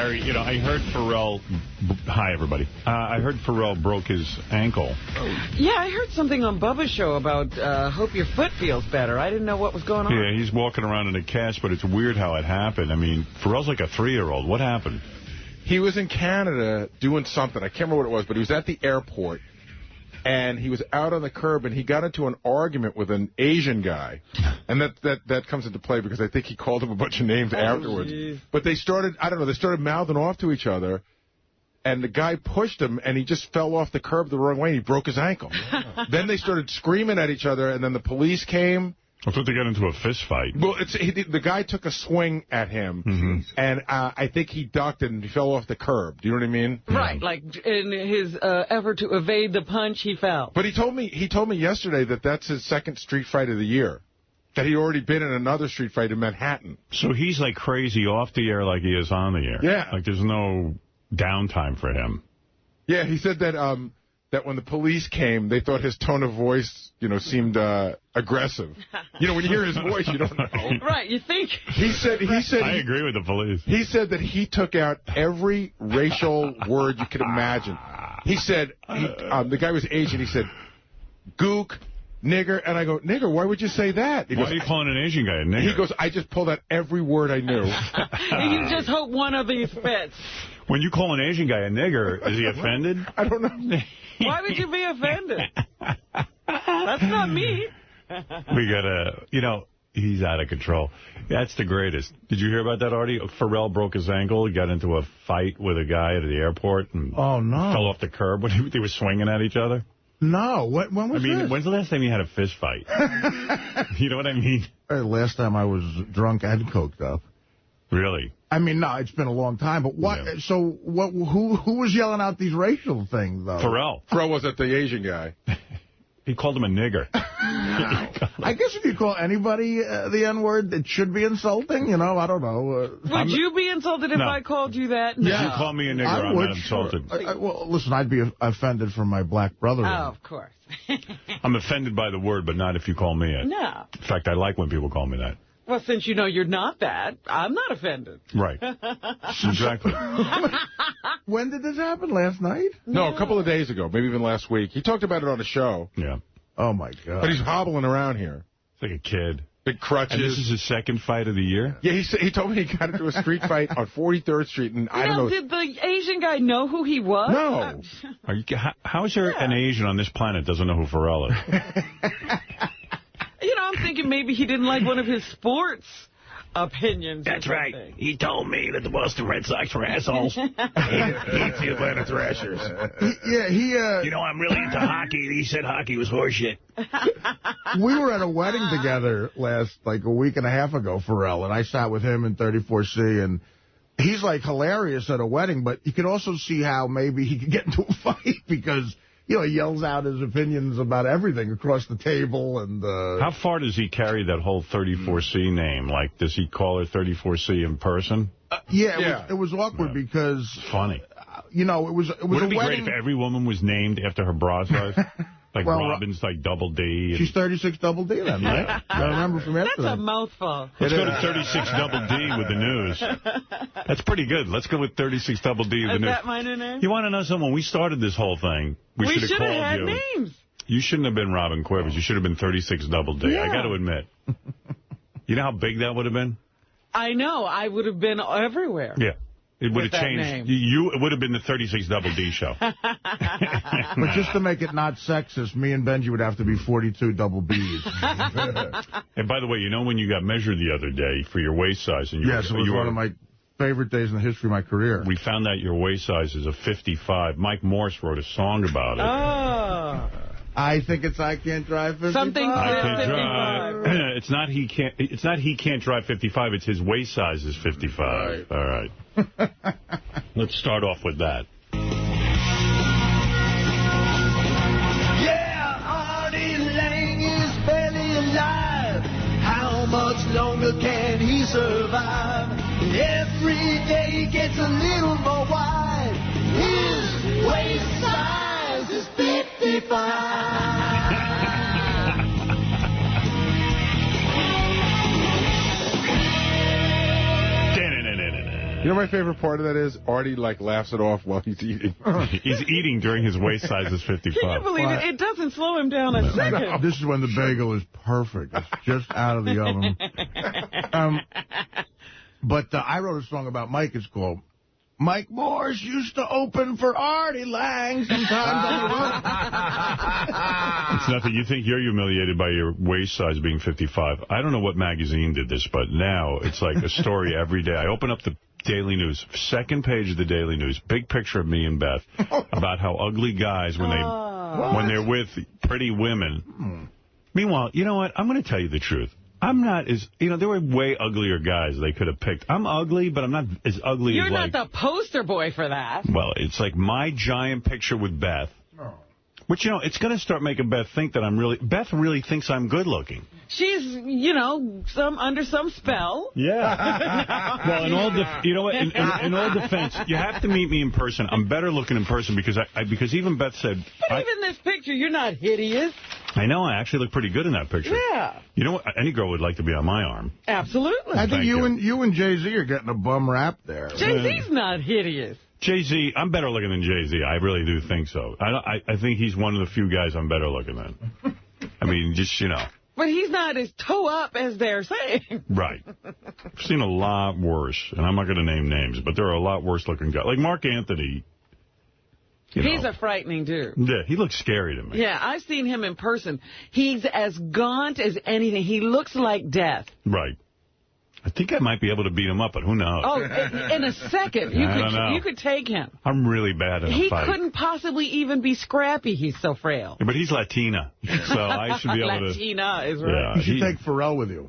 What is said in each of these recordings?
Gary, you know, I heard Pharrell... Hi, everybody. I heard Pharrell broke his ankle. Yeah, I heard something on Bubba's show about hope your foot feels better. I didn't know what was going on. Yeah, he's walking around in a cast, but it's weird how it happened. I mean, Pharrell's like a 3-year-old. What happened? He was in Canada doing something. I can't remember what it was, but he was at the airport, and he was out on the curb, and he got into an argument with an Asian guy. And that comes into play because I think he called him a bunch of names afterwards. Geez. But they started, I don't know, they started mouthing off to each other, and the guy pushed him, and he just fell off the curb the wrong way, and he broke his ankle. Yeah. Then they started screaming at each other, and then the police came. I thought they got into a fist fight. Well, the guy took a swing at him, and I think he ducked and he fell off the curb. Do you know what I mean? Right, like in his effort to evade the punch, he fell. But he told me yesterday that that's his second street fight of the year, that he'd already been in another street fight in Manhattan. So he's like crazy off the air like he is on the air. Yeah. Like there's no downtime for him. Yeah, he said that that when the police came, they thought his tone of voice, you know, seemed aggressive. You know, when you hear his voice, you don't know. Right, you think. He said. I agree with the police. He said that he took out every racial word you could imagine. He said, the guy was Asian, he said, gook, nigger, and I go, nigger, why would you say that? Why are you calling an Asian guy a nigger? He goes, I just pulled out every word I knew. You just hope one of these fits. When you call an Asian guy a nigger, is he offended? I don't know. Why would you be offended? That's not me. We gotta, you know, he's out of control. That's the greatest. Did you hear about that, Artie? Pharrell broke his ankle. He got into a fight with a guy at the airport and fell off the curb when they were swinging at each other. No. When was this? When's the last time you had a fist fight? You know what I mean? Last time I was drunk and coked up. Really? I mean, no, it's been a long time. But what? Yeah. So what? Who was yelling out these racial things, though? Pharrell. Pharrell wasn't the Asian guy. He called him a nigger. I guess if you call anybody the N-word, it should be insulting, you know? I don't know. Would you be insulted if I called you that? No. If you call me a nigger, I'm not insulted. Well, listen, I'd be offended from my black brother. Oh, of course. I'm offended by the word, but not if you call me it. No. In fact, I like when people call me that. Well, since you know you're not that, I'm not offended. Right. Exactly. When did this happen? Last night? No, a couple of days ago, maybe even last week. He talked about it on a show. Yeah. Oh, my God. But he's hobbling around here. It's like a kid. Big crutches. And this is his second fight of the year? Yeah, he told me he got into a street fight on 43rd Street, and I don't know. Did the Asian guy know who he was? No. How is there an Asian on this planet doesn't know who Pharrell is? You know, I'm thinking maybe he didn't like one of his sports opinions. That's right. He told me that the Boston Red Sox were assholes. He hates the Atlanta Thrashers. You know, I'm really into hockey. He said hockey was horseshit. We were at a wedding together a week and a half ago, Pharrell, and I sat with him in 34C, and he's, like, hilarious at a wedding, but you could also see how maybe he could get into a fight because... You know, he yells out his opinions about everything across the table. And how far does he carry that whole 34C name? Like, does he call her 34C in person? It was awkward because... Funny. You know, it was Would it be great if every woman was named after her bra size? Like Robin's like Double D. She's 36 Double D then, right? I remember from yesterday. That's a mouthful. Let's go to 36 Double D with the news. That's pretty good. Let's go with 36 Double D with the news. Is that my new name? You want to know something? When we started this whole thing, we should have called had you. Names. You shouldn't have been Robin Quivers. You should have been 36 Double D. Yeah. I got to admit. You know how big that would have been? I know. I would have been everywhere. Yeah. It would have changed. It would have been the 36 Double D show. But just to make it not sexist, me and Benji would have to be 42 Double Bs. And by the way, you know when you got measured the other day for your waist size? And yes, it was one of my favorite days in the history of my career. We found out your waist size is a 55. Mike Morse wrote a song about it. Oh. I think it's I Can't Drive 55. Something I Can't Drive. It's not he can't drive 55. It's his waist size is 55. Right. All right. Let's start off with that. Yeah, Artie Lang is barely alive. How much longer can he survive? Every day he gets a little more wide. His waist size is 55. You know my favorite part of that is Artie, like, laughs it off while he's eating. He's eating during his waist size is 55. Can you believe it? It doesn't slow him down a second. This is when the bagel is perfect. It's just out of the oven. But I wrote a song about Mike. It's called Mike Morse Used to Open for Artie Lang sometimes on the road. It's nothing. You think you're humiliated by your waist size being 55. I don't know what magazine did this, but now it's like a story every day. I open up the Daily News, second page of the Daily News, big picture of me and Beth about how ugly guys, when they're with pretty women. Meanwhile, you know what? I'm going to tell you the truth. I'm not as, there were way uglier guys they could have picked. I'm ugly, but I'm not as ugly You're as, not the poster boy for that. Well, it's like my giant picture with Beth. Which, it's going to start making Beth think that Beth really thinks I'm good looking. She's, under some spell. Yeah. Well, in all in all defense, you have to meet me in person. I'm better looking in person because because even Beth said. But even this picture, you're not hideous. I know. I actually look pretty good in that picture. Yeah. You know what? Any girl would like to be on my arm. Absolutely. I think you and Jay-Z are getting a bum rap there. Jay-Z's not hideous. Jay-Z, I'm better looking than Jay-Z. I really do think so. I think he's one of the few guys I'm better looking than. I mean, just, But he's not as toe up as they're saying. Right. I've seen a lot worse, and I'm not going to name names, but there are a lot worse looking guys. Like Mark Anthony. He's a frightening dude. Yeah, he looks scary to me. Yeah, I've seen him in person. He's as gaunt as anything. He looks like death. Right. I think I might be able to beat him up, but who knows? Oh, in a second, you could take him. I'm really bad in a fight. He couldn't possibly even be scrappy. He's so frail. Yeah, but he's Latina, so I should be able to... Latina is right. Yeah, you should take Pharrell with you.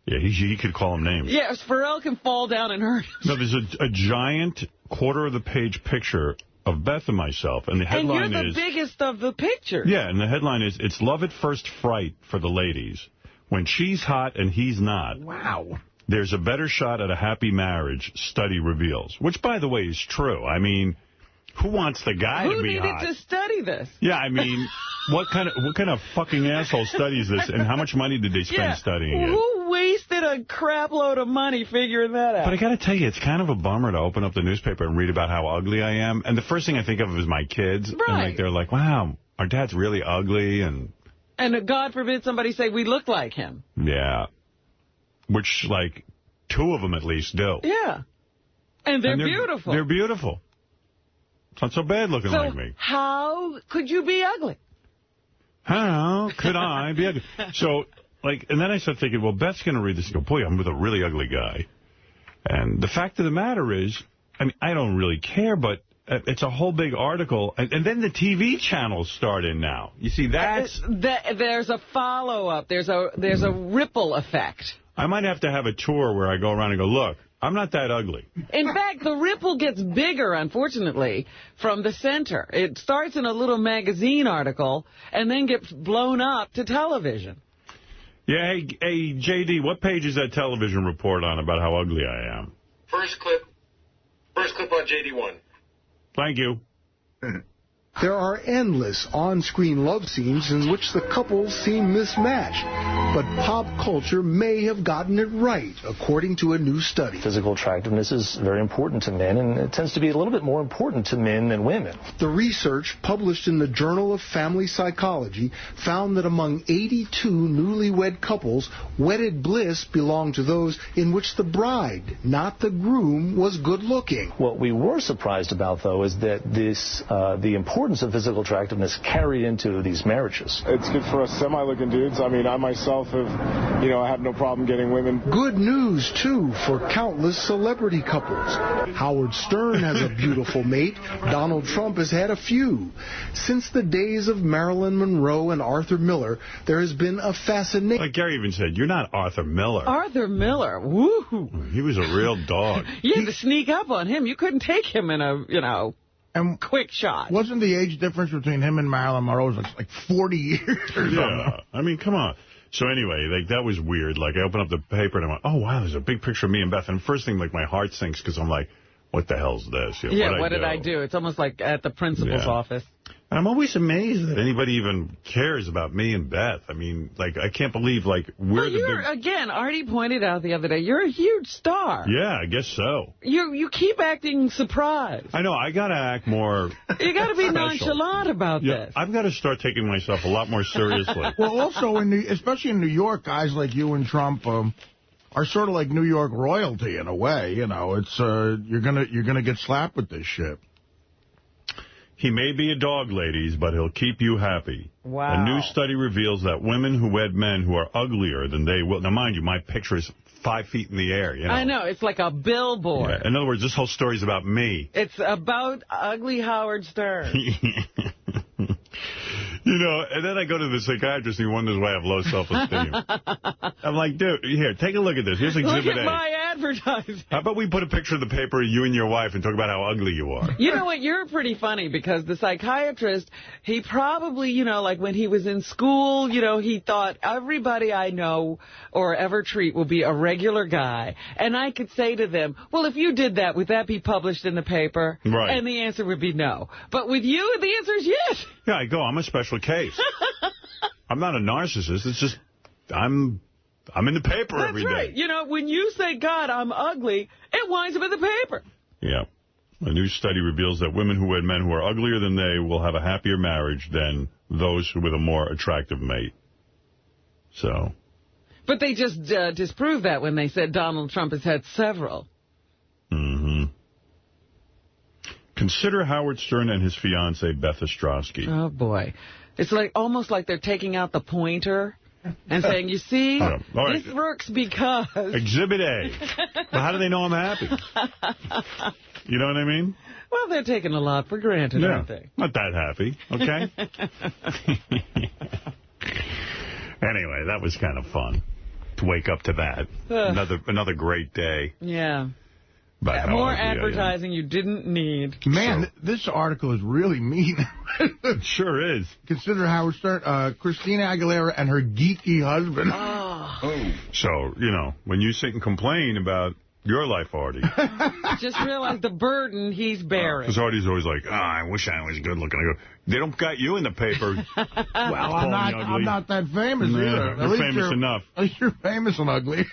Yeah, he could call him names. Yes, Pharrell can fall down and hurt him. No, there's a giant quarter-of-the-page picture of Beth and myself, and the headline is... And you're the biggest of the pictures. Yeah, and the headline is, it's love at first fright for the ladies. When she's hot and he's not. Wow. There's a better shot at a happy marriage, study reveals. Which, by the way, is true. I mean, who wants the guy to be hot? Who needed to study this? Yeah, I mean, what kind of fucking asshole studies this, and how much money did they spend studying it? Who wasted a crap load of money figuring that out? But I got to tell you, it's kind of a bummer to open up the newspaper and read about how ugly I am. And the first thing I think of is my kids. Right. And they're like, wow, our dad's really ugly. And God forbid somebody say we look like him. Yeah. Which, like, 2 of them at least do. Yeah. And they're beautiful. They're beautiful. It's not so bad looking like me. How could you be ugly? How could I be ugly? So, and then I started thinking, well, Beth's going to read this and go, boy, I'm with a really ugly guy. And the fact of the matter is, I mean, I don't really care, but it's a whole big article. And then the TV channels start in now. You see, there's a follow-up. There's a ripple effect. I might have to have a tour where I go around and go, look, I'm not that ugly. In fact, the ripple gets bigger, unfortunately, from the center. It starts in a little magazine article and then gets blown up to television. Yeah, hey, J.D., what page is that television report on about how ugly I am? First clip on JD1. Thank you. There are endless on-screen love scenes in which the couples seem mismatched, but pop culture may have gotten it right, according to a new study. Physical attractiveness is very important to men, and it tends to be a little bit more important to men than women. The research, published in the Journal of Family Psychology, found that among 82 newlywed couples, wedded bliss belonged to those in which the bride, not the groom, was good-looking. What we were surprised about, though, is that the importance of physical attractiveness carried into these marriages. It's good for us semi-looking dudes. I mean, I myself I have no problem getting women. Good news, too, for countless celebrity couples. Howard Stern has a beautiful mate. Donald Trump has had a few. Since the days of Marilyn Monroe and Arthur Miller, there has been a fascination. Like Gary even said, you're not Arthur Miller. Arthur Miller, woohoo. He was a real dog. You had to sneak up on him. You couldn't take him in a, quick shot. Wasn't the age difference between him and Marilyn Monroe like 40 years? Yeah. I mean, come on. So anyway, that was weird. Like, I opened up the paper and I went, oh, wow, there's a big picture of me and Beth. And first thing, my heart sinks because I'm like, what the hell's this? What did I do? It's almost like at the principal's office. I'm always amazed that anybody even cares about me and Beth. I mean, like, I can't believe, like, we're the big... Again, Artie pointed out the other day, you're a huge star. Yeah, I guess so. You keep acting surprised. I know, I got to act more You got to be special. nonchalant about this. I've got to start taking myself a lot more seriously. Well, also, especially in New York, guys like you and Trump are sort of like New York royalty in a way. You know, it's you're gonna get slapped with this shit. He may be a dog, ladies, but he'll keep you happy. Wow. A new study reveals that women who wed men who are uglier than they will... Now, mind you, my picture is 5 feet in the air. You know? I know. It's like a billboard. Yeah. In other words, this whole story is about me. It's about ugly Howard Stern. You know, and then I go to the psychiatrist and he wonders why I have low self-esteem. I'm like, dude, here, take a look at this. Here's Exhibit A. Look at my advertising. How about we put a picture of the paper of you and your wife and talk about how ugly you are? You know what? You're pretty funny because the psychiatrist, he probably, you know, like when he was in school, you know, he thought everybody I know or ever treat will be a regular guy. And I could say to them, well, if you did that, would that be published in the paper? Right. And the answer would be no. But with you, the answer is yes. Yeah, I go, I'm a special case. I'm not a narcissist. It's just, I'm in the paper every day. That's right. You know, when you say, God, I'm ugly, it winds up in the paper. Yeah. A new study reveals that women who wed men who are uglier than they will have a happier marriage than those with a more attractive mate. So. But they just disproved that when they said Donald Trump has had several. Mm-hmm. Consider Howard Stern and his fiancée, Beth Ostrowski. Oh, boy. It's like almost like they're taking out the pointer and saying, you see, this works because... Exhibit A. Well, how do they know I'm happy? You know what I mean? Well, they're taking a lot for granted, aren't they? Not that happy, okay? Anyway, that was kind of fun to wake up to that. Another great day. Yeah. More advertising you didn't need. Man, this article is really mean. It sure is. Consider Howard Stern, Christina Aguilera and her geeky husband. Oh. So, you know, when you sit and complain about your life, Artie. Just realize the burden he's bearing. Because Artie's always like, I wish I was good looking. I go, they don't got you in the paper. Well, I'm not that famous either. You're famous enough. At least you're famous and ugly.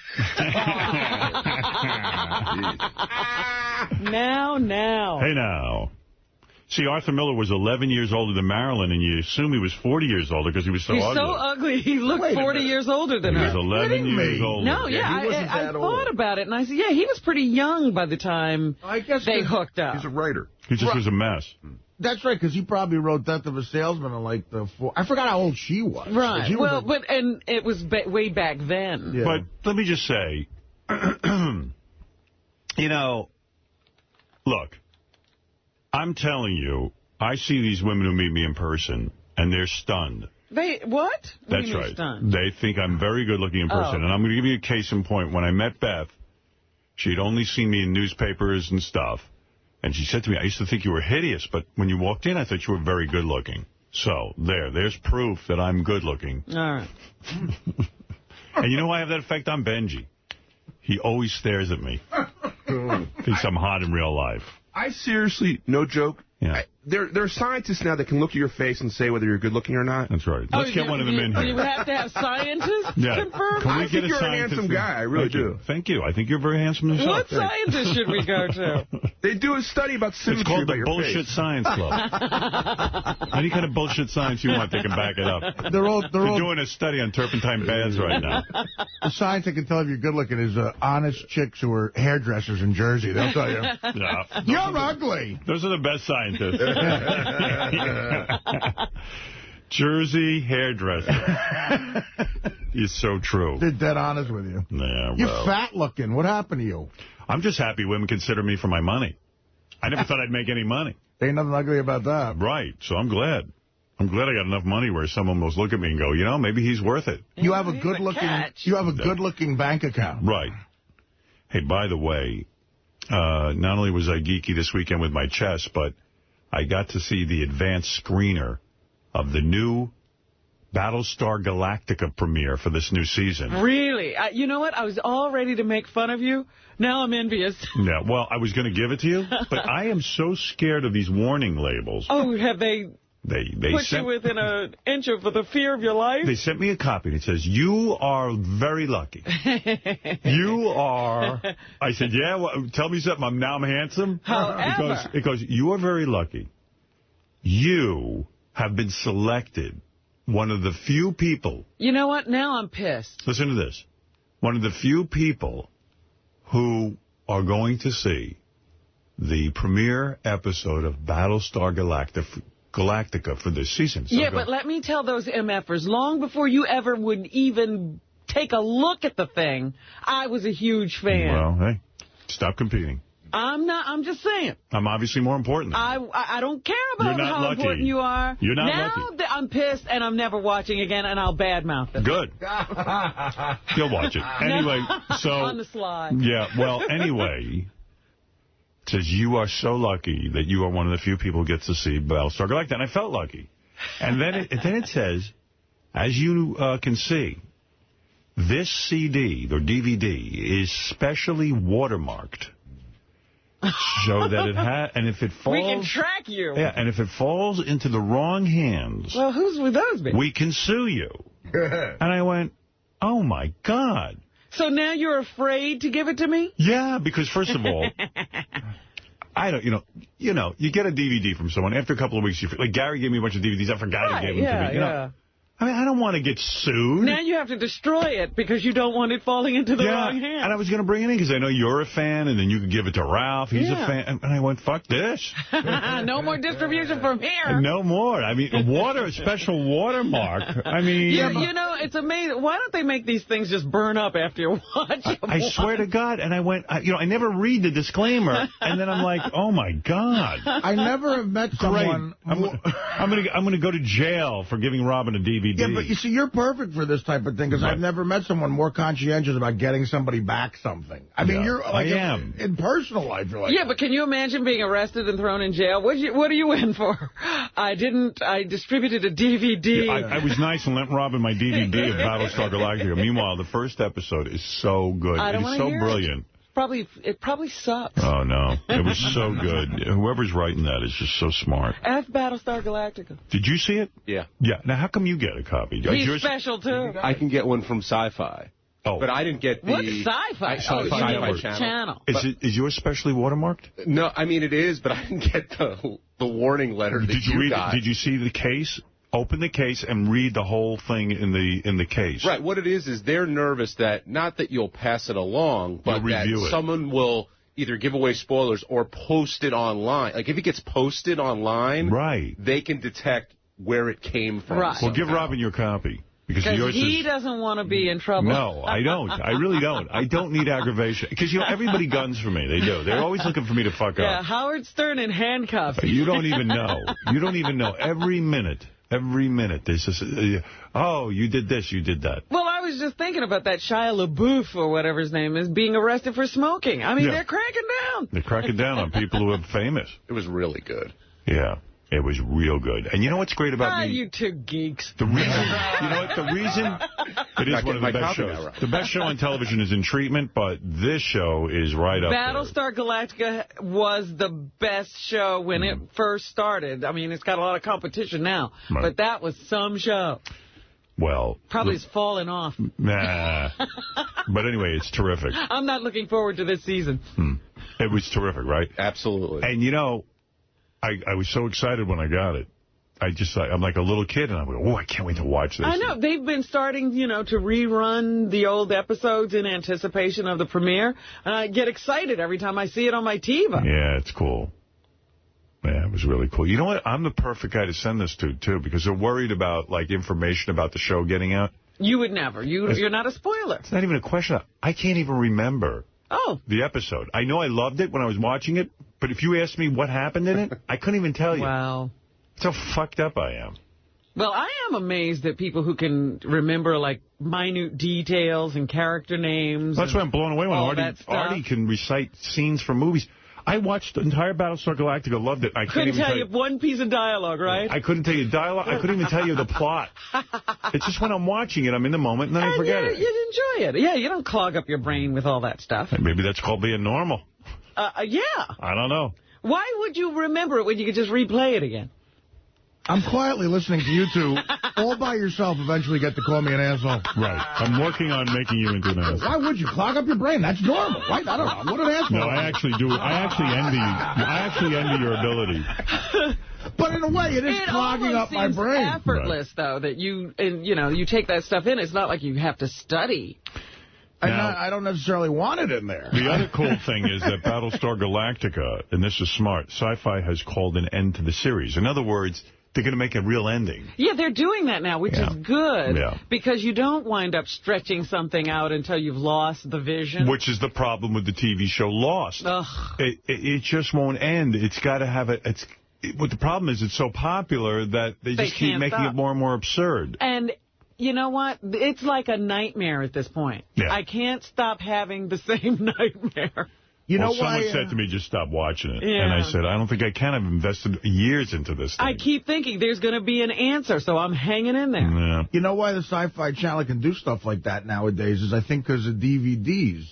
Now. Hey, now. See, Arthur Miller was 11 years older than Marilyn, and you assume he was 40 years older because he was so ugly. He's so ugly, he looked 40 years older than her. He was 11 years older. No, I thought about it, and I said, yeah, he was pretty young by the time they hooked up. He's a writer. He just was a mess. That's right, because he probably wrote Death of a Salesman in like I forgot how old she was. Right. She was and it was way back then. Yeah. But let me just say, you know, look, I'm telling you, I see these women who meet me in person, and they're stunned. What? That's right. Stunned? They think I'm very good looking in person. And I'm going to give you a case in point. When I met Beth, she'd only seen me in newspapers and stuff. And she said to me, I used to think you were hideous, but when you walked in, I thought you were very good looking. So, there's proof that I'm good looking. All right. And you know why I have that effect on Benji? He always stares at me. Thinks I'm hot in real life. I seriously, no joke, yeah. There are scientists now that can look at your face and say whether you're good looking or not. That's right. Let's get one of them in here. You have to have scientists confirm? I think you're a handsome guy. I really do. Thank you. I think you're very handsome yourself. What scientist should we go to? They do a study about symmetry. It's called the Bullshit Science Club. Any kind of bullshit science you want, they can back it up. They're doing a study on turpentine baths right now. The science that can tell if you're good looking is honest chicks who are hairdressers in Jersey. They'll tell you. Yeah. You're ugly. Those are the best scientists. Jersey hairdresser. It's so true. They're dead honest with you. Yeah, well. You're fat looking. What happened to you? I'm just happy women consider me for my money. I never thought I'd make any money. Ain't nothing ugly about that. Right. So I'm glad. I'm glad I got enough money where someone will look at me and go, you know, maybe he's worth it. You have a good-looking bank account. Right. Hey, by the way, not only was I geeky this weekend with my chess, but I got to see the advanced screener of the new Battlestar Galactica premiere for this new season. Really? You know what? I was all ready to make fun of you. Now I'm envious. Yeah, well, I was going to give it to you, but I am so scared of these warning labels. Oh, have they They put you within an inch of the fear of your life? They sent me a copy, and it says, you are very lucky. You are... I said, yeah, well, tell me something. Now I'm handsome? However... It goes, you are very lucky. You have been selected one of the few people... You know what? Now I'm pissed. Listen to this. One of the few people who are going to see the premiere episode of Battlestar Galactica for this season. So but let me tell those MFers, long before you ever would even take a look at the thing, I was a huge fan. Well, hey, stop competing. I'm just saying. I'm obviously more important. I don't care about how important you are. You're not lucky. Now I'm pissed, and I'm never watching again, and I'll badmouth it. Good. You'll watch it. Anyway, so... On the slide. Yeah, well, anyway... It says, you are so lucky that you are one of the few people who gets to see Battlestar Galactica. And I felt lucky. And then it says, as you can see, this CD or DVD is specially watermarked. So that it has, and if it falls... We can track you. Yeah, and if it falls into the wrong hands... Well, whose would those be? We can sue you. And I went, oh, my God. So now you're afraid to give it to me? Yeah, because first of all, I don't, you get a DVD from someone. After a couple of weeks, like Gary gave me a bunch of DVDs. I forgot he gave them to me. Yeah. I mean, I don't want to get sued. Now you have to destroy it because you don't want it falling into the wrong hands. And I was going to bring it in because I know you're a fan, and then you could give it to Ralph. He's a fan. And I went, fuck this. No more distribution from here. No more. I mean, a special watermark. I mean... it's amazing. Why don't they make these things just burn up after you watch them? I swear to God. And I went, I never read the disclaimer. And then I'm like, oh, my God. I never have met someone... I'm going to go to jail for giving Robin a DVD. Yeah, but you see, you're perfect for this type of thing because I've never met someone more conscientious about getting somebody back something. I mean, you're like... I am. In personal life, you're like... Yeah, but can you imagine being arrested and thrown in jail? What are you in for? I distributed a DVD. Yeah, I was nice and lent Robin my DVD of Battlestar Galactica. Meanwhile, the first episode is so good. It is so brilliant. It probably sucks. Oh, no. It was so good. Whoever's writing that is just so smart. F Battlestar Galactica. Did you see it? Yeah. Yeah. Now, how come you get a copy? He's special, too. I can get one from Sci-Fi. Oh. But I didn't get the... What's Sci-Fi? Sci-Fi channel. Is yours specially watermarked? No, I mean, it is, but I didn't get the warning letter that you got. Did you see the case? Open the case and read the whole thing in the case. Right. What it is they're nervous that, not that you'll pass it along, but that someone will either give away spoilers or post it online. Like, if it gets posted online, they can detect where it came from. Right. Well, give Robin your copy. Because he doesn't want to be in trouble. No, I don't. I really don't. I don't need aggravation. Because, everybody guns for me. They do. They're always looking for me to fuck up. Yeah, Howard Stern in handcuffs. You don't even know. You don't even know. Every minute, there's just, oh, you did this, you did that. Well, I was just thinking about that Shia LaBeouf, or whatever his name is, being arrested for smoking. I mean, they're cracking down. They're cracking down on people who are famous. It was really good. Yeah. It was real good. And you know what's great about me? You two geeks. The reason, it is one of the best shows. The best show on television is In Treatment, but this show is right up there. Battlestar Galactica was the best show when it first started. I mean, it's got a lot of competition now, but that was some show. Well, probably it's fallen off. Nah. But anyway, it's terrific. I'm not looking forward to this season. It was terrific, right? Absolutely. And I was so excited when I got it. I'm like a little kid, and I'm like, oh, I can't wait to watch this. I know. They've been starting, to rerun the old episodes in anticipation of the premiere. And I get excited every time I see it on my TiVo. Yeah, it's cool. Yeah, it was really cool. You know what? I'm the perfect guy to send this to, too, because they're worried about, information about the show getting out. You would never. You're not a spoiler. It's not even a question. I can't even remember the episode. I know I loved it when I was watching it, but if you asked me what happened in it, I couldn't even tell you. Wow. That's how fucked up I am. Well, I am amazed at people who can remember, minute details and character names. That's why I'm blown away when Artie can recite scenes from movies. I watched the entire Battlestar Galactica, loved it. I couldn't tell you one piece of dialogue, right? I couldn't tell you dialogue. I couldn't even tell you the plot. It's just when I'm watching it, I'm in the moment, and then I forget it. You enjoy it. Yeah, you don't clog up your brain with all that stuff. Maybe that's called being normal. Yeah. I don't know. Why would you remember it when you could just replay it again? I'm quietly listening to you two all by yourself eventually get to call me an asshole. Right. I'm working on making you into an asshole. Why would you? Clog up your brain. That's normal. Right? I don't know. What an asshole. No, I actually do. I actually envy your ability. But in a way, it is clogging up my brain. It's effortless, though, that you take that stuff in. It's not like you have to study. Now, I don't necessarily want it in there. The other cool thing is that Battlestar Galactica, and this is smart, Sci-Fi has called an end to the series. In other words, they're going to make a real ending. Yeah, they're doing that now, which is good, because you don't wind up stretching something out until you've lost the vision. Which is the problem with the TV show Lost. It just won't end. It's got to have what the problem is, it's so popular that they just keep making it more and more absurd. And you know what? It's like a nightmare at this point. Yeah. I can't stop having the same nightmare. Someone said to me, just stop watching it. Yeah. And I said, I don't think I can. I've invested years into this thing. I keep thinking there's going to be an answer, so I'm hanging in there. Yeah. You know why the Sci-Fi Channel can do stuff like that nowadays is I think because of DVDs.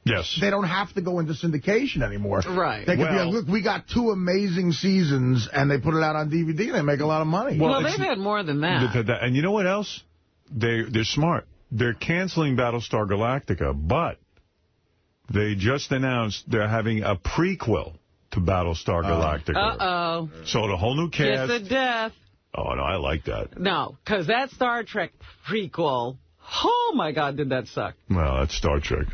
Yes. They don't have to go into syndication anymore. Right. They can be like, look, we got 2 amazing seasons, and they put it out on DVD, and they make a lot of money. Well they've had more than that. And you know what else? They're smart. They're canceling Battlestar Galactica, but they just announced they're having a prequel to Battlestar Galactica. Uh-oh. So the whole new cast. Kiss of death. Oh, no, I like that. No, because that Star Trek prequel, oh, my God, did that suck. Well, that's Star Trek.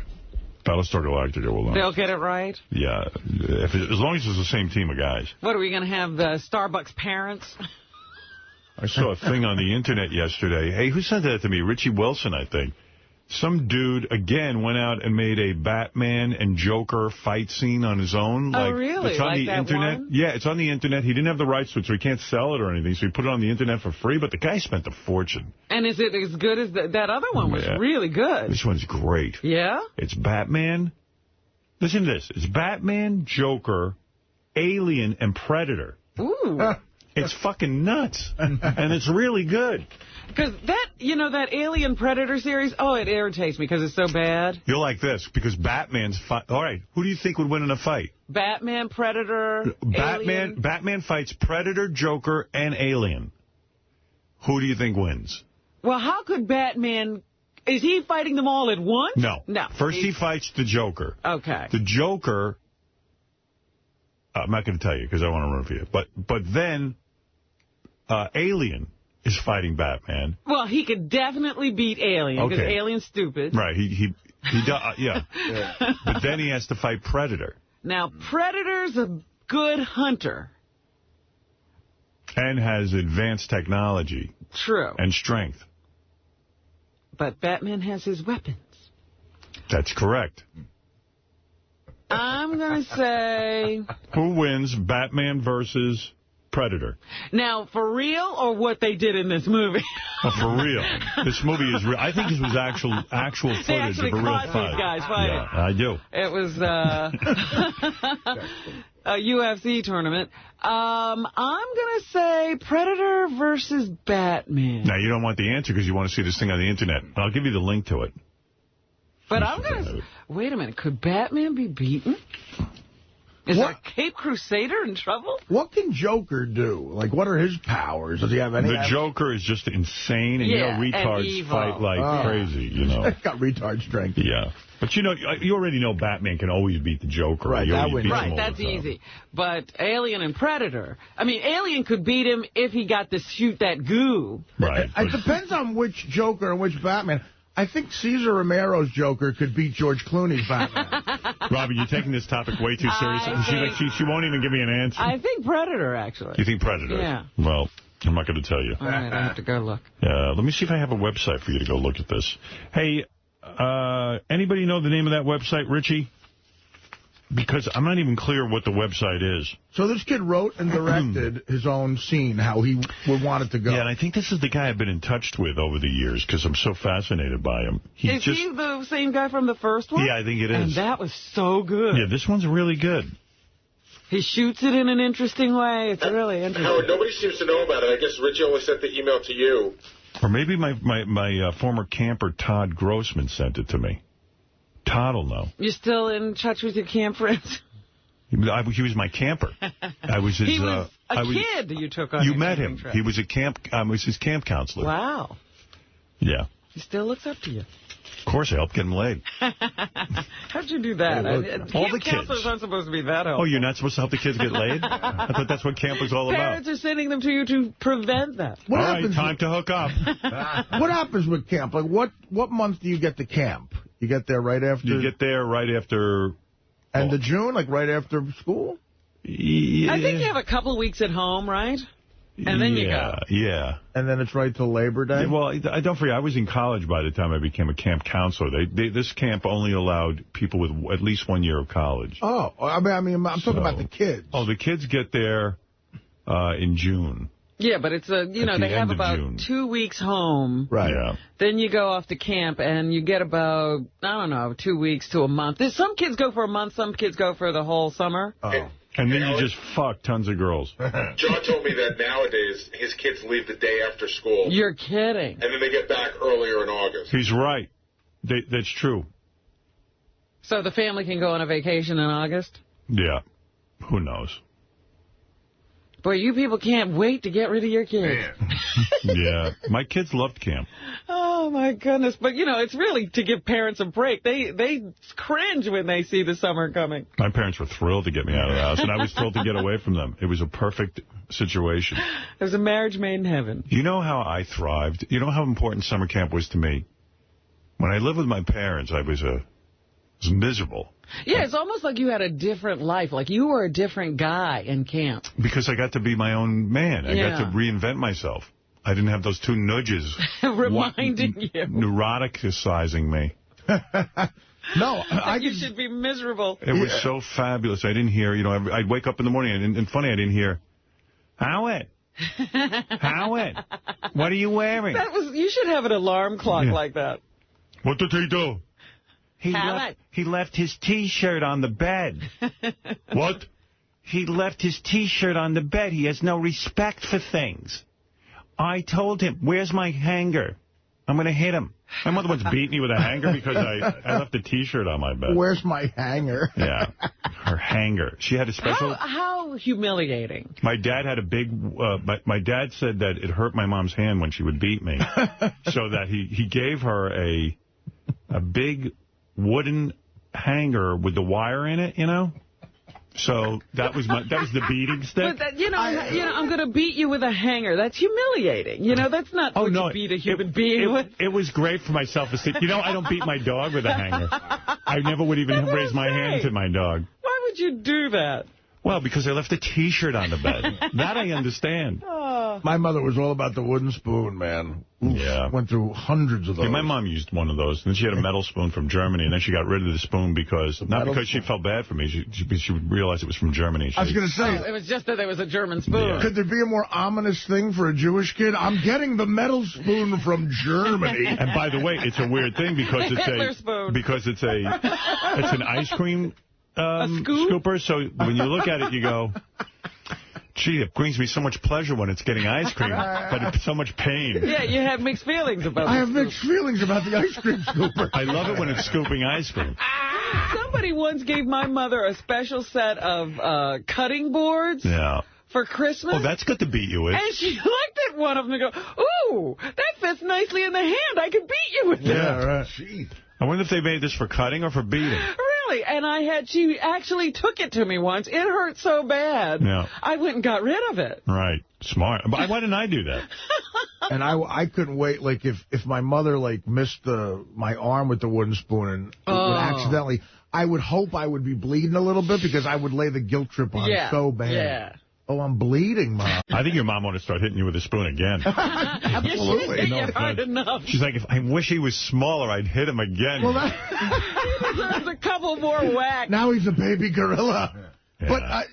Battlestar Galactica will not. They'll get it right? Yeah, as long as it's the same team of guys. What, are we going to have the Starbucks parents? I saw a thing on the Internet yesterday. Hey, who sent that to me? Richie Wilson, I think. Some dude, again, went out and made a Batman and Joker fight scene on his own. Oh, really? It's on the Internet. One? Yeah, it's on the Internet. He didn't have the rights to it, so he can't sell it or anything. So he put it on the Internet for free, but the guy spent a fortune. And is it as good as that other one was really good? This one's great. Yeah? It's Batman. Listen to this. It's Batman, Joker, Alien, and Predator. Ooh. It's fucking nuts. And it's really good. Because that Alien Predator series, it irritates me because it's so bad. You're like this, because Batman's all right, who do you think would win in a fight? Batman, Predator, Alien. Batman fights Predator, Joker, and Alien. Who do you think wins? Well, how could Batman... Is he fighting them all at once? No. No. First he fights the Joker. Okay. The Joker... I'm not going to tell you because I want to ruin it for you. But then Alien is fighting Batman. Well, he could definitely beat Alien because Alien's stupid. Right. He does. Yeah. But then he has to fight Predator. Now, Predator's a good hunter. And has advanced technology. True. And strength. But Batman has his weapons. That's correct. I'm going to say... Who wins Batman versus Predator? Now, for real or what they did in this movie? For real. This movie is real. I think this was actual footage of a real fight. These guys fighting. Yeah, I do. It was a UFC tournament. I'm going to say Predator versus Batman. Now, you don't want the answer because you want to see this thing on the Internet. I'll give you the link to it. But I'm going to... Wait a minute. Could Batman be beaten? Is a Cape Crusader in trouble? What can Joker do? Like, what are his powers? Does he have any? The Joker is just insane, and retards fight like crazy, He's got retard strength. Yeah. But, you already know Batman can always beat the Joker. Right, that's easy. But Alien and Predator, Alien could beat him if he got to shoot that goo. Right. It depends on which Joker and which Batman. I think Cesar Romero's Joker could beat George Clooney's Batman. Robin, you're taking this topic way too seriously. She won't even give me an answer. I think Predator, actually. You think Predator? Yeah. Well, I'm not going to tell you. All right, I have to go look. Let me see if I have a website for you to go look at this. Hey, anybody know the name of that website, Richie? Because I'm not even clear what the website is. So this kid wrote and directed his own scene, how he would want it to go. Yeah, and I think this is the guy I've been in touch with over the years because I'm so fascinated by him. Is he the same guy from the first one? Yeah, I think it is. And that was so good. Yeah, this one's really good. He shoots it in an interesting way. It's really interesting. Howard, nobody seems to know about it. I guess Richie only sent the email to you. Or maybe my former camper, Todd Grossman, sent it to me. Todd will know. You still in touch with your camp friends? He was my camper. I was his. He was a kid you took on. You met him. Trip. He was a camp. I was his camp counselor. Wow. Yeah. He still looks up to you. Of course, I helped get him laid. How'd you do that? All the camp kids. counselors aren't supposed to be that helpful. Oh, you're not supposed to help the kids get laid? I thought that's what camp was all about. Parents are sending them to you to prevent that. All right, time to hook up. What happens with camp? Like, what month do you get to camp? You get there right after? You get there right after... End of June, like right after school? Yeah. I think you have a couple of weeks at home, right? And then you go. Yeah. And then it's right till Labor Day? Well, I don't forget, I was in college by the time I became a camp counselor. This camp only allowed people with at least 1 year of college. Oh, I mean, I'm talking about the kids. Oh, the kids get there in June. Yeah, but it's they have about June. 2 weeks home. Right. Yeah. Then you go off to camp, and you get about, 2 weeks to a month. Some kids go for a month, some kids go for the whole summer. Oh. And then you just fuck tons of girls. John told me that nowadays his kids leave the day after school. You're kidding. And then they get back earlier in August. He's right. That's true. So the family can go on a vacation in August? Yeah. Who knows? Boy, you people can't wait to get rid of your kids. Yeah. My kids loved camp. Oh, my goodness. But, it's really to give parents a break. They cringe when they see the summer coming. My parents were thrilled to get me out of the house, and I was thrilled to get away from them. It was a perfect situation. It was a marriage made in heaven. You know how I thrived? You know how important summer camp was to me? When I lived with my parents, I was miserable. Yeah, it's almost like you had a different life. Like you were a different guy in camp. Because I got to be my own man. I got to reinvent myself. I didn't have those two nudges reminding you. Neuroticizing me. No, you should be miserable. It was so fabulous. I didn't hear, I'd wake up in the morning, and funny, I didn't hear, Howard, what are you wearing? You should have an alarm clock like that. What did he do? He left his T-shirt on the bed. What? He left his T-shirt on the bed. He has no respect for things. I told him, where's my hanger? I'm going to hit him. My mother once beat me with a hanger because I left a T-shirt on my bed. Where's my hanger? Yeah, her hanger. She had a special... How humiliating. My dad had a big... my dad said that it hurt my mom's hand when she would beat me. So that he gave her a big wooden hanger with the wire in it, So that was the beating stick. But I'm going to beat you with a hanger. That's humiliating. That's not what you beat a human being with. It was great for my self-esteem. I don't beat my dog with a hanger. I never would even raise my hand to my dog. Why would you do that? Well, because I left a T-shirt on the bed. That I understand. My mother was all about the wooden spoon, man. Oof, yeah. Went through hundreds of those. Yeah, my mom used one of those. And then she had a metal spoon from Germany. And then she got rid of the spoon because, not because she felt bad for me. She realized it was from Germany. I was going to say. It was just that there was a German spoon. Yeah. Could there be a more ominous thing for a Jewish kid? I'm getting the metal spoon from Germany. And by the way, it's a weird thing because it's an ice cream scooper. So when you look at it, you go, gee, it brings me so much pleasure when it's getting ice cream, but it's so much pain. Yeah, you have mixed feelings about it. I have mixed feelings about the ice cream scooper. I love it when it's scooping ice cream. Somebody once gave my mother a special set of cutting boards. Yeah. For Christmas. Oh, that's good to beat you with. And she looked at one of them and go, ooh, that fits nicely in the hand. I could beat you with that. Yeah, right. Jeez. I wonder if they made this for cutting or for beating. Really? And she actually took it to me once. It hurt so bad. Yeah. I went and got rid of it. Right. Smart. But why didn't I do that? And I couldn't wait. Like, if my mother, missed my arm with the wooden spoon and would accidentally, I would hope I would be bleeding a little bit because I would lay the guilt trip on so bad. Yeah. Oh, I'm bleeding, Mom. I think your mom ought to start hitting you with a spoon again. Absolutely. Hard enough. She's like, if I wish he was smaller, I'd hit him again. Well, he deserves a couple more whacks. Now he's a baby gorilla. Yeah. But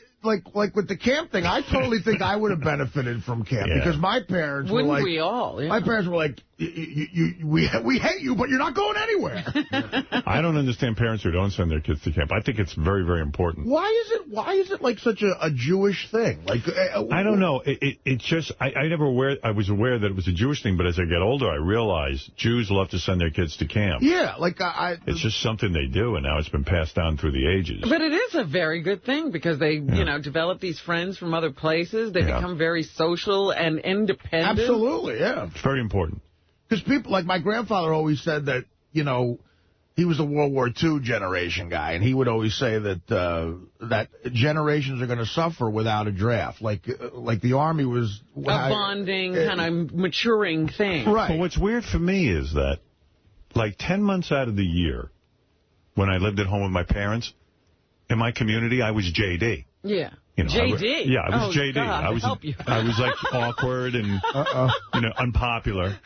like with the camp thing, I totally think I would have benefited from camp because my parents Wouldn't were like... we all? Yeah. My parents were like, we hate you, but you're not going anywhere. I don't understand parents who don't send their kids to camp. I think it's very, very important. Why is it like such a Jewish thing? Like I don't know. It's just I was aware that it was a Jewish thing, but as I get older, I realize Jews love to send their kids to camp. Yeah, like it's just something they do, and now it's been passed down through the ages. But it is a very good thing because they, develop these friends from other places. They become very social and independent. Absolutely, yeah. It's very important. Because people, like my grandfather always said that, he was a World War II generation guy, and he would always say that that generations are going to suffer without a draft. Like the Army was... A bonding, kind of maturing thing. Right. But what's weird for me is that, like 10 months out of the year, when I lived at home with my parents, in my community, I was JD. Yeah. JD? I was JD. God, I was like awkward and unpopular.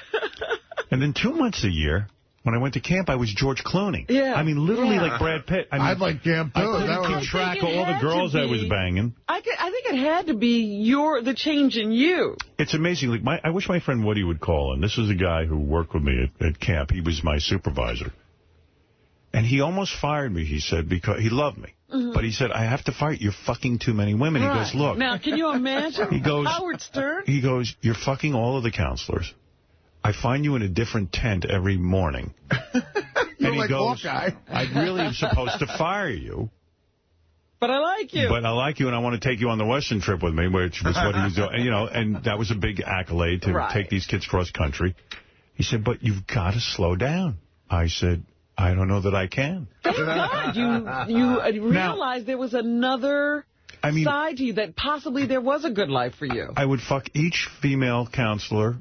And then 2 months a year, when I went to camp, I was George Clooney. Yeah. I mean, literally like Brad Pitt. I'd like camp, too. I couldn't keep track of all the girls I was banging. I think it had to be the change in you. It's amazing. Like I wish my friend Woody would call in. This was a guy who worked with me at camp. He was my supervisor. And he almost fired me, he said, because he loved me. Mm-hmm. But he said, I have to fire you. You're fucking too many women. Right. He goes, look. Now, can you imagine Howard Stern? He goes, you're fucking all of the counselors. I find you in a different tent every morning. You're like Hawkeye. I really am supposed to fire you. But I like you. But I like you, and I want to take you on the Western trip with me, which was what he was doing. And that was a big accolade to take these kids cross-country. He said, but you've got to slow down. I said, I don't know that I can. Thank God you realized there was another side to you, that possibly there was a good life for you. I would fuck each female counselor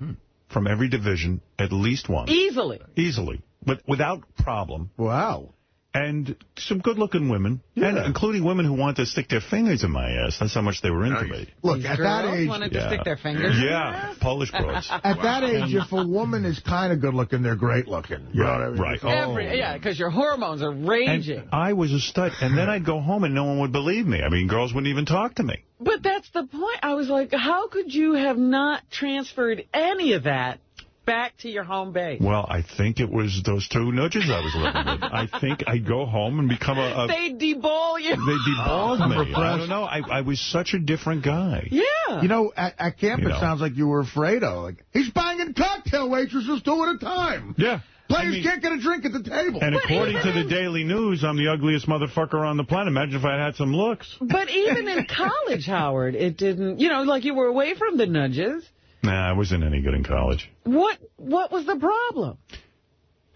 from every division at least once. Easily. But without problem. Wow. And some good-looking women, and including women who wanted to stick their fingers in my ass. That's how much they were into me. Look, at that age... wanted to stick their fingers in your ass? Polish broads. At that age, if a woman is kind of good-looking, they're great-looking. You know what I mean? Right. Because your hormones are raging. And I was a stud, and then I'd go home and no one would believe me. I mean, girls wouldn't even talk to me. But that's the point. I was like, how could you have not transferred any of that back to your home base? Well, I think it was those two nudges I was living with. I think I'd go home and become They deball you. They deballed me. I don't know. I was such a different guy. Yeah. At camp, it sounds like you were afraid of. Like, he's banging cocktail waitresses 2 at a time. Yeah. Players can't get a drink at the table. And according to the Daily News, I'm the ugliest motherfucker on the planet. Imagine if I had some looks. But even in college, Howard, it didn't, like you were away from the nudges. Nah, I wasn't any good in college. What was the problem?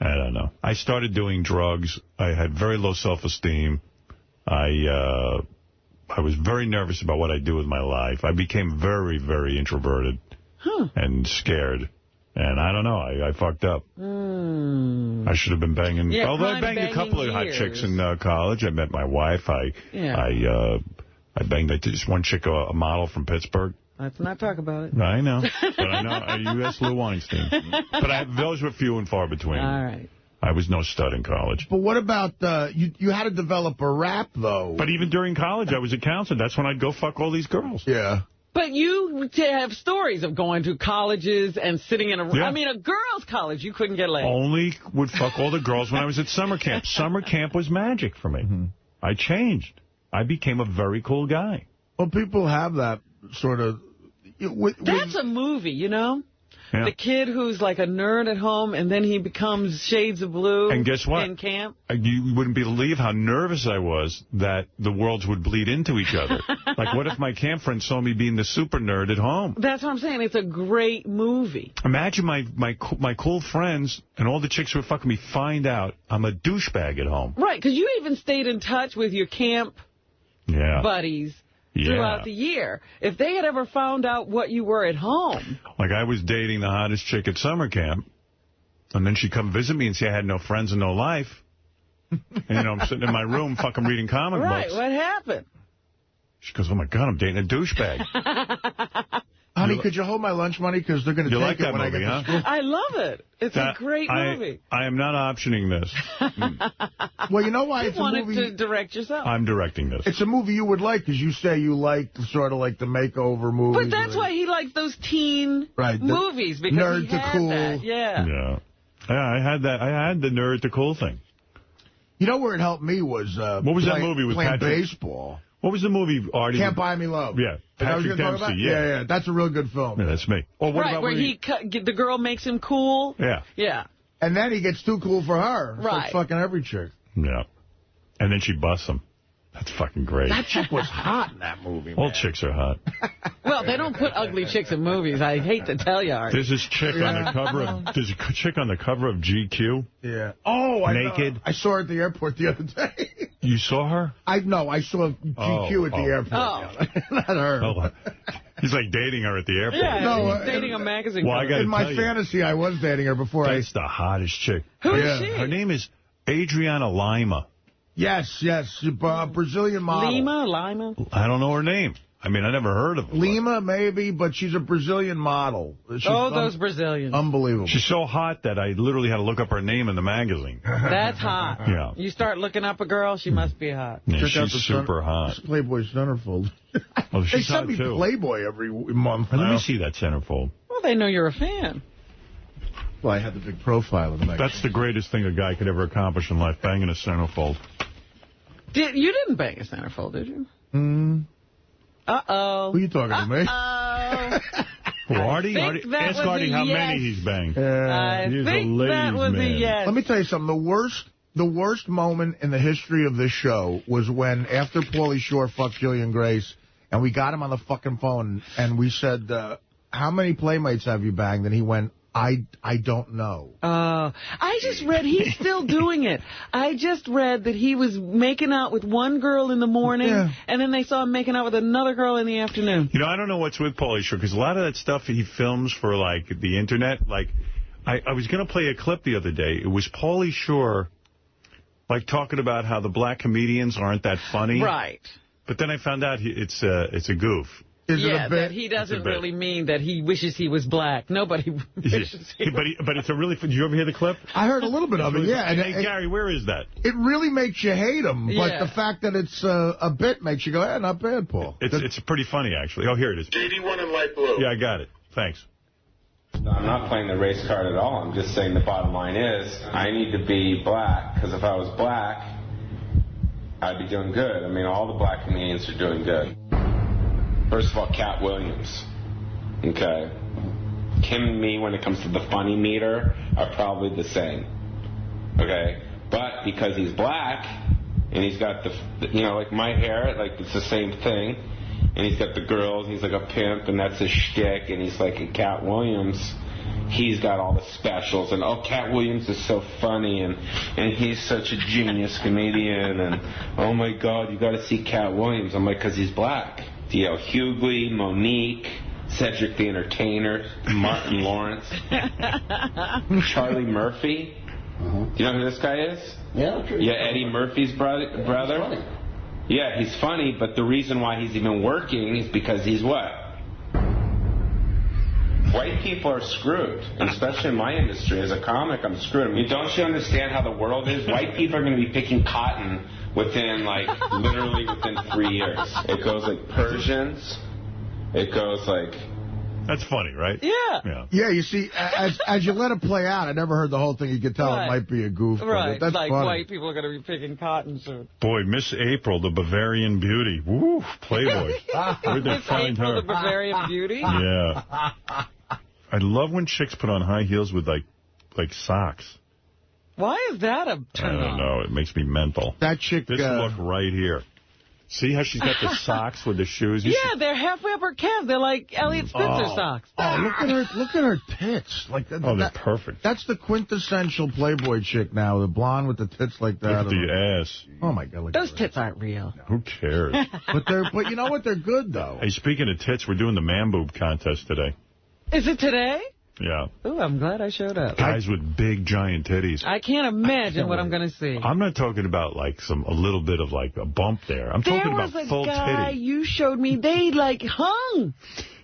I don't know. I started doing drugs. I had very low self-esteem. I was very nervous about what I'd do with my life. I became very, very introverted and scared. And I don't know. I fucked up. I should have been banging. Yeah, although I banged a couple of hot chicks in college. I met my wife. I banged just one chick, a model from Pittsburgh. Let's not talk about it. I know. But I know. U.S. Lou Weinstein. But those were few and far between. All right. I was no stud in college. But what about, you had to develop a rap, though. But even during college, I was a counselor. That's when I'd go fuck all these girls. Yeah. But you have stories of going to colleges and sitting in a... Yeah. I mean, a girls' college, you couldn't get laid. Only would fuck all the girls when I was at summer camp. Summer camp was magic for me. Mm-hmm. I changed. I became a very cool guy. Well, people have that sort of... That's a movie, Yeah. The kid who's like a nerd at home, and then he becomes Shades of Blue. And guess what? In camp. You wouldn't believe how nervous I was that the worlds would bleed into each other. Like, what if my camp friends saw me being the super nerd at home? That's what I'm saying. It's a great movie. Imagine my cool friends and all the chicks who were fucking me find out I'm a douchebag at home. Right, because you even stayed in touch with your camp buddies. Throughout the year. If they had ever found out what you were at home. Like, I was dating the hottest chick at summer camp, and then she'd come visit me and say I had no friends and no life. And, I'm sitting in my room fucking reading comic books. Right, what happened? She goes, oh, my God, I'm dating a douchebag. Honey, could you hold my lunch money? Because they're going to take it when I get to school. I love it. It's a great movie. I am not optioning this. Well, you know why it's a movie? You wanted to direct yourself. I'm directing this. It's a movie you would like, because you say you like sort of like the makeover movies. But that's why he likes those teen movies, because Nerd he to had Cool. that. Yeah, I had that. I had the Nerd to Cool thing. You know where it helped me was what was that movie with playing Patrick? baseball. What was the movie, Artie? Can't Buy Me Love. Yeah. Patrick Dempsey, yeah. That's a real good film. Yeah, that's me. Well, what about where the girl makes him cool. Yeah. Yeah. And then he gets too cool for her. Right. Like fucking every chick. Yeah. And then she busts him. That's fucking great. That chick was hot in that movie, man. All chicks are hot. Well, they don't put ugly chicks in movies. I hate to tell you, Art. There's this chick on the cover of... There's a chick on the cover of GQ. Yeah. Oh, naked. I saw her at the airport the other day. You saw her? I saw GQ at the airport. Not her. Oh. He's like dating her at the airport. Yeah, he's dating a magazine cover. In my fantasy, I was dating her before. That's the hottest chick. Who is she? Her name is Adriana Lima. Yes. Brazilian model. Lima? I don't know her name. I mean, I never heard of her. Lima, maybe, but she's a Brazilian model. Those Brazilians. Unbelievable. She's so hot that I literally had to look up her name in the magazine. That's hot. Yeah. You start looking up a girl, she must be hot. Yeah, she's super hot. Playboy centerfold. Oh, they send me Playboy every month. Let me see that centerfold. Well, they know you're a fan. Well, I had the big profile in the magazine. That's the greatest thing a guy could ever accomplish in life, banging a centerfold. You didn't bang a centerfold, did you? Uh-oh. Who are you talking to, me? Who, Artie? Ask Artie how many he's banged. I think that was a yes. Let me tell you something. The worst moment in the history of this show was when, after Pauly Shore fucked Jillian Grace, and we got him on the fucking phone, and we said, how many playmates have you banged? And he went, I don't know. I just read he's still doing it. I just read that he was making out with one girl in the morning, and then they saw him making out with another girl in the afternoon. You know, I don't know what's with Pauly Shore, because a lot of that stuff he films for, like, the Internet, like, I was going to play a clip the other day. It was Pauly Shore, like, talking about how the black comedians aren't that funny. Right. But then I found out it's a goof. That he doesn't really mean that he wishes he was black. Nobody wishes he was But it's a really... Did you ever hear the clip? I heard a little bit of it, yeah. And hey, Gary, where is that? It really makes you hate him, but the fact that it's a bit makes you go, not bad, Paul. It's pretty funny, actually. Oh, here it is. JD1 in light blue. Yeah, I got it. Thanks. No, I'm not playing the race card at all. I'm just saying the bottom line is I need to be black, because if I was black, I'd be doing good. I mean, all the black comedians are doing good. First of all, Cat Williams. Okay. Him and me, when it comes to the funny meter, are probably the same. Okay. But because he's black, and he's got like my hair, like it's the same thing, and he's got the girls, he's like a pimp, and that's his shtick, and he's like a Cat Williams. He's got all the specials, and Cat Williams is so funny, and he's such a genius comedian, and oh my God, you got to see Cat Williams. I'm like, because he's black. D.L. Hughley, Monique, Cedric the Entertainer, Martin Lawrence, Charlie Murphy. Do you know who this guy is? Yeah. Eddie Murphy's brother. Yeah, he's funny, but the reason why he's even working is because he's what? White people are screwed, and especially in my industry. As a comic, I'm screwed. I mean, don't you understand how the world is? White people are going to be picking cotton within, literally within 3 years. It goes like Persians. It goes like... That's funny, right? Yeah. Yeah, you see, as you let it play out, I never heard the whole thing. You could tell it might be a goof. Right, that's like funny. white people are going to be picking cotton soon. Boy, Miss April, the Bavarian beauty. Woo, Playboy. Where'd they find her? The Bavarian beauty? Yeah. I love when chicks put on high heels with, like socks. Why is that a turn on? I don't know. It makes me mental. That chick... This look right here. See how she's got the socks with the shoes? They're halfway up her calf. They're like Elliot Spitzer socks. Oh, look at her tits. They're perfect. That's the quintessential Playboy chick now, the blonde with the tits like that. Look at the ass. Oh, my God. Those tits aren't real. No. Who cares? But you know what? They're good, though. Hey, speaking of tits, we're doing the man boob contest today. Is it today? Yeah. Oh, I'm glad I showed up. Guys with big, giant titties. I can't imagine what I'm going to see. I'm not talking about, a little bit of, a bump there. I'm talking about full titty. There was a guy you showed me. They, hung.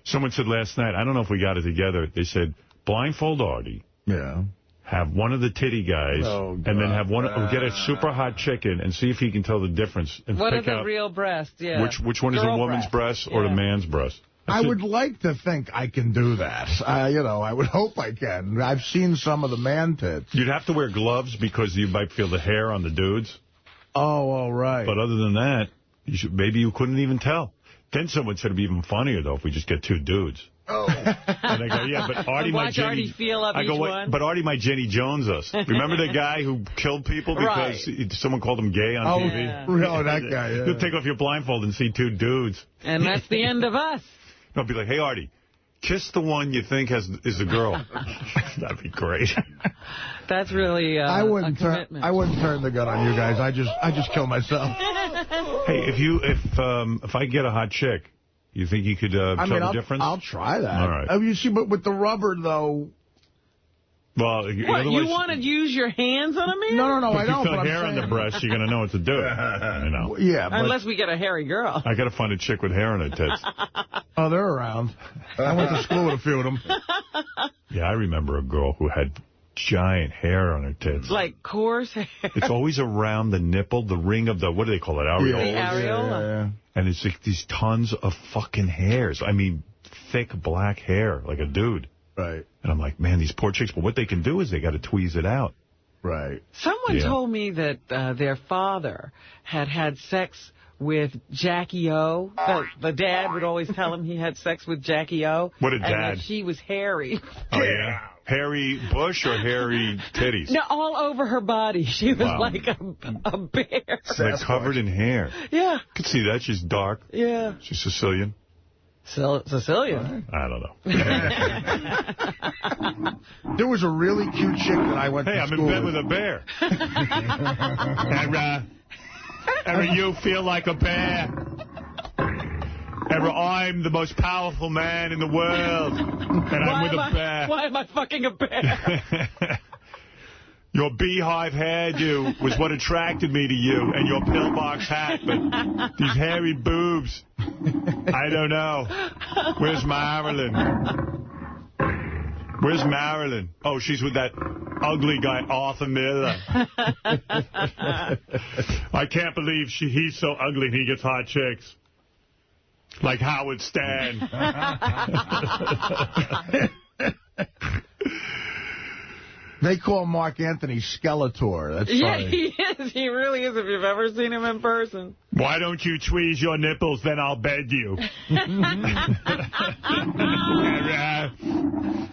Someone said last night, I don't know if we got it together, they said, blindfold Artie. Yeah. Have one of the titty guys, and then have one. Get a super hot chicken and see if he can tell the difference. And what pick are the out real breasts? Yeah. Which one is a woman's breast or the man's breast? I would like to think I can do that. I would hope I can. I've seen some of the man tits. You'd have to wear gloves because you might feel the hair on the dudes. Oh, all right. But other than that, maybe you couldn't even tell. Then someone said it'd be even funnier, though, if we just get two dudes. Oh. And I go, yeah, but Artie might Artie feel up each one. But Artie might Jenny Jones us. Remember the guy who killed people because someone called him gay on TV? Yeah. Oh, that guy, yeah. You'll take off your blindfold and see two dudes. And that's the end of us. No, be like, hey, Artie, kiss the one you think is a girl. That'd be great. That's really I wouldn't a commitment. I wouldn't turn the gun on you guys. I just kill myself. Hey, if I get a hot chick, you think you could tell the difference? I'll try that. All right. You see, but with the rubber, though... Well, what, you want to use your hands on a man? No, I don't. If you feel hair on the breast, you're going to know what to do. You know. Yeah, unless we get a hairy girl. I got to find a chick with hair on her tits. Oh, they're around. I went to school with a few of them. Yeah, I remember a girl who had giant hair on her tits. Like coarse hair. It's always around the nipple, the ring of the, what do they call it, areola? The areola. Yeah. And it's like these tons of fucking hairs. I mean, thick black hair, like a dude. Right. And I'm like, man, these poor chicks. But what they can do is they got to tweeze it out. Right. Someone told me that their father had sex with Jackie O. The dad would always tell him he had sex with Jackie O. What a dad. And that she was hairy. Oh, yeah? Hairy bush or hairy titties? No, all over her body. She was like a bear. They're covered in hair. Yeah. I could see that. She's dark. Yeah. She's Sicilian. Sicilian? I don't know. There was a really cute chick that I went to school I'm in bed with a bear. And you feel like a bear. I'm the most powerful man in the world. And I'm with a bear. Why am I fucking a bear? Your beehive hairdo was what attracted me to you, and your pillbox hat, but these hairy boobs, I don't know. Where's Marilyn? Where's Marilyn? Oh, she's with that ugly guy, Arthur Miller. I can't believe he's so ugly and he gets hot chicks. Like Howard Stern. They call Mark Anthony Skeletor. That's funny. Yeah, he is. He really is, if you've ever seen him in person. Why don't you tweeze your nipples, then I'll bed you.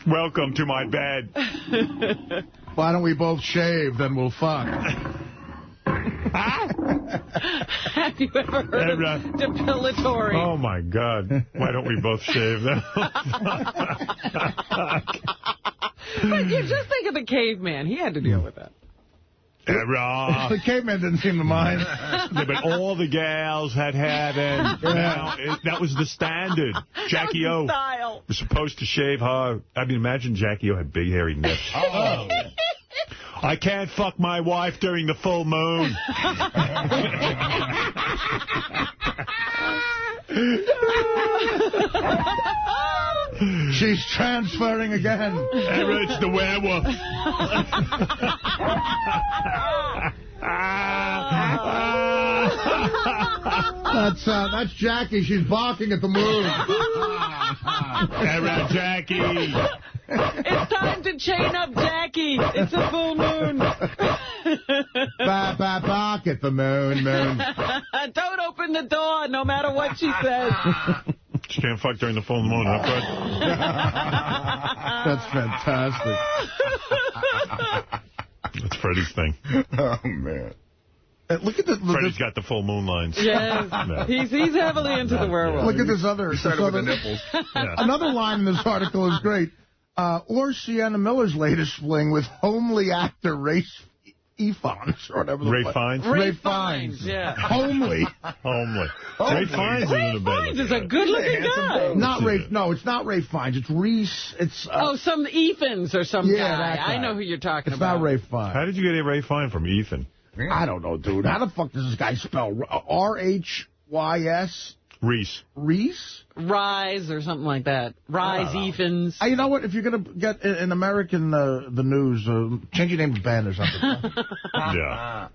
Welcome to my bed. Why don't we both shave, then we'll fuck. Have you ever heard of depilatory? Oh, my God. Why don't we both shave then? But you just think of the caveman. He had to deal with that. The caveman didn't seem to mind. Yeah, but all the gals had hair then. That was the standard. Jackie O was supposed to shave her. I mean, imagine Jackie O had big hairy nips. Oh. I can't fuck my wife during the full moon. She's transferring again. It's the werewolf. That's Jackie. She's barking at the moon. Jackie. It's time to chain up Jackie. It's a full moon. Bark at the moon. Don't open the door, no matter what she says. She can't fuck during the full moon, huh, Fred? That's fantastic. That's Freddie's thing. Oh, man. Look at Freddie's got the full moon lines. Yes. No. He's heavily into the werewolf. Look at this other... With the nipples. Yeah. Another line in this article is great. Or Sienna Miller's latest fling with homely actor Rafe Fiennes, or whatever. Ray Fiennes? Ray Fiennes, yeah. Homely. Ray Fiennes isn't a bad. Ray Fiennes is a good-looking guy. Not Ray. No, it's not Ray Fiennes. It's Reese. It's some Ethans or some guy. That guy. I know who you're talking about. It's not Ray Fiennes. How did you get a Ray Fiennes from Ethan? I don't know, dude. How the fuck does this guy spell R-H-Y-S? Reese. Reese? Rise or something like that. Rise Evans. You know what? If you're going to get in American the news, change your name to Ben or something. Yeah.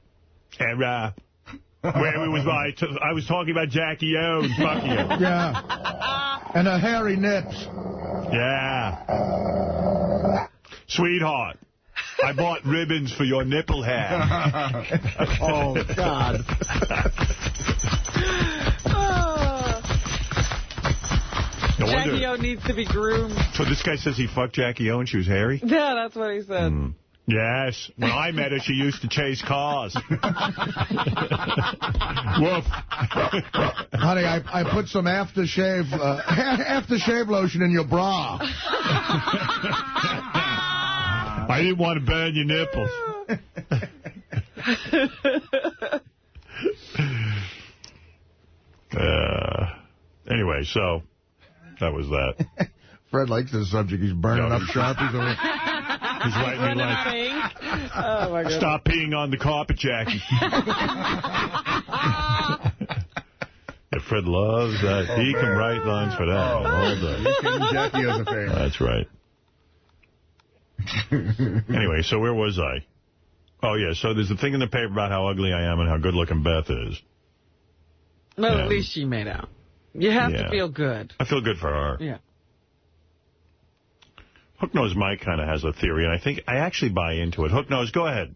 And where was I was talking about Jackie O. Fuck you. Yeah. And her hairy nips. Yeah. Sweetheart, I bought ribbons for your nipple hair. Oh, God. Jackie O needs to be groomed. So this guy says he fucked Jackie O and she was hairy? Yeah, that's what he said. Yes. When I met her, she used to chase cars. Woof. Honey, I put some aftershave lotion in your bra. I didn't want to burn your nipples. Anyway, so that was that. Fred likes this subject. He's burning up Sharpies over. He's writing me like, oh my God. Stop peeing on the carpet, Jackie. Yeah, Fred loves that. He can write lines for that all day. Jackie has a fan. That's right. Anyway, so where was I? Oh, yeah, so there's a thing in the paper about how ugly I am and how good-looking Beth is. Well, at least she made out. You have to feel good. I feel good for her. Yeah. Hook-Nosed Mike kind of has a theory, and I think I actually buy into it. Hook-Nosed, go ahead.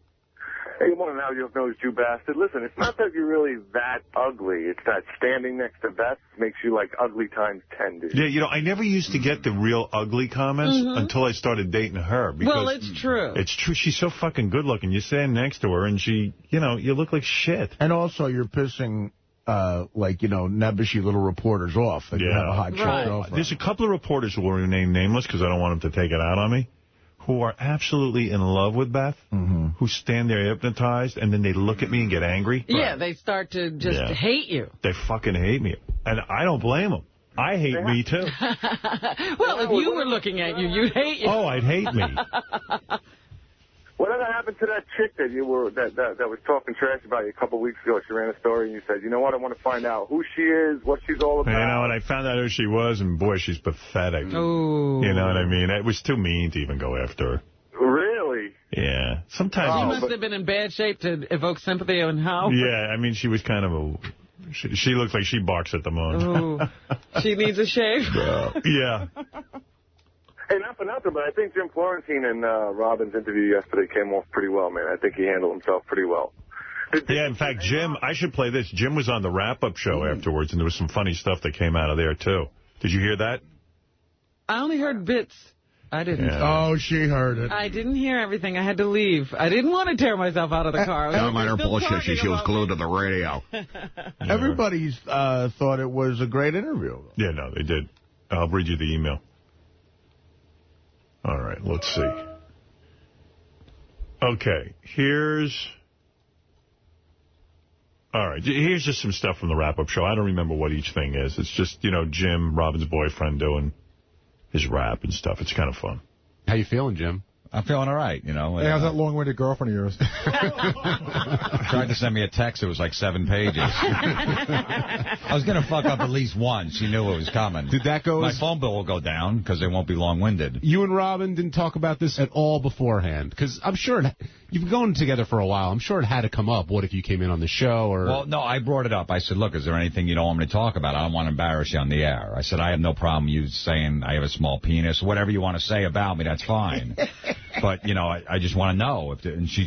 Hey, good morning, Al, Hook-Nosed Jew bastard. Listen, it's not that you're really that ugly. It's that standing next to Beth makes you like ugly times 10, dude. Yeah, you know, I never used to get the real ugly comments until I started dating her. Because well, it's true. It's true. She's so fucking good-looking. You stand next to her, and she, you know, you look like shit. And also, you're pissing... like, you know, nebbishy little reporters off. That you have a hot chick girlfriend. There's a couple of reporters who will remain nameless because I don't want them to take it out on me, who are absolutely in love with Beth, who stand there hypnotized, and then they look at me and get angry. Yeah, they start to just hate you. They fucking hate me. And I don't blame them. I hate me, too. Well, if you were looking at you, you'd hate you. Oh, I'd hate me. Whatever happened to that chick that you were that was talking trash about you a couple of weeks ago? She ran a story and you said, you know what, I want to find out who she is, what she's all about. You know, and I found out who she was, and boy, she's pathetic. Ooh. You know what I mean? It was too mean to even go after her. Really? Yeah. Sometimes she must have been in bad shape to evoke sympathy and how? Yeah, I mean, she was kind of a... She looks like she barks at the moon. Ooh. She needs a shave? Yeah. Hey, not for nothing, but I think Jim Florentine and Robin's interview yesterday came off pretty well, man. I think he handled himself pretty well. Yeah, in fact, Jim, I should play this. Jim was on the wrap-up show afterwards, and there was some funny stuff that came out of there, too. Did you hear that? I only heard bits. I didn't. Yeah. Oh, she heard it. I didn't hear everything. I had to leave. I didn't want to tear myself out of the car. Don't mind her bullshit. She was glued to the radio. Everybody thought it was a great interview. Yeah, no, they did. I'll read you the email. All right, let's see. Okay, here's just some stuff from the wrap-up show. I don't remember what each thing is. It's just, you know, Jim, Robin's boyfriend, doing his rap and stuff. It's kind of fun. How you feeling, Jim? I'm feeling all right, you know. Hey, how's that long-winded girlfriend of yours? Tried to send me a text. It was like 7 pages. I was going to fuck up at least once. She knew it was coming. Did that go? My phone bill will go down because they won't be long-winded. You and Robin didn't talk about this at all beforehand? Because I'm sure you've been going together for a while. I'm sure it had to come up. What if you came in on the show? Or Well, no, I brought it up. I said, look, is there anything you don't want me to talk about? I don't want to embarrass you on the air. I said, I have no problem you saying I have a small penis. Whatever you want to say about me, that's fine. But, you know, I just want to know. And she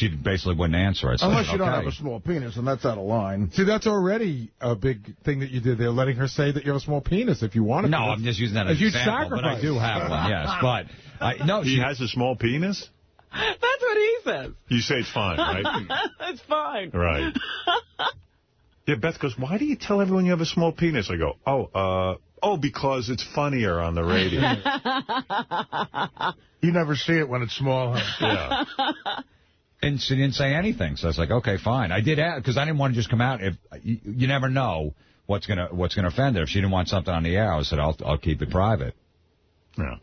basically wouldn't answer. I said, unless you don't have a small penis, and that's out of line. See, that's already a big thing that you did there, letting her say that you have a small penis if you wanted to. No, I'm just using that as an example, but I do have one, yes. But, she has a small penis? That's what he says. You say it's fine, right? It's fine. Right. Yeah, Beth goes, why do you tell everyone you have a small penis? I go, because it's funnier on the radio. You never see it when it's small. Yeah. And she didn't say anything, so I was like, okay, fine. I did ask, because I didn't want to just come out. If you never know what's gonna offend her. If she didn't want something on the air, I said, I'll keep it private. Yeah.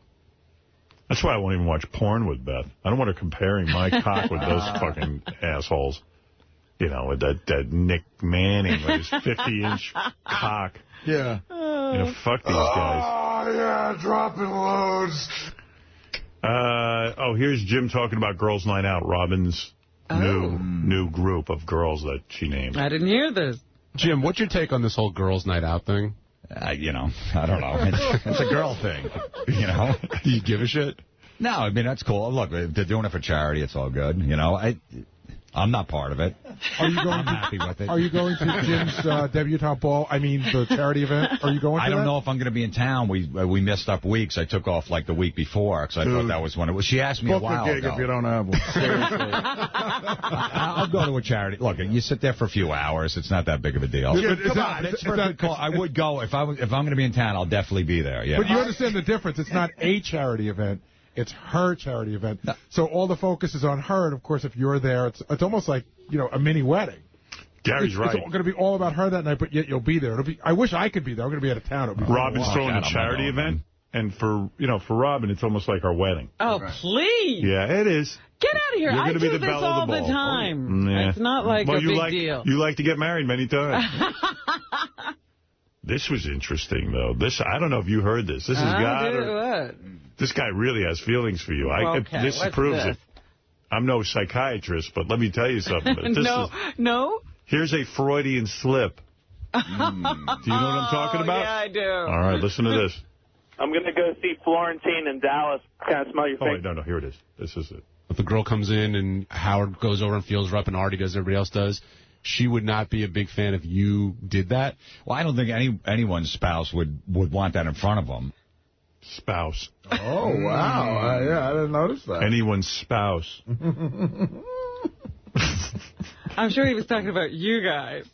That's why I won't even watch porn with Beth. I don't want her comparing my cock with those fucking assholes. You know, with that Nick Manning with his 50-inch cock. Yeah. You know, fuck these guys. Oh, yeah, dropping loads. Here's Jim talking about Girls Night Out, Robin's new group of girls that she named. I didn't hear this. Jim, what's your take on this whole Girls Night Out thing? You know, I don't know. It's a girl thing, you know. Do you give a shit? No, I mean, that's cool. Look, if they're doing it for charity, it's all good, you know. I'm not part of it. I'm happy with it. Are you going to Jim's debutante ball? I mean, the charity event? Are you going to I don't know if I'm going to be in town. We missed up weeks. I took off like the week before because I thought that was when it was. She asked me a while ago. Book a gig if you don't have one. Seriously. I'll go to a charity. Look, you sit there for a few hours. It's not that big of a deal. Come on. It's for a good call. I would go. If I'm going to be in town, I'll definitely be there. Yeah. But you understand the difference. It's not a charity event. It's her charity event. No. So all the focus is on her, and, of course, if you're there, it's almost like, you know, a mini wedding. Gary's right. It's going to be all about her that night, but yet you'll be there. I wish I could be there. I'm going to be out of town. Robin's throwing a charity event, and for Robin, it's almost like our wedding. Oh, please. Yeah, it is. Get out of here. I do this all the time. Yeah. It's not like a big deal. You like to get married many times. This was interesting, though. I don't know if you heard this. This guy really has feelings for you. Okay, this proves it. I'm no psychiatrist, but let me tell you something. No? Here's a Freudian slip. Do you know what I'm talking about? Yeah, I do. All right, listen to this. I'm going to go see Florentine in Dallas. Can I smell your face? Oh, wait, no, here it is. This is it. If the girl comes in and Howard goes over and feels her up and Artie does, everybody else does, she would not be a big fan if you did that? Well, I don't think anyone's spouse would want that in front of them. Spouse. Oh, wow. Yeah, I didn't notice that. Anyone's spouse. I'm sure he was talking about you guys.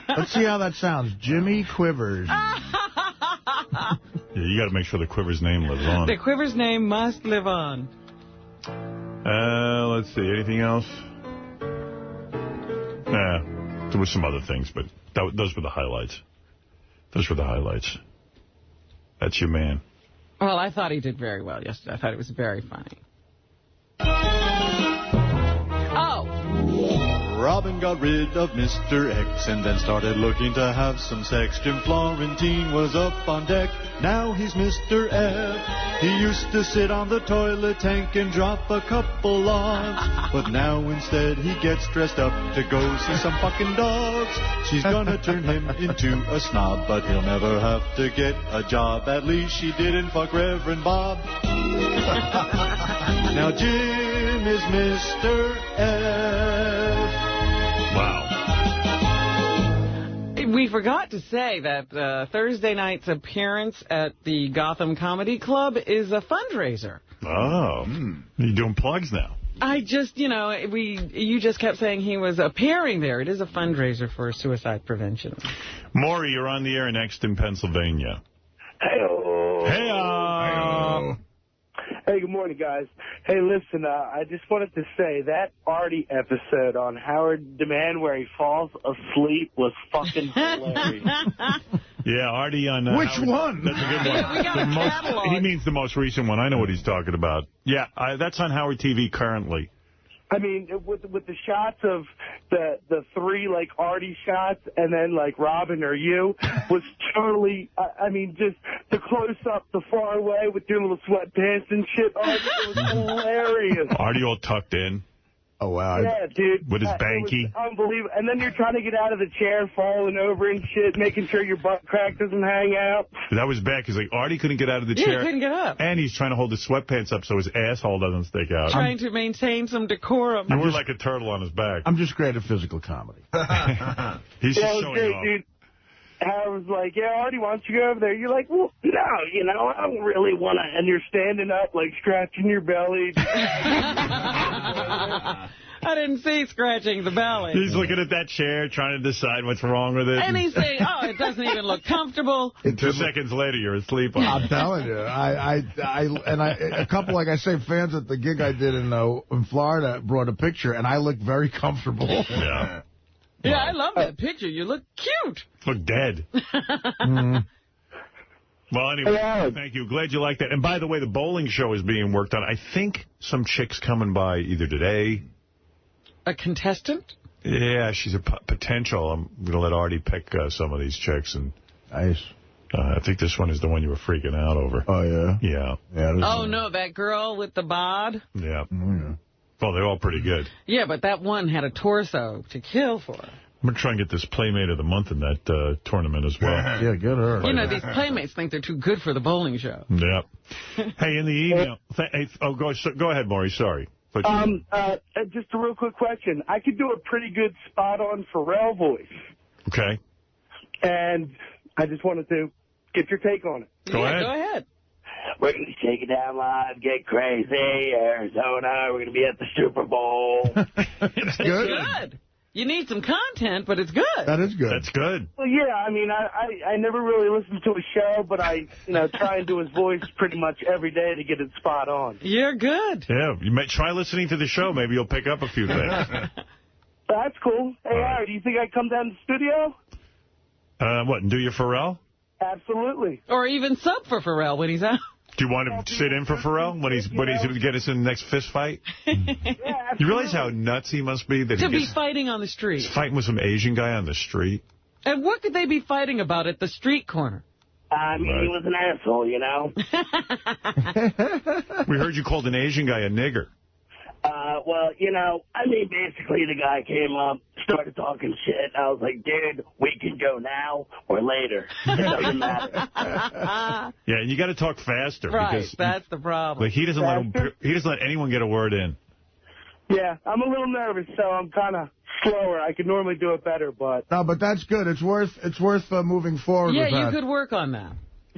Let's see how that sounds. Jimmy Quivers. Yeah, you got to make sure the Quivers name lives on. The Quivers name must live on. Let's see. Anything else? There were some other things, but those were the highlights. That's your man. Well, I thought he did very well yesterday. I thought it was very funny. Robin got rid of Mr. X and then started looking to have some sex. Jim Florentine was up on deck. Now he's Mr. F. He used to sit on the toilet tank and drop a couple logs. But now instead he gets dressed up to go see some fucking dogs. She's gonna turn him into a snob, but he'll never have to get a job. At least she didn't fuck Reverend Bob. Now Jim is Mr. F. Wow. We forgot to say that Thursday night's appearance at the Gotham Comedy Club is a fundraiser. Oh. You're doing plugs now. I just, you just kept saying he was appearing there. It is a fundraiser for suicide prevention. Maury, you're on the air next in Pennsylvania. Hey-oh. Hey-oh. Hey, good morning, guys. Hey, listen, I just wanted to say that Artie episode on Howard Demand where he falls asleep was fucking hilarious. Yeah, Artie on... Which Howard, one? That's a good one. We got a catalog. He means the most recent one. I know what he's talking about. Yeah, that's on Howard TV currently. I mean, with the shots of the three, like, Artie shots and then, like, Robin or you was totally, I mean, just the close-up, the far away with your little sweatpants and shit. Oh, it was hilarious. Artie all tucked in. Oh, wow. Yeah, dude. With his banky. Unbelievable. And then you're trying to get out of the chair, falling over and shit, making sure your butt crack doesn't hang out. That was bad, because like, Artie couldn't get out of the chair. He couldn't get up. And he's trying to hold his sweatpants up so his asshole doesn't stick out. Trying to maintain some decorum. You were like a turtle on his back. I'm just great at physical comedy. He's just showing great, off. Dude. I was like, yeah, Artie, why don't you go over there? You're like, well, no, I don't really want to. And you're standing up, like, scratching your belly. I didn't see scratching the belly. He's looking at that chair, trying to decide what's wrong with it. And he's saying, oh, it doesn't even look comfortable. 2 seconds later, you're asleep on it. I'm telling you. A couple, like I say, fans at the gig I did in Florida brought a picture, and I looked very comfortable. Yeah. Yeah, I love that picture. You look cute. Look dead. Well, anyway, thank you. Glad you liked that. And by the way, the bowling show is being worked on. I think some chick's coming by either today. A contestant? Yeah, she's a potential. I'm going to let Artie pick some of these chicks. And nice. I think this one is the one you were freaking out over. Oh, yeah? Yeah. Oh, no, that girl with the bod? Yeah. Well, they're all pretty good. Yeah, but that one had a torso to kill for. I'm going to try and get this Playmate of the Month in that tournament as well. Yeah, get her. You know, these Playmates think they're too good for the bowling show. Yep. Hey, in the email... go ahead, Maury. Sorry. Just a real quick question. I could do a pretty good spot-on Pharrell voice. Okay. And I just wanted to get your take on it. Go ahead. Go ahead. We're going to shake it down live, get crazy, Arizona. We're going to be at the Super Bowl. It's good. You need some content, but it's good. That is good. That's good. Well, yeah, I mean, I never really listened to a show, but I try and do his voice pretty much every day to get it spot on. You're good. Yeah, you may try listening to the show. Maybe you'll pick up a few things. That's cool. Hey, Harry, do you think I'd come down to the studio? What, and do your Pharrell? Absolutely. Or even sub for Pharrell when he's out. Do you want to sit in for Pharrell when he's going to get us in the next fist fight? Yeah, you realize how nuts he must be? That to be fighting on the street. He's fighting with some Asian guy on the street. And what could they be fighting about at the street corner? I mean, he was an asshole, you know? We heard you called an Asian guy a nigger. Well, basically the guy came up, started talking shit. I was like, dude, we can go now or later. It doesn't matter. Yeah, and you got to talk faster. Right, because that's the problem. Like he doesn't let anyone get a word in. Yeah, I'm a little nervous, so I'm kind of slower. I could normally do it better, but... No, but that's good. It's worth moving forward with that. Yeah, you could work on that.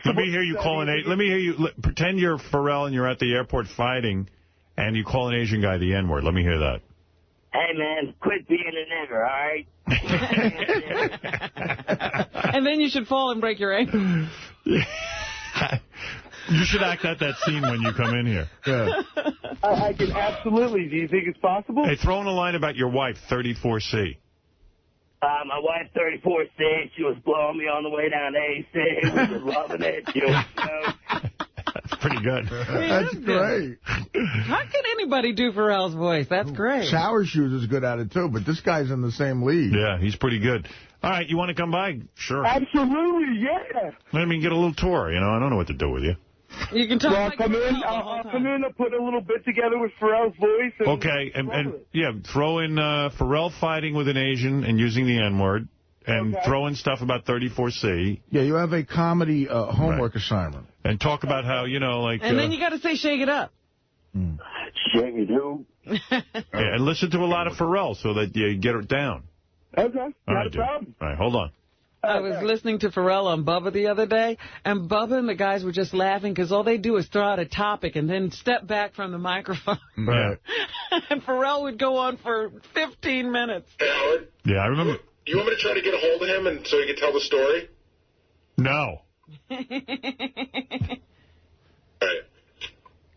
Let me hear you call let me hear you... Pretend you're Pharrell and you're at the airport fighting, and you call an Asian guy the N-word. Let me hear that. Hey, man, quit being a nigger, all right? And then you should fall and break your ankle. You should act out that scene when you come in here. Yeah. I can absolutely. Do you think it's possible? Hey, throw in a line about your wife, 34C. My wife, 34C, she was blowing me on the way down to AC. We were loving it. That's pretty good. That's great. How can anybody do Pharrell's voice? That's great. Shower Shoes is good at it, too, but this guy's in the same league. Yeah, he's pretty good. All right, you want to come by? Sure. Absolutely, yeah. Let me get a little tour. I don't know what to do with you. You can talk I'll come in and put a little bit together with Pharrell's voice. And okay, and yeah, throw in Pharrell fighting with an Asian and using the N-word, and throw in stuff about 34C. Yeah, you have a comedy homework assignment. And talk about how, And then you got to say, shake it up. Shake it, dude. Yeah, and listen to a lot of Pharrell so that you get it down. Okay, not a problem. All right, hold on. I was listening to Pharrell on Bubba the other day, and Bubba and the guys were just laughing because all they do is throw out a topic and then step back from the microphone. Right. And Pharrell would go on for 15 minutes. Howard? Yeah, I remember. You want me to try to get a hold of him and so he can tell the story? No.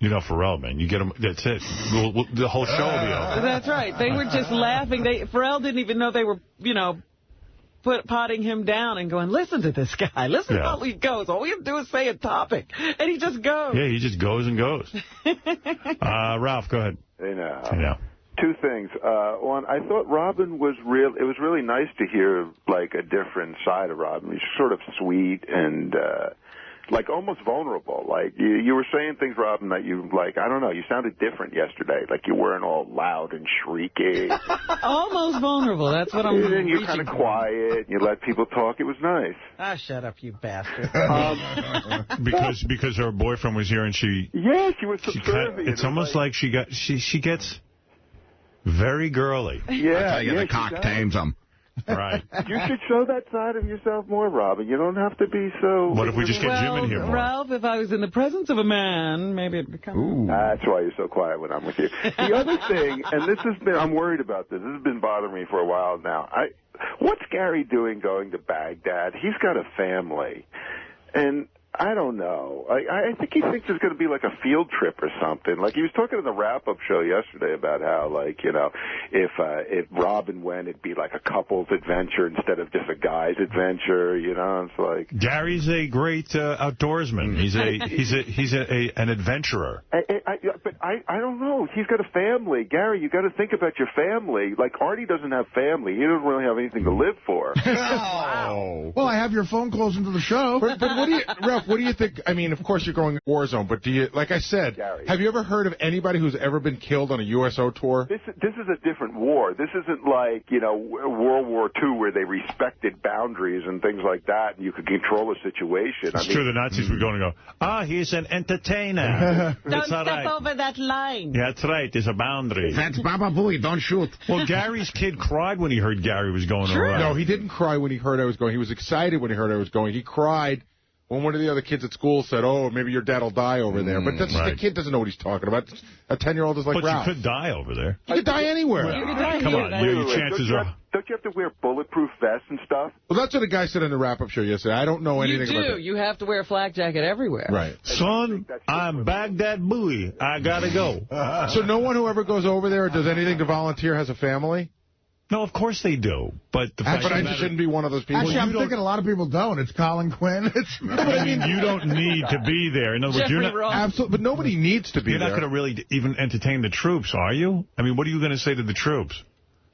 You know Pharrell, man. You get him. That's it. The whole show will be over. That's right. They were just laughing. Pharrell didn't even know they were, potting him down and going, listen to this guy. Listen to how he goes. All we have to do is say a topic. And he just goes. Yeah, he just goes and goes. Ralph, go ahead. Hey, now. Hey, now. Two things. One, I thought Robin was real. It was really nice to hear, like, a different side of Robin. He's sort of sweet and, like, almost vulnerable. Like, you were saying things, Robin, that you, like, I don't know, you sounded different yesterday. Like, you weren't all loud and shrieky. Almost vulnerable. That's what I'm And you're kind of quiet. You let people talk. It was nice. Ah, shut up, you bastard. Because her boyfriend was here and she... Yeah, she was subservient. It's almost like she gets very girly. Yeah. I tell you, the cock tames them. Right. You should show that side of yourself more, Robin. You don't have to be so... What if we just get Jim in here more? Ralph, if I was in the presence of a man, maybe it'd become... Ooh. That's why you're so quiet when I'm with you. The other thing, and this has been... I'm worried about this. This has been bothering me for a while now. What's Gary doing going to Baghdad? He's got a family. And I don't know. I think he thinks it's going to be like a field trip or something. Like, he was talking in the wrap-up show yesterday about how, like, you know, if Robin went, it'd be like a couple's adventure instead of just a guy's adventure, you know? It's like... Gary's a great outdoorsman. He's an adventurer. But I don't know. He's got a family. Gary, you got to think about your family. Like, Artie doesn't have family. He doesn't really have anything to live for. Wow. Well, I have your phone calls into the show. But what do you... Ralph, what do you think? I mean, of course you're going Warzone, but do you, like I said, Gary, have you ever heard of anybody who's ever been killed on a USO tour? This is a different war. This isn't like, you know, World War II where they respected boundaries and things like that, and you could control a situation. It's true. The Nazis were going to go, he's an entertainer. Don't step over that line. Yeah, that's right. There's a boundary. That's Baba Booey. Don't shoot. Well, Gary's kid cried when he heard Gary was going around. No, he didn't cry when he heard I was going. He was excited when he heard I was going. He cried when one of the other kids at school said, oh, maybe your dad will die over there. But that's the kid doesn't know what he's talking about. A 10-year-old is like Ralph. But you could die over there. You could die anywhere. Come on, your chances are... Don't you have to wear bulletproof vests and stuff? Well, that's what the guy said in the wrap-up show yesterday. I don't know anything about that. You do. You have to wear a flak jacket everywhere. Right. Son, I'm Baghdad Booey. I got to go. So no one who ever goes over there or does anything to volunteer has a family? No, of course they do. But the fact I just shouldn't be one of those people. Actually, I'm thinking a lot of people don't. It's Colin Quinn. I mean, you don't need to be there. In other words, you're not absolutely, but nobody needs to be there. You're not going to really even entertain the troops, are you? I mean, what are you going to say to the troops?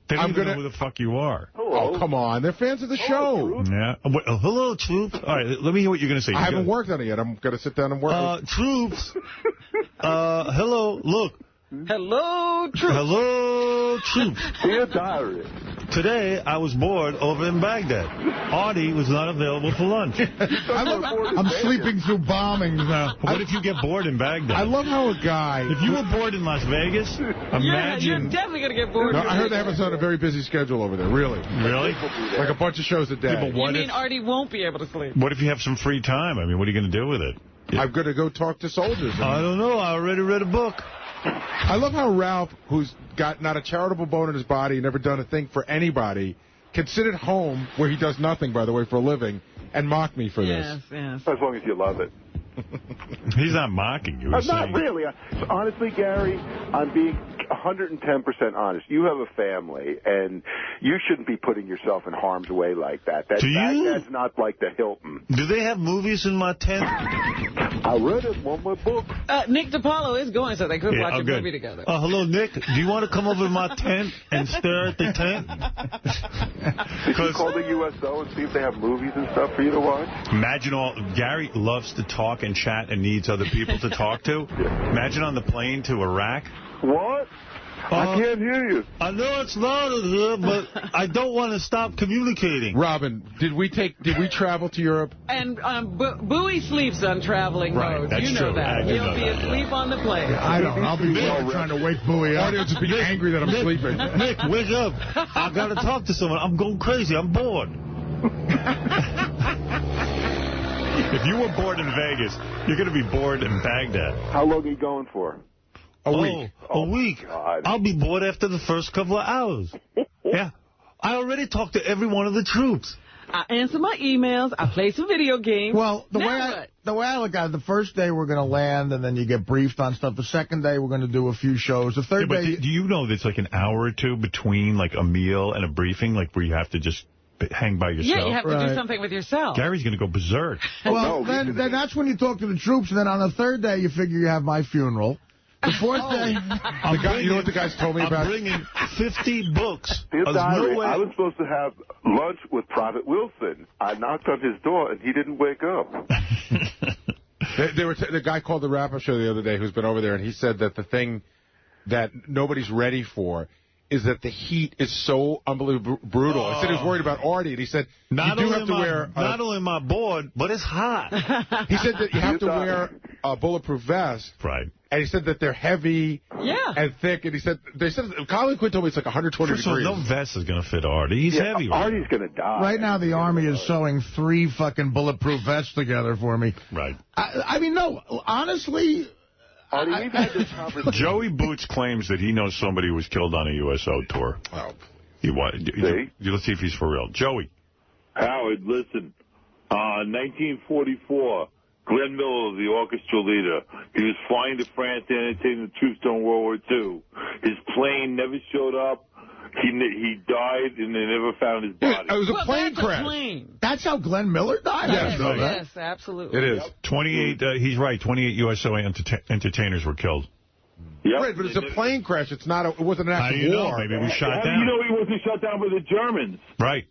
They don't even know who the fuck you are. Hello. Oh, come on. They're fans of the show. Yeah. Hello, troops. All right, let me hear what you're going to say. I haven't worked on it yet. I'm going to sit down and work. Troops. Hello, look. Hello, troops. Hello, troops. Dear diary. Today, I was bored over in Baghdad. Artie was not available for lunch. I'm sleeping through bombings now. What if you get bored in Baghdad? I love how a guy... If you were bored in Las Vegas, imagine... Yeah, you're definitely going to get bored. No, I heard they have a very busy schedule over there, really. Really? Like a bunch of shows a day. Yeah, but you mean Artie won't be able to sleep? What if you have some free time? I mean, what are you going to do with it? I'm going to go talk to soldiers. I don't know. I already read a book. I love how Ralph, who's got not a charitable bone in his body, never done a thing for anybody, can sit at home, where he does nothing, by the way, for a living, and mock me for this. Yes. As long as you love it. He's not mocking you. Not really. Honestly, Gary, I'm being 110% honest. You have a family, and you shouldn't be putting yourself in harm's way like that. That's not like the Hilton. Do they have movies in my tent? I read it in one of my books. Nick DiPaolo is going, so they could watch a movie together. Hello, Nick. Do you want to come over to my tent and stare at the tent? Did you call the USO and see if they have movies and stuff for you to watch? Imagine Gary loves to talk and chat and needs other people to talk to. Yeah. Imagine on the plane to Iraq. What? I can't hear you. I know it's loud here, but I don't want to stop communicating. Robin, did we travel to Europe? And Bowie sleeps on traveling mode. That's you know true. that. He'll be asleep on the plane. I don't. I'll be trying to wake Bowie up. Audience will be angry that I'm sleeping. Nick, wake up. I got to talk to someone. I'm going crazy. I'm bored. If you were bored in Vegas, you're going to be bored in Baghdad. How long are you going for? A week. A week. God. I'll be bored after the first couple of hours. Yeah. I already talked to every one of the troops. I answer my emails. I play some video games. Well, the way I look at it, the first day we're going to land, and then you get briefed on stuff. The second day we're going to do a few shows. The third day... Do you know there's like an hour or two between like a meal and a briefing, like where you have to just hang by yourself? Yeah, you have to do something with yourself. Gary's going to go berserk. Well, then that's when you talk to the troops, and then on the third day you figure you have my funeral. The fourth day... you know what the guys told me about? I'm bringing 50 books. Dear Diary, I was supposed to have lunch with Private Wilson. I knocked on his door, and he didn't wake up. The guy called the wrap-up show the other day who's been over there, and he said that the thing that nobody's ready for is that the heat is so unbelievably brutal. I said he was worried about Artie, and he said, not only am I bored, but it's hot. He said that you have to wear a bulletproof vest. Right. And he said that they're heavy and thick. And they said, Colin Quinn told me it's like 120 degrees. So no vest is going to fit Artie. He's heavy. Artie's going to die. Right now, the Army is sewing 3 fucking bulletproof vests together for me. Right. I mean, no, honestly... Artie, we've had this conversation. Joey Boots claims that he knows somebody who was killed on a USO tour. Oh. Let's see if he's for real. Joey. Howard, listen. 1944, Glenn Miller, the orchestra leader. He was flying to France to entertain the troops during World War II. His plane never showed up. He died, and they never found his body. It was a plane crash. That's how Glenn Miller died? Yes, absolutely. It is. 28, he's right, 28 USO entertainers were killed. Yep. Right, but it's a plane crash. It wasn't an actual war. Maybe we shot How down. do you know he wasn't shot down by the Germans? Right.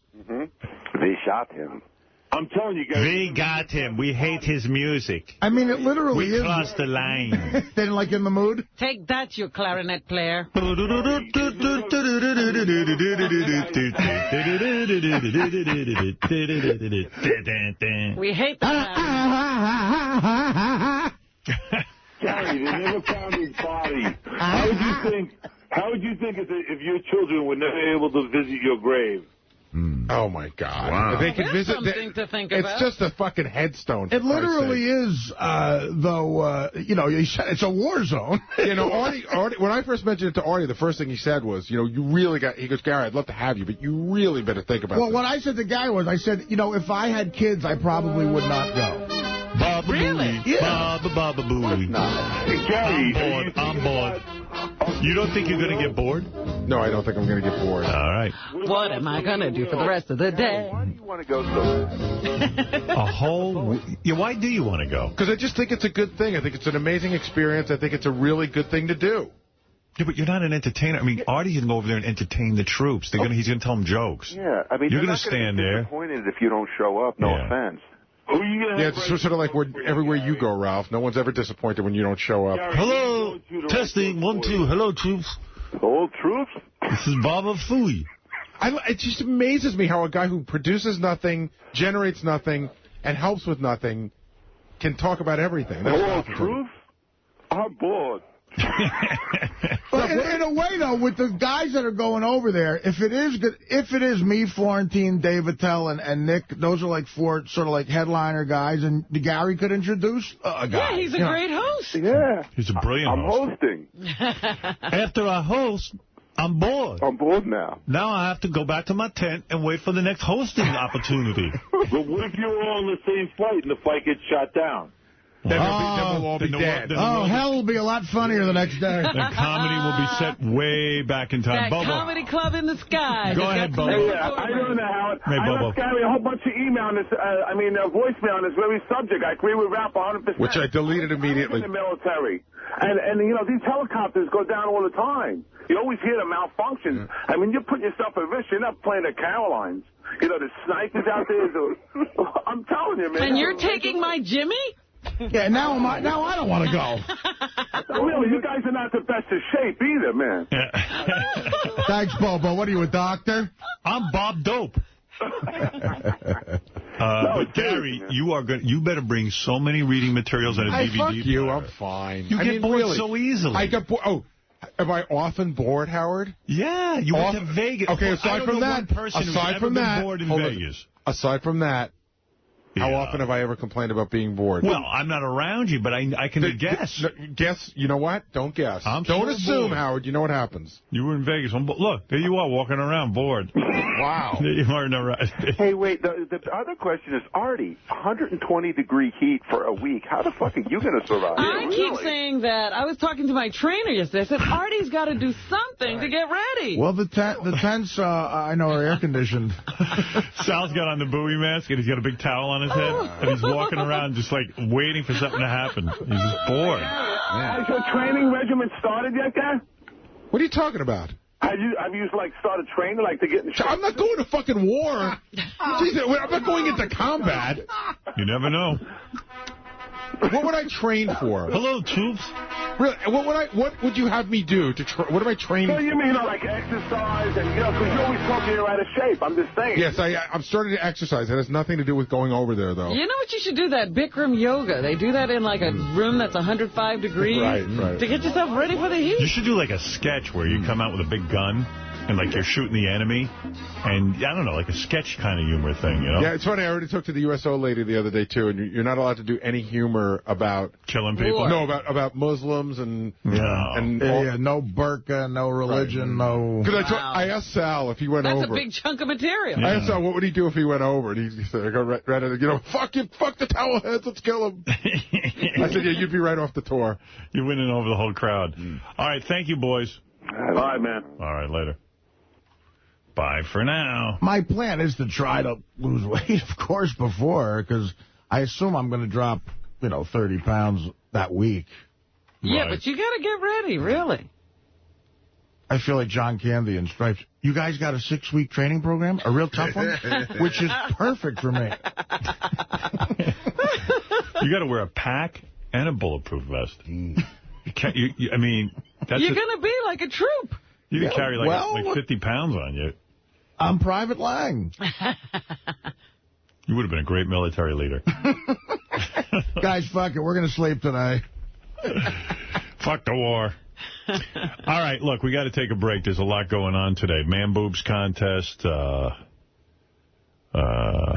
They shot him. I'm telling you guys. We got him. We hate his music. I mean, it literally is. We crossed the line. Then, like, in the mood? Take that, you clarinet player. We hate the Gary, they never found his body. How would you think if your children were never able to visit your grave? Oh, my God. Wow. If they could There's visit, something to think it's about. just a fucking headstone. It literally is, though, it's a war zone. Artie, when I first mentioned it to Artie, the first thing he said was, you really got, he goes, Gary, I'd love to have you, but you really better think about it. Well, what I said to Gary was, I said, if I had kids, I probably would not go. Really? Yeah. Baba Booey. Gary, I'm bored. You don't think you're going to get bored? No, I don't think I'm going to get bored. All right. What am I going to do for the rest of the day? Why do you want to go so Why do you want to go? Because I just think it's a good thing. I think it's an amazing experience. I think it's a really good thing to do. Yeah, but you're not an entertainer. I mean, Artie can go over there and entertain the troops. He's going to tell them jokes. Yeah, I mean, you're going to stand there. Disappointed if you don't show up. No offense. Yeah, it's sort of like everywhere you go, Ralph. No one's ever disappointed when you don't show up. Hello, testing, 1, 2. Hello, troops. Hello, troops. This is Baba Fooey. It just amazes me how a guy who produces nothing, generates nothing, and helps with nothing can talk about everything. Hello, troops. I'm bored. But in a way, though, with the guys that are going over there, if it is me, Florentine, Dave Attell, and Nick, those are like 4 sort of like headliner guys, and Gary could introduce a guy. Yeah, he's a great host. Yeah. He's a brilliant host. I'm hosting. After I host, I'm bored. I'm bored now. Now I have to go back to my tent and wait for the next hosting opportunity. But what if you're all in the same flight and the flight gets shot down? Then we'll all be dead. Hell will be a lot funnier the next day. The comedy will be set way back in time. That comedy club in the sky. Go ahead, Bubba. I don't know how it... Hey, I left Gary a whole bunch of email on this, voicemail on this very subject. I agree with Ralph 100%. Which I deleted immediately. In the military. And these helicopters go down all the time. You always hear the malfunctions. Yeah. I mean, you're putting yourself at risk. You're not playing at Carolines. The snipers out there. I'm telling you, man. And you're taking my Jimmy? Yeah, now I don't want to go. Really, you guys are not the best of shape either, man. Thanks, Bobo. What are you, a doctor? I'm Bob Dope. But Gary, you better bring so many reading materials and a DVD. Fuck you, I'm fine. You get bored so easily. I get bored. Oh, am I often bored, Howard? Yeah, you went to Vegas. Okay, aside from that, bored in Vegas. Aside from that, how often have I ever complained about being bored? Well, I'm not around you, but I can guess. Guess, you know what? Don't guess. Don't assume, Howard. You know what happens. You were in Vegas. Look, there you are walking around bored. Wow. You are never. Hey, wait, the other question is, Artie, 120-degree heat for a week. How the fuck are you going to survive? I keep saying that. I was talking to my trainer yesterday. I said, Artie's got to do something to get ready. Well, the tents, I know, are air-conditioned. Sal's got on the buoy mask, and he's got a big towel on his head, and he's walking around just, like, waiting for something to happen. He's just bored. Has your training regimen started yet, guy? What are you talking about? Have you started training, to get in shape? I'm not going to fucking war. Jesus, I'm not going into combat. You never know. What would I train for? Hello, troops. Really? What would you have me do? What am I training for? You mean, like exercise and, because you always talk you're out of shape. I'm just saying. Yes, I'm starting to exercise. It has nothing to do with going over there, though. You know what you should do? That Bikram yoga. They do that in, a room that's 105 degrees. Right. To get yourself ready for the heat. You should do, a sketch where you come out with a big gun. and like you're shooting the enemy, and I don't know, like a sketch kind of humor thing, you know? Yeah, it's funny. I already talked to the USO lady the other day too, and you're not allowed to do any humor about killing people. No, about Muslims and no burqa, no religion, no. Because I asked Sal if he went over. That's a big chunk of material. I asked Sal what would he do if he went over, and he said, "I go right at it. Fuck the towel heads, let's kill him." I said, "Yeah, you'd be right off the tour. You're winning over the whole crowd." All right, thank you, boys. Bye, man. All right, later. Bye for now. My plan is to try to lose weight, of course, before, because I assume I'm going to drop, 30 pounds that week. Yeah, but you got to get ready, really. I feel like John Candy in Stripes. You guys got a 6-week training program? A real tough one? Which is perfect for me. You got to wear a pack and a bulletproof vest. I mean, that's you're going to be like a troop. You can carry like 50 pounds on you. I'm Private Lang. You would have been a great military leader. Guys, fuck it. We're going to sleep tonight. Fuck the war. All right, look, we got to take a break. There's a lot going on today. Man boobs contest. I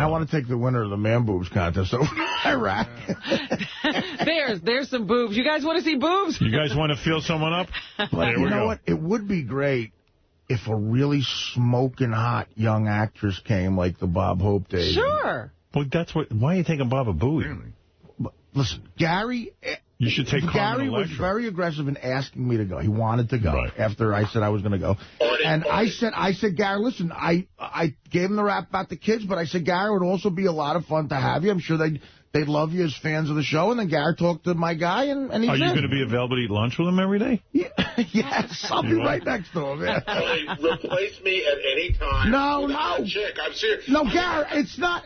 want to take the winner of the man boobs contest over to Iraq. There's some boobs. You guys want to see boobs? You guys want to feel someone up? But you know what? It would be great if a really smoking hot young actress came like the Bob Hope days. Sure. Well, that's what. Why are you taking Baba Booey? Really? Listen, Gary. You should take Gary was very aggressive in asking me to go. He wanted to go after I said I was going to go. And I said, Gary, listen, I gave him the rap about the kids, but I said, Gary, it would also be a lot of fun to have you. I'm sure they'd love you as fans of the show. And then Gary talked to my guy, and he said, are you going to be available to eat lunch with him every day? Yeah, yes, I'll be right next to him. Yeah. Replace me at any time. No. Chick, I'm serious. No, Gary, it's not,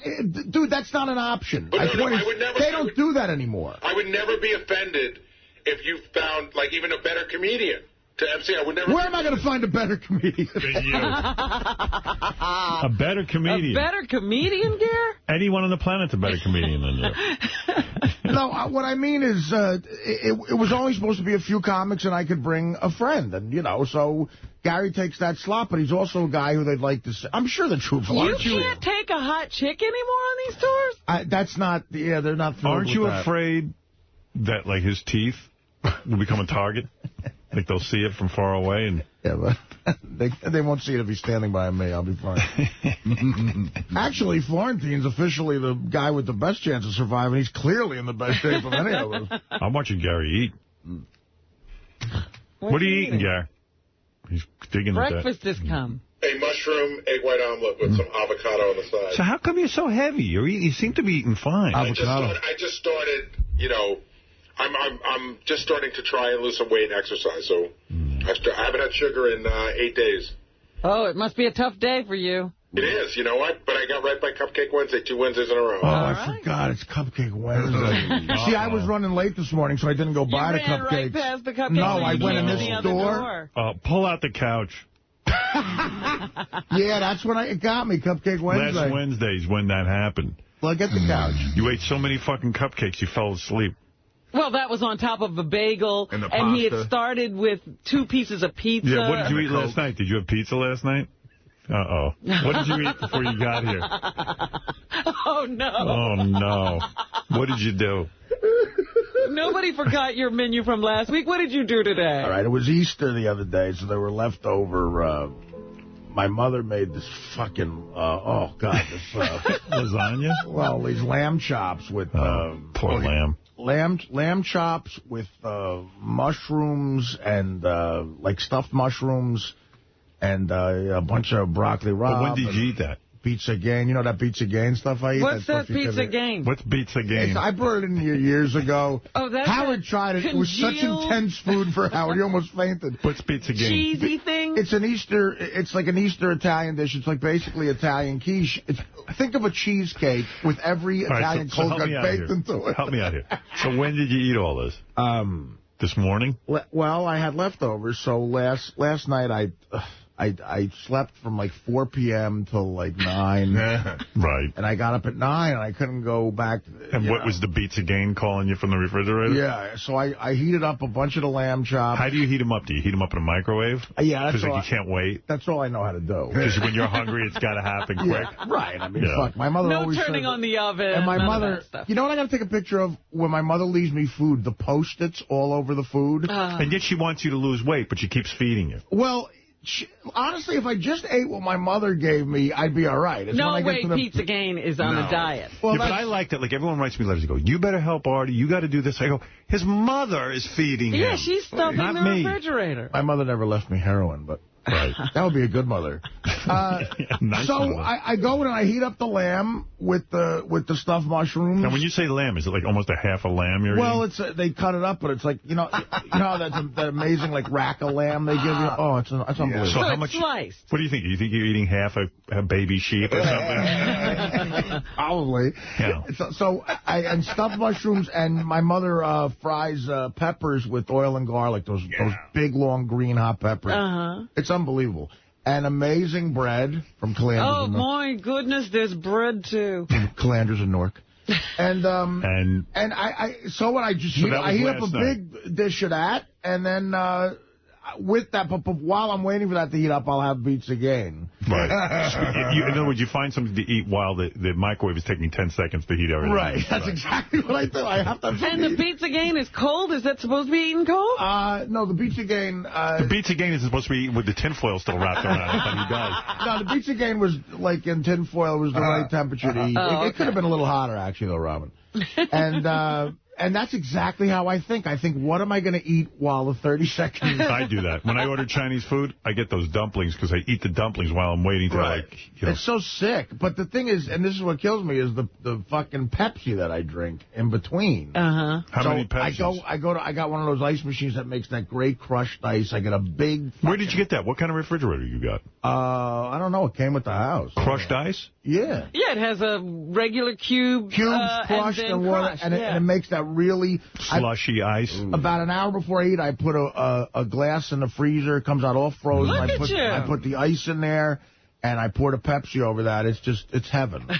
dude. That's not an option. But I would never. They don't do that anymore. I would never be offended if you found even a better comedian to MC. I would never. Where am I going to find a better comedian? Than you. A better comedian. A better comedian, Gare? Anyone on the planet's a better comedian than you. No, what I mean is, it was only supposed to be a few comics, and I could bring a friend, and so Gary takes that slot, but he's also a guy who they'd like to see. I'm sure the troops. You can't take a hot chick anymore on these tours. That's not. Yeah, they're not. Aren't you afraid that his teeth will become a target? Like they'll see it from far away, and yeah, but they won't see it if he's standing by me. I'll be fine. Actually, Florentine's officially the guy with the best chance of surviving. He's clearly in the best shape of any of us. I'm watching Gary eat. What are you eating, Gary? He's digging breakfast has come. A mushroom, egg white omelet with some avocado on the side. So how come you're so heavy? You seem to be eating fine. Avocado. I just started, I'm just starting to try and lose some weight and exercise, so I haven't had sugar in 8 days. Oh, it must be a tough day for you. It is, you know what? But I got right by Cupcake Wednesday, 2 Wednesdays in a row. Oh, I forgot. It's Cupcake Wednesday. See, I was running late this morning, so I didn't go buy the cupcakes. Right past the cupcakes. No, I went in this store. Pull out the couch. Yeah, that's when it got me, Cupcake Wednesday. Last Wednesday's when that happened. Well, get the couch. You ate so many fucking cupcakes, you fell asleep. Well, that was on top of a bagel, and he had started with 2 pieces of pizza. Yeah, what did you eat last night? Did you have pizza last night? Uh-oh. What did you eat before you got here? Oh, no. Oh, no. What did you do? Nobody forgot your menu from last week. What did you do today? All right, it was Easter the other day, so there were leftover. My mother made this fucking, lasagna? Well, these lamb chops with... poor lamb. Lamb chops with mushrooms and, stuffed mushrooms and a bunch of broccoli rabe. But when did you eat that? Pizza Gain. You know that Pizza Gain stuff I eat? What's that Pizza Gain? What's Pizza Gain? I brought it in here years ago. Oh, that's Howard tried it. It was such intense food for Howard. He almost fainted. What's Pizza Gain? Cheesy thing? It's like an Easter Italian dish. It's like basically Italian quiche. Think of a cheesecake with every Italian cold cut baked into it. Help me out here. So when did you eat all this? This morning? Well, I had leftovers, so last night I slept from like 4 p.m. till like 9. Right. And I got up at 9, and I couldn't go back. And what was the Beats Again calling you from the refrigerator? Yeah, so I heated up a bunch of the lamb chops. How do you heat them up? Do you heat them up in a microwave? Yeah, that's because you can't wait. That's all I know how to do. Because when you're hungry, it's got to happen quick. Yeah, right. I mean, fuck. My mother always turning on the oven. And my mother, you know what I got to take a picture of? When my mother leaves me food, the Post-its all over the food. And yet she wants you to lose weight, but she keeps feeding you. Well, honestly, if I just ate what my mother gave me, I'd be all right. It's no way Pizza Gain is on a diet. Well, but I like that. Like, everyone writes me letters. They go, you better help Artie. You got to do this. I go, his mother is feeding him. Yeah, she's stuffing not the me. refrigerator. My mother never left me heroin, but that would be a good mother. Nice so mother. I go in and I heat up the lamb with the stuffed mushrooms. Now, when you say lamb, is it like almost a half a lamb you're eating? It's they cut it up, but it's like, you know that amazing like rack of lamb they give you? Oh, it's unbelievable. So how much? Sliced. What do you think? Do you think you're eating half a baby sheep or something? Probably. Yeah. So I stuffed mushrooms, and my mother fries peppers with oil and garlic, those big, long, green hot peppers. It's unbelievable. And amazing bread from Calanders. Oh, my goodness, there's bread, too. Calanders and Newark. And I heat up a big dish of that, and then with that, but while I'm waiting for that to heat up, I'll have Beats Again. Right. In other words, you find something to eat while the microwave is taking 10 seconds to heat everything. Right. That's exactly what I do. I have to. And the Beats Again is cold? Is that supposed to be eaten cold? No, the Beats Again. The Beats Again is supposed to be eaten with the tinfoil still wrapped around it, but he does. No, the Beats Again was like in tinfoil. It was the right temperature to eat. It could have been a little hotter, actually, though, Robin. And that's exactly how I think. I think, what am I going to eat while the 30 seconds... I do that. When I order Chinese food, I get those dumplings because I eat the dumplings while I'm waiting to, like... You know. It's so sick. But the thing is, and this is what kills me, is the fucking Pepsi that I drink in between. How many Pepsis? I got one of those ice machines that makes that great crushed ice. I get a big... Where did you get that? What kind of refrigerator you got? I don't know. It came with the house. Crushed ice? Yeah. Yeah, it has a regular cubes crushed and water, and it makes that really slushy ice. About an hour before I eat, I put a glass in the freezer. It comes out all frozen. I put the ice in there, and I poured a Pepsi over that. It's heaven.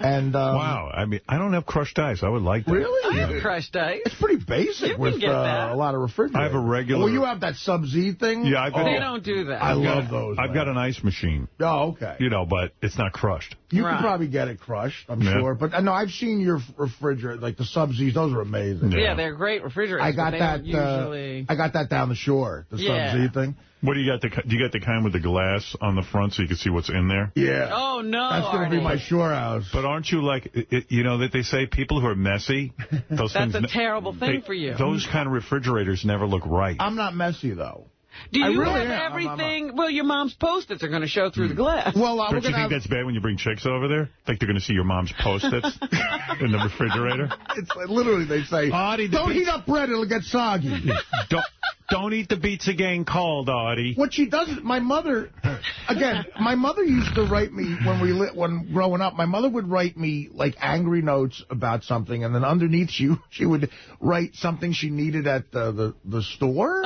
And wow, I mean, I don't have crushed ice. I would like that. Really? I have crushed ice. It's pretty basic with a lot of refrigerators. I have a regular... Well, you have that Sub-Z thing? Yeah, they don't do that. I love those. I've got an ice machine. Oh, okay. You know, but it's not crushed. You can probably get it crushed, I'm sure. But no, I've seen your refrigerator, like the Sub-Zs. Those are amazing. Yeah, they're great refrigerators. I got that. I got that down the shore. The Sub-Z thing. What do you got? Do you got the kind with the glass on the front so you can see what's in there? Yeah. Oh no, that's going to be my shore house. But aren't you like, you know, that they say people who are messy? Those that's a terrible thing for you. Those kind of refrigerators never look right. I'm not messy though. Do you have everything? Well, your mom's Post-its are going to show through the glass. Well, don't you think that's bad when you bring chicks over there? Like they're going to see your mom's Post-its in the refrigerator? It's like, literally, they say, don't heat up bread, it'll get soggy. Don't eat the Beats Again cold, Artie. What she does, my mother, again, my mother used to write me when growing up. My mother would write me like angry notes about something, and then underneath she would write something she needed at the store.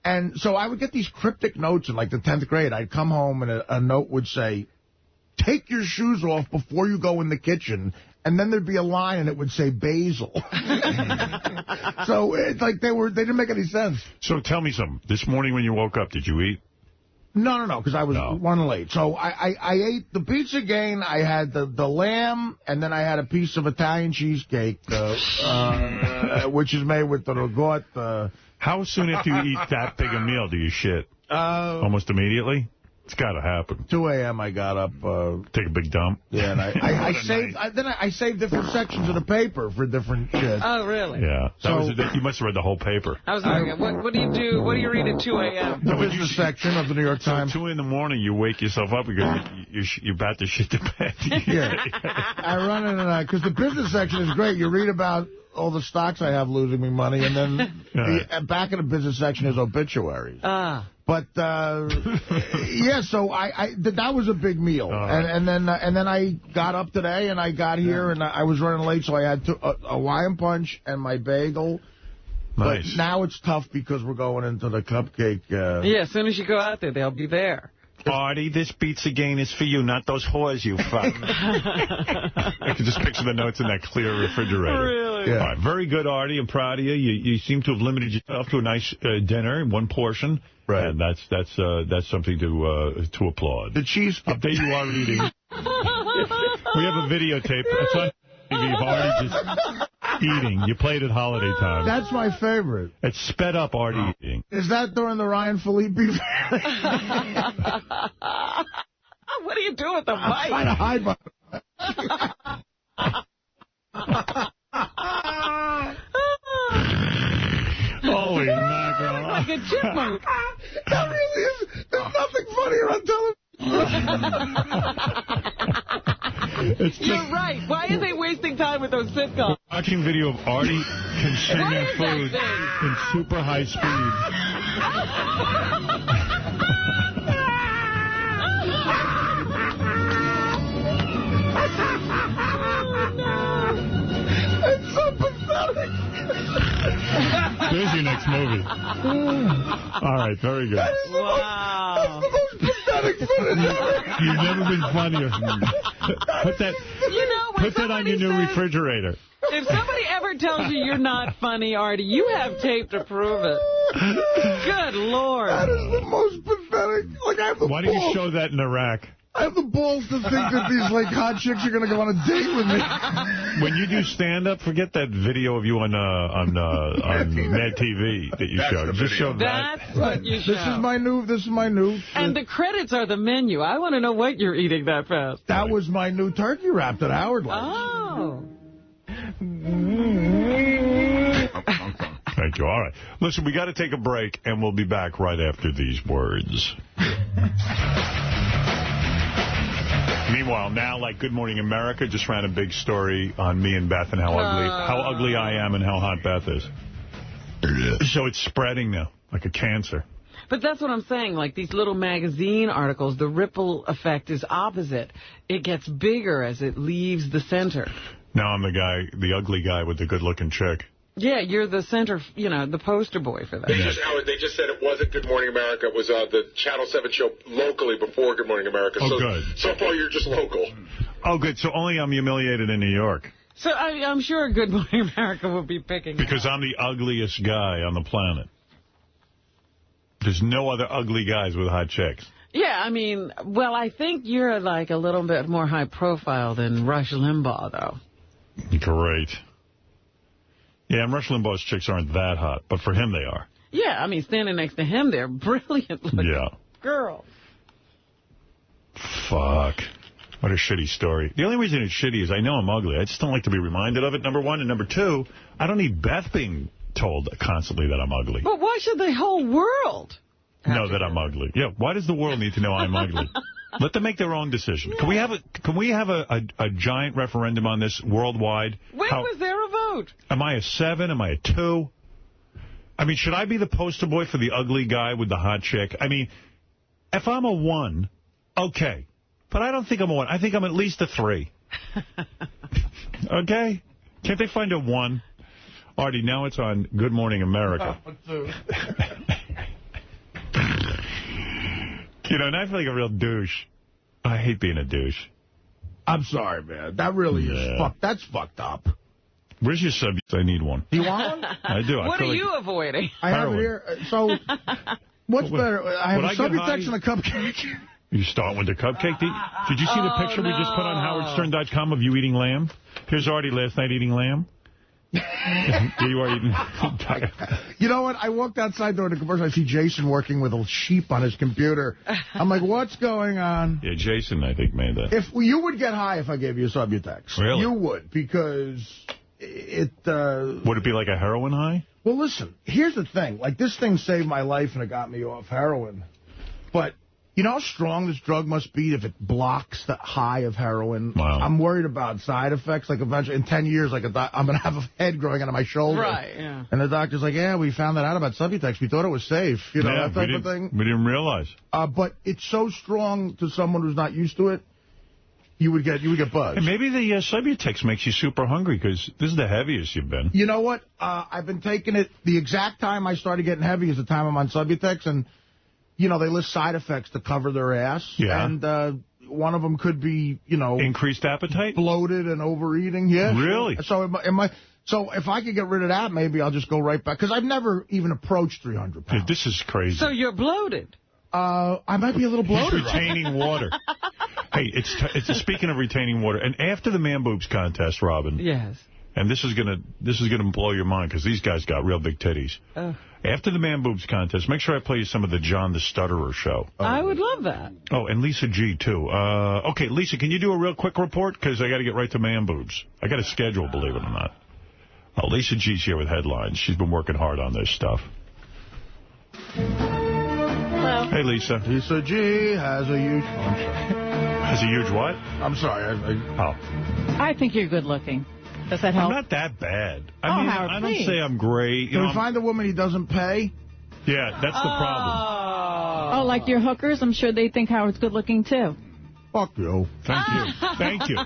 And so I would get these cryptic notes in like the 10th grade. I'd come home and a note would say, take your shoes off before you go in the kitchen. And then there'd be a line and it would say basil. So it's like they didn't make any sense. So tell me something. This morning when you woke up, did you eat? No, because I was running late. So I ate the Beats Again. I had the lamb, and then I had a piece of Italian cheesecake, which is made with the ragout. How soon after you eat that big a meal do you shit? Almost immediately? It's got to happen. 2 a.m. I got up. Take a big dump? Yeah, and I saved different sections of the paper for different shit. Oh, really? Yeah. You must have read the whole paper. I was thinking, what do you do? What do you read at 2 a.m.? The business section of the New York Times. 2 in the morning, you wake yourself up because you're about to shit the bed. Yeah. I run in because the business section is great. You read about all the stocks I have losing me money, and then back in the business section is obituaries. But yeah, so that was a big meal, and then I got up today and I got here and I was running late, so I had a Hawaiian punch and my bagel. Nice. But now it's tough because we're going into the cupcake. Yeah, as soon as you go out there, they'll be there. Artie, this pizza gain is for you, not those whores, you fuck. I can just picture the notes in that clear refrigerator. Really? Yeah. All right, very good, Artie. I'm proud of you. You seem to have limited yourself to a nice dinner, one portion. Right. And that's something to applaud. The cheese. There you are eating. We have a videotape. It's on TV of Artie just eating. You played at holiday time. That's my favorite. It's sped up Artie eating. Is that during the Ryan Felipe? What do you do with the mic? I'm trying to hide my... Holy mackerel. Like a chipmunk. That really is. There's nothing funnier on television. You're right. Why are they wasting time with those sitcoms? Watching video of Artie consuming food in super high speed. It's so pathetic. There's your next movie. All right, very good. Wow. That's the most pathetic footage ever. You've never been funnier. Put that on your new refrigerator. If somebody ever tells you you're not funny, Artie, you have tape to prove it. Good Lord. That is the most pathetic. Like, I have the Why don't you show that in Iraq? I have the balls to think that these like hot chicks are going to go on a date with me. When you do stand-up, forget that video of you on Mad TV that you showed. Just show that. That's what you show. This is my new. And the credits are the menu. I want to know what you're eating that fast. That was my new turkey wrap that Howard likes. Oh. Thank you. All right. Listen, we got to take a break, and we'll be back right after these words. Meanwhile, now, like Good Morning America just ran a big story on me and Beth and how ugly I am and how hot Beth is. So it's spreading now, like a cancer. But that's what I'm saying. Like these little magazine articles, the ripple effect is opposite. It gets bigger as it leaves the center. Now I'm the ugly guy with the good-looking chick. Yeah, you're the center, the poster boy for that. They just said it wasn't Good Morning America. It was the Channel 7 show locally before Good Morning America. Oh, good. So far, you're just local. Oh, good. So only I'm humiliated in New York. So I'm sure Good Morning America will be picking because I'm the ugliest guy on the planet. There's no other ugly guys with hot chicks. Yeah, I mean, well, I think you're like a little bit more high profile than Rush Limbaugh, though. Great. Yeah, and Rush Limbaugh's chicks aren't that hot, but for him they are. Yeah, I mean, standing next to him, they're brilliant looking girls. Fuck. What a shitty story. The only reason it's shitty is I know I'm ugly. I just don't like to be reminded of it, number one. And number two, I don't need Beth being told constantly that I'm ugly. But why should the whole world know that I'm ugly? Yeah, why does the world need to know I'm ugly? Let them make their own decision. Yeah. Can we have a giant referendum on this worldwide? When was there a vote? Am I a 7? Am I a 2? I mean, should I be the poster boy for the ugly guy with the hot chick? I mean, if I'm a 1, okay. But I don't think I'm a 1. I think I'm at least a 3. Okay? Can't they find a 1? Artie, now it's on Good Morning America. And I feel like a real douche. I hate being a douche. I'm sorry, man. That really is fucked. That's fucked up. Where's your subject? I need one. Do you want one? I do. What are you avoiding? I have it here. So, what's better? I have a subject and a cupcake. You start with the cupcake? Did you see the picture we just put on howardstern.com of you eating lamb? Here's Artie last night eating lamb. You are eating. You know what? I walked outside during the commercial. I see Jason working with a sheep on his computer. I'm like, what's going on? Yeah, Jason, I think, made that. You would get high if I gave you a Subutex. Really? You would, because it... Would it be like a heroin high? Well, listen, here's the thing. Like, this thing saved my life and it got me off heroin. But... you know how strong this drug must be if it blocks the high of heroin? Wow. I'm worried about side effects. Like, eventually, in 10 years, like I'm going to have a head growing out of my shoulder. Right, yeah. And the doctor's like, yeah, we found that out about Subutex. We thought it was safe. You know, that type of thing. We didn't realize. But it's so strong to someone who's not used to it. you would get buzzed. And maybe the Subutex makes you super hungry because this is the heaviest you've been. You know what? I've been taking it. The exact time I started getting heavy is the time I'm on Subutex, and they list side effects to cover their ass. Yeah. And one of them could be, increased appetite, bloated and overeating. Yeah. Really? Sure. So if I could get rid of that, maybe I'll just go right back because I've never even approached 300 pounds. Dude, this is crazy. So you're bloated. I might be a little bloated. He's retaining water. Hey, it's speaking of retaining water, and after the Man Boobs contest, Robin. Yes. And this is gonna blow your mind because these guys got real big titties. After the Man Boobs contest, make sure I play you some of the John the Stutterer show. I would love that. Oh, and Lisa G, too. Okay, Lisa, can you do a real quick report? Because I got to get right to Man Boobs. I got a schedule, believe it or not. Lisa G's here with headlines. She's been working hard on this stuff. Hello. Hey, Lisa. Lisa G has a huge... Has a huge what? I'm sorry. I think you're good looking. Does that help? I'm not that bad. I mean, Howard, I don't say I'm great. Can we find a woman he doesn't pay? Yeah, that's the problem. Oh, like your hookers? I'm sure they think Howard's good looking, too. Fuck you. Thank you. Thank you.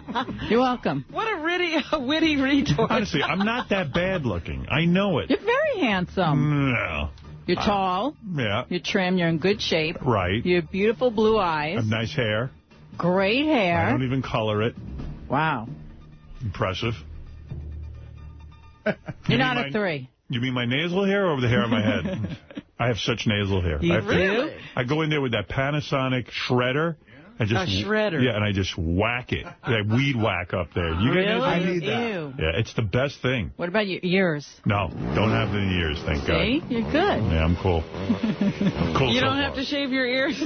You're welcome. What a witty retort. Honestly, I'm not that bad looking. I know it. You're very handsome. No. You're tall. Yeah. You're trim. You're in good shape. Right. You have beautiful blue eyes. I have nice hair. Great hair. I don't even color it. Wow. Impressive. You're not a 3. You mean my nasal hair or the hair on my head? I have such nasal hair. Really? I go in there with that Panasonic shredder. A shredder? Yeah, and I just whack it. I weed whack up there. You really? I need that. Ew. Yeah, it's the best thing. What about your ears? No, don't have any ears, thank God. See? You're good. Yeah, I'm cool. Cool. You don't have to shave your ears?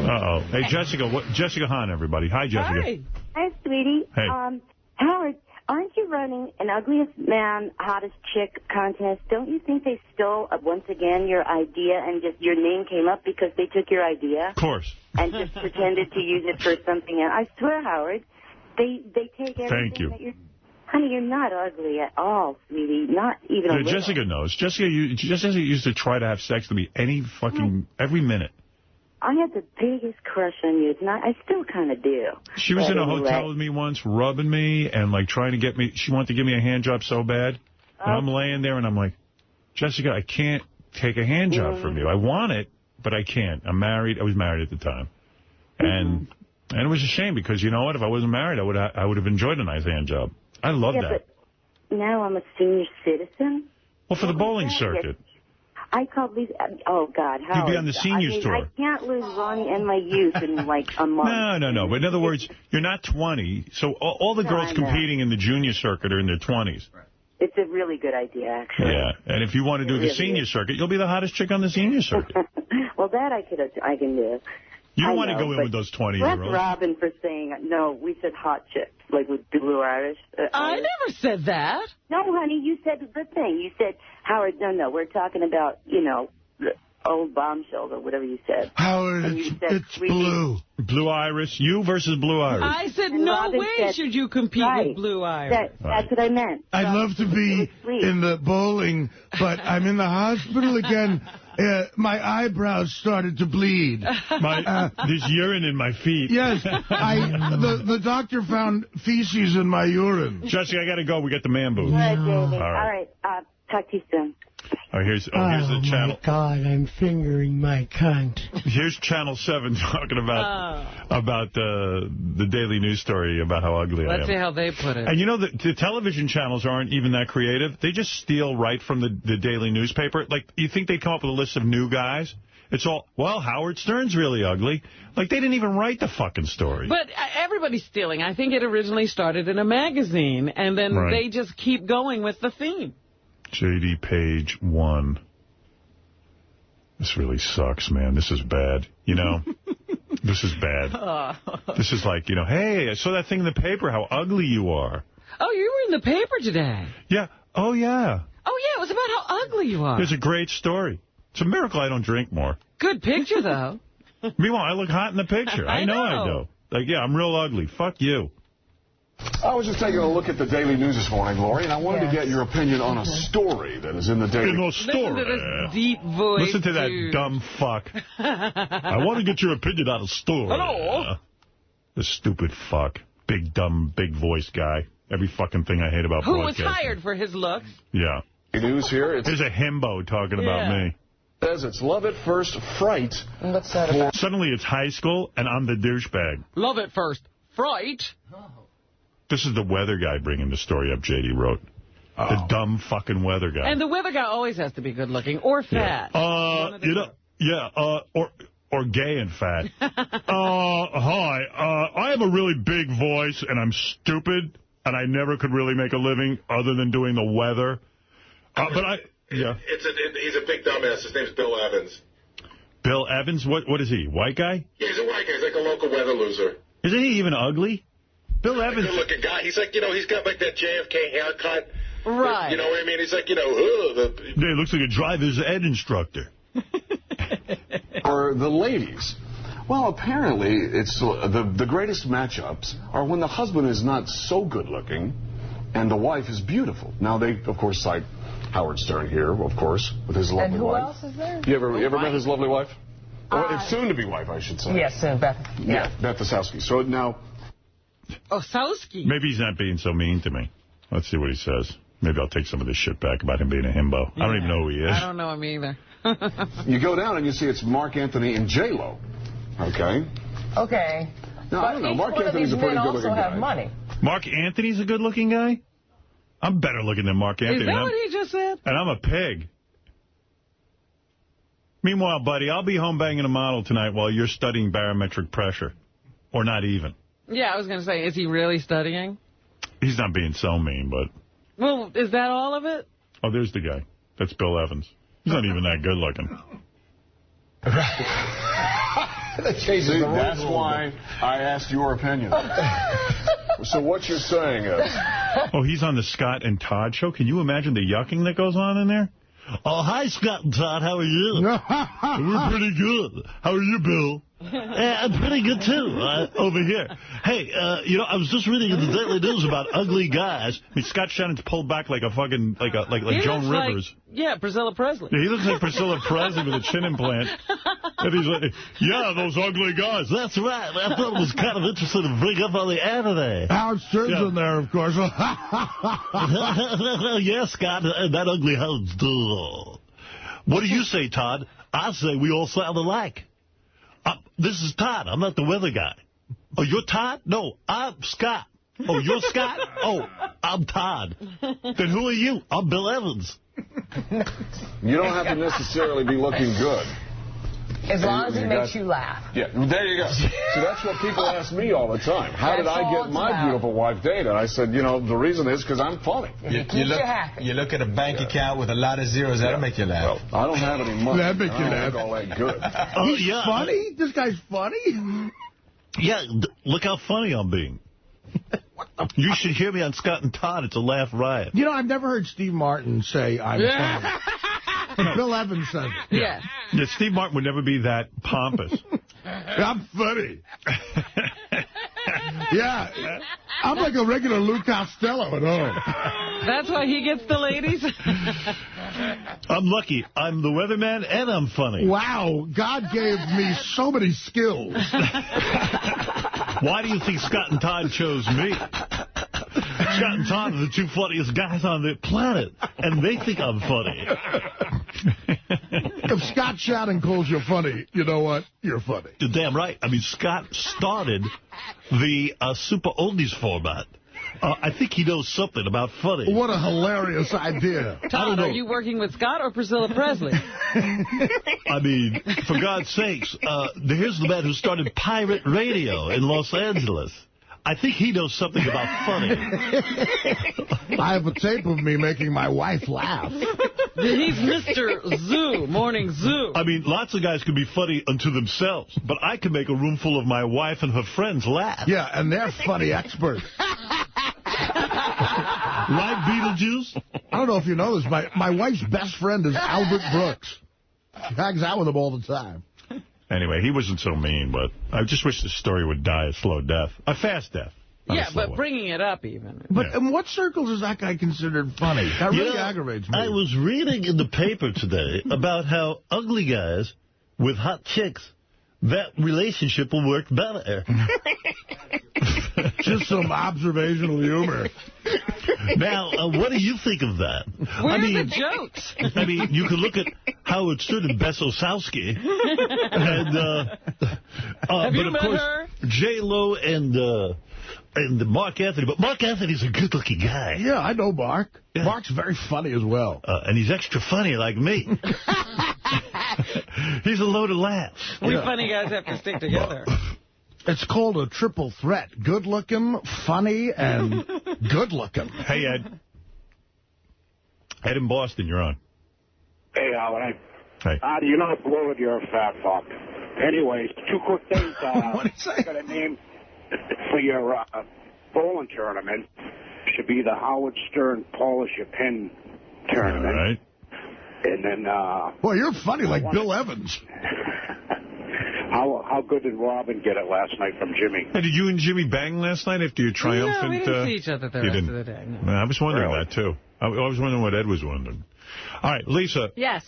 Uh-oh. Hey, Jessica Hahn, everybody. Hi, Jessica. Hi. Hi, sweetie. Hey. Howard, aren't you running an ugliest man, hottest chick contest? Don't you think they stole, once again, your idea and just your name came up because they took your idea? Of course. And just pretended to use it for something else. I swear, Howard, they take everything. Thank you. That you're... Honey, you're not ugly at all, sweetie. Not even a little. Jessica knows. Jessica used to try to have sex with me every minute. I had the biggest crush on you. I still kind of do. She was in a hotel with me once, rubbing me and, like, trying to get me. She wanted to give me a hand job so bad. And I'm laying there, and I'm like, Jessica, I can't take a hand job from you. I want it, but I can't. I'm married. I was married at the time. And it was a shame because, you know what? If I wasn't married, I would have enjoyed a nice hand job. I love that. But now I'm a senior citizen. Well, for the bowling circuit. I called these. Oh, God. You'd be on the seniors tour. I can't lose Ronnie and my youth in, like, a month. No. But in other words, you're not 20. So all the girls competing in the junior circuit are in their 20s. Right. It's a really good idea, actually. Yeah. And if you want to do the senior circuit, you'll be the hottest chick on the senior circuit. Well, that I can do. You don't want to go in with those 20-year-olds. That's Robin for saying, no, we said hot chicks, like with Blue Irish. I never said that. No, honey, you said the thing. You said, Howard, no, we're talking about, old bombshells or whatever you said. Howard, it's Blue. Blue Iris. You versus Blue Iris. I said, no way should you compete with Blue Iris. That's what I meant. I'd love to be in the bowling, but I'm in the hospital again. My eyebrows started to bleed. There's urine in my feet. Yes. The doctor found feces in my urine. Jessica, I got to go. We got the man booth. All right, David. All right. Talk to you soon. Here's the channel. Oh, my God, I'm fingering my cunt. Here's Channel 7 talking about the Daily News story about how ugly I am. Let's see how they put it. And you know, the television channels aren't even that creative. They just steal right from the daily newspaper. Like, you think they come up with a list of new guys? It's all, well, Howard Stern's really ugly. Like, they didn't even write the fucking story. But everybody's stealing. I think it originally started in a magazine, and then they just keep going with the theme. JD page 1. This really sucks, man. This is bad. You know, this is bad. This is like, hey, I saw that thing in the paper, how ugly you are. Oh, you were in the paper today. Yeah. Oh, yeah. Oh, yeah, it was about how ugly you are. It's a great story. It's a miracle I don't drink more. Good picture, though. Meanwhile, I look hot in the picture. I know I do. Like, yeah, I'm real ugly. Fuck you. I was just taking a look at the Daily News this morning, Lori, and I wanted to get your opinion on a story that is in the Daily News. Listen to this deep voice. Listen to that dumb fuck. I want to get your opinion on a story. Hello. The stupid fuck. Big, dumb, big voice guy. Every fucking thing I hate about Who was broadcasting. hired for his looks. Yeah. News here. There's a himbo talking about me. Says it's love at first fright. What's that about? Suddenly it's high school, and I'm the douchebag. Love at first fright. This is the weather guy bringing the story up, J.D. wrote. The dumb fucking weather guy. And the weather guy always has to be good looking or fat. Or gay and fat. Hi, I have a really big voice, and I'm stupid, and I never could really make a living other than doing the weather. He's a big dumbass. His name's Bill Evans. Bill Evans? What is he, white guy? Yeah, he's a white guy. He's like a local weather loser. Isn't he even ugly? Bill Evans. Good-looking guy. He's like, he's got like that JFK haircut. Right. You know what I mean? He's like, Yeah, he looks like a driver's ed instructor. For the ladies. Well, apparently, it's the greatest matchups are when the husband is not so good-looking and the wife is beautiful. Now, they, of course, cite Howard Stern here, of course, with his lovely wife. And who else is there? You ever met his lovely wife? It's soon-to-be wife, I should say. Yes, Beth. Yeah, Beth Osowski. So now... Osowski. Maybe he's not being so mean to me. Let's see what he says. Maybe I'll take some of this shit back about him being a himbo. I don't even know who he is. I don't know him either. You go down and you see it's Mark Anthony and J-Lo. Okay? Okay. No, I don't know. Mark Anthony's a pretty good-looking guy. Have money. Mark Anthony's a good-looking guy? I'm better looking than Mark Anthony. Is that what he just said? And I'm a pig. Meanwhile, buddy, I'll be home banging a model tonight while you're studying barometric pressure. Or not even. Yeah, I was going to say, is he really studying? He's not being so mean, but... Well, is that all of it? Oh, there's the guy. That's Bill Evans. He's not even that good looking. See, that's why I asked your opinion. So what you're saying is... Oh, he's on the Scott and Todd show? Can you imagine the yucking that goes on in there? Oh, hi, Scott and Todd. How are you? We're pretty good. How are you, Bill? I'm pretty good, too, over here. Hey, I was just reading in the Daily News about ugly guys. I mean, Scott Shannon's pulled back like a fucking, like Joan Rivers. Priscilla Presley. Yeah, he looks like Priscilla Presley with a chin implant. And he's like, yeah, those ugly guys. That's right. I thought it was kind of interesting to bring up on the air today. Howard Stern's in there, of course. Yeah, Scott, that ugly hound's What do you say, Todd? I say we all sound alike. This is Todd. I'm not the weather guy. Oh, you're Todd? No, I'm Scott. Oh, you're Scott? Oh, I'm Todd. Then who are you? I'm Bill Evans. You don't have to necessarily be looking good. As long as it makes you laugh. Yeah, there you go. See, that's what people ask me all the time. How did I get my beautiful wife dated? I said, the reason is because I'm funny. You look at a bank account with a lot of zeros, that'll make you laugh. Well, I don't have any money. That'd make you laugh. All that good. He's funny? This guy's funny? Yeah, look how funny I'm being. You should hear me on Scott and Todd. It's a laugh riot. I've never heard Steve Martin say I'm funny. Bill Evans said it. Yeah. Yeah, Steve Martin would never be that pompous. I'm funny. Yeah, I'm like a regular Lou Costello at home. That's why he gets the ladies? I'm lucky. I'm the weatherman and I'm funny. Wow, God gave me so many skills. Why do you think Scott and Todd chose me? Scott and Todd are the two funniest guys on the planet, and they think I'm funny. If Scott Shannon calls you funny, you know what? You're funny. You're damn right. I mean, Scott started the Super Oldies format. I think he knows something about funny. What a hilarious idea. Todd, are you working with Scott or Priscilla Presley? I mean, for God's sakes, here's the man who started pirate radio in Los Angeles. I think he knows something about funny. I have a tape of me making my wife laugh. He's Mr. Zoo, Morning Zoo. I mean, lots of guys can be funny unto themselves, but I can make a room full of my wife and her friends laugh. Yeah, and they're funny experts. Right, Beetlejuice? I don't know if you know this. My wife's best friend is Albert Brooks. She hangs out with him all the time. Anyway, he wasn't so mean, but I just wish the story would die a slow death. A fast death. Yeah, but bringing it up even. But in what circles is that guy considered funny? That really aggravates me. I was reading in the paper today about how ugly guys with hot chicks, that relationship will work better. Just some observational humor. Now, what do you think of that? Where are the jokes? I mean, you could look at Howard Stern and Bess Osowski. And, Have you but of met course, her? J-Lo and Mark Anthony. But Mark Anthony's a good-looking guy. Yeah, I know Mark. Yeah. Mark's very funny as well. And he's extra funny like me. He's a load of laughs. We funny guys have to stick together. It's called a triple threat. Good-looking, funny, and good-looking. Hey, Ed. Ed in Boston, you're on. Hey, Howard. Hey. You're not blowing, you're a fat fuck. Anyways, 2 quick things. What is that? Got a name for your bowling tournament. Should be the Howard Stern Polish Your Pin tournament. All right. And then... Well, you're funny like Bill Evans. How good did Robin get it last night from Jimmy? Hey, did you and Jimmy bang last night after your triumphant... No, we didn't see each other the rest of the day. No. I was wondering that, too. I was wondering what Ed was wondering. All right, Lisa. Yes.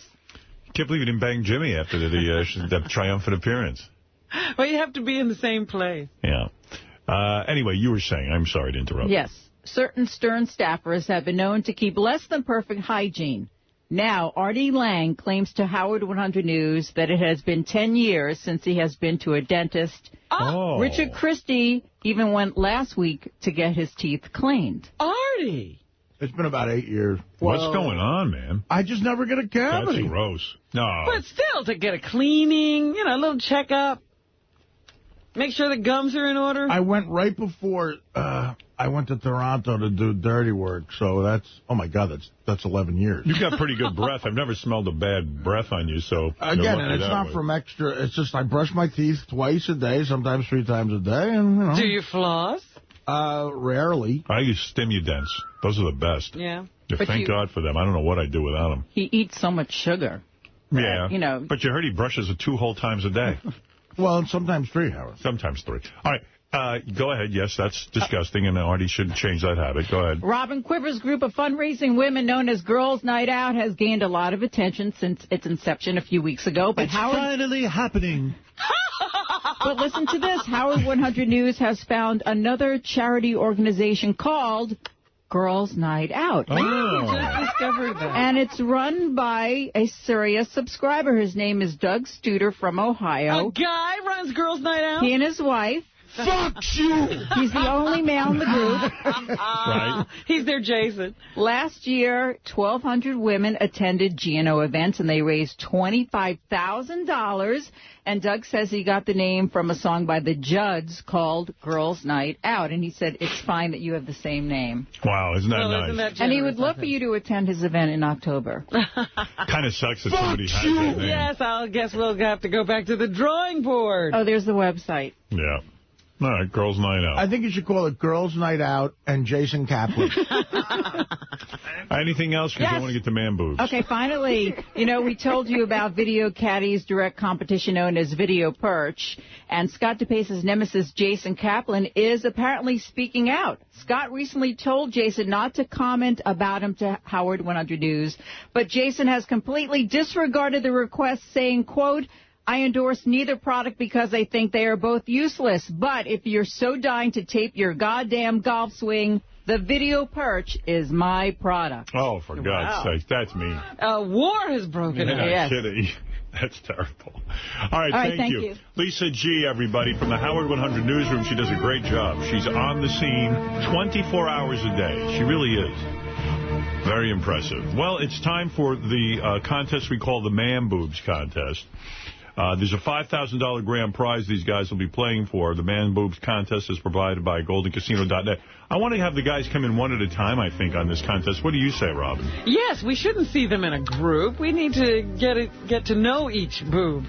Can't believe you didn't bang Jimmy after the triumphant appearance. Well, you have to be in the same place. Yeah. Anyway, you were saying, I'm sorry to interrupt. Yes. Certain Stern staffers have been known to keep less than perfect hygiene. Now, Artie Lang claims to Howard 100 News that it has been 10 years since he has been to a dentist. Oh. Richard Christie even went last week to get his teeth cleaned. Artie! It's been about 8 years. What's going on, man? I just never get a cavity. That's gross. No. But still, to get a cleaning, a little checkup. Make sure the gums are in order. I went right before I went to Toronto to do dirty work, so that's, oh my God, that's 11 years. You've got pretty good breath. I've never smelled a bad breath on you, so... Again, and it's not from extra, it's just I brush my teeth twice a day, sometimes 3 times a day, and, Do you floss? Rarely. I use Stimudents. Those are the best. Yeah. Thank God for them. I don't know what I'd do without them. He eats so much sugar. Yeah. But you heard he brushes it 2 whole times a day. Well, and sometimes 3, Howard. Sometimes 3. All right. Go ahead. Yes, that's disgusting, and Artie should change that habit. Go ahead. Robin Quivers' group of fundraising women known as Girls Night Out has gained a lot of attention since its inception a few weeks ago. But it's finally happening. But listen to this. Howard 100 News has found another charity organization called Girls Night Out. Oh. Just discovered that. And it's run by a serious subscriber. His name is Doug Studer from Ohio. A guy runs Girls Night Out? He and his wife. Fuck you! He's the only male in the group. Right. He's their Jason. Last year, 1,200 women attended GNO events, and they raised $25,000. And Doug says he got the name from a song by the Judds called Girls Night Out. And he said, it's fine that you have the same name. Wow, isn't that nice? Isn't that generous, and he would love for you to attend his event in October. Kind of sucks that somebody has that name. Yes, I guess we'll have to go back to the drawing board. Oh, there's the website. Yeah. All right, Girls Night Out. I think you should call it Girls Night Out and Jason Kaplan. Anything else? Because I want to get to man boobs. Okay, finally, we told you about Video Caddy's direct competition known as Video Perch. And Scott DePace's nemesis, Jason Kaplan, is apparently speaking out. Scott recently told Jason not to comment about him to Howard 100 News. But Jason has completely disregarded the request, saying, quote, I endorse neither product because I think they are both useless. But if you're so dying to tape your goddamn golf swing, the Video Perch is my product. Oh, for God's sake, that's mean. War has broken out. Yes. Kidding. That's terrible. All right, thank you. Lisa G., everybody, from the Howard 100 Newsroom. She does a great job. She's on the scene 24 hours a day. She really is. Very impressive. Well, it's time for the contest we call the Man Boobs Contest. There's a $5,000 grand prize these guys will be playing for. The Man Boobs Contest is provided by GoldenCasino.net. I want to have the guys come in one at a time, I think, on this contest. What do you say, Robin? Yes, we shouldn't see them in a group. We need to get to know each boob.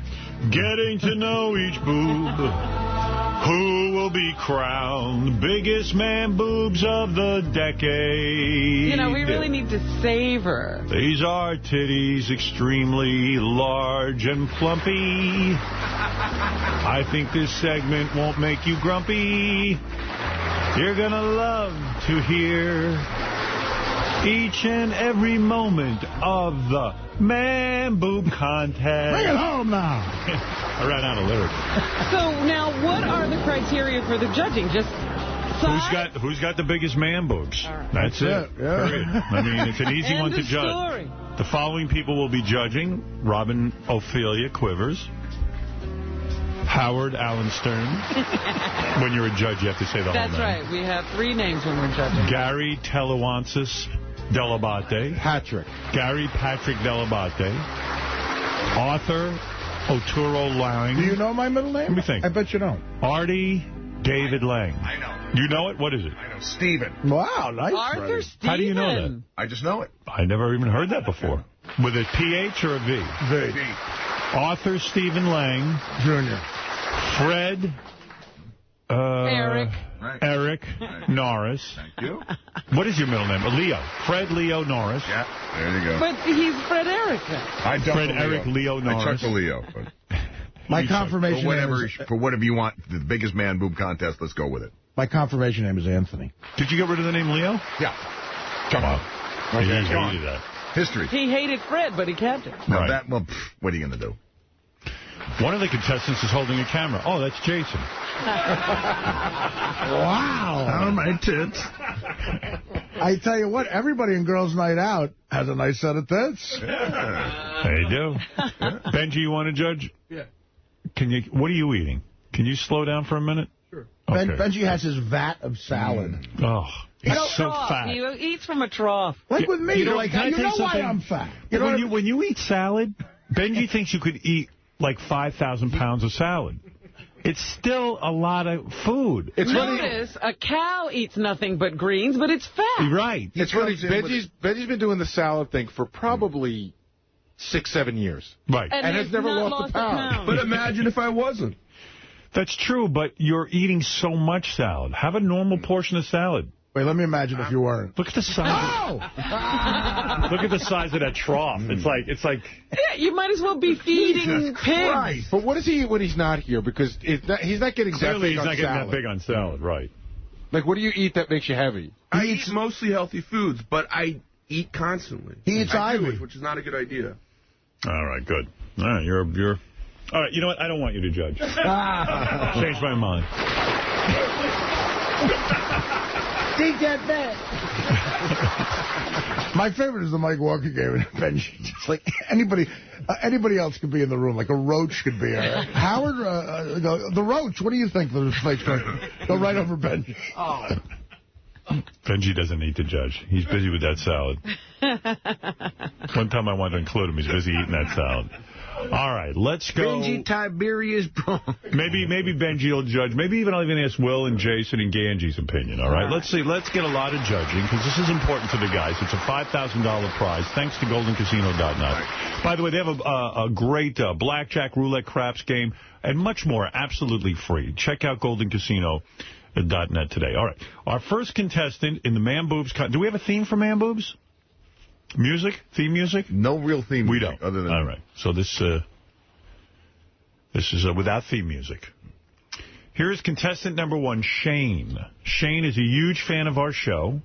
Getting to know each boob. Who will be crowned biggest man boobs of the decade? We really need to savor. These are titties extremely large and plumpy. I think this segment won't make you grumpy. You're gonna love to hear each and every moment of the Man Boob Contest. Bring it home now. I ran out of lyrics. So now, what are the criteria for the judging? Just Who's got the biggest man boobs? Right. That's it. Yeah. Period. I mean, it's an easy one to judge. Story. The following people will be judging: Robin Ophelia Quivers, Howard Alan Stern. When you're a judge, you have to say the whole name. That's right. We have 3 names when we're judging. Gary Telewansis Delabate. Gary Patrick Delabate. Arthur Oturo Lang. Do you know my middle name? Let me think. I bet you don't. Artie David Lang. I know. You know it? What is it? I know. Stephen. Wow, nice. Arthur Stephen. How do you know that? I just know it. I never even heard that before. With a PH or a V? V. Arthur Stephen Lang. Jr. Fred. Eric. Eric Norris. Thank you. What is your middle name? Leo. Fred Leo Norris. Yeah, there you go. But he's Fred Eric. I don't Fred Eric Leo Norris. I chuck the Leo. But My confirmation for whatever you want, the biggest man boob contest, let's go with it. My confirmation name is Anthony. Did you get rid of the name Leo? Yeah. Chuck Wow. Okay, He it's gone. hated that. History. He hated Fred, but he kept it. Now Right. that, well, what are you going to do? One of the contestants is holding a camera. Oh, that's Jason. Wow. On my tits. I tell you what, everybody in Girls' Night Out has a nice set of tits. They do. Benji, you want to judge? Yeah. What are you eating? Can you slow down for a minute? Sure. Okay. Benji has his vat of salad. Oh, he's so fat. He eats from a trough. Like with me. You know, like, can I you tell know you why something? I'm fat. You know when you eat salad, Benji thinks you could eat like 5,000 pounds of salad. It's still a lot of food. Notice, a cow eats nothing but greens, but it's fat. Right. It's funny. Benji's been doing the salad thing for probably 6-7 years. Right. And has never lost a pound. But imagine if I wasn't. That's true, but you're eating so much salad. Have a normal portion of salad. Wait, let me imagine if you weren't. Look at the size. Look at the size of that trough. It's like. Yeah, you might as well be feeding pigs. But what does he eat when he's not here? Because he's not getting Clearly, he's that big not on getting salad. that big on salad, right? Like, what do you eat that makes you heavy? I eat mostly healthy foods, but I eat constantly. He eats Ivy. Which is not a good idea. All right, good. All right, you're. All right, you know what? I don't want you to judge. Changed my mind. Take that back. My favorite is the Mike Walker game. And Benji, just like anybody else could be in the room. Like a roach could be there. Howard, the roach. What do you think? The snakes go right over Benji. Oh. Benji doesn't need to judge. He's busy with that salad. One time I wanted to include him. He's busy eating that salad. All right, let's go. Benji Tiberius Bronx. Maybe Benji will judge. Maybe even I'll even ask Will and Jason and Ganji's opinion. All right, let's see. Let's get a lot of judging because this is important to the guys. It's a $5,000 prize thanks to GoldenCasino.net. By the way, they have a great blackjack, roulette, craps game, and much more absolutely free. Check out GoldenCasino.net today. All right, our first contestant in the Man Boobs. Do we have a theme for Man Boobs? Music? Theme music? No real theme we music. don't. Other than all right. So this is without theme music. Here is contestant number 1, Shane. Shane is a huge fan of our show.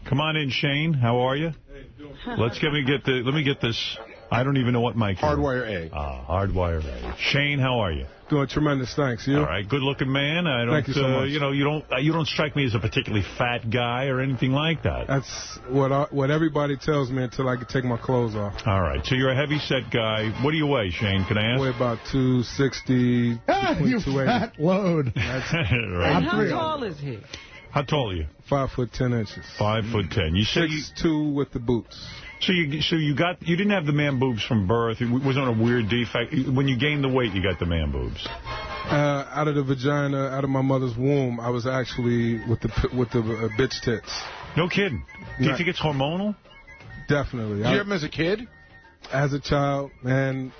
Come on in, Shane. How are you? Hey, let me get this. I don't even know what mic. Hardwire A. Hardwire A. Shane, how are you? Doing tremendous, thanks. You? All right, good-looking man. Thank you so much. You don't strike me as a particularly fat guy or anything like that. That's what everybody tells me until I can take my clothes off. All right, so you're a heavy-set guy. What do you weigh, Shane? Can I ask? I weigh about 260, you 280. fat load. Right. And how tall is he? How tall are you? 5'10" inches. 5'10". You say 6'2" with the boots. So you didn't have the man boobs from birth. It wasn't a weird defect. When you gained the weight, you got the man boobs. Out of the vagina, out of my mother's womb, I was actually with the bitch tits. No kidding. Do you think it's hormonal? Definitely. Did you have them as a kid? As a child, and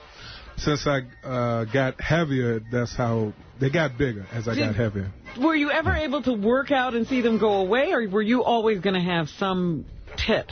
since I got heavier, that's how they got bigger as I got heavier. Were you ever able to work out and see them go away, or were you always going to have some tit?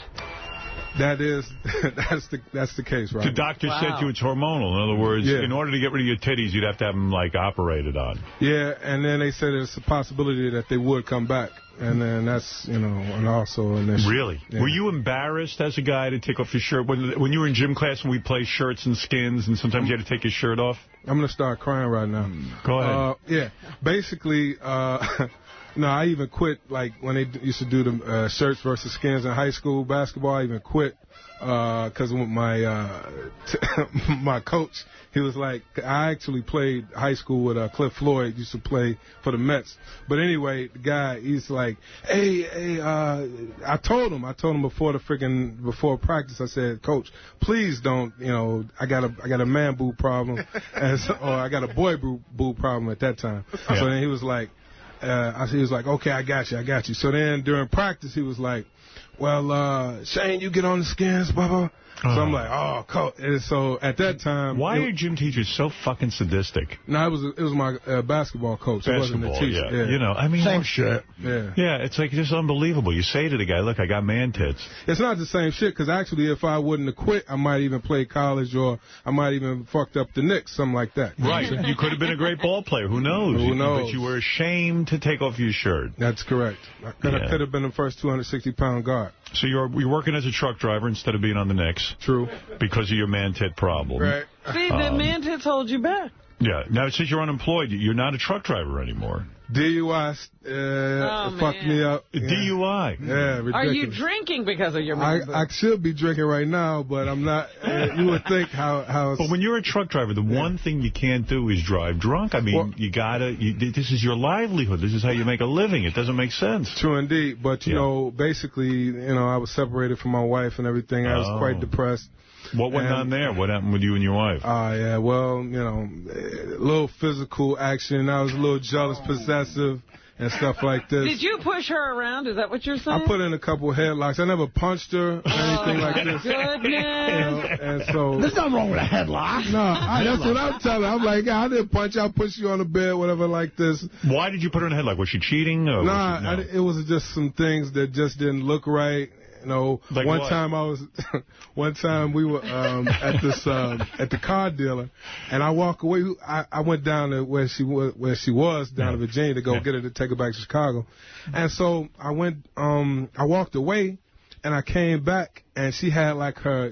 That's the case, right? The doctor said to you it's hormonal. In other words, in order to get rid of your titties, you'd have to have them, like, operated on. Yeah, and then they said there's a possibility that they would come back. And then that's, and also an issue. Really? Yeah. Were you embarrassed as a guy to take off your shirt? When you were in gym class and we play shirts and skins and sometimes you had to take your shirt off? I'm going to start crying right now. Go ahead. Yeah. Basically, I even quit, like, when they used to do the shirts versus skins in high school basketball. I even quit because my coach, he was like, I actually played high school with Cliff Floyd, used to play for the Mets. But anyway, the guy, he's like, hey, I told him before practice, I said, Coach, please don't, I got a man boob problem, or I got a boy boob problem at that time. Yeah. So then he was like, okay, I got you. So then during practice, he was like, well, Shane, you get on the skins, blah, blah. So I'm like, oh, coach. And so at that time... Why are gym teachers so fucking sadistic? No, it was my basketball coach. It wasn't the teacher. Yeah. Same shit. Yeah. Yeah, it's like just unbelievable. You say to the guy, look, I got man tits. It's not the same shit, because actually if I wouldn't have quit, I might even play college, or I might even fucked up the Knicks, something like that. Right. You could have been a great ball player. Who knows? But you were ashamed to take off your shirt. That's correct. I could have been the first 260-pound guard. So you're working as a truck driver instead of being on the Knicks. True. Because of your man-tit problem. Right. See, the man-tits hold you back. Yeah. Now, since you're unemployed, you're not a truck driver anymore. DUI fucked me up. DUI? Yeah, ridiculous. Are you drinking because of your man? I should be drinking right now, but I'm not. You would think how. But when you're a truck driver, the one thing you can't do is drive drunk. I mean, you gotta. This is your livelihood. This is how you make a living. It doesn't make sense. True indeed. But you know, basically, I was separated from my wife and everything. I was quite depressed. What went on there? What happened with you and your wife? Yeah, well, a little physical action. I was a little jealous, possessive, and stuff like this. Did you push her around? Is that what you're saying? I put in a couple of headlocks. I never punched her or anything like this. Goodness. And so there's nothing wrong with a headlock. No, that's what I'm telling her. I'm like, I didn't punch you. I pushed you on the bed, whatever like this. Why did you put her in a headlock? Was she cheating? Or no. It was just some things that just didn't look right. Like one time we were at the car dealer, and I walk away. I went down to where she was down in Virginia to go get her to take her back to Chicago, and so I went. I walked away, and I came back, and she had like I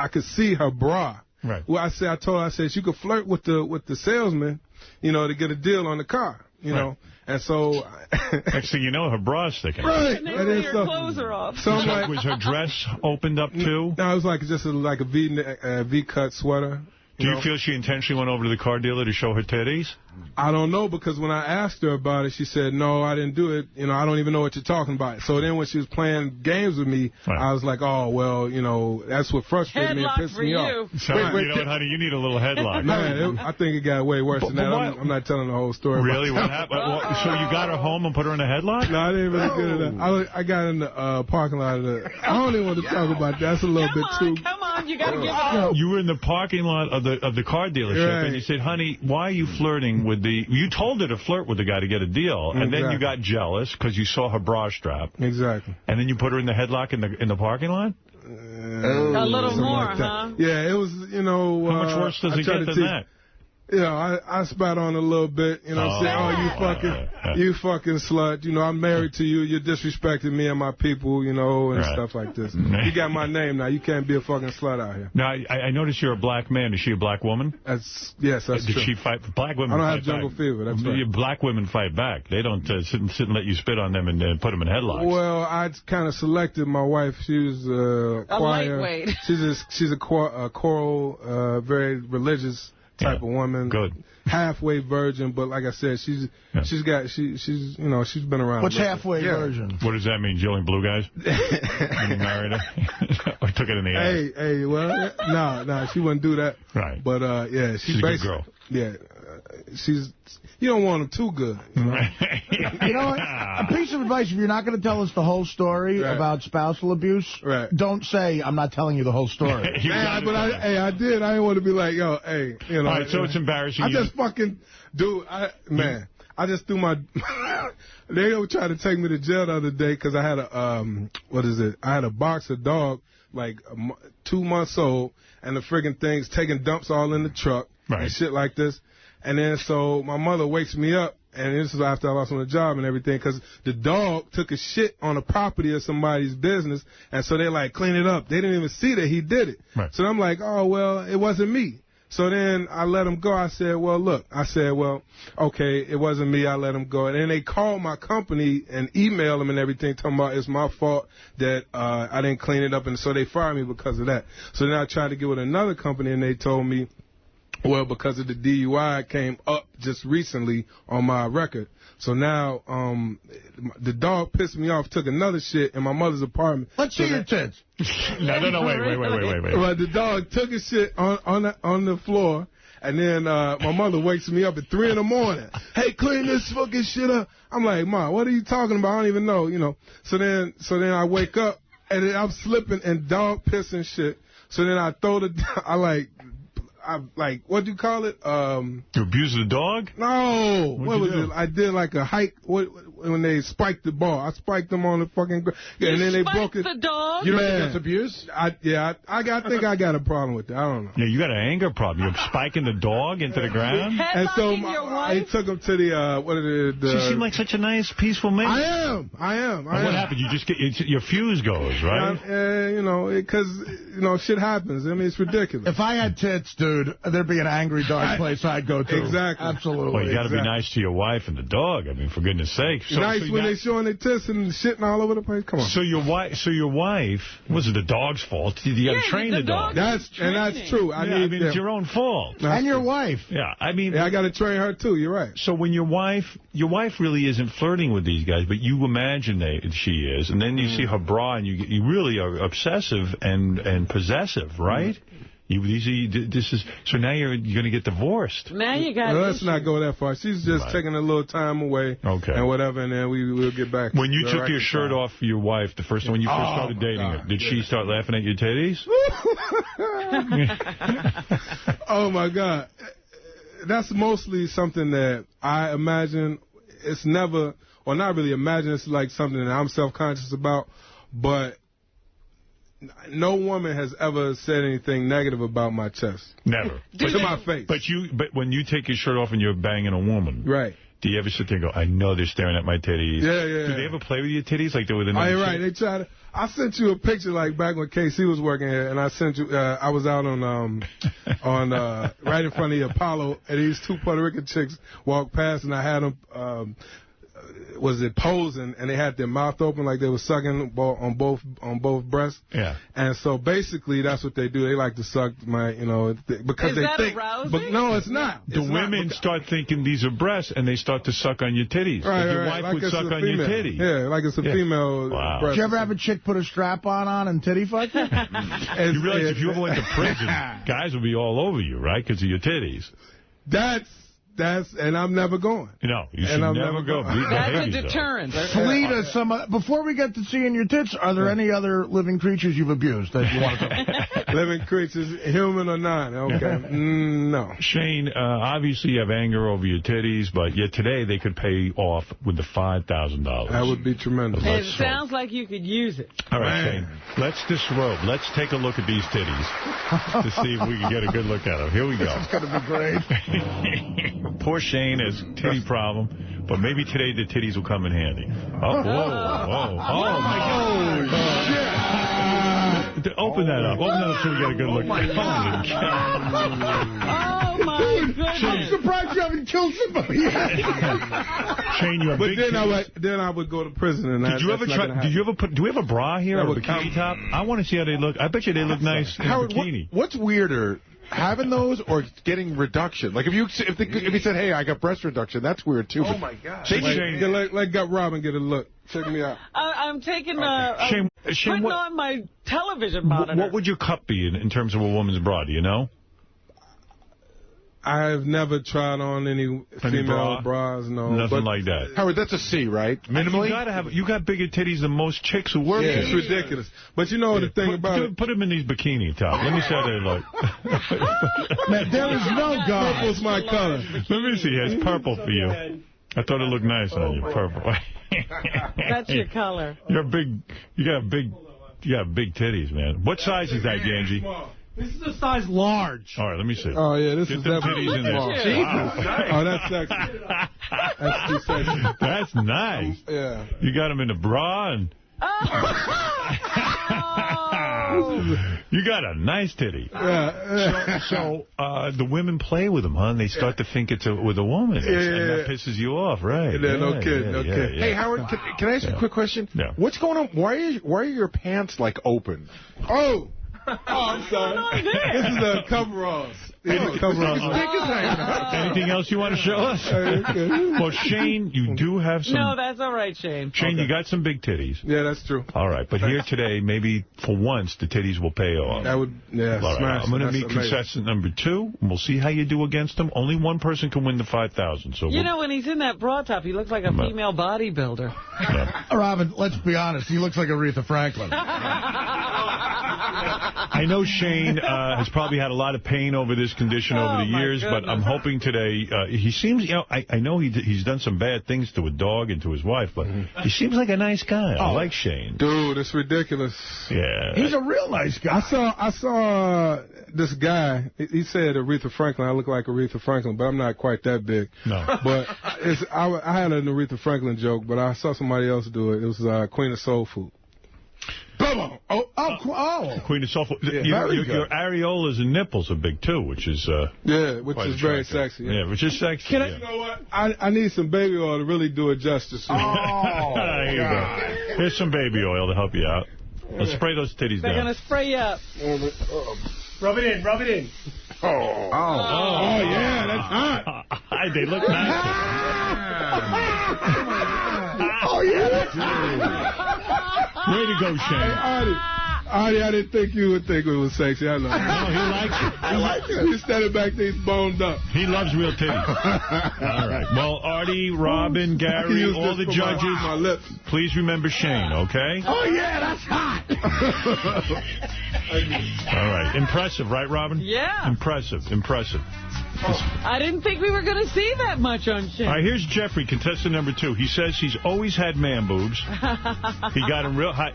could see her bra. Right. Well, I told her, I said, you could flirt with the salesman, to get a deal on the car, right. And so... Next thing you know, her bra's sticking. Right. And then your clothes are off. So was her dress opened up, too? No, it was like just like a V-cut sweater. Do you feel she intentionally went over to the car dealer to show her titties? I don't know, because when I asked her about it, she said, no, I didn't do it. I don't even know what you're talking about. So then when she was playing games with me, I was like, oh, well, that's what frustrated me and pissed me off. So, honey, you need a little headlock. Man, I think it got way worse than that. I'm not telling the whole story. Really? What happened? So you got her home and put her in a headlock? No, I didn't really get it. I got in the parking lot of I don't even want to talk about that. That's a little bit too... Come on, you got to give it up. You were in the parking lot of the car dealership, and you said, honey, why are you flirting with you told her to flirt with the guy to get a deal, and then you got jealous because you saw her bra strap. Exactly. And then you put her in the headlock in the parking lot? A little more, like huh? Yeah, it was, How much worse does it get than that? I spat on a little bit, saying, you fucking slut, I'm married to you, you're disrespecting me and my people, and stuff like this. You got my name now, you can't be a fucking slut out here. Now, I noticed you're a black man. Is she a black woman? Yes, that's true. Did she fight? Black women I don't fight have jungle back. fever, that's right. Black women fight back. They don't sit and let you spit on them and put them in headlocks. Well, I kind of selected my wife. She was a choir. Lightweight. She's a choral, very religious type of woman. Good. Halfway virgin, but like I said, she's been around. What's halfway virgin? What does that mean? She only blue guys? And you married her? Or took it in the ass? Hey, well, no, she wouldn't do that. Right. But she's a good girl. Yeah. You don't want them too good. You know what? A piece of advice, if you're not going to tell us the whole story about spousal abuse, don't say, I'm not telling you the whole story. I did. I didn't want to be like, yo, hey. All right, so it's embarrassing. I just fucking do. I just threw my... They were trying to take me to jail the other day because I had I had a boxer dog, like 2 months old, and the friggin' thing's taking dumps all in the truck and shit like this. And then so my mother wakes me up and this is after I lost my job and everything, because the dog took a shit on the property of somebody's business, and so they like clean it up. They didn't even see that he did it. Right. So I'm like, oh, well, it wasn't me. So then I let him go. I said, well, look. I said, well, okay, it wasn't me. I let him go. And then they called my company and emailed them and everything, talking about it's my fault that I didn't clean it up. And so they fired me because of that. So then I tried to get with another company, and they told me, well, because of the DUI, it came up just recently on my record. So now the dog pissed me off, took another shit in my mother's apartment. Let's see your tits. No, wait. Well, the dog took his shit on the floor, and then my mother wakes me up at 3 in the morning. Hey, clean this fucking shit up. I'm like, Ma, what are you talking about? I don't even know, you know. So then I wake up, and then I'm slipping and dog pissing shit. So then I throw what do you call it? You abuse the dog? No. What was it? I did like a hike when they spiked the ball. I spiked them on the fucking ground. Yeah, and then they broke it. The dog? You don't think that's abuse? I think I got a problem with that. I don't know. Yeah, you got an anger problem. You're spiking the dog into the ground? And so I took him to the She seemed like such a nice, peaceful man. I am. What happened? You just get your fuse goes, right? You know, because shit happens. I mean, it's ridiculous. If I had tits, dude, there'd be an angry dog place I'd go to. Exactly. Absolutely. Well, you got to be nice to your wife and the dog. I mean, for goodness sake. Nice when they showing their tits and shitting all over the place. Come on. So your wife, was it the dog's fault? You got to train the dog. That's true. It's your own fault. And your wife. Yeah, I mean, I got to train her too. You're right. So when your wife really isn't flirting with these guys, but you imagine she is, and then you see her bra, and you really are obsessive and possessive, right? So now you're going to get divorced. Now you got. Let's not go that far. She's just taking a little time away, and whatever, and then we'll get back. When you took your shirt off for your wife the first time when you first started dating her, did she start laughing at your titties? Oh my God, that's mostly something that I imagine. It's never, or not really imagine. It's like something that I'm self-conscious about, but. No woman has ever said anything negative about my chest. Never. To my face. But when you take your shirt off and you're banging a woman, right? Do you ever sit there and go, I know they're staring at my titties? Yeah. Do they ever play with your titties like they were the night? Right. They try to. I sent you a picture like back when KC was working here, and I sent you. I was out on right in front of the Apollo, and these two Puerto Rican chicks walked past, and I had them. Was it posing, and they had their mouth open like they were sucking on both breasts. Yeah. And so basically that's what they do. They like to suck my, because they think. Arousing? But no, it's not. The women start thinking these are breasts, and they start to suck on your titties. Right, your wife like would suck on female. your titty. Yeah, like it's a female breast. Did you ever have a chick put a strap-on and titty fuck you? You realize if you ever went to prison, guys would be all over you, right, because of your titties. And I'm never going. No, you should never go. That's a deterrent. Flee to some. Before we get to seeing your tits, are there any other living creatures you've abused that you want to talk about? Living creatures, human or not? Okay. No. Shane, obviously you have anger over your titties, but yet today they could pay off with the $5,000. That would be tremendous. It sounds like you could use it. All right, Shane, let's disrobe. Let's take a look at these titties to see if we can get a good look at them. Here we go. It's going to be great. Poor Shane has a titty problem, but maybe today the titties will come in handy. Oh, whoa. Oh, my God. Open that up. Open that up so we get a good look. Holy cow. Oh, my goodness. I'm surprised you haven't killed somebody yet. Shane, you have big titties. Then I would go to prison. And Did you ever put, do we have a bra here or a bikini top? I want to see how they look. I bet you they look nice in a bikini. What's weirder? Having those or getting reduction? Like if you said, hey, I got breast reduction, that's weird too. Oh my God! Let Robin get a look. Check me out. I'm taking Shane, putting on my television monitor. What would your cup be in terms of a woman's bra? Do you know? I've never tried on any female bras, no. Nothing like that. Howard, that's a C, right? Minimally? You got bigger titties than most chicks who work. Yeah, it's ridiculous. But you know the thing about it. Put them in these bikini tops. Let me see how they look. Man, there is no God. Purple's my color. Let me see. It's purple for you. I thought it looked nice on you, purple. That's your color. You got big titties, man. What size is that, Ganji? This is a size large. All right, let me see. Oh, yeah, this is them definitely titties in there. small. Wow. Oh, that's sexy. That's too sexy. That's nice. Yeah. You got them in a bra and... You got a nice titty. So the women play with them, huh? And they start to think it's with a woman. And that pisses you off, right? No kidding. Hey, Howard, can I ask you a quick question? Yeah. What's going on? Why are your pants, like, open? Oh, I'm sorry. This is the coveralls. Anything else you want to show us? Well, Shane, you do have some... No, that's all right, Shane. Shane, you got some big titties. Yeah, that's true. All right, but here today, maybe for once, the titties will pay off. That would, All right, smash. I'm going to meet contestant number 2, and we'll see how you do against him. Only one person can win the $5,000. So you know, when he's in that bra top, he looks like a female bodybuilder. Robin, let's be honest. He looks like Aretha Franklin. I know Shane has probably had a lot of pain over this condition over the years, but I'm hoping today, he seems, you know, I know he's done some bad things to a dog and to his wife, but he seems like a nice guy. I like Shane. Dude, it's ridiculous. Yeah. He's a real nice guy. I saw this guy, he said Aretha Franklin. I look like Aretha Franklin, but I'm not quite that big. No. But I had an Aretha Franklin joke, but I saw somebody else do it. It was Queen of Soul Food. Queen of Soul Food. Yeah, your areolas and nipples are big, too, which is which is very sexy. Yeah, which is sexy. You know what? I need some baby oil to really do it justice. Here you go. Here's some baby oil to help you out. Let's spray those titties They're down. going to spray you up. Rub it in, rub it in. Oh, yeah, that's hot. They look nice. Oh, yeah. Way to go, Shane. Artie, I didn't think you would think it was sexy. I know. No, he likes it. I like it. He's standing back there, he's boned up. He loves real titties. All right. Well, Artie, Robin, Gary, all the judges, please remember Shane, okay? Oh, yeah, that's hot. All right. Impressive, right, Robin? Yeah. Impressive. I didn't think we were going to see that much on Shane. All right, here's Jeffrey, contestant number 2. He says he's always had man boobs. He got him real... Hi,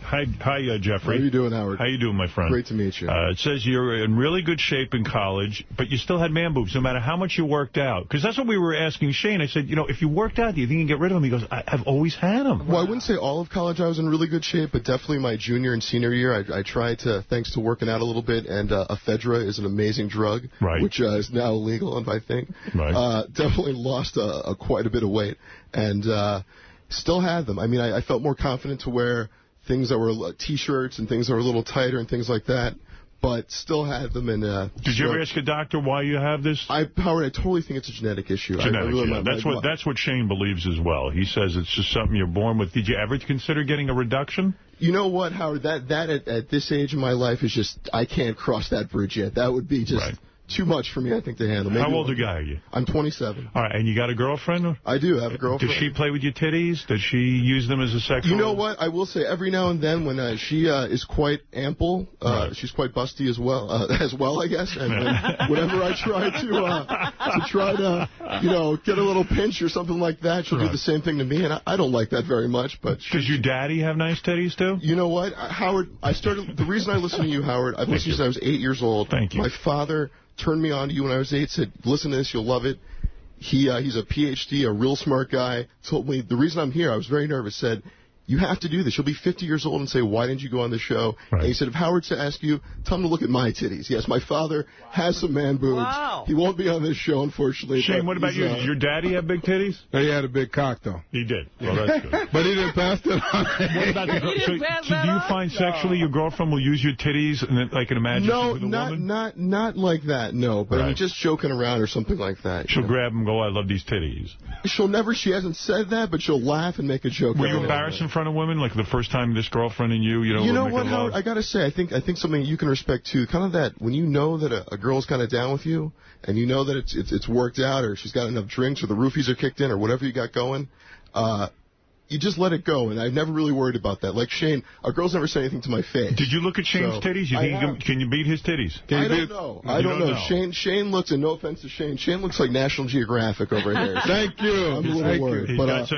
Jeffrey. How you doing, Howard? How you doing, my friend? Great to meet you. It says you're in really good shape in college, but you still had man boobs no matter how much you worked out. Because that's what we were asking Shane. I said, you know, if you worked out, do you think you can get rid of them? He goes, I've always had them. Well, I wouldn't say all of college I was in really good shape, but definitely my junior and senior year, I tried to, thanks to working out a little bit, and ephedra is an amazing drug, which is now illegal, I think. Definitely lost quite a bit of weight, and still had them. I mean, I felt more confident to wear things that were T-shirts and things that were a little tighter and things like that, but still had them. And did you ever ask a doctor why you have this? Howard, I totally think it's a genetic issue. That's what Shane believes as well. He says it's just something you're born with. Did you ever consider getting a reduction? You know what, Howard? That at this age in my life is just, I can't cross that bridge yet. That would be just... too much for me, I think, to handle. Maybe how old a guy are you? I'm 27. All right, and you got a girlfriend? I do have a girlfriend. Does she play with your titties? Does she use them as a sexual... You know what? I will say every now and then when she is quite ample, she's quite busty as well, I guess. And whenever I try to you know, get a little pinch or something like that, she'll do the same thing to me, and I don't like that very much. But does your daddy have nice titties, too? You know what, Howard, the reason I listen to you, Howard, I've listened since I was 8 years old. Thank you. My father turned me on to you when I was 8, said, listen to this, you'll love it. He's a PhD, a real smart guy, told me, the reason I'm here, I was very nervous, said, you have to do this. You'll be 50 years old and say, why didn't you go on the show? And he said, if Howard's to ask you, tell him to look at my titties. Yes, my father has some man boobs. Wow. He won't be on this show, unfortunately. Shane, what about you? Did your daddy have big titties? He had a big cock, though. He did. Well, that's good. But he didn't pass it on. What about so do you find sexually your girlfriend will use your titties like an imagination with a woman? No, not like that, no. But I mean, just joking around or something like that. She'll grab them and go, I love these titties. She hasn't said that, but she'll laugh and make a joke. Were you embarrassed in front of women? Like the first time this girlfriend and you know what, Howard? I got to say, I think something you can respect, too. Kind of that, when you know that a girl's kind of down with you, and you know that it's worked out, or she's got enough drinks, or the roofies are kicked in, or whatever you got going, you just let it go, and I've never really worried about that. Like Shane, a girl's never said anything to my face. Did you look at Shane's titties? You think can you beat his titties? I don't know. I don't know. Shane looks, and no offense to Shane looks like National Geographic over here. Thank you. I'm a little worried.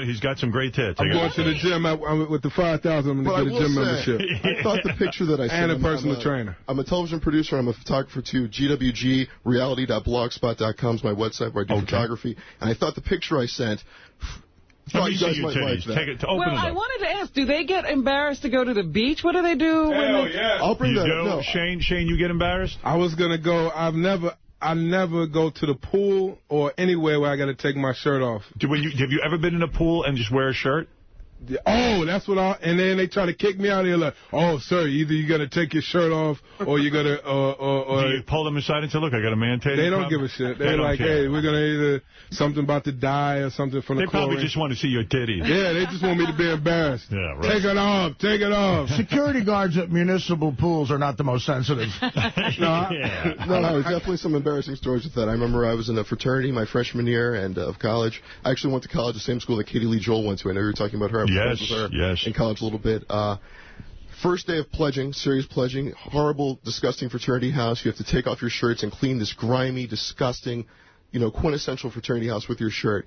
He's got some great tits. I'm going to the gym. I'm with the 5,000. I'm going to get a gym membership. I thought the picture that I sent. And a personal trainer. I'm a television producer. I'm a photographer too. GWGreality.blogspot.com is my website where I do photography. And I thought the picture I sent. Let me see your titties. Take it to open it up. I wanted to ask, do they get embarrassed to go to the beach? What do they do? Yeah. I'll bring that up. No. Shane, you get embarrassed? I was going to go. I never go to the pool or anywhere where I got to take my shirt off. Have you ever been in a pool and just wear a shirt? Oh, that's what and then they try to kick me out of here like, oh, sir, either you got to take your shirt off or you got to... Do you pull them aside and say, look, I got a man titty? They don't give a shit. They're like, hey, we're going to either something about to die or something from the chlorine. They probably just want to see your titties. Yeah, they just want me to be embarrassed. Yeah, right. Take it off. Security guards at municipal pools are not the most sensitive. No, definitely some embarrassing stories with that. I remember I was in a fraternity my freshman year of college. I actually went to college, the same school that Katie Lee Joel went to. I know you were talking about her. Yes. In college a little bit. First day of pledging, serious pledging, horrible, disgusting fraternity house. You have to take off your shirts and clean this grimy, disgusting, quintessential fraternity house with your shirt.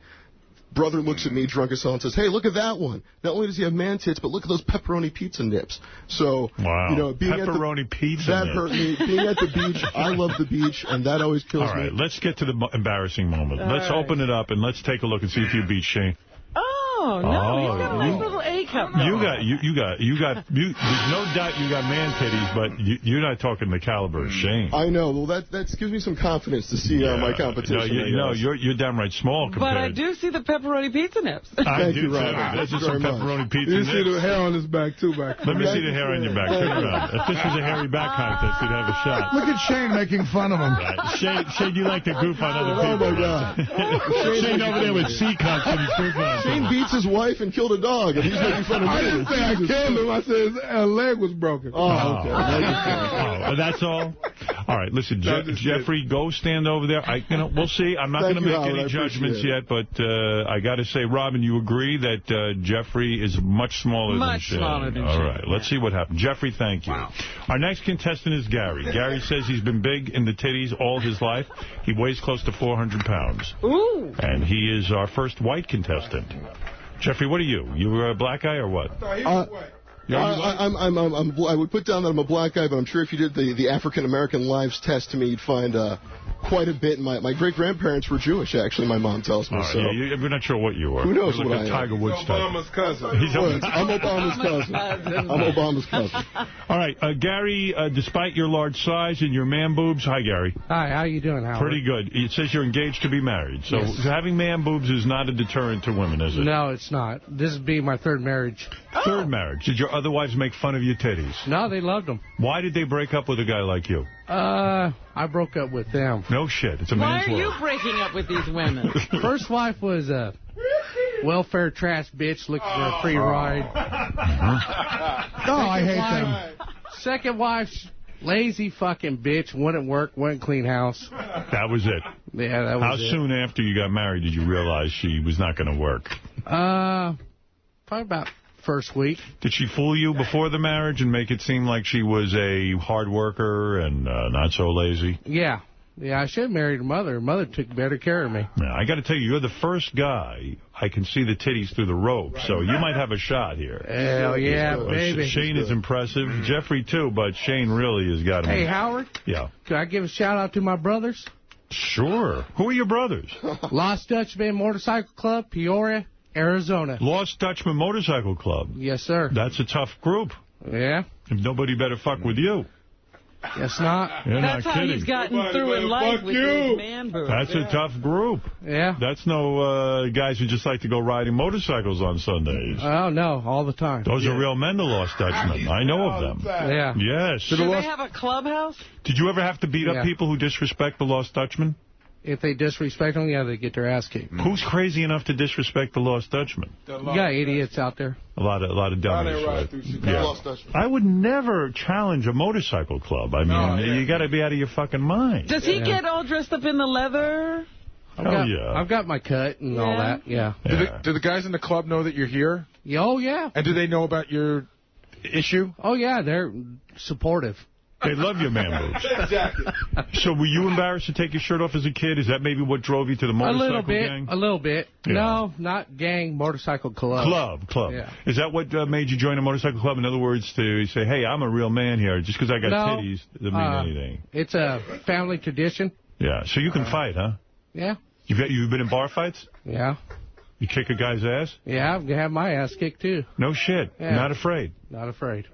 Brother looks at me, drunk as hell, and says, hey, look at that one. Not only does he have man tits, but look at those pepperoni pizza nips. So, wow. Being pepperoni pizza that nips. Hurt me. Being at the beach, I love the beach, and that always kills me. All right, let's get to the embarrassing moment. Let's open it up, and let's take a look and see if you beat Shane. Oh, no, he's got a nice little A cup. There's no doubt you got man titties, but you're not talking the caliber of Shane. I know. Well, that gives me some confidence to see my competition. No, you're downright small compared. But I do see the pepperoni pizza nips. I do, Robin. That's just some pepperoni pizza nips. You see the hair on his back, too, back there. Let me see the hair on your back. Turn around. If this was a hairy back contest, we'd have a shot. Look at Shane making fun of him. Right. Shane, you like to goof on other people. Oh, my God. Shane over there with C-cups and he's goofing on Shane beats his wife and killed a dog, and he's making fun of me. I didn't say I killed him. I said his leg was broken. Oh, okay. That's all? All right, listen, Jeffrey, go stand over there. We'll see. I'm not going to make any judgments yet, but I got to say, Robin, you agree that Jeffrey is much smaller than Shane? Much smaller than Shane. All right, let's see what happens. Jeffrey, thank you. Wow. Our next contestant is Gary. Gary says he's been big in the titties all his life. He weighs close to 400 pounds. Ooh. And he is our first white contestant. Jeffrey, what are you? You a black guy or what? I would put down that I'm a black guy, but I'm sure if you did the African American lives test to me, you'd find quite a bit. My great-grandparents were Jewish, actually, my mom tells me. So. Yeah, we're not sure what you were. Who knows what I am? Tiger Woods Obama's cousin. I'm Obama's cousin. I'm Obama's cousin. All right, Gary, despite your large size and your man boobs, hi, Gary. Hi, how you doing, Howard? Pretty good. It says you're engaged to be married. So having man boobs is not a deterrent to women, is it? No, it's not. This would be my third marriage. Third marriage. Did your other wives make fun of your titties? No, they loved them. Why did they break up with a guy like you? I broke up with them. No shit. It's a man's world. Why are you breaking up with these women? First wife was a welfare trash bitch looking for a free ride. I hate them. Second wife, lazy fucking bitch, wouldn't work, wouldn't clean house. That was it? Yeah, that was How soon after you got married did you realize she was not going to work? Probably about first week. Did she fool you before the marriage and make it seem like she was a hard worker and not so lazy? Yeah. Yeah, I should have married her mother. Her mother took better care of me. Yeah, I got to tell you, you're the first guy I can see the titties through the rope, so you might have a shot here. Hell yeah, baby. Shane is impressive. Jeffrey, too, but Shane really has got him. Hey, Howard? Yeah. Can I give a shout-out to my brothers? Sure. Who are your brothers? Lost Dutchman Motorcycle Club, Peoria, Arizona. Lost Dutchman Motorcycle Club? Yes, sir. That's a tough group. Yeah. If nobody better fuck with you. Guess not. You're That's not how kidding. he's gotten through in life with his man boobs. That's a tough group. Yeah. That's no guys who just like to go riding motorcycles on Sundays. Oh, no, all the time. Those are real men, the Lost Dutchmen. I know of them. Yeah. Yes. Do they have a clubhouse? Did you ever have to beat up people who disrespect the Lost Dutchman? If they disrespect them, yeah, they get their ass kicked. Who's crazy enough to disrespect the Lost Dutchman? You got idiots out there. A lot of dummies. Right? Yeah. I would never challenge a motorcycle club. I mean, you got to be out of your fucking mind. Does he get all dressed up in the leather? I've got my cut and all that, yeah. Do the guys in the club know that you're here? Oh, yeah. And do they know about your issue? Oh, yeah, they're supportive. They love your man boobs. Exactly. So were you embarrassed to take your shirt off as a kid? Is that maybe what drove you to the motorcycle gang? A little bit. Yeah. No, not gang, motorcycle club. Club. Yeah. Is that what made you join a motorcycle club? In other words, to say, hey, I'm a real man here. Just because I got titties doesn't mean anything. It's a family tradition. Yeah. So you can fight, huh? Yeah. You've been in bar fights? Yeah. You kick a guy's ass? Yeah, I've had my ass kicked, too. No shit. Yeah. Not afraid? Not afraid.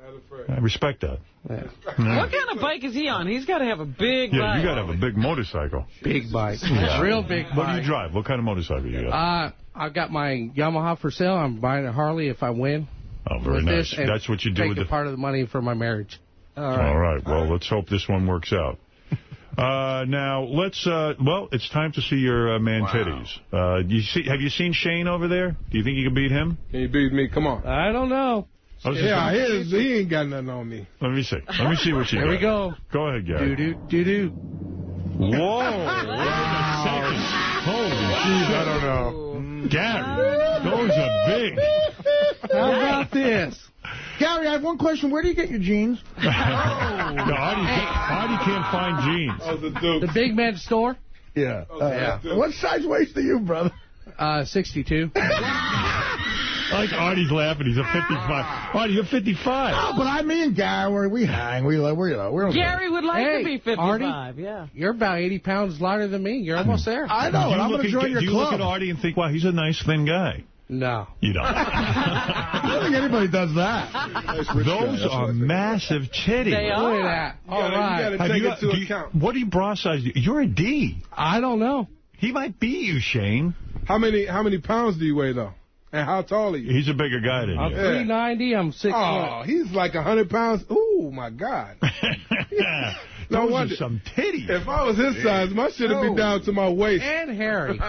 I respect that. Yeah. What kind of bike is he on? He's got to have a big bike. Yeah, you got to have a big motorcycle. Big bike. Yeah. Real big bike. What do you drive? What kind of motorcycle you got? I've got my Yamaha for sale. I'm buying a Harley if I win. Oh, very nice. That's what you do with the part of the money for my marriage. All right. Well, let's hope this one works out. Now, it's time to see your man titties. Have you seen Shane over there? Do you think you can beat him? Can you beat me? Come on. I don't know. He ain't got nothing on me. Let me see. Let me see what you got. Here we go. Go ahead, Gary. Do-do. Whoa. Holy jeez, I don't know. Gary, those are big. How about this? Gary, I have one question. Where do you get your jeans? No, Artie can't find jeans. The big men's store? Yeah. What size waist are you, brother? 62. I like Artie's laughing. He's a 55. Artie, you're 55. Oh, but I mean, Gary, we hang. We're Gary would like to be 55. Artie, yeah. You're about 80 pounds lighter than me. You're almost there. I know, and I'm going to join your club. Do you look at Artie and think, wow, he's a nice, thin guy? No. You don't. I don't think anybody does that. Those are massive titties. They are. Look at that. All right. You got to take it into account. What do you bra size? You're a D. I don't know. He might beat you, Shane. How many pounds do you weigh, though? And how tall are you? He's a bigger guy than you. I'm 390. I'm 6 foot. Oh, he's like 100 pounds. Ooh, my God. Those are some titties. If I was his size, my shit would be down to my waist. And hairy.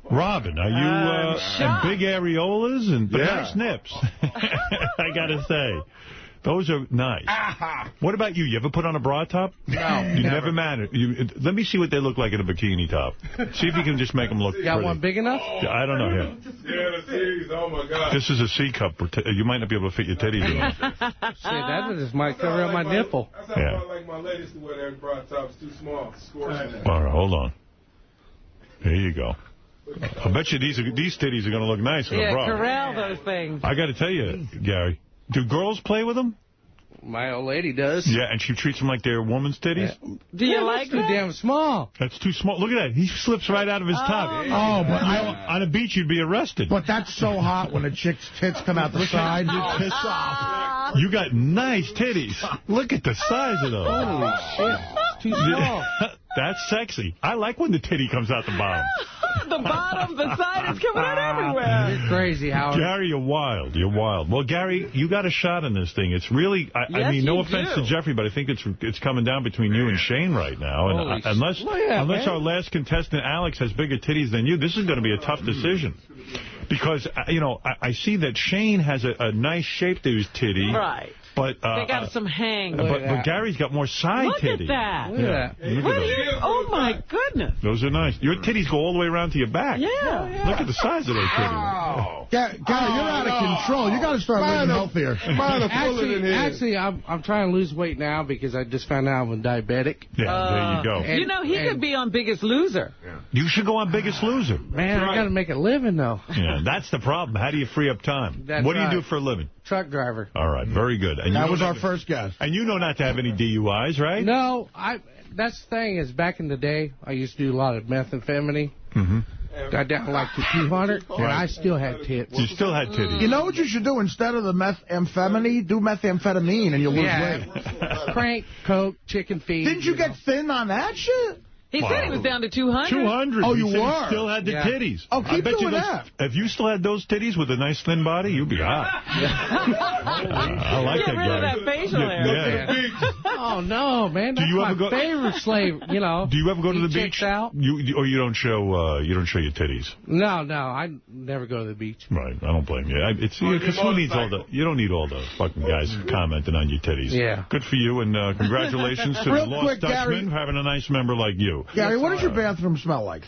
Robin, are you and big areolas and nice nips? I got to say. Those are nice. What about you? You ever put on a bra top? No. You never mattered. Let me see what they look like in a bikini top. See if you can just make them look You got pretty. one big enough? I don't know. Yeah, the C's. Oh, my God. This is a C cup. You might not be able to fit your titties in. See, that just might cover up my nipple. That's how I like my ladies to wear their bra tops too small. All right, hold on. There you go. I bet you these titties are going to look nice in a bra. Yeah, corral those things. I got to tell you, Gary, do girls play with them? My old lady does. Yeah, and she treats them like they're woman's titties? Yeah. Do you like that? Too damn small. That's too small. Look at that. He slips right out of his top. Oh, but on a beach, you'd be arrested. But that's so hot when a chick's tits come out the side. You piss off. You got nice titties. Look at the size of those. Holy shit. It's too small. That's sexy. I like when the titty comes out the bottom. The bottom, the side is coming out everywhere. You're crazy, Howard. Gary, you're wild. You're wild. Well, Gary, you got a shot in this thing. It's really, I mean, no offense to Jeffrey, but I think it's coming down between you and Shane right now. And unless our last contestant, Alex, has bigger titties than you, this is going to be a tough decision. Because, you know, I see that Shane has a nice shape to his titty. Right. But they got some hang. But Gary's got more side titty. Look at that. Yeah. What are you? Oh, my goodness. Those are nice. Your titties go all the way around to your back. Yeah. Look at the size of those titties. Gary, you're out of control. You got to start living healthier. Actually, I'm trying to lose weight now because I just found out I'm diabetic. Yeah, there you go. And, you know, he could be on Biggest Loser. Yeah. You should go on Biggest Loser. Man, I got to make a living, though. Yeah, that's the problem. How do you free up time? What do you do for a living? Truck driver. All right, very good. And that was our first guess. And you know not to have any DUIs, right? No, that's the thing is back in the day, I used to do a lot of methamphetamine. Mm-hmm. Got down like to 200, and I still had tits. You still had titties. You know what you should do? Instead of the methamphetamine, do methamphetamine, and you'll lose weight. Crank, coke, chicken feed. Didn't you get thin on that shit? He said he was down to 200. 200. Oh, you were? He still had the titties. Oh, keep doing that. If you still had those titties with a nice thin body, you'd be hot. I like that guy. Get rid of that facial hair. Yeah. Oh, no, man. That's my favorite slave, you know. Do you ever go to the beach? Out? Or you don't show your titties? No, I never go to the beach. Right. I don't blame you. Because who needs all the... You don't need all the fucking guys commenting on your titties. Yeah. Good for you, and congratulations to the Lost Dutchman having a nice member like you. Gary, what does your bathroom smell like?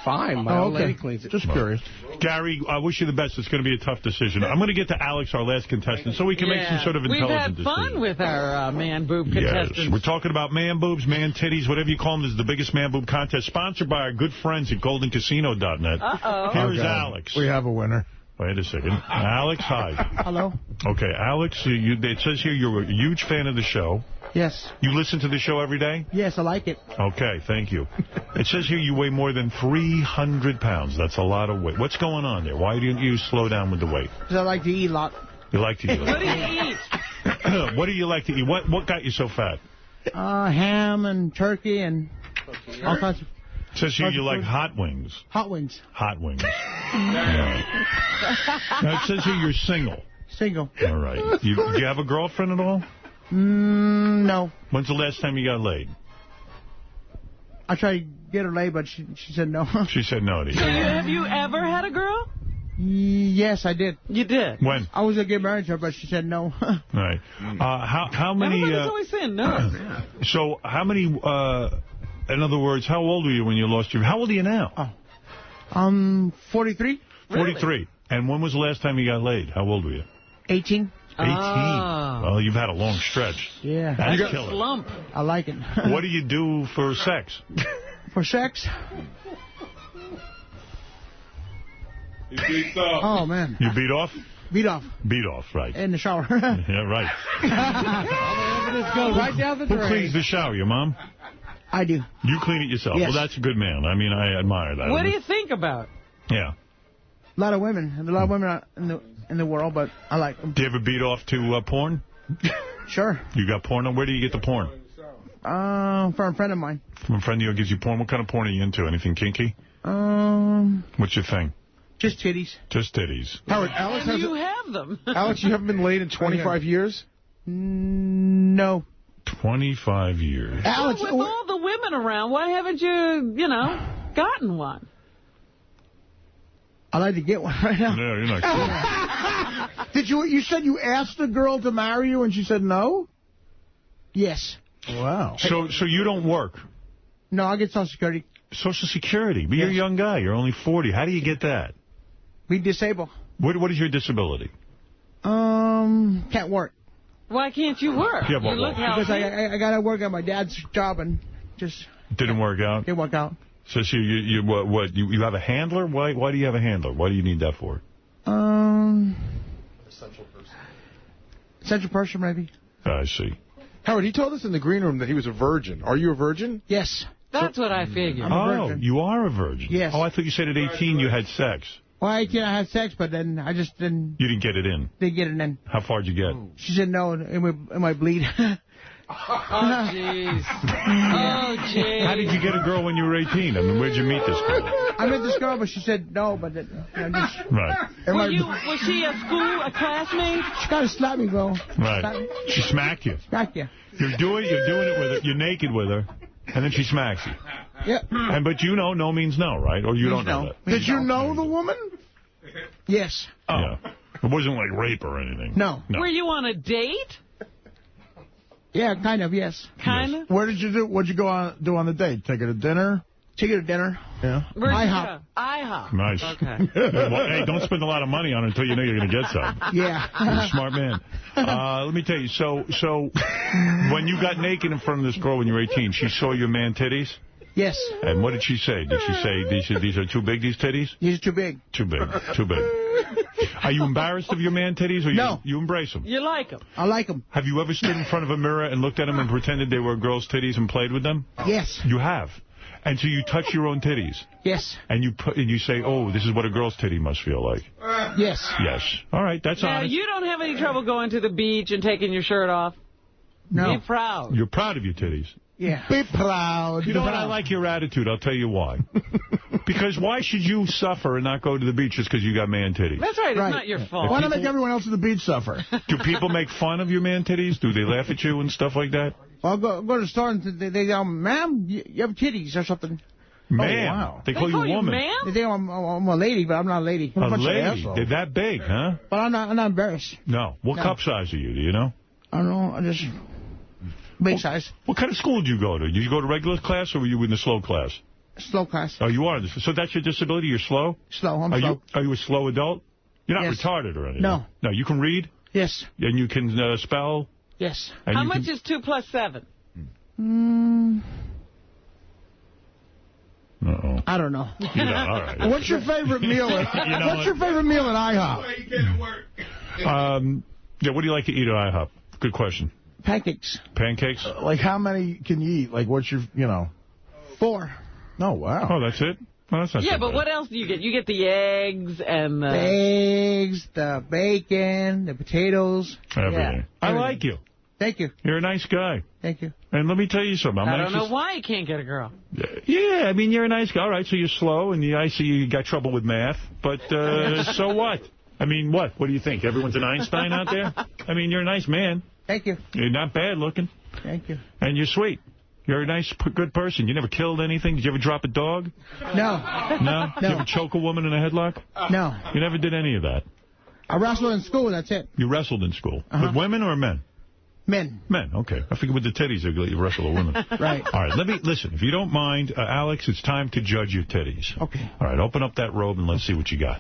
Fine. My old lady cleans it. Just curious. Gary, I wish you the best. It's going to be a tough decision. I'm going to get to Alex, our last contestant, so we can make some sort of intelligent decision. We've had fun with our man boob contestants. Yes, we're talking about man boobs, man titties, whatever you call them. This is the biggest man boob contest, sponsored by our good friends at GoldenCasino.net. Uh-oh. Here is Alex. We have a winner. Wait a second. Alex, hi. Hello. Okay, Alex, it says here you're a huge fan of the show. Yes. You listen to the show every day? Yes, I like it. Okay, thank you. It says here you weigh more than 300 pounds. That's a lot of weight. What's going on there? Why didn't you slow down with the weight? Because I like to eat a lot. You like to eat a lot. What do you eat? What do you like to eat? What got you so fat? Ham and turkey and all kinds of... It says here you like hot wings. Hot wings. Hot wings. Yeah. Now, it says here you're single. Single. All right. Do you have a girlfriend at all? No. When's the last time you got laid? I tried to get her laid, but she said no. She said no to you. So have you ever had a girl? Yes, I did. You did? When? I was going to get married to her, but she said no. All right. How many... Everybody's always saying no. So how many... in other words, how old were you when you lost your... How old are you now? 43. 43. Really? And when was the last time you got laid? How old were you? 18. 18. Well, you've had a long stretch. Yeah. That's a killer. slump. I like it. What do you do for sex? For sex? He beats up. Oh, man. You beat off? Beat off. Beat off, right. In the shower. Yeah, right. Let's go right down the drain. Who cleans the shower, your mom? I do. You clean it yourself? Yes. Well, that's a good man. I mean, I admire that. What do you think about? Yeah. A lot of women. There's a lot of women in the world, but I like them. Do you ever beat off to porn? Sure. You got porn? Where do you get the porn? From a friend of mine. From a friend of yours gives you porn? What kind of porn are you into? Anything kinky? What's your thing? Just titties. Just titties. Howard, Alex has you have them. Alex, you haven't been laid in 25 years? No. 25 years. Alex, with all the women around, why haven't you, gotten one? I'd like to get one right now. No, you're not Did you said you asked the girl to marry you and she said no? Yes. Wow. So you don't work? No, I get Social Security. Social Security? But you're a young guy. You're only 40. How do you get that? We disabled. What is your disability? Can't work. Why can't you work? Yeah, but because I got to work at my dad's job and just... Didn't work out? Didn't work out. So you have a handler? Why do you have a handler? What do you need that for? Essential person. Essential person, maybe. I see. Howard, he told us in the green room that he was a virgin. Are you a virgin? Yes. That's what I figured. I'm a virgin. You are a virgin? Yes. Oh, I thought you said at 18 you had sex. Well, at 18 I had sex, but then I just didn't... You didn't get it in? Didn't get it in. How far did you get? She said no, it might bleed. Oh, jeez. Oh, jeez. How did you get a girl when you were 18? I mean, where'd you meet this girl? I met this girl, but she said no, but... just... Right. Was she at school, a classmate? She kind of slapped me, bro. Right. She smacked you. Smacked you. You're doing it with her. You're naked with her, and then she smacks you. Yep. But you know no means no, right? Or you don't know that? Did you know the woman? Yes. Oh. Yeah. It wasn't like rape or anything. No. Were you on a date? Yeah, kind of, yes. Kind of? What'd you do on the date? Take her to dinner? Take her to dinner. Yeah. IHOP. IHOP. Nice. Okay. Well, hey, don't spend a lot of money on it until you know you're going to get some. Yeah. You're a smart man. Let me tell you, so when you got naked in front of this girl when you were 18, she saw your man titties? Yes. And what did she say? Did she say, these are too big, these titties? These are too big. Too big. Too big. Are you embarrassed of your man titties, or no. You embrace them? You like them? I like them. Have you ever stood in front of a mirror and looked at them and pretended they were girls' titties and played with them? Yes. You have? And so you touch your own titties? Yes. And you say, oh, this is what a girl's titty must feel like? Yes. Yes. All right, that's now, honest. You don't have any trouble going to the beach and taking your shirt off? No. Be proud. You're proud of your titties? Yeah. Be proud. You know what? I like your attitude. I'll tell you why. Because why should you suffer and not go to the beach just because you got man titties? That's right. It's not your fault. Why not make everyone else at the beach suffer? Do people make fun of your man titties? Do they laugh at you and stuff like that? Well, I'll go to the store and they go, ma'am, you have titties or something. Man. Oh, wow. They call you a woman. Ma'am? They think I'm a lady, but I'm not a lady. A lady? They're that big, huh? But I'm not embarrassed. No. What cup size are you? Do you know? I don't know. I just... Big size. What kind of school did you go to? Did you go to regular class or were you in the slow class? Slow class. Oh, you are. So that's your disability? You're slow? Slow, I'm slow. Are you a slow adult? You're not Yes. retarded or anything? No. No, you can read? Yes. And you can spell? Yes. And How you much can... is 2 plus 7? Uh-oh. I don't know. You know, all right. What's your favorite meal? What's your favorite meal at IHOP? Yeah, what do you like to eat at IHOP? Good question. Pancakes. Pancakes? Like, how many can you eat? Like, what's your, 4. Oh, wow. Oh, that's it? Oh, that's not Yeah, so but bad. what else do you get? You get the eggs and the... The eggs, the bacon, the potatoes. Everything. Yeah. I like you. Thank you. You're a nice guy. Thank you. And let me tell you something. I don't know why you can't get a girl. Yeah, I mean, you're a nice guy. All right, so you're slow, and I see you got trouble with math. But so what? I mean, what? What do you think? Everyone's an Einstein out there? I mean, you're a nice man. Thank you. You're not bad looking. Thank you. And you're sweet. You're a nice, good person. You never killed anything? Did you ever drop a dog? No. No? Did you ever choke a woman in a headlock? No. You never did any of that? I wrestled in school, that's it. You wrestled in school? With women or men? Men. Men, okay. I figured with the titties, you wrestle a woman. Right. All right, listen, if you don't mind, Alex, it's time to judge your titties. Okay. All right, open up that robe and let's see what you got.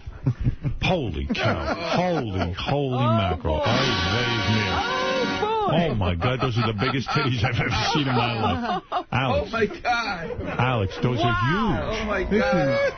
Holy cow. Holy mackerel. Oh, my God, those are the biggest titties I've ever seen in my life. Alex. Oh, my God. Alex, those are huge. Oh, my God.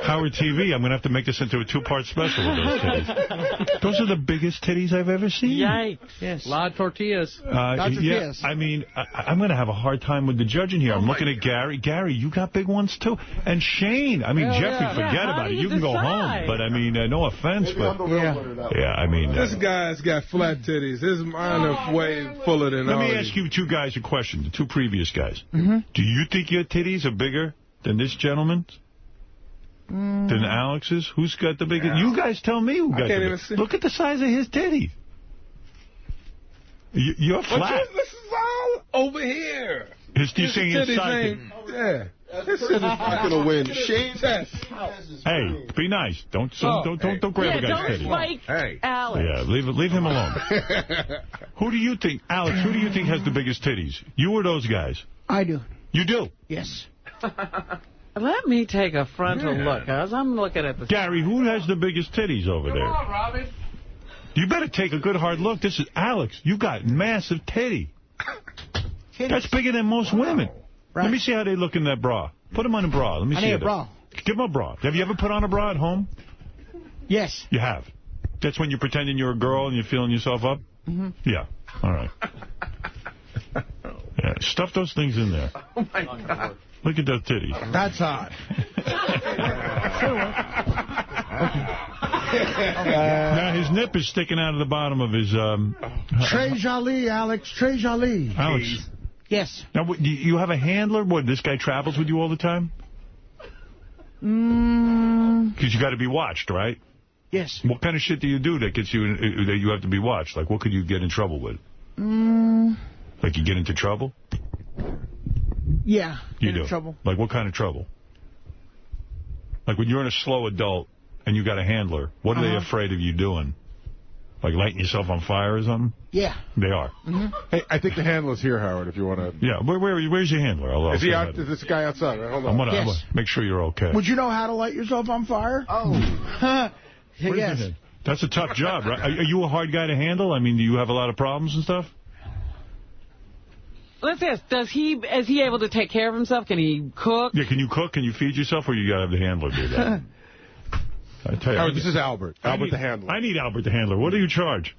Howard TV, I'm going to have to make this into a 2-part special with those titties. Those are the biggest titties I've ever seen. Yikes. Yes. A lot of tortillas. Yeah, I mean, I'm going to have a hard time with the judging here. I'm looking at Gary. Gary, you got big ones, too. And Shane. I mean, Jeffrey, forget about it. You can go home. But, I mean, no offense, but... Yeah, I mean... This guy's got flat titties. His mine are way fuller than Let all me these. ask you two guys a question, the two previous guys. Mm-hmm. Do you think your titties are bigger than this gentleman's? Than Alex's? Who's got the biggest? You guys tell me who got the biggest. Look at the size of his titties. You're flat. This is all over here. You're saying inside. Yeah. This is not going to win. Shane. Hey, be nice. Don't grab a guy's titties. Don't spike Alex. Yeah, leave him alone. Who do you think, Alex, who do you think has the biggest titties? You or those guys? I do. You do? Yes. Let me take a frontal look, as I'm looking at this. Gary, who has the biggest titties over there? Come on, Robin. You better take a good hard look. This is Alex. You got massive titty. That's bigger than most women. Right. Let me see how they look in that bra. Put them on a bra. Let me see. I need a bra. Give them a bra. Have you ever put on a bra at home? Yes. You have. That's when you're pretending you're a girl and you're feeling yourself up? Mm-hmm. Yeah. All right. Yeah. Stuff those things in there. Oh, my God. Look at those titties. That's hot. Now, his nip is sticking out of the bottom of his... Très joli, Alex. Très joli. Alex. Yes. Now, you have a handler? What, this guy travels with you all the time? Because you got to be watched, right? Yes. What kind of shit do you do that gets you that you have to be watched? Like, what could you get in trouble with? Like, you get into trouble? Yeah. You do? Trouble. Like, what kind of trouble? Like, when you're in a slow adult and you got a handler, what are they afraid of you doing? Like lighting yourself on fire or something? Yeah. They are. Mm-hmm. Hey, I think the handler's here, Howard, if you want to... Yeah, where's your handler? Is he out? Is this guy outside? Right, hold on. I'm gonna make sure you're okay. Would you know how to light yourself on fire? Oh. Yes. That's a tough job, right? Are you a hard guy to handle? I mean, do you have a lot of problems and stuff? Let's ask, is he able to take care of himself? Can he cook? Yeah, can you cook? Can you feed yourself? Or you got to have the handler do that? I tell you, Howard, this is Albert. Albert the handler. I need Albert the handler. What do you charge?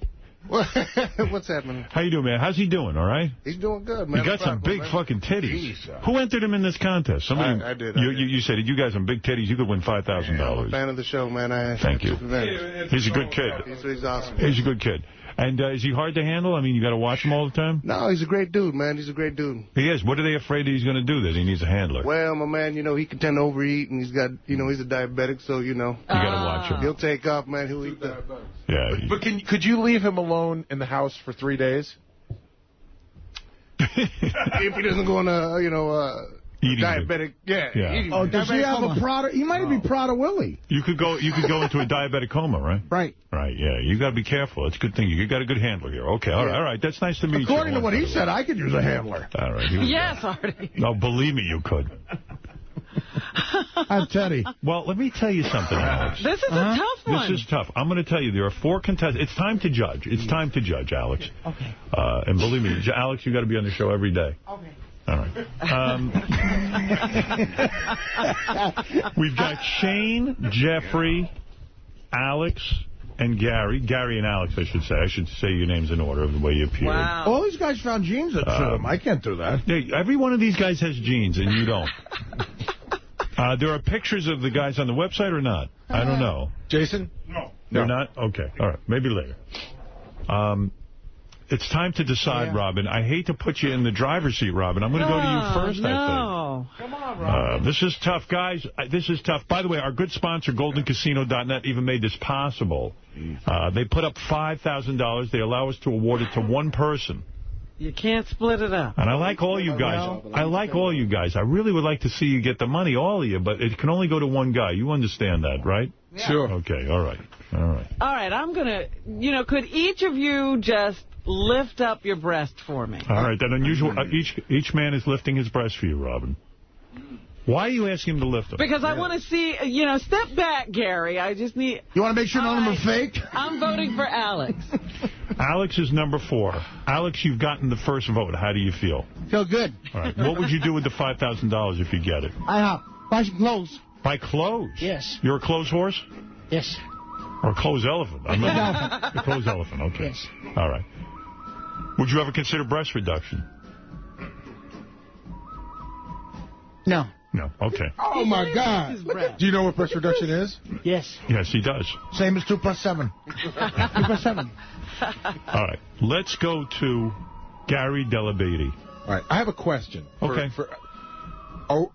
What's happening? How you doing, man? How's he doing, all right? He's doing good, man. You got some big fucking titties. Who entered him in this contest? Somebody. I did. You said you guys some big titties. You could win $5,000. I'm a fan of the show, man. Thank you. He's a good kid. He's awesome. He's a good kid. And is he hard to handle? I mean, you got to watch him all the time? No, he's a great dude, man. He's a great dude. He is. What are they afraid that he's going to do that he needs a handler? Well, my man, he can tend to overeat, and he's got, he's a diabetic, so, You got to watch him. He'll take off, man. He'll eat that. Yeah. But could you leave him alone in the house for 3 days? If he doesn't go on a, Diabetic, yeah. Oh, does he have a Prada? He might be Prada Willie. You could go into a diabetic coma, right? Right. Right, yeah. You got to be careful. It's a good thing. You got a good handler here. Okay, all right. That's nice to meet you. According to what he said, I could use a handler. All right. Yes, Artie. No, believe me, you could. I'm Teddy. Well, let me tell you something, Alex. This is a tough one. This is tough. I'm going to tell you, there are 4 contestants. It's time to judge. It's time to judge, Alex. Okay. And believe me, Alex, you got to be on the show every day. Okay. All right. We've got Shane, Jeffrey, Alex, and Gary. Gary and Alex, I should say. I should say your names in order of the way you appear. Wow. All these guys found jeans that fit them. I can't do that. Yeah, every one of these guys has jeans, and you don't. There are pictures of the guys on the website or not? I don't know. Jason? No. They're not? Okay. All right. Maybe later. It's time to decide, Robin. I hate to put you in the driver's seat, Robin. I'm going to go to you first, I think. Come on, Robin. This is tough, guys. This is tough. By the way, our good sponsor, GoldenCasino.net, even made this possible. They put up $5,000. They allow us to award it to one person. You can't split it up. And I like all you guys. I like all you guys. I really would like to see you get the money, all of you, but it can only go to one guy. You understand that, right? Yeah. Sure. Okay, all right. All right, I'm going to, could each of you just lift up your breast for me? All right, that unusual. Each man is lifting his breast for you, Robin. Why are you asking him to lift them? Because I want to see, step back, Gary. I just need... You want to make sure none of them are fake? I'm voting for Alex. Alex is number 4. Alex, you've gotten the first vote. How do you feel? Feel good. All right. What would you do with the $5,000 if you get it? Buy some clothes. Buy clothes? Yes. You're a clothes horse? Yes. Or a clothes elephant? I'm elephant. A clothes elephant, okay. Yes. All right. Would you ever consider breast reduction? No. No, okay. Oh, my God. Do you know what breast reduction is? Yes. Yes, he does. Same as 2 + 7. 2 + 7. All right. Let's go to Gary Delabate. All right. I have a question. Okay.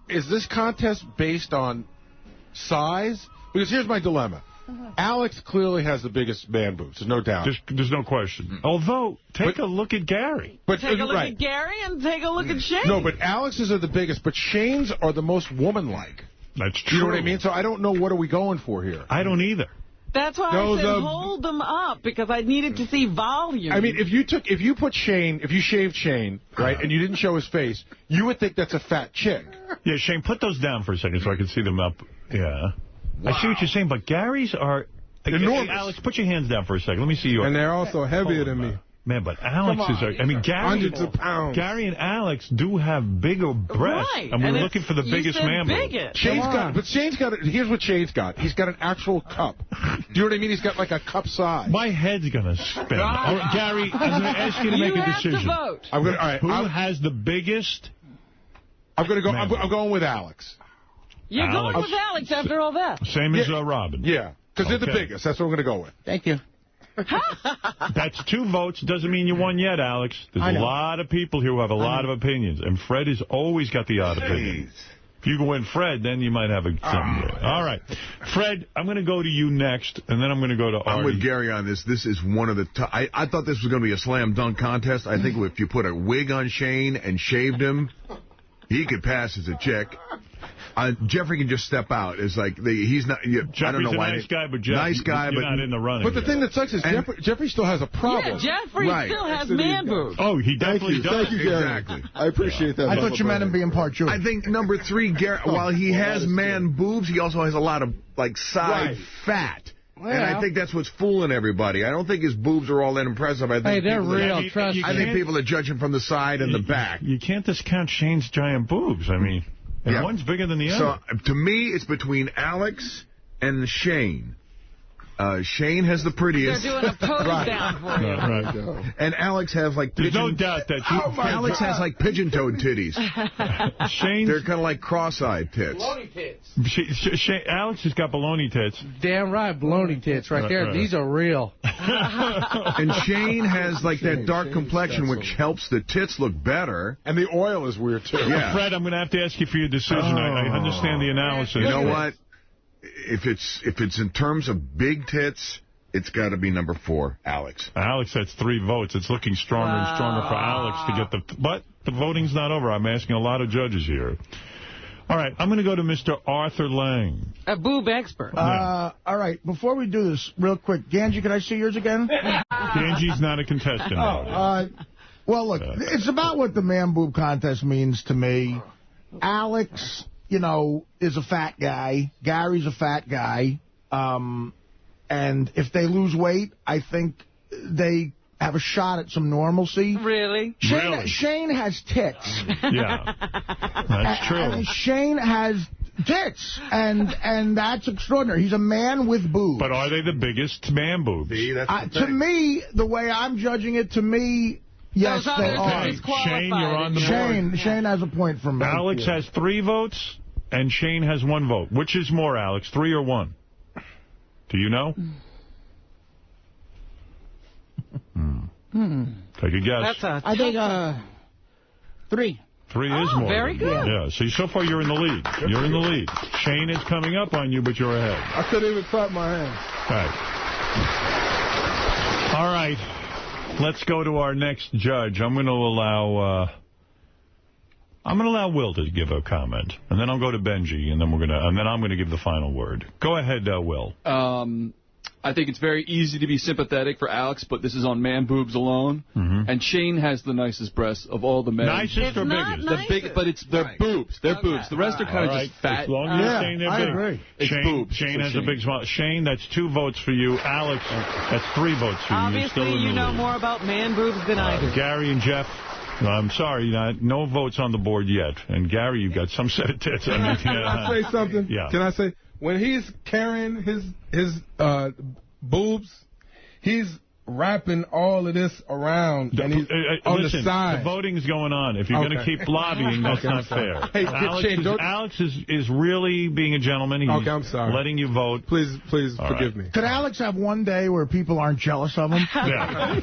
Is this contest based on size? Because here's my dilemma. Alex clearly has the biggest man boobs. There's no doubt. There's no question. Although, take a look at Gary. Take a look at Gary and take a look at Shane. No, but Alex's are the biggest, but Shane's are the most woman-like. That's true. You know what I mean? So I don't know what are we going for here. I don't either. That's why I said hold them up, because I needed to see volume. I mean, if you shaved Shane, right, and you didn't show his face, you would think that's a fat chick. Yeah, Shane, put those down for a second so I can see them up. Yeah. Wow. I see what you're saying, but Gary's are... enormous. Hey, Alex, put your hands down for a second. Let me see you. And they're also heavier than me. Man, but Alex's are... I mean, Gary... Hundreds of pounds. Gary and Alex do have bigger breasts. Right. And we're looking for the biggest man. Shane's got... Here's what Shane's got. He's got an actual cup. Do you know what I mean? He's got like a cup size. My head's going to spin. Right, Gary, I'm going to ask you to make a decision. You have to vote. All right, Who has the biggest... I'm going with Alex. You're going with Alex after all that. Same as Robin. Yeah, because they're the biggest. That's what I'm going to go with. Thank you. That's 2 votes. Doesn't mean you won yet, Alex. There's a lot of people here who have a lot of opinions, and Fred has always got the odd opinion. If you can win Fred, then you might have something there. All right. Fred, I'm going to go to you next, and then I'm going to go to Artie. I'm with Gary on this. This is one of the... I thought this was going to be a slam dunk contest. I think if you put a wig on Shane and shaved him, he could pass as a chick. Jeffrey can just step out. It's like he's not. I don't know why. Nice guy, but you're not in the running. But the thing that sucks is Jeffrey still has a problem. Yeah, Jeffrey still has man boobs. Oh, he definitely does. Thank you, Gary. Exactly. I appreciate that. I thought you meant him being part Jewish. I think number 3, Gary, while he has man boobs, he also has a lot of side fat. Well, and I think that's what's fooling everybody. I don't think his boobs are all that impressive. I think they're real. Trust me. I think people are judging from the side and the back. You can't discount Shane's giant boobs. I mean, and one's bigger than the other. So, to me, it's between Alex and Shane. Shane has the prettiest. They're doing a pose down for you. Right. And Alex has There's no doubt that Alex has pigeon-toed titties. They're kind of like cross-eyed tits. Baloney tits. Alex has got baloney tits. Damn right, baloney tits right there. These are real. And Shane has that dark complexion, which helps the tits look better. And the oil is weird, too. Yeah. Fred, I'm going to have to ask you for your decision. I understand the analysis. You know what? If it's in terms of big tits, it's got to be number 4, Alex. Alex has 3 votes. It's looking stronger and stronger for Alex to get but the voting's not over. I'm asking a lot of judges here. All right, I'm going to go to Mr. Arthur Lang. A boob expert. All right, before we do this, real quick, Ganji, can I see yours again? Ganji's not a contestant. Well, look, it's about what the man boob contest means to me. Alex, you know, is a fat guy. Gary's a fat guy. And if they lose weight, I think they have a shot at some normalcy. Really? Shane has tits. Yeah, that's true. And Shane has tits, and that's extraordinary. He's a man with boobs. But are they the biggest man boobs? See, that's the to thing. me, the way I'm judging it, to me, yes, they are. Shane, you're on the board. Shane has a point from me. Alex has 3 votes, and Shane has 1 vote. Which is more, Alex, 3 or 1? Do you know? Take a guess. I think 3. 3 is more. Very good. Yeah, see, so far you're in the lead. You're in the lead. Shane is coming up on you, but you're ahead. I couldn't even clap my hands. All right. Let's go to our next judge. I'm going to allow Will to give a comment, and then I'll go to Benji, and then I'm going to give the final word. Go ahead, Will. I think it's very easy to be sympathetic for Alex, but this is on man boobs alone. And Shane has the nicest breasts of all the men. Nicest or biggest? The biggest, but they're boobs. They're boobs. The rest are kind of just fat. As long as you're saying they're big. Agree. Shane has a big smile. Shane, that's 2 votes for you. Alex, that's 3 votes for you. Obviously, you know more about man boobs than I do. Gary and Jeff, I'm sorry, no votes on the board yet. And Gary, you've got some set of tits. Can I say something? Yeah. Can I say, when he's carrying his boobs, he's wrapping all of this around and he's on listen, the side. The voting's going on. If you're going to keep lobbying, that's not fair. Hey, Alex is really being a gentleman. He's I'm sorry. letting you vote. Please forgive me. Could Alex have one day where people aren't jealous of him? Yeah.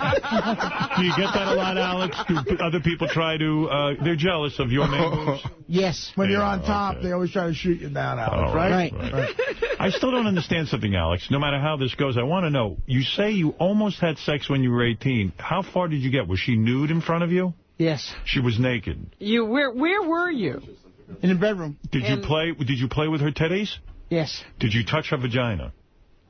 Do you get that a lot, Alex? Do other people try to, they're jealous of your man boobs? Yes. When you're on top, they always try to shoot you down, Alex, right? I still don't understand something, Alex. No matter how this goes, I want to know. You say you almost had sex when you were 18. How far did you get? Was she nude in front of you? Yes. She was naked. Where were you? In the bedroom. Did you play with her titties? Yes. Did you touch her vagina?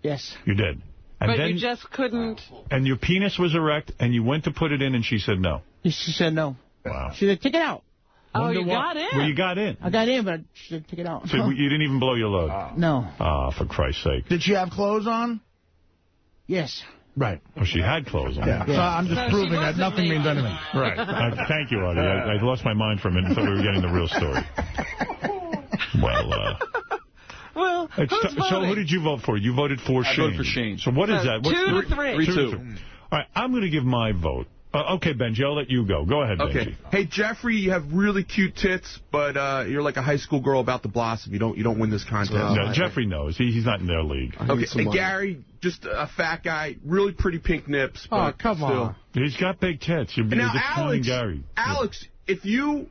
Yes. You did. And but then, you just couldn't. And your penis was erect, and you went to put it in, and she said no. She said no. Wow. She said, take it out. Oh, you got in? Well, you got in. I got in, but she said, take it out. So you didn't even blow your load? No. Ah, for Christ's sake. Did she have clothes on? Yes. Right. Oh, she had clothes on. Yeah. So I'm just proving that nothing means anything. Right. Thank you, Artie. I lost my mind for a minute and thought we were getting the real story. Well, so who did you vote for? You voted for Shane. I voted for Shane. So what is that? 2 to 3. 3-2. All right, I'm going to give my vote. Okay, Benji, I'll let you go. Go ahead, Benji. Okay. Hey, Jeffrey, you have really cute tits, but you're like a high school girl about to blossom. You don't win this contest. No, Jeffrey knows. He's not in their league. Okay. And Gary, just a fat guy, really pretty pink nips. Oh, come on. He's got big tits. You're now, Gary. Alex, if you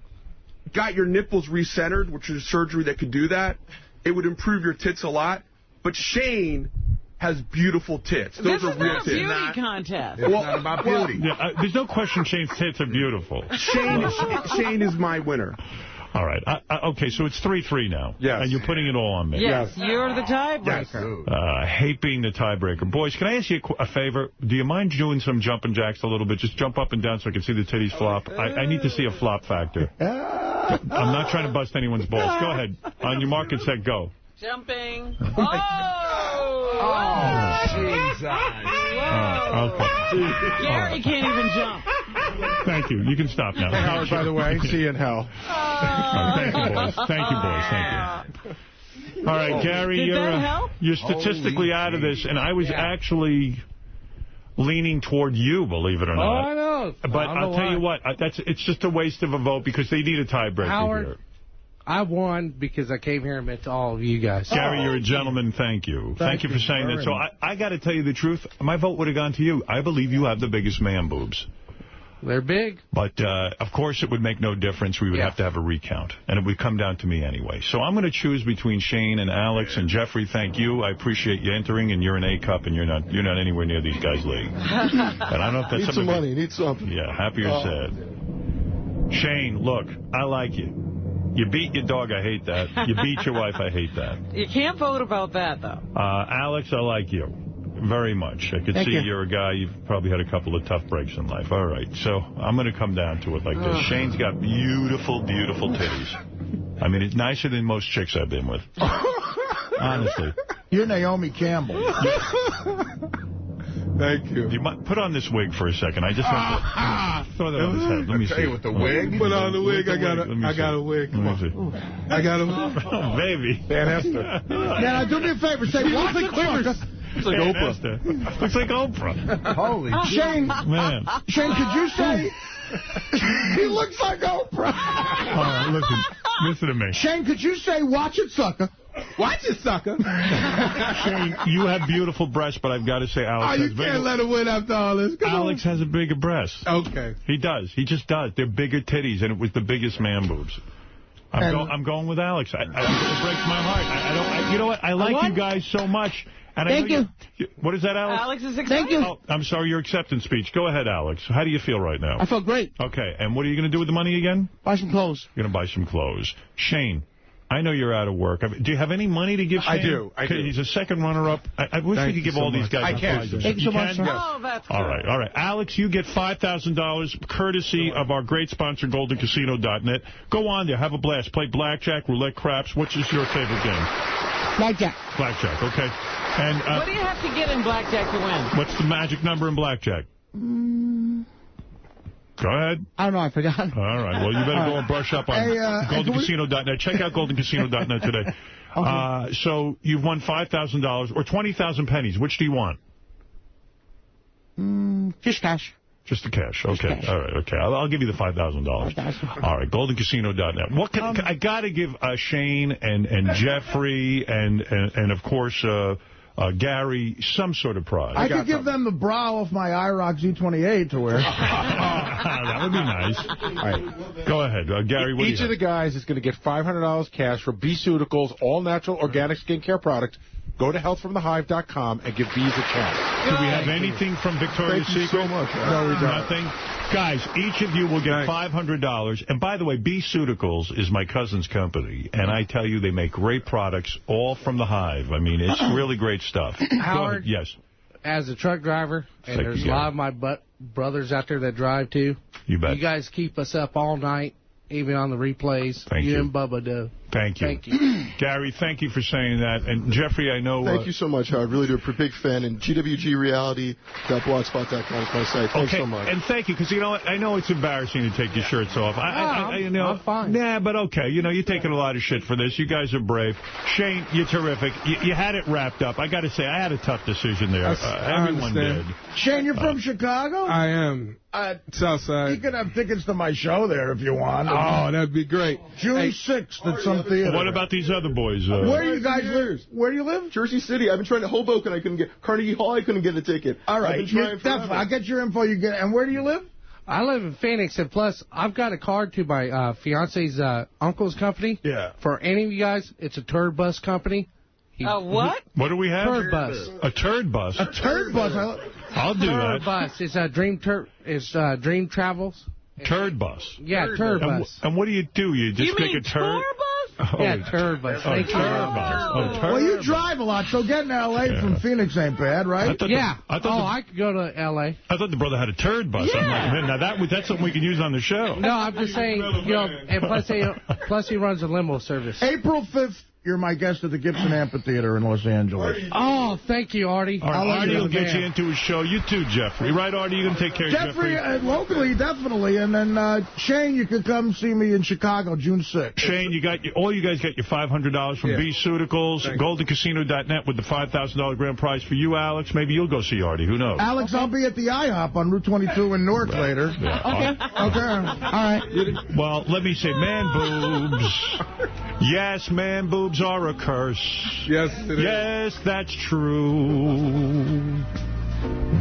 got your nipples recentered, which is surgery that could do that, it would improve your tits a lot. But Shane has beautiful tits. Those this are is real not a tits. beauty contest. It's not about beauty. Yeah, there's no question Shane's tits are beautiful. Shane is my winner. All right. Okay, so it's 3-3 now. Yes. And you're putting it all on me. Yes, you're the tiebreaker. I hate being the tiebreaker. Boys, can I ask you a favor? Do you mind doing some jumping jacks a little bit? Just jump up and down so I can see the titties flop. I need to see a flop factor. I'm not trying to bust anyone's balls. Go ahead. On your mark and set, go. Jumping. Jesus. Okay. Gary can't even jump. Thank you. You can stop now. Howard, by the way, see you in hell. Thank you, boys. Thank you, boys. Thank you. All right, Gary, you're statistically out of this, and I was actually leaning toward you, believe it or not. Oh, I know. But I'll tell you what, it's just a waste of a vote because they need a tiebreaker Howard, here. I won because I came here and met all of you guys. Gary, you're a gentleman. Thank you. Thank you for saying that. So I got to tell you the truth. My vote would have gone to you. I believe you have the biggest man boobs. They're big. But, of course, it would make no difference. We would have to have a recount. And it would come down to me anyway. So I'm going to choose between Shane and Alex and Jeffrey. Thank you. I appreciate you entering. And you're an A-cup, and you're not anywhere near these guys' league. And I don't know if that's need some money. Need something. Yeah, happy or sad. Shane, look, I like you. You beat your dog, I hate that. You beat your wife, I hate that. You can't vote about that, though. Alex, I like you very much. I could see you're a guy, you've probably had a couple of tough breaks in life. All right, so I'm going to come down to it like this. Shane's got beautiful, beautiful titties. I mean, it's nicer than most chicks I've been with. Honestly. You're Naomi Campbell. Thank you. You might put on this wig for a second. I just want to throw that on his head. Let me see. With the wig? Put on the wig. I got a wig. Come on. I got a wig. Oh, baby. Dan Esther. Now, do me a favor. Say, watch it, sucker. Looks like Oprah. Looks like Oprah. Holy Shane. Man. Shane, could you say... He looks like Oprah. All right, listen to me. Shane, could you say, watch it, sucker? Watch it, sucker. Shane, you have beautiful breasts, but I've got to say Alex has bigger... You can't let him win after all this. Alex has a bigger breast. Okay. He does. He just does. They're bigger titties, and it was the biggest man boobs. I'm going with Alex. It breaks my heart. You know what? I like you guys so much. And Thank you. What is that, Alex? Alex is excited. Thank you. Oh, I'm sorry, your acceptance speech. Go ahead, Alex. How do you feel right now? I feel great. Okay, and what are you going to do with the money again? Buy some clothes. You're going to buy some clothes. Shane, I know you're out of work. Do you have any money to give Shane? I do. He's a second runner-up. I wish we could give all these guys prizes. Thank you so much. Oh, that's good. All right. Alex, you get $5,000 courtesy of our great sponsor, GoldenCasino.net. Go on there. Have a blast. Play blackjack, roulette, craps. Which is your favorite game? Blackjack. Blackjack, okay. And what do you have to get in blackjack to win? What's the magic number in blackjack? Go ahead. I don't know. I forgot. All right. Well, you better go and brush up on GoldenCasino.net. Check out GoldenCasino.net today. Okay. So you've won $5,000 or 20,000 pennies. Which do you want? Just cash. Just the cash. Okay. Cash. All right. Okay. I'll give you the $5,000. All right. GoldenCasino.net. What I got to give Shane and Jeffrey and of course Gary some sort of prize. I could give them the bra off my IROC Z28 to wear. That would be nice. All right. Go ahead. Gary, what Each of the guys is going to get $500 cash for B-Ceuticals, all-natural organic skincare products. Go to healthfromthehive.com and give Bees a chance. Do we have anything from Victoria's Secret? Thank you so much. No, we don't. Nothing? Guys, each of you will get $500. And by the way, B-Ceuticals is my cousin's company. And I tell you, they make great products, all from the Hive. I mean, it's really great stuff. Howard, yes. As a truck driver, and there's a lot of my brothers out there that drive too. You bet. You guys keep us up all night, even on the replays. Thank you. And Bubba do. Thank you. Thank you. Gary, thank you for saying that. And Jeffrey, I know... Thank you so much, Howard. Really do. A big fan. And gwgreality.blogspot.com is my site. Thanks so much. And thank you, because, you know what? I know it's embarrassing to take your shirts off. I'm fine. Nah, but okay. You know, you're taking a lot of shit for this. You guys are brave. Shane, you're terrific. You had it wrapped up. I got to say, I had a tough decision there. Everyone did. Shane, you're from Chicago? I am. Southside. You can have tickets to my show there if you want. Oh, that'd be great. June 6th at some theater. What about these other boys? Where do you guys live? Where do you live? Jersey City. I've been trying to Hoboken. I couldn't get Carnegie Hall. I couldn't get a ticket. All right. I'll get your info. And where do you live? I live in Phoenix, and plus, I've got a card to my fiance's uncle's company. Yeah. For any of you guys, it's a turd bus company. What? What do we have? Turd bus. A turd bus? A turd bus? I'll do that. Turd bus. It's a Dream Travels. Turd bus? Yeah, turd bus. And what do? You just make a turd? Yeah, turd bus. Turd bus. Well, you drive a lot, so getting to L.A. from Phoenix ain't bad, right? I could go to L.A. I thought the brother had a turd bus. Yeah. I'm like, man, now that's something we can use on the show. No, I'm just saying, and plus he runs a limo service. April 5th. You're my guest at the Gibson Amphitheater in Los Angeles. Oh, thank you, Artie. Artie will get you into his show. You too, Jeffrey. Right, Artie? You can take care of Jeffrey? Locally, definitely. And then, Shane, you could come see me in Chicago June 6th. Shane, all you guys got your $500 from B-Ceuticals, GoldenCasino.net with the $5,000 grand prize for you, Alex. Maybe you'll go see Artie. Who knows? Alex, I'll be at the IHOP on Route 22 in Newark later. Yeah. Okay. All right. Well, let me say, man boobs. Yes, man boobs are a curse. Yes, it is. Yes, that's true.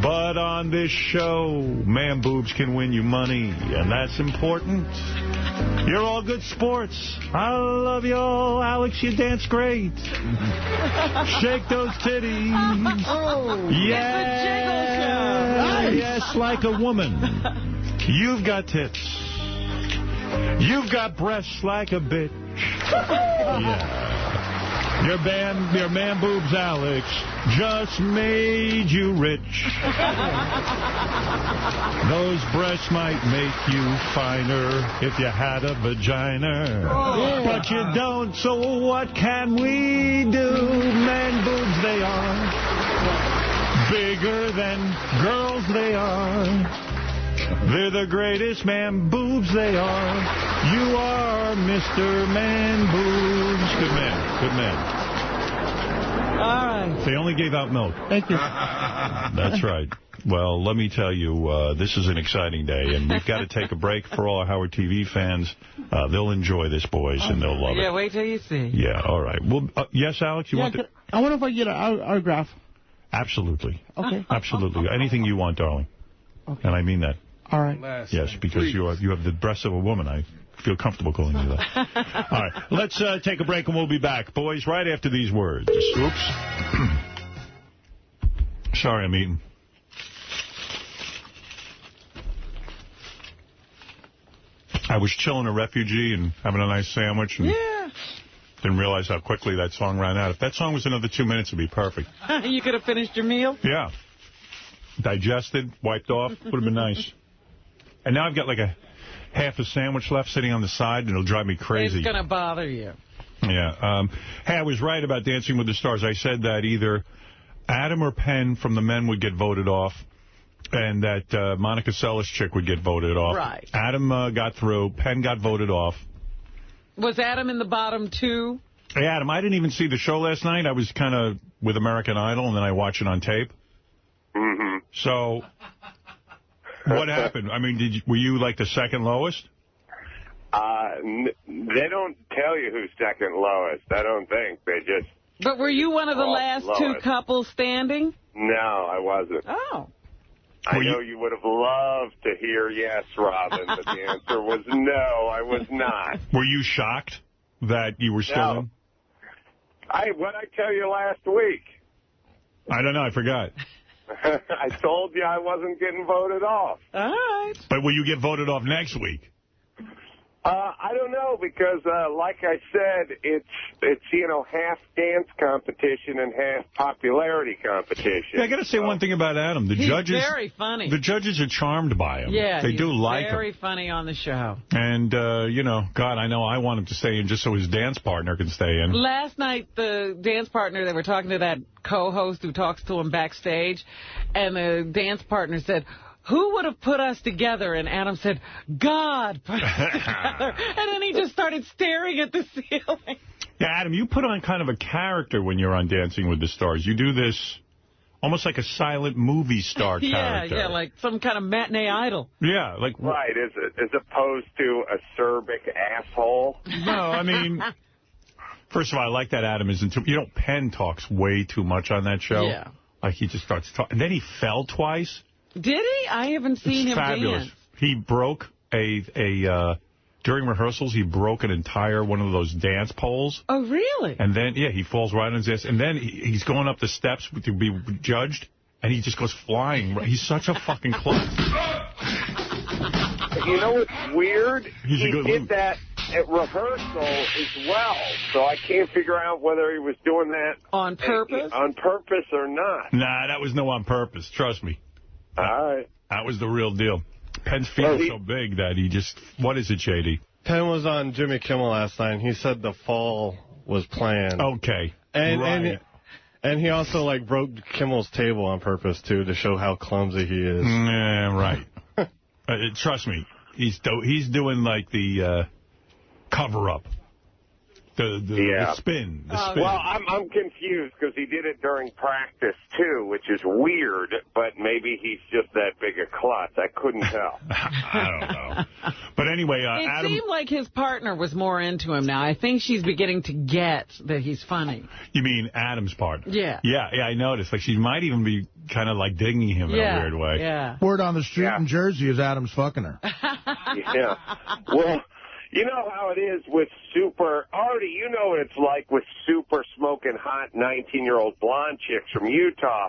But on this show, man boobs can win you money, and that's important. You're all good sports. I love you all. Alex, you dance great. Shake those titties. Oh, yes. It's a jiggle show. Nice. Yes, like a woman. You've got tits. You've got breasts like a bitch. Yeah. Your man boobs, Alex, just made you rich. Those breasts might make you finer if you had a vagina. But you don't, so what can we do? Man boobs, they are. Bigger than girls, they are. They're the greatest man boobs, they are. You are Mr. Man Boobs. Good man. Good man. All right. They only gave out milk. Thank you. That's right. Well, let me tell you, this is an exciting day, and we've got to take a break for all our Howard TV fans. They'll enjoy this, boys, and they'll love it. Yeah, wait till you see. Yeah, all right. Well, yes, Alex, you want to... I wonder if I get an autograph. Absolutely. Okay. Absolutely. Anything you want, darling. Okay. And I mean that. All right. Yes, because you have the breasts of a woman. I feel comfortable calling you that. All right, let's take a break and we'll be back, boys, right after these words. Oops. Sorry, I'm eating. I was chilling a refugee and having a nice sandwich and didn't realize how quickly that song ran out. If that song was another 2 minutes, it'd be perfect. You could have finished your meal? Yeah. Digested, wiped off, would have been nice. And now I've got like a half a sandwich left sitting on the side, and it'll drive me crazy. It's going to bother you. Yeah. Hey, I was right about Dancing with the Stars. I said that either Adam or Penn from the men would get voted off, and that Monica Seles chick would get voted off. Right. Adam got through. Penn got voted off. Was Adam in the bottom two? Hey, Adam, I didn't even see the show last night. I was kind of with American Idol, and then I watched it on tape. Mm-hmm. So... what happened? I mean, were you like the second lowest? They don't tell you who's second lowest. I don't think. They just... But were you one of the last two couples standing? No, I wasn't. Oh. I know you would have loved to hear yes, Robin, but the answer was no, I was not. Were you shocked that you were still in? What'd I tell you last week? I don't know. I forgot. I told you I wasn't getting voted off. All right. But will you get voted off next week? I don't know, because like I said, it's half dance competition and half popularity competition. Yeah, I got to say one thing about Adam. The judges, very funny. The judges are charmed by him. Yeah, they do like him. Very funny on the show. And God, I know I want him to stay in just so his dance partner can stay in. Last night, the dance partner, they were talking to that co-host who talks to him backstage, and the dance partner said, "Who would have put us together?" And Adam said, "God put us together." And then he just started staring at the ceiling. Yeah, Adam, you put on kind of a character when you're on Dancing with the Stars. You do this almost like a silent movie star character. Yeah, like some kind of matinee idol. Yeah, like... Right, as opposed to acerbic asshole. No, I mean... First of all, I like that Adam isn't too... Penn talks way too much on that show. Yeah. Like, he just starts talking. And then he fell twice. Did he? I haven't seen him fabulous. dance. He broke during rehearsals, he broke an entire one of those dance poles. Oh, really? And then, he falls right on his ass. And then he's going up the steps to be judged, and he just goes flying. He's such a fucking klutz. You know what's weird? He did that at rehearsal as well, so I can't figure out whether he was doing that on purpose or not. Nah, that was no on purpose. Trust me. All right. That was the real deal. Penn's feet are so big that he just... What is it, J.D.? Penn was on Jimmy Kimmel last night, and he said the fall was planned. Okay. And he also, broke Kimmel's table on purpose, too, to show how clumsy he is. Yeah, right. Trust me. He's doing, the cover-up. The spin. Well, I'm confused because he did it during practice, too, which is weird, but maybe he's just that big a klutz. I couldn't tell. I don't know. But anyway, It seemed like his partner was more into him now. I think she's beginning to get that he's funny. You mean Adam's partner? Yeah. Yeah, I noticed. Like, she might even be kind of, digging him in a weird way. Yeah. Word on the street in Jersey is Adam's fucking her. Yeah. Well... You know how it is with Artie, you know what it's like with super smoking hot 19-year-old blonde chicks from Utah.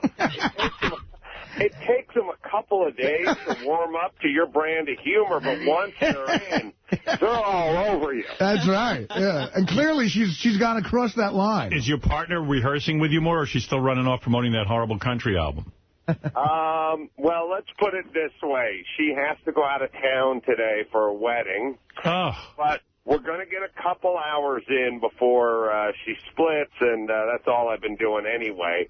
It takes them a couple of days to warm up to your brand of humor, but once they're in, they're all over you. That's right, yeah. And clearly she's gone across that line. Is your partner rehearsing with you more, or is she still running off promoting that horrible country album? Well, let's put it this way. She has to go out of town today for a wedding. Oh. But we're going to get a couple hours in before she splits, and that's all I've been doing anyway.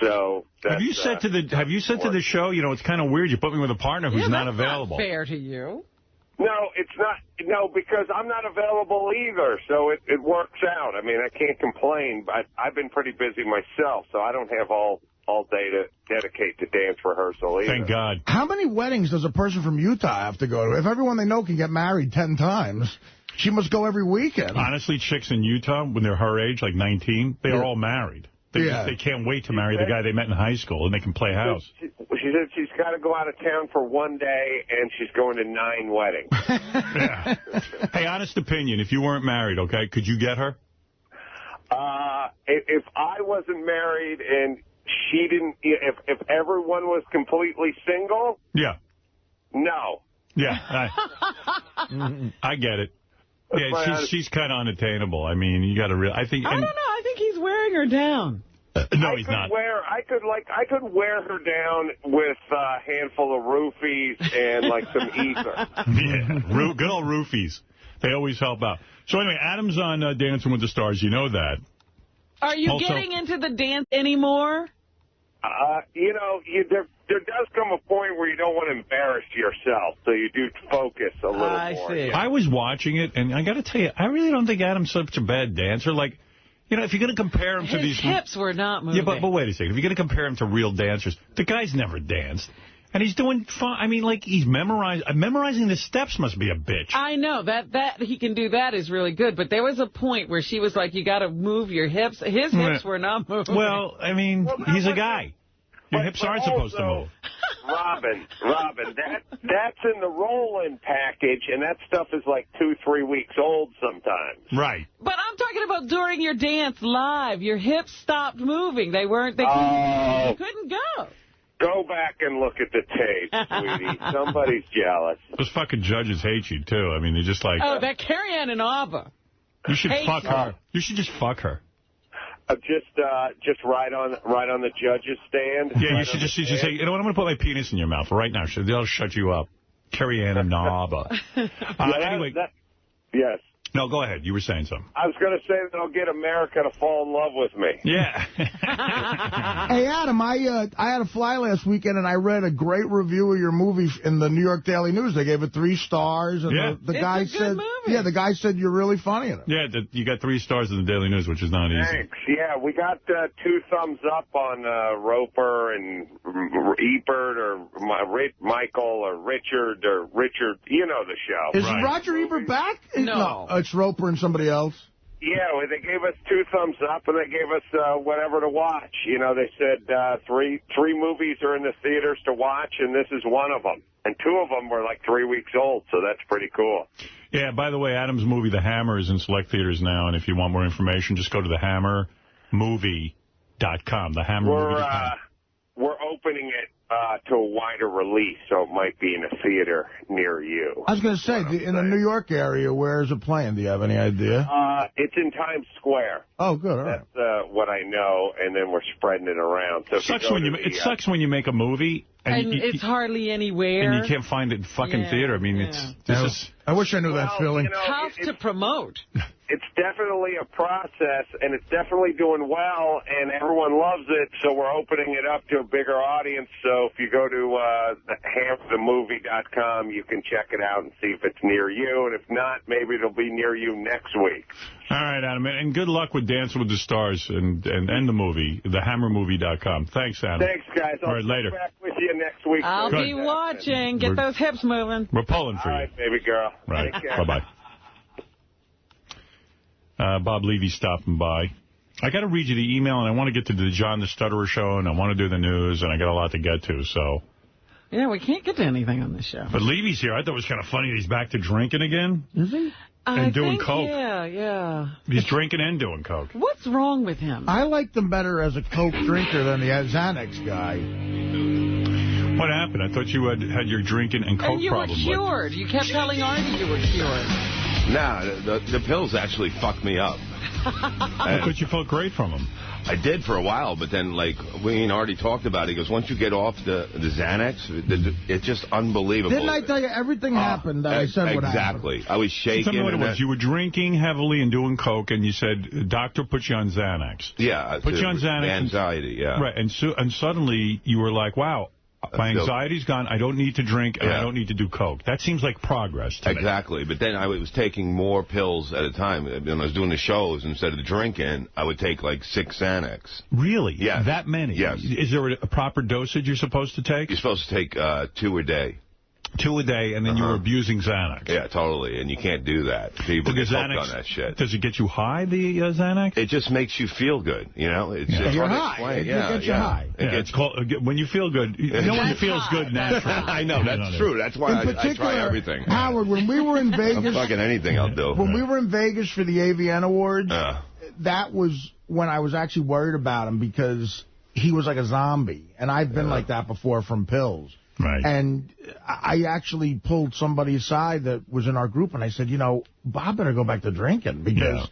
So have you said to the show, you know, it's kind of weird. You put me with a partner who's not available. Not fair to you. No, it's not. No, because I'm not available either, so it works out. I mean, I can't complain, but I've been pretty busy myself, so I don't have all day to dedicate to dance rehearsal either. Thank God. How many weddings does a person from Utah have to go to? If everyone they know can get married 10 times, she must go every weekend. Honestly, chicks in Utah, when they're her age, like 19, they are all married. They can't wait to marry the guy they met in high school, and they can play house. She said she's got to go out of town for one day, and she's going to 9 weddings. Yeah. Hey, honest opinion, if you weren't married, okay, could you get her? If I wasn't married and she didn't, if everyone was completely single? Yeah. No. Yeah. I get it. Yeah, she's kind of unattainable. I mean, you got to I don't know. I think he's wearing her down. No, he's not. I could wear her down with a handful of roofies and like some ether. Yeah, good old roofies. They always help out. So anyway, Adam's on Dancing with the Stars. You know that. Are you getting into the dance anymore? You know, there does come a point where you don't want to embarrass yourself, so you do focus a little more. I see. I was watching it, and I got to tell you, I really don't think Adam's such a bad dancer. Like, you know, if you're going to compare him to these... His hips were not moving. Yeah, but wait a second. If you're going to compare him to real dancers, the guy's never danced. And he's doing fine. I mean, like, he's memorizing the steps must be a bitch. I know. That he can do that is really good. But there was a point where she was like, you got to move your hips. His hips were not moving. Well, I mean, he's a guy. Your hips aren't supposed to move. Robin, that's in the roll-in package, and that stuff is like 2-3 weeks old sometimes. Right. But I'm talking about during your dance live. Your hips stopped moving. They couldn't go. Go back and look at the tape, sweetie. Somebody's jealous. Those fucking judges hate you, too. I mean, they're just like... Oh, that Carrie-Ann Inaba. You should fuck her. You should just fuck her. Just right on the judge's stand. Yeah, you should just say, you know what, I'm going to put my penis in your mouth right now. They'll shut you up. Carrie-Ann Inaba. Anyway. Yes. No, go ahead. You were saying something. I was going to say that I'll get America to fall in love with me. Yeah. Hey, Adam, I had a fly last weekend, and I read a great review of your movie in the New York Daily News. They gave it 3 stars, and the guy said, the guy said you're really funny in it. Yeah, you got 3 stars in the Daily News, which is not easy. Thanks. Yeah, we got 2 thumbs up on Roper and Ebert or Michael or Richard. You know the show. Is Roger Ebert back? No. It's Roper and somebody else? Yeah, well, they gave us 2 thumbs up, and they gave us whatever to watch. You know, they said 3 movies are in the theaters to watch, and this is one of them. And 2 of them were like 3 weeks old, so that's pretty cool. Yeah, by the way, Adam's movie, The Hammer, is in select theaters now, and if you want more information, just go to thehammermovie.com, thehammermovie.com. We're opening it to a wider release, so it might be in a theater near you. I was going to say, in the New York area, where is it playing? Do you have any idea? It's in Times Square. Oh, good. All right. That's what I know, and then we're spreading it around. So it sucks when you make a movie. And it's hardly anywhere. And you can't find it in fucking theater. I mean, I wish I knew that feeling. You know, tough to promote. It's definitely a process, and it's definitely doing well, and everyone loves it, so we're opening it up to a bigger audience. So if you go to themovie.com, you can check it out and see if it's near you, and if not, maybe it'll be near you next week. All right, Adam, and good luck with Dancing with the Stars and the movie, thehammermovie.com. Thanks, Adam. Thanks, guys. All right, later. Be back with you next week. I'll be watching. Get those hips moving. We're pulling for you. All right, baby girl. Right. Bye-bye. Bob Levy stopping by. I got to read you the email, and I want to get to the John the Stutterer show, and I want to do the news, and I got a lot to get to, so... Yeah, we can't get to anything on this show. But Levy's here. I thought it was kind of funny that he's back to drinking again. Is he? And doing coke. Yeah. He's drinking and doing coke. What's wrong with him? I liked him better as a coke drinker than the Xanax guy. What happened? I thought you had your drinking and coke problem. And you were cured. You kept telling Artie you were cured. Nah, the pills actually fucked me up. I thought you felt great from them. I did for a while, but then, like, we already talked about it. He goes, once you get off the Xanax, it's just unbelievable. Didn't I tell you everything happened that I said would happen? Exactly. I was shaking. Tell me what it was. You were drinking heavily and doing coke, and you said, doctor put you on Xanax. Yeah. Put you on Xanax. Anxiety, yeah. Right, and suddenly you were like, wow, my anxiety's gone. I don't need to drink, and I don't need to do coke. That seems like progress to me. Exactly. But then I was taking more pills at a time. When I was doing the shows, instead of drinking, I would take like 6 Xanax. Really? Yeah. That many? Yes. Is there a proper dosage you're supposed to take? You're supposed to take 2 a day. 2 a day, and then you were abusing Xanax. Yeah, totally, and you can't do that. People get hooked on that shit. Does it get you high, the Xanax? It just makes you feel good, you know? It's You're high. It gets you high. It's called, when you feel good, no one feels good naturally. I know, that's true. That's why I try everything. Howard, when we were in Vegas... fucking anything I'll do. When we were in Vegas for the AVN Awards, that was when I was actually worried about him because he was like a zombie, and I've been like that before from pills. Right. And I actually pulled somebody aside that was in our group, and I said, you know, Bob better go back to drinking because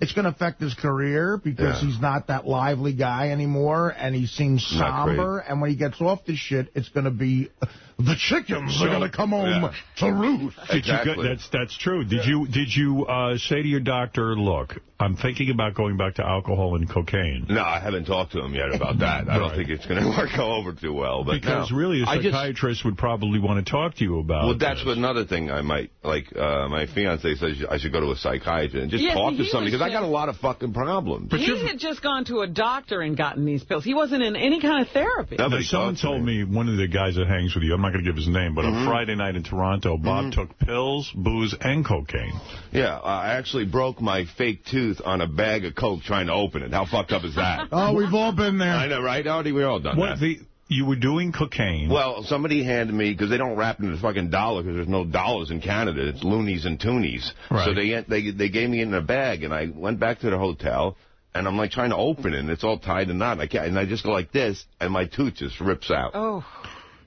it's going to affect his career because he's not that lively guy anymore, and he seems somber. And when he gets off this shit, it's going to be the chickens are going to come home to roost. Exactly. That's true. Did you say to your doctor, look, I'm thinking about going back to alcohol and cocaine? No, I haven't talked to him yet about that. I don't think it's going to go over too well. But because really a psychiatrist would probably want to talk to you about Well, that's another thing I might, like, my fiancé says I should go to a psychiatrist and just talk to somebody, because I got a lot of fucking problems. But he had just gone to a doctor and gotten these pills. He wasn't in any kind of therapy. Someone told me, one of the guys that hangs with you, I'm not going to give his name, but on Friday night in Toronto, Bob took pills, booze, and cocaine. Yeah, I actually broke my fake tooth on a bag of coke trying to open it. How fucked up is that? Oh, we've all been there. I know, right, Artie? We've all done that. You were doing cocaine. Well, somebody handed me, because they don't wrap it in a fucking dollar, because there's no dollars in Canada. It's loonies and toonies. Right. So they gave me it in a bag, and I went back to the hotel, and I'm like trying to open it, and it's all tied in knot. And I just go like this, and my tooth just rips out. Oh.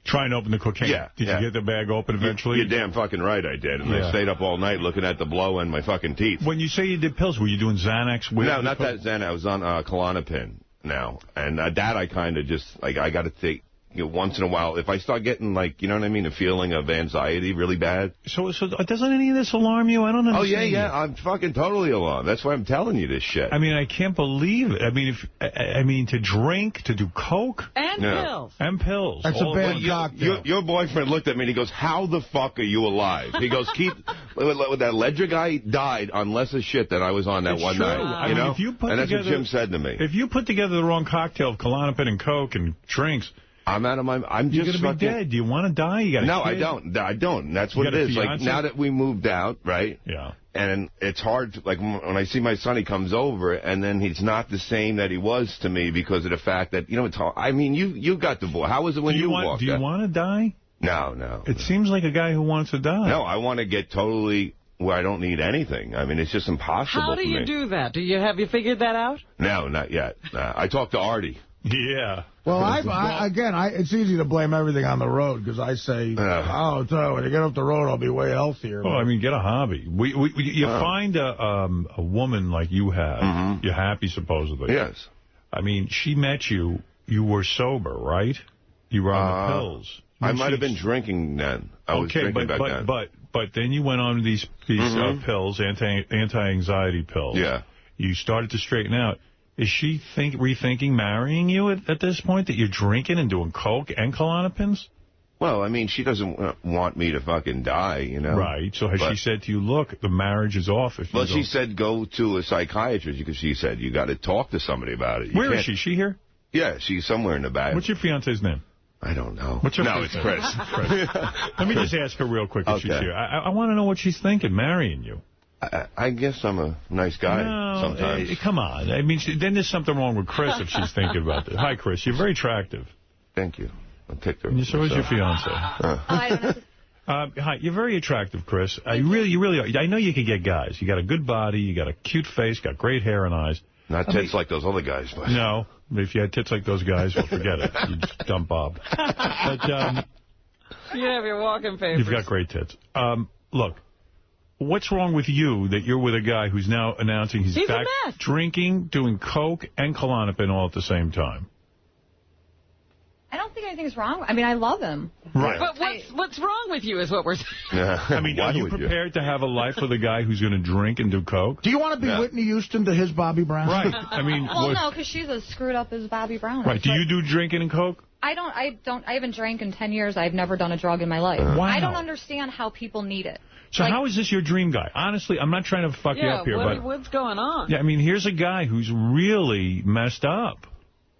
Try and open the cocaine. Yeah. Did you get the bag open eventually? You're damn fucking right I did. And I stayed up all night looking at the blow and my fucking teeth. When you say you did pills, were you doing Xanax? No, not that Xanax. I was on Klonopin now. And that I kind of just, like, I got to take, you know, once in a while, if I start getting, like, you know what I mean, a feeling of anxiety really bad. So doesn't any of this alarm you? I don't understand. Oh, yeah, I'm fucking totally alarmed. That's why I'm telling you this shit. I mean, I can't believe it. I mean, to drink, to do coke. And pills. And pills. That's a bad cocktail. Your boyfriend looked at me and he goes, how the fuck are you alive? He goes, that Ledger guy died on less of shit than I was on that one night. You know? And that's what Jim said to me. If you put together the wrong cocktail of Klonopin and coke and drinks... I'm out of my... You're going to be dead. Do you want to die? You got No, I don't. I don't. That's what it is. Like, now that we moved out, right? Yeah. And it's hard, like, when I see my son, he comes over, and then he's not the same that he was to me because of the fact that, you know, it's hard. I mean, you got the boy. How was it when you walked? Do you want to die? No. It seems like a guy who wants to die. No, I want to get totally... where I don't need anything. I mean, it's just impossible How do you do that? Have you figured that out? No, not yet. I talked to Artie. Yeah. Well, it's easy to blame everything on the road because I say, when you get off the road, I'll be way healthier. Well, I mean, get a hobby. You find a woman like you have. You're happy, supposedly. Yes. I mean, she met you. You were sober, right? You were on the pills. I might have been drinking then. I was drinking back then. But then you went on these pills, anti-anxiety pills. Yeah. You started to straighten out. Is she rethinking marrying you at this point, that you're drinking and doing coke and Klonopins? Well, I mean, she doesn't want me to fucking die, you know? Right. So has she said to you, look, the marriage is off? Well, she said go to a psychiatrist because she said you got to talk to somebody about it. Where is she? Is she here? Yeah, she's somewhere in the back. What's your fiance's name? I don't know. What's her it's Chris. Let me just ask her real quick if she's here. I want to know what she's thinking, marrying you. I guess I'm a nice guy sometimes. Come on. I mean, then there's something wrong with Chris if she's thinking about this. Hi, Chris. You're very attractive. Thank you. I'll take her. So is your fiance. Hi, you're very attractive, Chris. You really are. I know you can get guys. You got a good body, you got a cute face, got great hair and eyes. Not tits like those other guys, but... No, if you had tits like those guys, well, forget it. You just dump Bob. But, you have your walking papers. You've got great tits. Look, what's wrong with you that you're with a guy who's now announcing he's back drinking, doing coke, and Klonopin all at the same time? I don't think anything's wrong. I mean, I love him. Right. But what's wrong with you is what we're saying. I mean, are you prepared to have a life with a guy who's going to drink and do coke? Do you want to be Whitney Houston to his Bobby Brown? Right. I mean, well, no, because she's as screwed up as Bobby Brown. Right. Do you do drinking and coke? I haven't drank in 10 years. I've never done a drug in my life. Wow. I don't understand how people need it. So how is this your dream guy? Honestly, I'm not trying to fuck you up here, but what's going on? Yeah, I mean, here's a guy who's really messed up.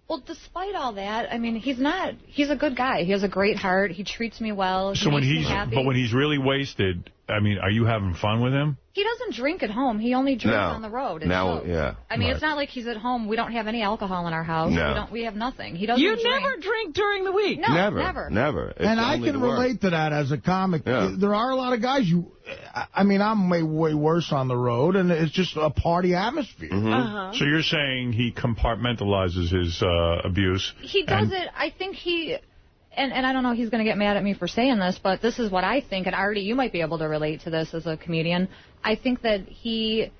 Well, despite all that, I mean, he's a good guy. He has a great heart. He treats me well. So when he's really wasted, I mean, are you having fun with him? He doesn't drink at home. He only drinks on the road. Yeah. I mean, it's not like he's at home. We don't have any alcohol in our house. No. We have nothing. He doesn't You drink. never drink during the week? No, never. It's And I can relate to that as a comic. Yeah. There are a lot of guys I mean, I'm way worse on the road, and it's just a party atmosphere. Mm-hmm. So you're saying he compartmentalizes his abuse? He does it. I think he... And I don't know, he's going to get mad at me for saying this, but this is what I think, and Artie, you might be able to relate to this as a comedian. I think that he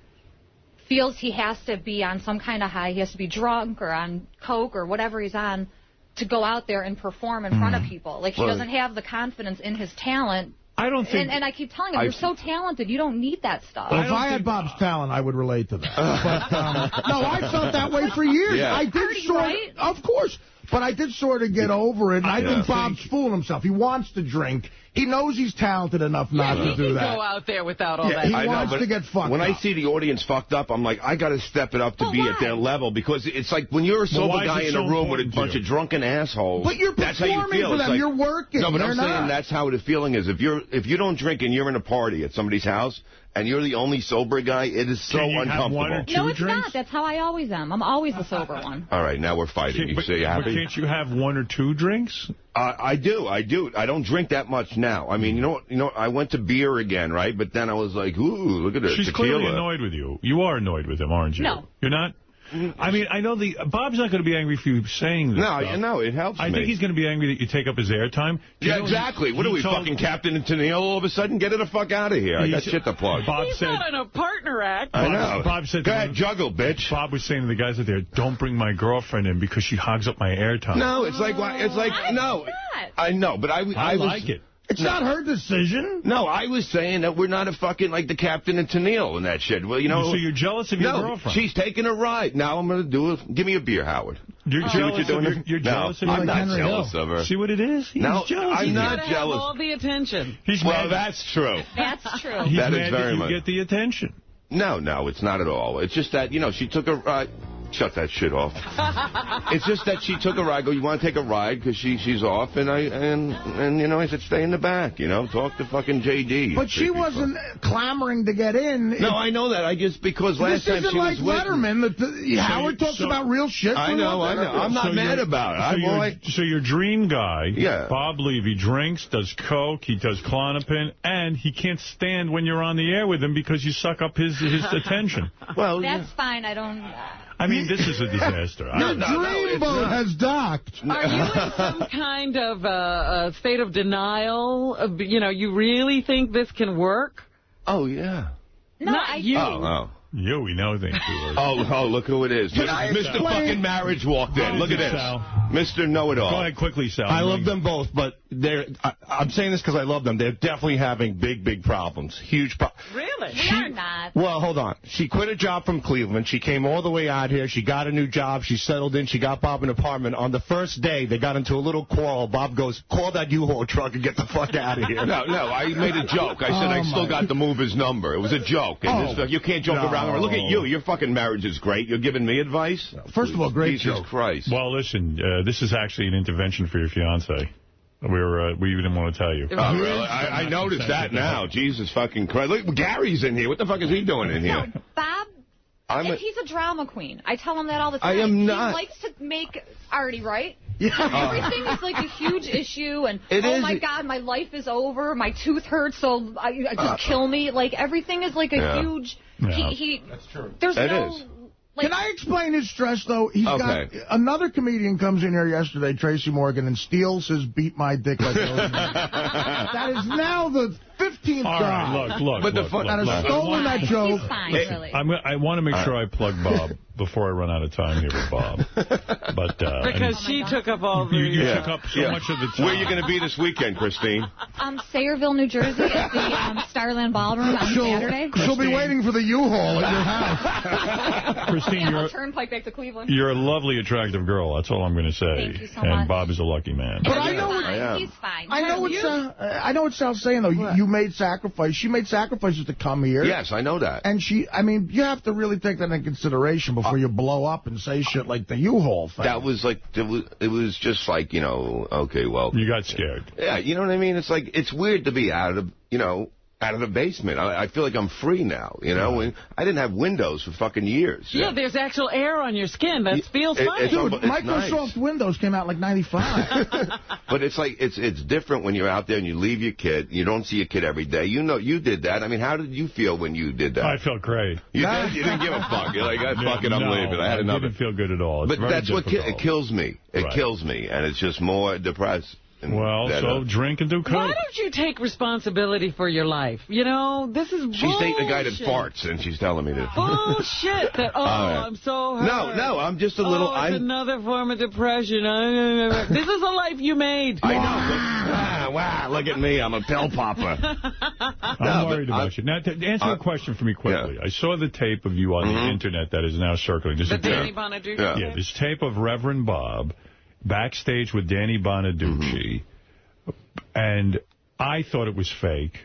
feels he has to be on some kind of high. He has to be drunk or on coke or whatever he's on to go out there and perform in front of people. Like, he doesn't have the confidence in his talent. I don't think... And I keep telling him, you're so talented, you don't need that stuff. Well, if I had Bob's talent, I would relate to that. But, no, I felt that way for years. Yeah. I did of course. But I did sort of get over it, and I think Bob's fooling himself. He wants to drink. He knows he's talented enough not to do that. He can go out there without all that. He wants to get fucked up. When I see the audience fucked up, I'm like, I got to step it up to be at their level, because it's like when you're a sober guy in a room with a bunch of drunken assholes. But you're that's how you performing feel. for them. Like, you're working. No, but They're I'm saying not. that's how the feeling is. If you don't drink and you're in a party at somebody's house, and you're the only sober guy, it is so uncomfortable. No, it's not. That's how I always am. I'm always the sober one. All right, now we're fighting. You say you happy? But can't you have 1 or 2 drinks? I do. I don't drink that much now. I mean, you know, I went to beer again, right? But then I was like, ooh, look at this. She's tequila. clearly annoyed with you. You are annoyed with him, aren't you? No. You're not? I mean, I know Bob's not going to be angry for you saying this stuff. No, it helps me. I think he's going to be angry that you take up his airtime. Yeah, exactly. What are we, fucking Captain and Tennille all of a sudden? Get her the fuck out of here. I got shit to plug. He's not in a partner act. I know. Bob said, go ahead, juggle, bitch. Bob was saying to the guys out there, don't bring my girlfriend in because she hogs up my airtime. No, it's like no. I know, but I like it. It's not her decision. No, I was saying that we're not a fucking like the Captain and Tennille and that shit. Well, you know. So you're jealous of your girlfriend? She's taking a ride. Now I'm going to give me a beer, Howard. You're jealous of her? You're jealous of her? I'm not jealous of her. See what it is? He's jealous. I'm not jealous. Have all the attention. Well, that's true. That's true. He's that mad is very that much. you get the attention. No, it's not at all. It's just that, you know, she took a ride. Shut that shit off. It's just that she took a ride. I go, you want to take a ride? Because she's off. And you know, I said, stay in the back, you know, talk to fucking J.D. But she wasn't clamoring to get in. No, I know that. I just, because last time she was with... This isn't like Letterman. Howard talks about real shit. I know. I'm not mad about it. So your dream guy, yeah. Bob Levy, drinks, does coke, he does Klonopin, and he can't stand when you're on the air with him because you suck up his attention. Well, that's fine. I don't... I mean, this is a disaster. Your dreamboat has docked. Are you in some kind of state of denial? You know, you really think this can work? Oh, yeah. No, Not you. Oh. You, we know things. Oh, look who it is. Mr. fucking Marriage walked in. Look at this. Mr. Know-It-All. Go ahead quickly, Sal. I love them both, but I'm saying this because I love them. They're definitely having big problems. Huge problems. Really? We are not. Well, hold on. She quit a job from Cleveland. She came all the way out here. She got a new job. She settled in. She got Bob an apartment. On the first day, they got into a little quarrel. Bob goes, call that U-Haul truck and get the fuck out of here. No, I made a joke. I said I still got to move his number. It was a joke. And you can't joke around. Look at you. Your fucking marriage is great. You're giving me advice? First of all, great Jesus joke. Christ. Well, listen, this is actually an intervention for your fiancé. We didn't want to tell you. Oh, really? I noticed that now. Jesus fucking Christ. Look, Gary's in here. What the fuck is he doing in here? No, Bob, he's a drama queen. I tell him that all the time. I am not. He likes to make Artie, right? Everything is like a huge issue, and my God, my life is over. My tooth hurts, so just kill me. Like everything is like a huge. That's true. There's Can I explain his stress, though? He's got another comedian comes in here yesterday, Tracy Morgan, and steals his Beat My Dick Like Those. That is now the 15th time. Look. That has stolen that joke. He's fine, really. I want to make sure I plug Bob before I run out of time here with Bob. But because she took up all the... You took up so much of the time. Where are you going to be this weekend, Christine? Sayreville, New Jersey at the Starland Ballroom on Saturday. She'll be waiting for the U-Haul at your house. Christine, you're... Turnpike back to Cleveland. You're a lovely, attractive girl. That's all I'm going to say. Thank you so much. And Bob is a lucky man. But I know he's fine. I know what Sal's saying, though. You made sacrifice. She made sacrifices to come here. Yes, I know that. And you have to really take that into consideration before you blow up and say shit like the U-Haul thing. That was like, it was just like, okay, well. You got scared. Yeah, you know what I mean? It's like, it's weird to be out of the basement. I feel like I'm free now, and I didn't have windows for fucking years. Yeah, there's actual air on your skin. That feels funny. Dude, Microsoft Windows came out like 95. But it's like, it's different when you're out there and you leave your kid. You don't see your kid every day. You did that. I mean, how did you feel when you did that? I felt great. You did? You didn't give a fuck. You're like, fuck it, I'm leaving. I had enough. I didn't feel good at all. But that's what it kills me. It kills me, and it's just more depressed. Well, so drink and do coke. Why don't you take responsibility for your life? This is bullshit. She's dating a guy that farts, and she's telling me this. Bullshit. I'm so hurt. No, I'm just a little... it's another form of depression. This is a life you made. I know. Wow, look at me. I'm a pill popper. I'm worried about you. Now, to answer a question for me quickly. I saw the tape of you on the Internet that is now circling. The Danny Bonaduce? Yeah, this tape of Reverend Bob backstage with Danny Bonaduce, and I thought it was fake.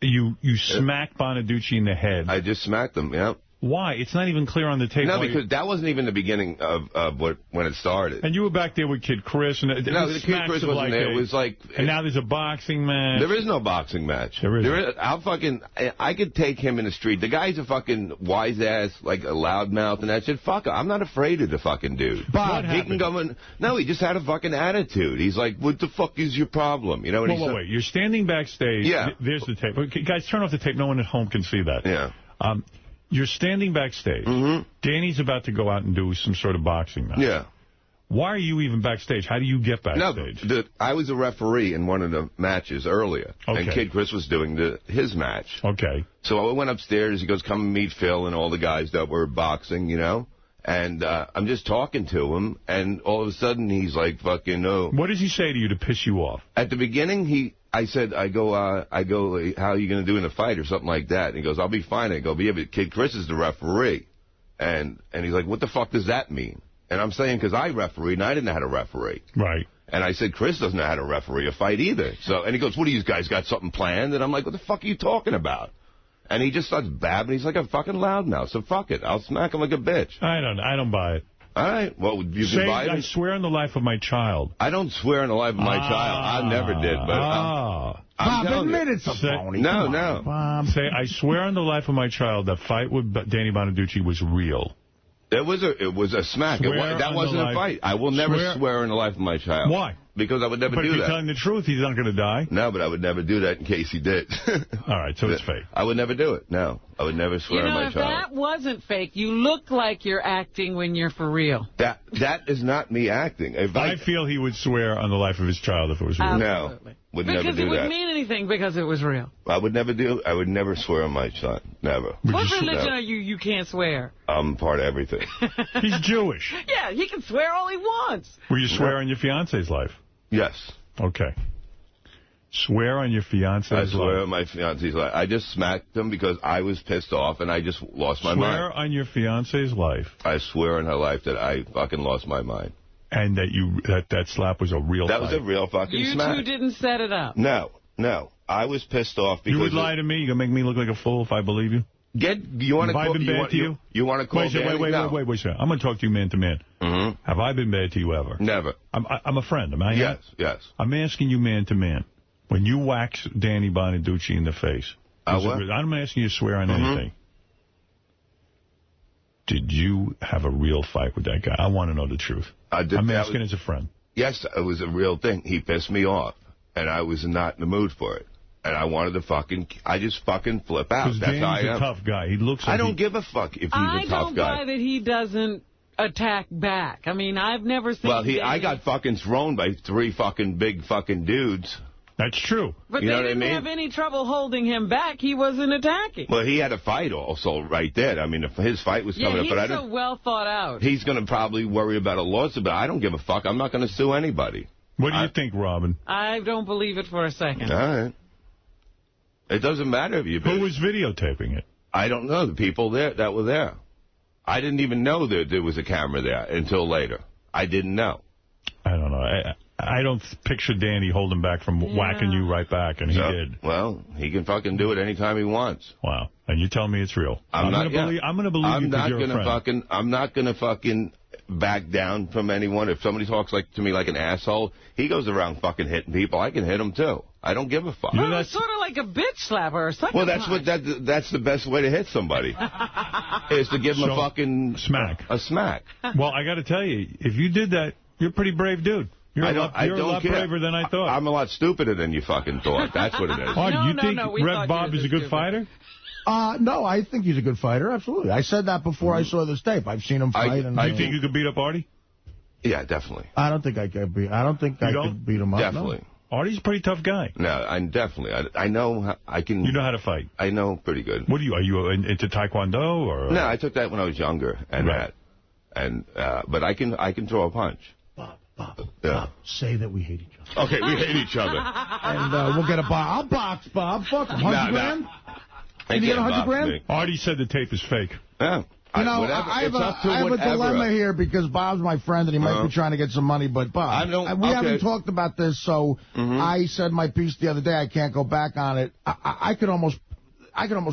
You smacked Bonaduce in the head. I just smacked him, yeah. Why? It's not even clear on the tape. No, because that wasn't even the beginning of when it started. And you were back there with Kid Chris. And no, the Kid Chris wasn't there. It was like... And now there's a boxing match. There is no boxing match. There is. I could take him in the street. The guy's a fucking wise ass, like a loudmouth and that shit. Fuck, I'm not afraid of the fucking dude. But he can go in... No, he just had a fucking attitude. He's like, what the fuck is your problem? You know what he's saying? Wait. You're standing backstage. Yeah. There's the tape. Okay, guys, turn off the tape. No one at home can see that. Yeah. You're standing backstage. Danny's about to go out and do some sort of boxing match. Yeah. Why are you even backstage? How do you get backstage? No, I was a referee in one of the matches earlier. Okay. And Kid Chris was doing his match. Okay. So I went upstairs. He goes, come and meet Phil and all the guys that were boxing, And I'm just talking to him, and all of a sudden he's like, fucking no. What does he say to you to piss you off? At the beginning, I said, I go, how are you going to do in a fight or something like that? And he goes, I'll be fine. I go, but yeah, but Kid Chris is the referee. And he's like, what the fuck does that mean? And I'm saying, because I refereed, and I didn't know how to referee. Right. And I said, Chris doesn't know how to referee a fight either. And he goes, what do you guys got something planned? And I'm like, what the fuck are you talking about? And he just starts babbling. He's like a fucking loudmouth. So fuck it. I'll smack him like a bitch. I don't buy it. All right. Well, you can buy it. I swear on the life of my child. I don't swear on the life of my child. I never did. But Bob, admit it's a phony. No. Bob. Say, I swear on the life of my child that fight with Danny Bonaduce was real. It was a smack. That wasn't a fight. I will never swear on the life of my child. Why? Because I would never do that. But if you're telling the truth, he's not going to die? No, but I would never do that in case he did. All right, so it's fake. I would never do it. No, I would never swear on my child. If that wasn't fake, you look like you're acting when you're for real. That is not me acting. I feel he would swear on the life of his child if it was real. Absolutely. No, would never do that. Because it wouldn't mean anything because it was real. I would never swear on my son. Never. What religion are you? You can't swear. I'm part of everything. He's Jewish. Yeah, he can swear all he wants. Will you swear on your fiance's life? Yes. Okay. Swear on your fiance's life. I swear on my fiance's life. I just smacked him because I was pissed off and I just lost my mind. Swear on your fiance's life. I swear on her life that I fucking lost my mind. And that slap was a real fight. That was a real fucking smack. You two didn't set it up. No. I was pissed off because... You would lie to me? You going to make me look like a fool if I believe you? You want to call... Have I been bad to you? You want to call Danny? Wait, sir. I'm going to talk to you man to man. Have I been bad to you ever? Never. I'm a friend, am I? Yes. I'm asking you man to man. When you wax Danny Bonaduce in the face, I'm asking you to swear on anything. Did you have a real fight with that guy? I want to know the truth. I'm asking as a friend. Yes, it was a real thing. He pissed me off, and I was not in the mood for it. And I wanted to I just fucking flip out. That's how I am. He's a tough guy. He looks like I don't give a fuck if he's a tough guy. I don't buy that he doesn't attack back. I mean, I've never seen... Well, I got fucking thrown by 3 fucking big fucking dudes. That's true. But you know they what didn't I mean? have any trouble holding him back. He wasn't attacking. Well, he had a fight also right there. I mean, if his fight was coming up. But he's so well thought out. He's going to probably worry about a lawsuit, but I don't give a fuck. I'm not going to sue anybody. What do you think, Robin? I don't believe it for a second. All right. It doesn't matter if you... Who was videotaping it? I don't know. The people there that were there. I didn't even know that there was a camera there until later. I didn't know. I don't know. I don't picture Danny holding back from whacking you right back, and he did. Well, he can fucking do it anytime he wants. Wow. And you tell me it's real. I'm going to believe you because you're a friend. I'm not going to fucking back down from anyone. If somebody talks to me like an asshole, he goes around fucking hitting people. I can hit him, too. I don't give a fuck. Well, it's sort of like a bitch slapper or something. Well, that's the best way to hit somebody, is to give him a fucking... Smack. A smack. Well, I got to tell you, if you did that, you're a pretty brave dude. You're a lot braver than I thought. I'm a lot stupider than you fucking thought. That's what it is. You think Rev Bob is a good fighter? No, I think he's a good fighter, absolutely. I said that before I saw this tape. I've seen him fight. I think you could beat up Artie? Yeah, definitely. I don't think I could beat him up. Definitely. No. Artie's a pretty tough guy. No, I'm definitely. I know I can... You know how to fight? I know pretty good. What are you into Taekwondo? Or? No, I took that when I was younger. But I can throw a punch. Bob, say that we hate each other. Okay, we hate each other. And we'll get a box. I'll box, Bob. Fuck him. 100 grand? Can you get 100 grand? Artie said the tape is fake. Yeah. You know, I have a dilemma here because Bob's my friend and he might be trying to get some money. But, Bob, we haven't talked about this, so I said my piece the other day. I can't go back on it. I could almost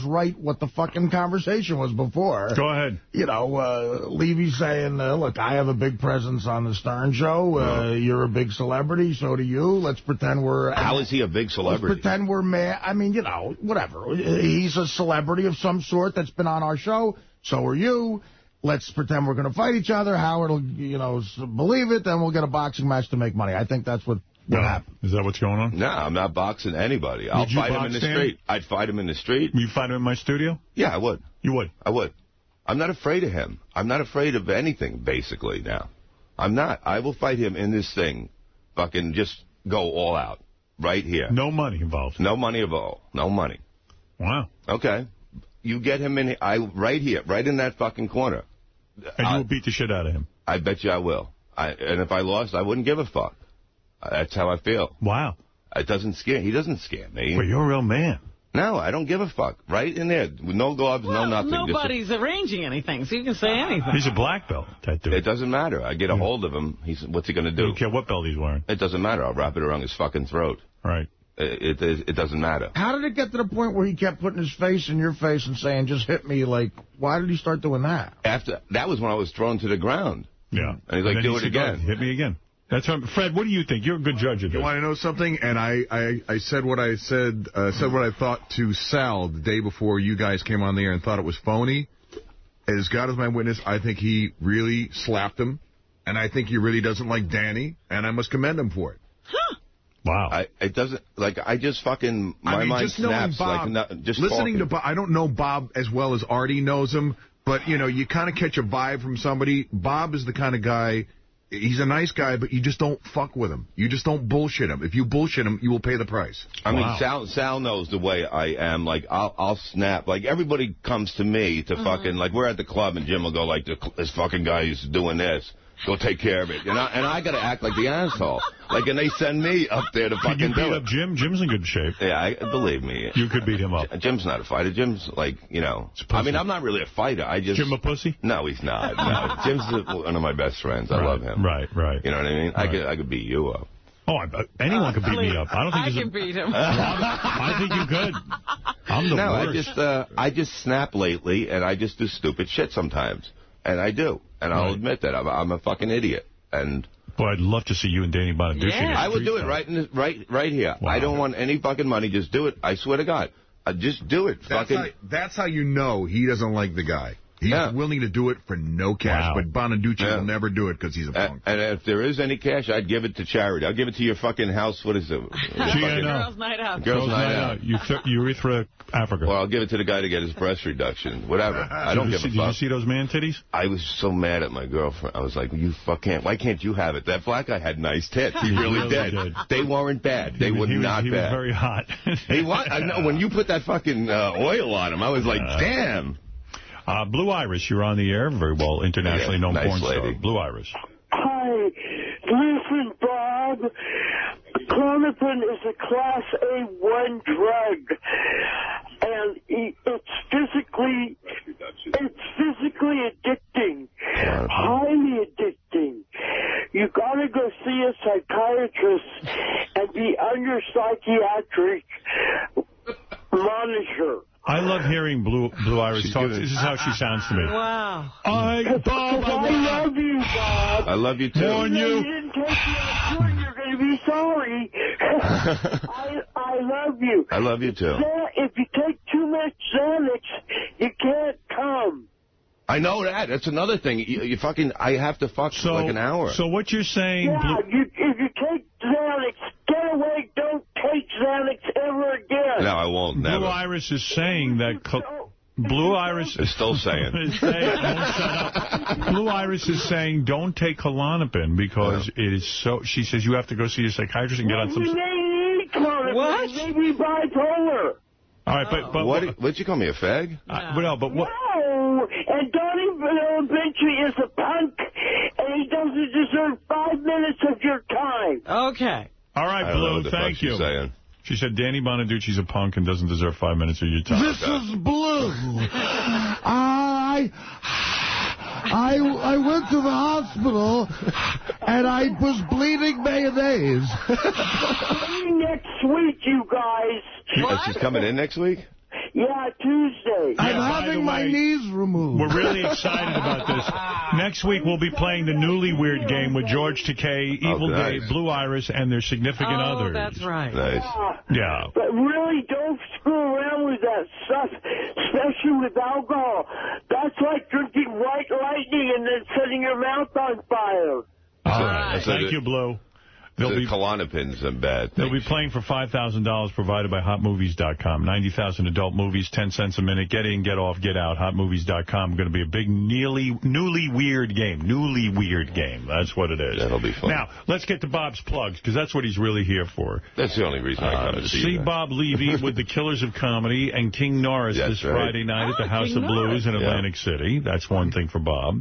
write what the fucking conversation was before. Go ahead. You know, Levy saying, look, I have a big presence on the Stern Show. You're a big celebrity. So do you. Let's pretend we're... How is he a big celebrity? Let's pretend we're mad. I mean, you know, whatever. He's a celebrity of some sort that's been on our show. So are you. Let's pretend we're going to fight each other. Howard will, believe it. Then we'll get a boxing match to make money. I think that's what happened. Is that what's going on? No, I'm not boxing anybody. I'll fight him in the street. I'd fight him in the street. You fight him in my studio? Yeah, I would. You would? I would. I'm not afraid of him. I'm not afraid of anything, basically, now. I'm not. I will fight him in this thing. Fucking just go all out. Right here. No money involved. No money involved. No money. Wow. Okay. You get him in right here, right in that fucking corner. And you will beat the shit out of him? I bet you I will. And if I lost, I wouldn't give a fuck. That's how I feel. Wow. He doesn't scare me. But you're a real man. No, I don't give a fuck. Right in there. With no gloves, no nothing. Nobody's arranging anything, so you can say anything. He's a black belt, that dude. It doesn't matter. I get a hold of him. What's he going to do? You don't care what belt he's wearing. It doesn't matter. I'll wrap it around his fucking throat. Right. It doesn't matter. How did it get to the point where he kept putting his face in your face and saying, just hit me? Like, why did he start doing that? That was when I was thrown to the ground. Yeah. And he's like, do it again. Hit me again. That's right. Fred, what do you think? You're a good judge of this. You want to know something? And I said what I said what I thought to Sal the day before you guys came on the air and thought it was phony. As God is my witness, I think he really slapped him. And I think he really doesn't like Danny. And I must commend him for it. Huh. Wow. It doesn't, I just fucking, my mind just knowing snaps. Bob, just listening talking. to Bob, I don't know Bob as well as Artie knows him, but, you kind of catch a vibe from somebody. Bob is the kind of guy, he's a nice guy, but you just don't fuck with him. You just don't bullshit him. If you bullshit him, you will pay the price. I mean, Sal knows the way I am. Like, I'll snap. Like, everybody comes to me to fucking, like, we're at the club and Jim will go, like, this fucking guy is doing this. Go take care of it. And I got to act like the asshole. Like, and they send me up there to fucking do it. Can you beat up Jim? Jim's in good shape. Yeah, believe me. You could beat him up. Jim's not a fighter. Jim's like, I mean, I'm not really a fighter. Jim a pussy? No, he's not. No. Jim's one of my best friends. I love him. Right. You know what I mean? Right. I could beat you up. Oh, anyone could beat me up. I don't think I can beat him. I think you could. I'm the worst. I just snap lately, and I just do stupid shit sometimes. And I do. And I'll admit that. I'm a fucking idiot. And boy, I'd love to see you and Danny Bonaduce. Yeah. I would do it right here. Wow. I don't want any fucking money. Just do it. I swear to God. Just do it. That's how you know he doesn't like the guy. He's willing to do it for no cash, but Bonaduce will never do it because he's a punk. And if there is any cash, I'd give it to charity. I'll give it to your fucking house. What is it? Girls' Night Out. Girls' Night Out. Urethra, Africa. Or I'll give it to the guy to get his breast reduction. Whatever. I don't give a fuck. Did you see those man titties? I was so mad at my girlfriend. I was like, why can't you have it? That black guy had nice tits. He really did. They weren't bad. They were not bad. He was very hot. He was. I know. When you put that fucking oil on him, I was like, damn. Blue Iris, you're on the air. Very well internationally known nice porn lady. star. Blue Iris. Hi. Listen, Bob. Klonopin is a Class A1 drug. And it's physically addicting. Highly addicting. You gotta go see a psychiatrist and be under psychiatric monitor. I love hearing Blue Iris talk. This is how she sounds to me. Wow. I love you, Bob. I love you, too. You didn't take me out doing, you're going to be sorry. I love you. I love you, too. If you take too much Xanax, you can't come. I know that. That's another thing. You fucking, I have to fuck for like an hour. So what you're saying... Yeah, if you take Xanax, get away, don't take Xanax ever again. No, I won't, never. Blue Iris is saying that... Blue Iris is still saying. Blue Iris is saying don't take Klonopin because it is so... She says you have to go see a psychiatrist and get on some... You may need Klonopin. What? Maybe bipolar. All right, but what'd you call me, a fag? No, but what... No, and Donnie Benchy is a punk, and he doesn't deserve 5 minutes of your time. Okay. All right, Blue, thank you. Saying. She said Danny Bonaduce's a punk and doesn't deserve 5 minutes of your time. This is Blue. I went to the hospital, and I was bleeding mayonnaise. Next week, you guys. She's coming in next week? Yeah, Tuesday. I'm having my knees removed. We're really excited about this. Next week, we'll be playing the Newly Weird game with George Takei, Evil Dave, Blue Iris, and their significant others. That's right. Nice. Yeah. But really, don't screw around with that stuff, especially with alcohol. That's like drinking white lightning and then setting your mouth on fire. All right. Thank you, Blue. The Klonopin's bad. They'll be playing for $5,000 provided by HotMovies.com. 90,000 adult movies, 10 cents a minute. Get in, get off, get out. HotMovies.com. Going to be a big newly weird game. Newly weird game. That's what it is. That'll be fun. Now, let's get to Bob's plugs, because that's what he's really here for. That's the only reason I come to see you. See Bob Levy with the Killers of Comedy and King Norris this Friday night at the House of Blues in Atlantic City. That's one thing for Bob.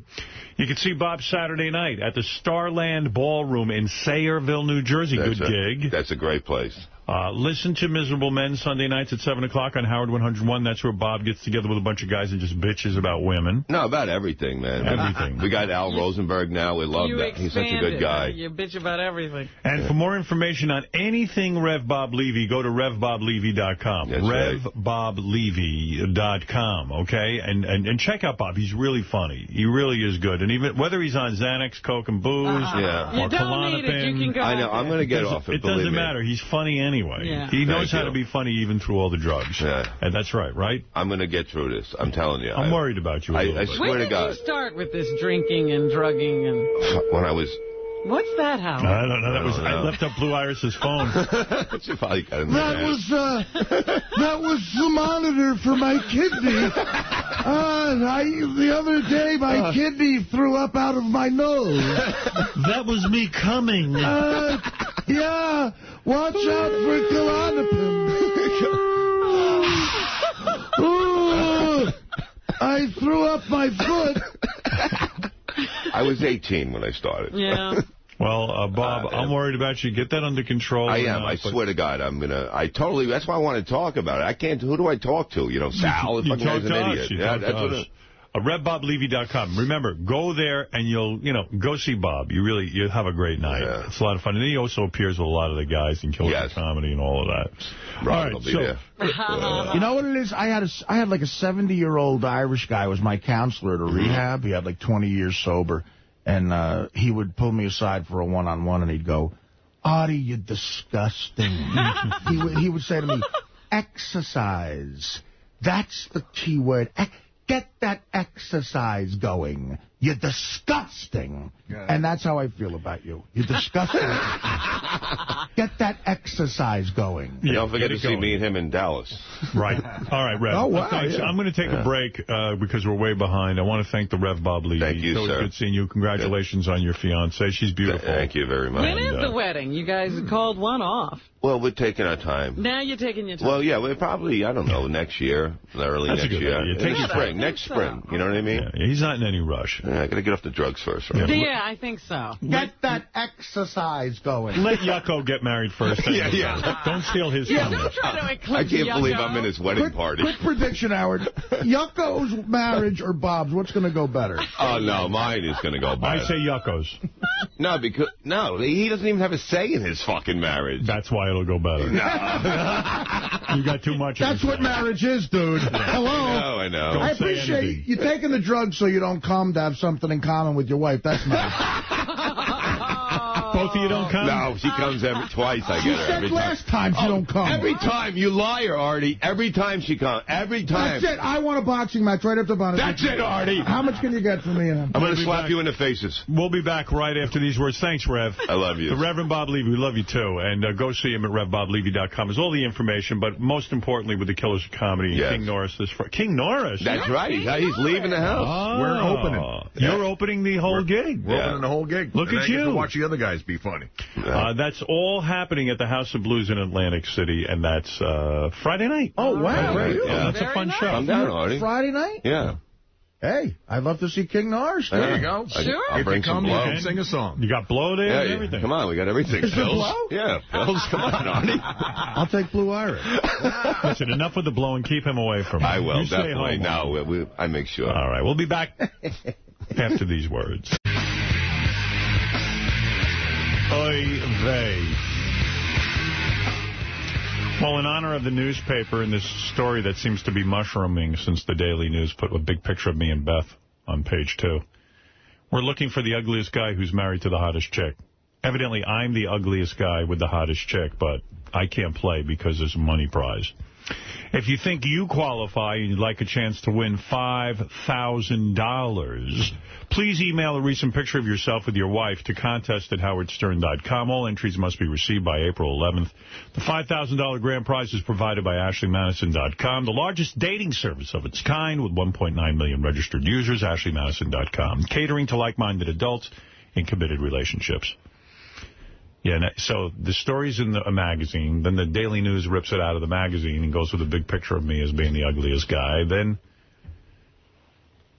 You can see Bob Saturday night at the Starland Ballroom in Sayreville, New Jersey. Good gig. That's a great place. Listen to Miserable Men Sunday nights at 7 o'clock on Howard 101. That's where Bob gets together with a bunch of guys and just bitches about women. No, about everything, man. Everything. We got Al Rosenberg now. We love that. He's such a good guy. You bitch about everything. And for more information on anything Rev Bob Levy, go to RevBobLevy.com. RevBobLevy.com, okay? And check out Bob. He's really funny. He really is good. And even whether he's on Xanax, Coke, and booze, or Klonopin. You can go I know. I'm going to get off it. It doesn't matter. He's funny anyway. Yeah. He knows how to be funny even through all the drugs. Yeah. And that's right? I'm going to get through this. I'm telling you. I'm worried about you. I swear to God. When did you start with this drinking and drugging? And when I was... What's that, Howard? I don't know. I left up Blue Iris's phone. That was the monitor for my kidney. The other day, my kidney threw up out of my nose. That was me coming. Yeah, watch out for Klonopin. I threw up my foot. I was 18 when I started. Yeah. Well, Bob, I'm worried about you. Get that under control. I am. I swear to God, that's why I want to talk about it. I can't. Who do I talk to? Sal. You talk to us. Idiot. RevBobLevy.com. Remember, go there and you'll go see Bob. You'll have a great night. Yeah. It's a lot of fun. And then he also appears with a lot of the guys in Killers of Comedy and all of that. Ron will be there. You know what it is? I had like a 70-year-old Irish guy was my counselor at a rehab. He had like 20 years sober. And he would pull me aside for a one-on-one and he'd go, Artie, you're disgusting. he would say to me, exercise. That's the key word. Get that exercise going. You're disgusting. And that's how I feel about you. You're disgusting. Get that exercise going. Yeah, don't forget to see me and him in Dallas. Right. All right, Rev. Oh, wow. Thanks. I'm going to take a break because we're way behind. I want to thank the Rev Bob Levy. Thank you, sir. Good seeing you. Congratulations on your fiancée. She's beautiful. Thank you very much. When is the wedding? You guys called one off. Well, we're taking our time. Now you're taking your time. Well, yeah, we're probably, I don't know, next year, early That's next year. Next spring, you know what I mean? Yeah, he's not in any rush. Yeah, I got to get off the drugs first. Right? Yeah, I think so. Get that exercise going. Let Yucko get married first. Yeah. Don't steal his Yeah, thunder. don't try to I eclipse can't believe Yucko. I'm in his wedding party. Quick prediction, Howard. Yucko's marriage or Bob's? What's going to go better? Oh, no, mine is going to go better. I say Yucko's. No, he doesn't even have a say in his fucking marriage. That's why it'll go better. No. You got too much. That's what marriage is, dude. Hello. I know. I appreciate you taking the drugs so you don't come to have something in common with your wife. That's nice. Both of you don't come? No, she comes twice. I get her. She said last time she don't come. Every time. You liar, Artie. Every time she comes. Every time. That's it. I want a boxing match right after bonus. That's it, Artie. How much can you get from me and him? I'm going to slap you in the faces. We'll be back right after these words. Thanks, Rev. I love you. The Reverend Bob Levy, we love you, too. And go see him at RevBobLevy.com. Is all the information, but most importantly with the Killers of Comedy, yes. King Norris. King Norris? That's right. He's leaving the house. Oh. We're opening. You're opening the whole gig. We're opening the whole gig. Look at you. To watch the other guys be funny. That's all happening at the House of Blues in Atlantic City, and that's Friday night. Oh, wow. Right. Really? Yeah, that's a fun show. Come down, Artie. Friday night? Yeah. Hey, I'd love to see King Norris. There you go. Sure. I'll bring some blow. You can sing a song. You got blow there and everything. Come on, we got everything. Is there Pills. blow? Yeah, pills. Come on, Artie. I'll take Blue Iris. Listen, enough with the blow and keep him away from me. I will, You stay definitely. home. No, I make sure. All right, we'll be back after these words. Oy vey. Well, in honor of the newspaper and this story that seems to be mushrooming since the Daily News put a big picture of me and Beth on page 2, we're looking for the ugliest guy who's married to the hottest chick. Evidently, I'm the ugliest guy with the hottest chick, but I can't play because there's a money prize. If you think you qualify and you'd like a chance to win $5,000, please email a recent picture of yourself with your wife to contest@howardstern.com. All entries must be received by April 11th. The $5,000 grand prize is provided by AshleyMadison.com, the largest dating service of its kind with 1.9 million registered users, AshleyMadison.com, catering to like-minded adults in committed relationships. Yeah, so the story's in a magazine, then the Daily News rips it out of the magazine and goes with a big picture of me as being the ugliest guy. Then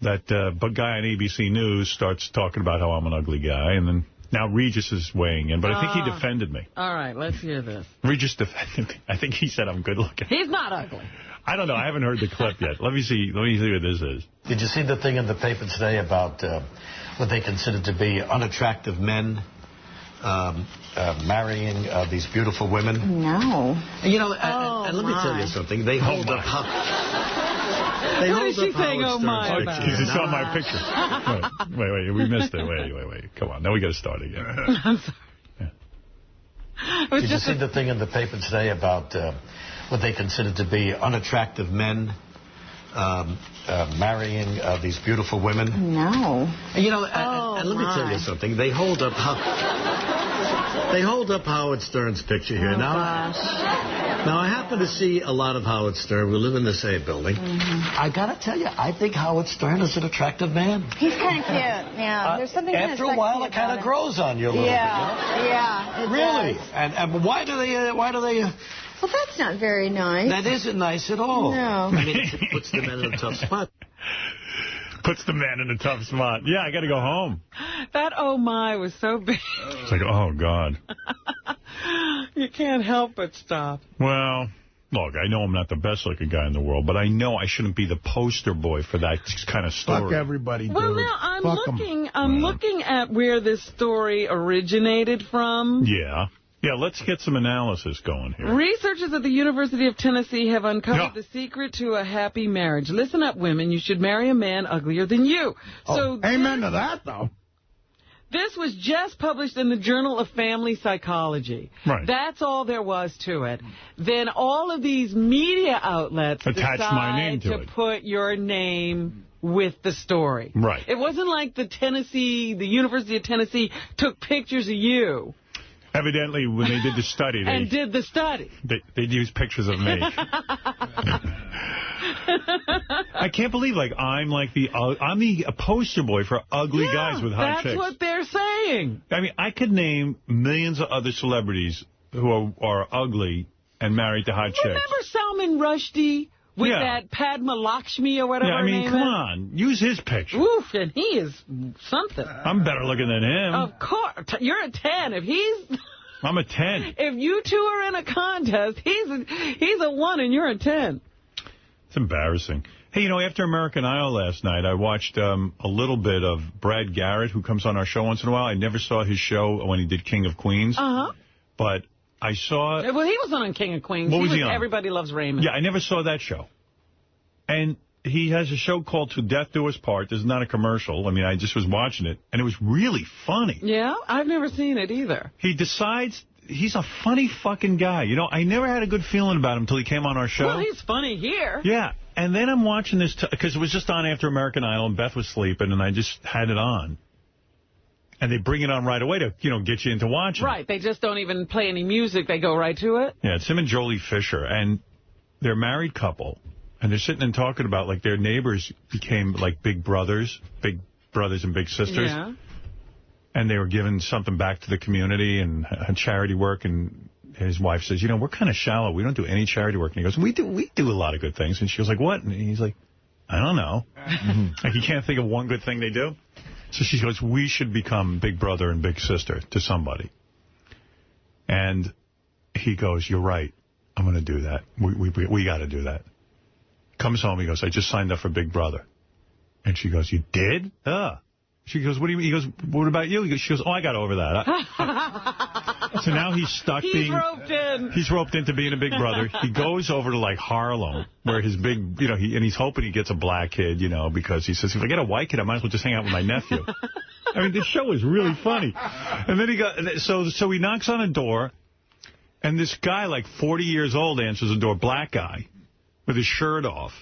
that guy on ABC News starts talking about how I'm an ugly guy, and then now Regis is weighing in, but I think he defended me. All right, let's hear this. Regis defended me. I think he said I'm good looking. He's not ugly. I don't know. I haven't heard the clip yet. Let me see what this is. Did you see the thing in the paper today about what they consider to be unattractive men marrying these beautiful women? No. And, you know, and let me tell you something. They hold up. What is she saying, oh my? Because you saw my picture. Wait, we missed it. Wait. Come on, now we got to start again. I'm sorry. Did you see the thing in the paper today about what they consider to be unattractive men marrying these beautiful women? No. And, you know, and let me tell you something. They hold up Howard Stern's picture here. Now I happen to see a lot of Howard Stern. We live in the same building. I got to tell you, I think Howard Stern is an attractive man. He's kind of cute. Yeah. There's something kind of after a while, it kind of grows on you a little bit. Yeah. It really? does. And why do they? Well, that's not very nice. That isn't nice at all. No. I mean, it puts the men in a tough spot. Puts the man in a tough spot. Yeah, I got to go home. That oh my was so big. It's like, oh, God. You can't help but stop. Well, look, I know I'm not the best-looking guy in the world, but I know I shouldn't be the poster boy for that kind of story. Fuck everybody, dude. Well, now, I'm looking at where this story originated from. Yeah. Yeah, let's get some analysis going here. Researchers at the University of Tennessee have uncovered the secret to a happy marriage. Listen up, women. You should marry a man uglier than you. Amen to that, though. This was just published in the Journal of Family Psychology. Right. That's all there was to it. Then all of these media outlets attached my name decide to it. put your name with the story. Right. It wasn't like the University of Tennessee took pictures of you. Evidently, when they did the study, they used pictures of me. I can't believe, like, I'm the poster boy for ugly guys with hot chicks. That's what they're saying. I mean, I could name millions of other celebrities who are ugly and married to hot chicks. Remember Salman Rushdie with that Padma Lakshmi or whatever her name is? Come on. Use his picture. Oof, and he is something. I'm better looking than him. Of course. You're a 10. I'm a 10. If you two are in a contest, he's a 1 and you're a 10. It's embarrassing. Hey, after American Idol last night, I watched a little bit of Brad Garrett, who comes on our show once in a while. I never saw his show when he did King of Queens. Uh-huh. But I saw... Well, he wasn't on King of Queens. What was he on? Everybody Loves Raymond. Yeah, I never saw that show. And he has a show called To Death Do Us Part. This is not a commercial. I mean, I just was watching it, and it was really funny. Yeah? I've never seen it either. He decides... He's a funny fucking guy. I never had a good feeling about him until he came on our show. Well, he's funny here. Yeah. And then I'm watching this, because it was just on after American Idol, and Beth was sleeping, and I just had it on. And they bring it on right away to, get you into watching. Right. They just don't even play any music. They go right to it. Yeah, it's him and Jolie Fisher. And they're a married couple. And they're sitting and talking about, like, their neighbors became, like, big brothers and big sisters. Yeah. And they were giving something back to the community and charity work. And his wife says, we're kind of shallow. We don't do any charity work. And he goes, we do a lot of good things. And she was like, what? And he's like, I don't know. Like, he can't think of one good thing they do. So she goes, we should become big brother and big sister to somebody. And he goes, you're right. I'm going to do that. We got to do that. Comes home. He goes, I just signed up for Big Brother. And she goes, you did? She goes, what do you mean? He goes, what about you? She goes, I got over that. So now he's stuck roped in. He's roped into being a big brother. He goes over to, like, Harlem, where his big, and he's hoping he gets a black kid, because he says, if I get a white kid, I might as well just hang out with my nephew. I mean, this show is really funny. And then so he knocks on a door, and this guy, like 40 years old, answers the door, black guy, with his shirt off.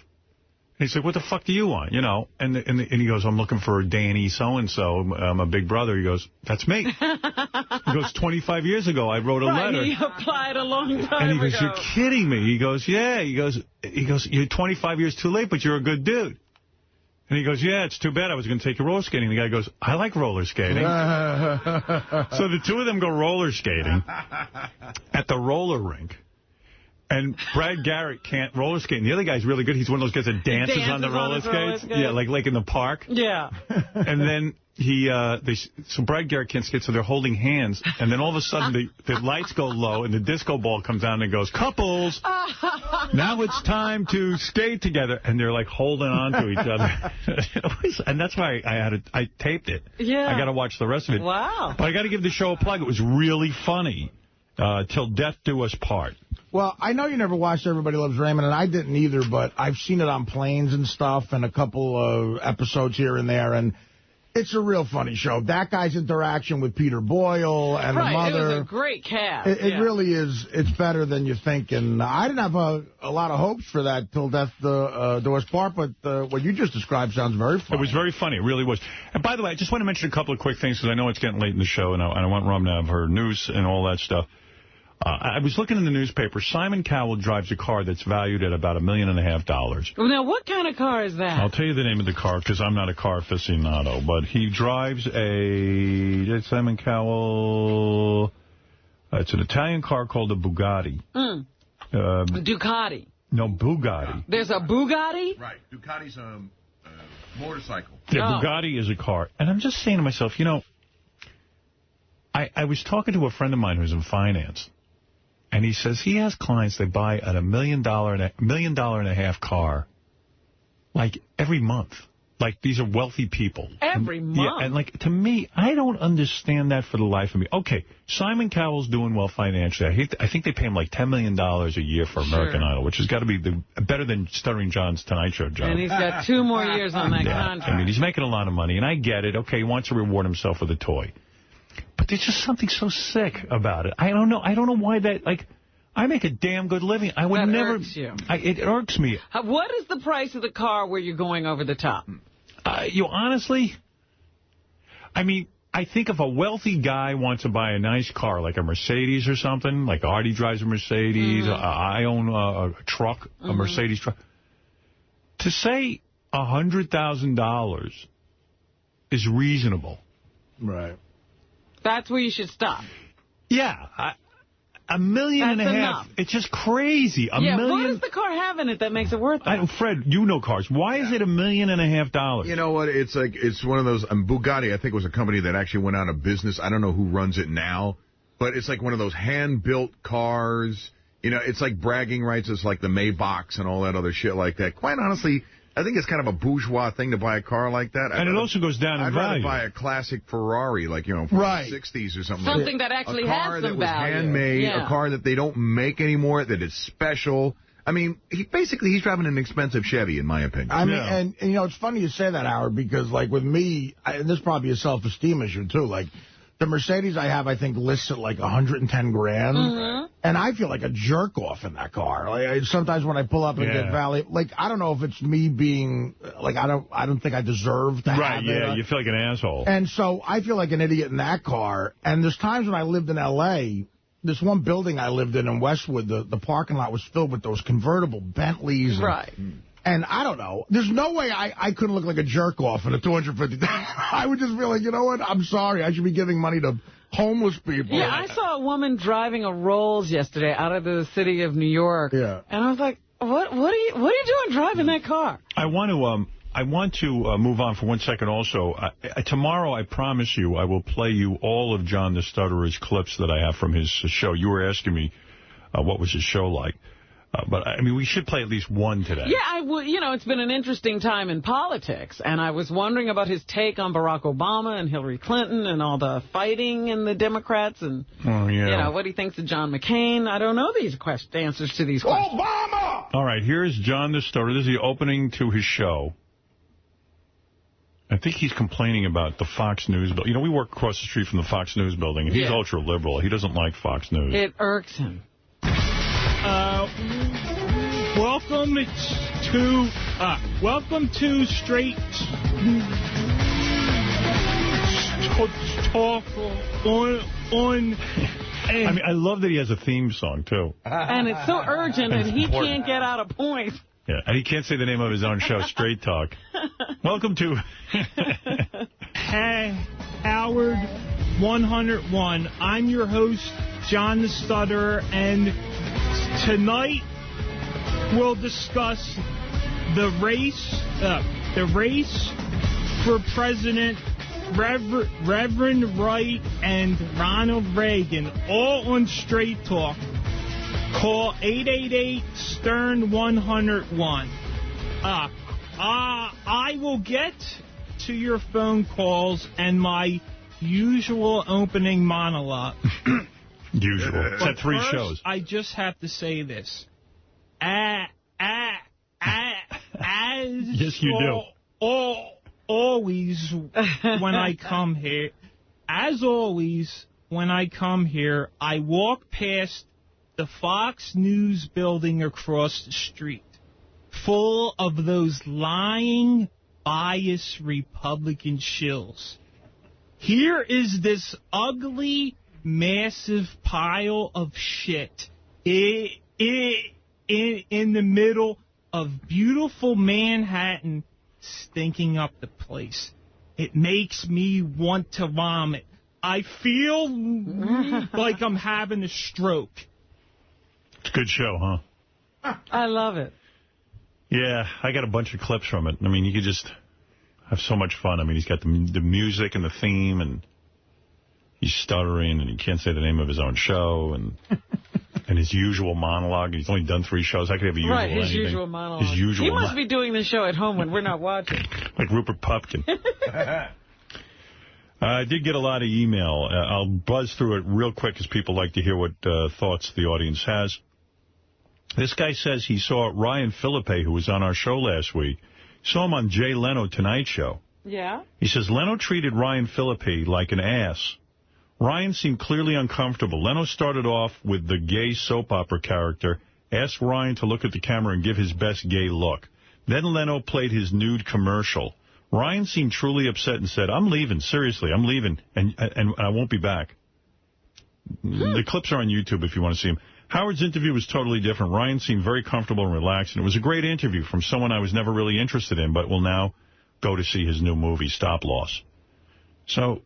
And he's like, what the fuck do you want? And he goes, I'm looking for Danny so-and-so. I'm a big brother. He goes, that's me. He goes, 25 years ago, I wrote a letter. He applied a long time ago. And he goes, you're kidding me. He goes, yeah. He goes, you're 25 years too late, but you're a good dude. And he goes, yeah, it's too bad. I was going to take you roller skating. The guy goes, I like roller skating. So the two of them go roller skating at the roller rink. And Brad Garrett can't roller skate. And the other guy's really good. He's one of those guys that dances on the roller skates. Yeah, like in the park. Yeah. And then so Brad Garrett can't skate, so they're holding hands. And then all of a sudden the lights go low and the disco ball comes down and goes, couples, now it's time to skate together. And they're like holding on to each other. And that's why I taped it. Yeah. I got to watch the rest of it. Wow. But I got to give the show a plug. It was really funny. Till Death Do Us Part. Well, I know you never watched Everybody Loves Raymond, and I didn't either, but I've seen it on planes and stuff and a couple of episodes here and there, and it's a real funny show. That guy's interaction with Peter Boyle and the mother. It was a great cast. It really is. It's better than you think, and I didn't have a lot of hopes for that Till Death Do Us Part, but what you just described sounds very funny. It was very funny. It really was. And by the way, I just want to mention a couple of quick things, because I know it's getting late in the show, and I want Rum to have her news and all that stuff. I was looking in the newspaper. Simon Cowell drives a car that's valued at about $1.5 million. Well, now, what kind of car is that? I'll tell you the name of the car, because I'm not a car aficionado. But he drives Simon Cowell. It's an Italian car called a Bugatti. Ducati. No, Bugatti. There's a Bugatti? Right. Ducati's a motorcycle. Yeah, Bugatti is a car. And I'm just saying to myself, I was talking to a friend of mine who's in finance. And he says he has clients that buy at $1.5 million car, like every month. Like, these are wealthy people. Every month. Yeah, and, like, to me, I don't understand that for the life of me. Okay, Simon Cowell's doing well financially. I think they pay him like $10 million a year for American Idol, which has got to be better than Stuttering John's Tonight Show job. And he's got 2 more years on that contract. I mean, he's making a lot of money, and I get it. Okay, he wants to reward himself with a toy. But there's just something so sick about it. I don't know why that, like... I make a damn good living. I would never... Irks you. It irks me. What is the price of the car where you're going over the top? Honestly, I mean, I think if a wealthy guy wants to buy a nice car, like a Mercedes or something, like Artie drives a Mercedes, I own a truck, a Mercedes truck, to say $100,000 is reasonable. Right. That's where you should stop. Yeah, $1.5 million. Enough. It's just crazy. $1 million. What does the car have in it that makes it worth it? Fred, you know cars. Why is it $1.5 million? You know what? It's like it's one of those. Bugatti, I think, was a company that actually went out of business. I don't know who runs it now, but it's like one of those hand-built cars. You know, it's like bragging rights. It's like the Maybachs and all that other shit like that. Quite honestly, I think it's kind of a bourgeois thing to buy a car like that. And it also goes down in value. I'd rather buy a classic Ferrari, like, from the 60s or something. Something that actually has some value. A car that was handmade, a car that they don't make anymore, that is special. I mean, he's driving an expensive Chevy, in my opinion. I mean, and it's funny you say that, Howard, because, like, with me, and this is probably a self-esteem issue, too. Like, the Mercedes I have, I think, lists at like $110,000, and I feel like a jerk off in that car. Like, sometimes when I pull up and get Valley, like, I don't know if it's me being like I don't think I deserve to have it. Yeah, you feel like an asshole. And so I feel like an idiot in that car. And there's times when I lived in L.A., this one building I lived in Westwood, the parking lot was filled with those convertible Bentleys. Right. And I don't know. There's no way I couldn't look like a jerk off in a $250. I would just feel like, you know what? I'm sorry. I should be giving money to homeless people. Yeah, I saw a woman driving a Rolls yesterday out of the city of New York. Yeah. And I was like, what are you doing driving that car? I want to move on for 1 second also. Tomorrow, I promise you, I will play you all of John the Stutterer's clips that I have from his show. You were asking me what was his show like. But, I mean, we should play at least one today. Yeah, it's been an interesting time in politics, and I was wondering about his take on Barack Obama and Hillary Clinton and all the fighting in the Democrats and, what he thinks of John McCain. I don't know these answers to these questions. Obama! All right, here's John the Stutterer. This is the opening to his show. I think he's complaining about the Fox News building. We work across the street from the Fox News building, and he's ultra-liberal. He doesn't like Fox News. It irks him. Welcome to Straight Talk on. I mean, I love that he has a theme song too. And it's so urgent that he can't get out a point. Yeah, and he can't say the name of his own show, Straight Talk. Welcome to... Hey, Howard 101. I'm your host, John the Stutterer, and tonight we'll discuss the race for President Reverend Wright and Ronald Reagan, all on Straight Talk. Call 888-STERN-101. I will get to your phone calls and my usual opening monologue. Usual. It's at 3 shows. I just have to say this. Yes, you do. Always when I come here, as always, when I come here, I walk past the Fox News building across the street, full of those lying, biased Republican shills. Here is this ugly, massive pile of shit in the middle of beautiful Manhattan, stinking up the place. It makes me want to vomit. I feel like I'm having a stroke. It's a good show, huh? I love it. Yeah, I got a bunch of clips from it. I mean, you could just have so much fun. I mean, he's got the music and the theme, and he's stuttering, and he can't say the name of his own show. And and his usual monologue. He's only done 3 shows. I could have a usual Right, his anything. usual monologue. His usual He must be doing the show at home when we're not watching. Like Rupert Pupkin. I did get a lot of email. I'll buzz through it real quick because people like to hear what thoughts the audience has. This guy says he saw Ryan Philippe, who was on our show last week. Saw him on Jay Leno Tonight Show. Yeah? He says Leno treated Ryan Philippe like an ass. Ryan seemed clearly uncomfortable. Leno started off with the gay soap opera character, asked Ryan to look at the camera and give his best gay look. Then Leno played his nude commercial. Ryan seemed truly upset and said, I'm leaving, seriously, I'm leaving, and I won't be back. The clips are on YouTube if you want to see them. Howard's interview was totally different. Ryan seemed very comfortable and relaxed, and it was a great interview from someone I was never really interested in, but will now go to see his new movie, Stop Loss. So,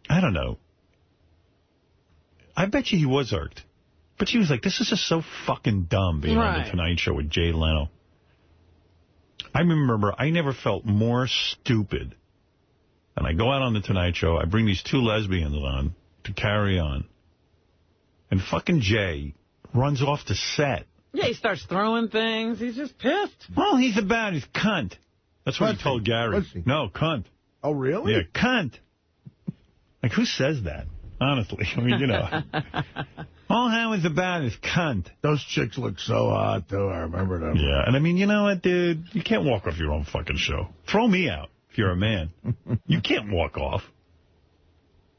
I don't know. I bet you he was irked. But she was like, this is just so fucking dumb being on The Tonight Show with Jay Leno. I remember I never felt more stupid. And I go out on The Tonight Show. I bring these 2 lesbians on to carry on. And fucking Jay runs off the set. Yeah, he starts throwing things. He's just pissed. Well, he's about his cunt. That's what he told Gary. No, cunt. Oh, really? Yeah, cunt. Like, who says that? Honestly. I mean, you know. All Howard's about is cunt. Those chicks look so hot, too. I remember them. Yeah, and I mean, you know what, dude? You can't walk off your own fucking show. Throw me out if you're a man. You can't walk off.